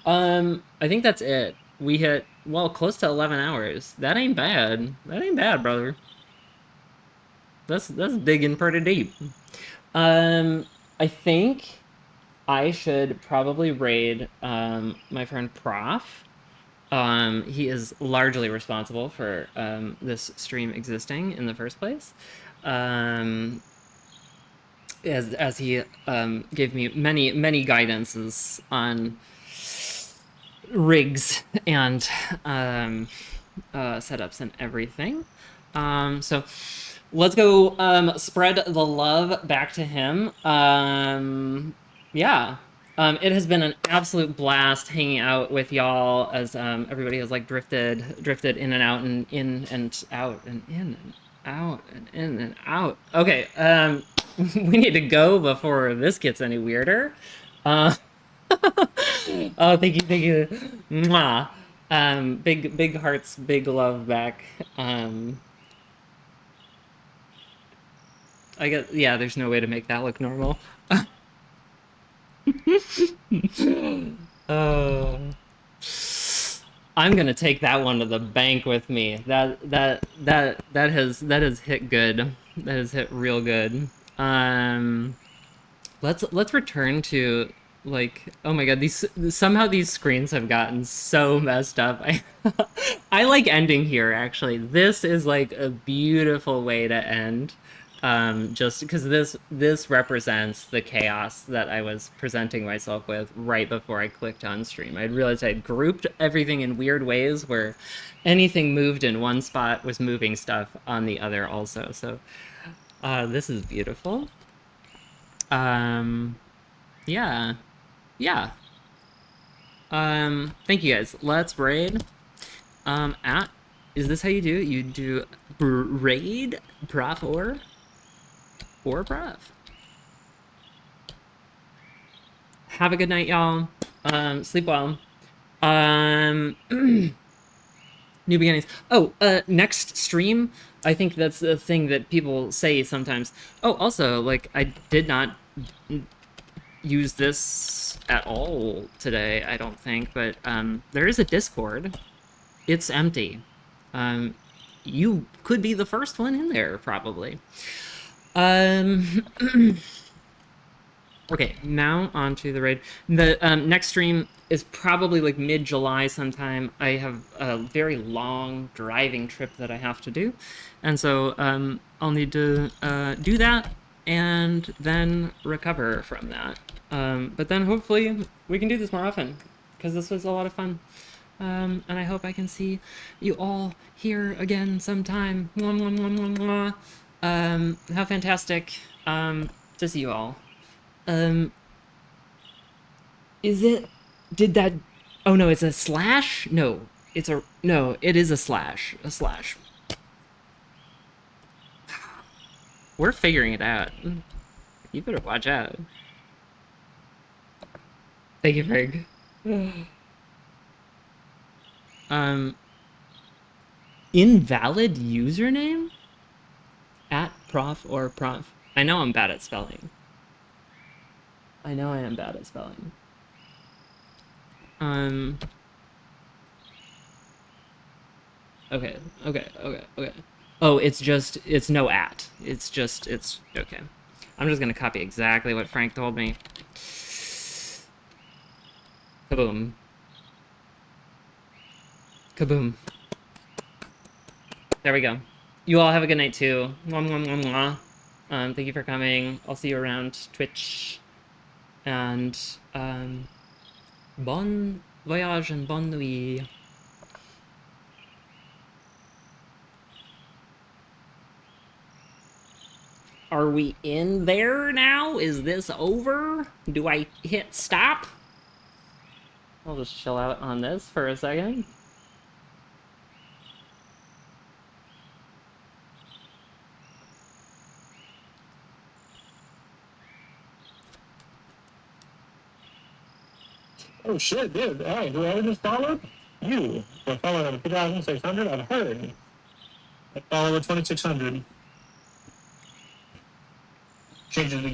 I think that's it. We hit, well, close to 11 hours. That ain't bad. That ain't bad, brother. That's digging pretty deep. I think I should probably raid my friend Prof. He is largely responsible for this stream existing in the first place. as he gave me many guidances on rigs and setups and everything. So let's go spread the love back to him. Yeah. It has been an absolute blast hanging out with y'all as everybody has like drifted in and out and in and out and in and out and in and out. Okay, we need to go before this gets any weirder. Oh, thank you. Mwah. Big hearts, big love back. I guess, yeah, there's no way to make that look normal. I'm gonna take that one to the bank with me. That has hit good. That has hit real good. Let's return to, like, oh my god, somehow these screens have gotten so messed up. I like ending here, actually. This is like a beautiful way to end. Just because this represents the chaos that I was presenting myself with right before I clicked on stream. I realized I'd grouped everything in weird ways where anything moved in one spot was moving stuff on the other also. So this is beautiful. Yeah. Thank you guys. Let's raid. Is this how you do it? You do raid prof or prof. Have a good night, y'all. Sleep well. New beginnings. Oh, next stream, I think that's the thing that people say sometimes. Oh, also, like, I did not use this at all today, I don't think, but there is a Discord. It's empty. You could be the first one in there, probably. Okay, now on to the raid. The next stream is probably like mid-July sometime. I have a very long driving trip that I have to do, and so I'll need to do that and then recover from that. But then hopefully we can do this more often, because this was a lot of fun. And I hope I can see you all here again sometime. Mwah, mwah, mwah, mwah, mwah. How fantastic to see you all. Oh no, it's a slash? No, it is a slash. We're figuring it out. You better watch out. Thank you, Frig. Invalid username? At prof or prof. I know I'm bad at spelling. I know I am bad at spelling. Okay. Oh, it's no at. It's okay. I'm just gonna copy exactly what Frank told me. Kaboom. Kaboom. There we go. You all have a good night too. Mwah, mwah, mwah, mwah. Thank you for coming. I'll see you around Twitch. And bon voyage and bonne nuit. Are we in there now? Is this over? Do I hit stop? I'll just chill out on this for a second. Oh shit, dude. Hey, whoever just followed, you were following at 2,600, I've heard. I follow at 2,600. Changes the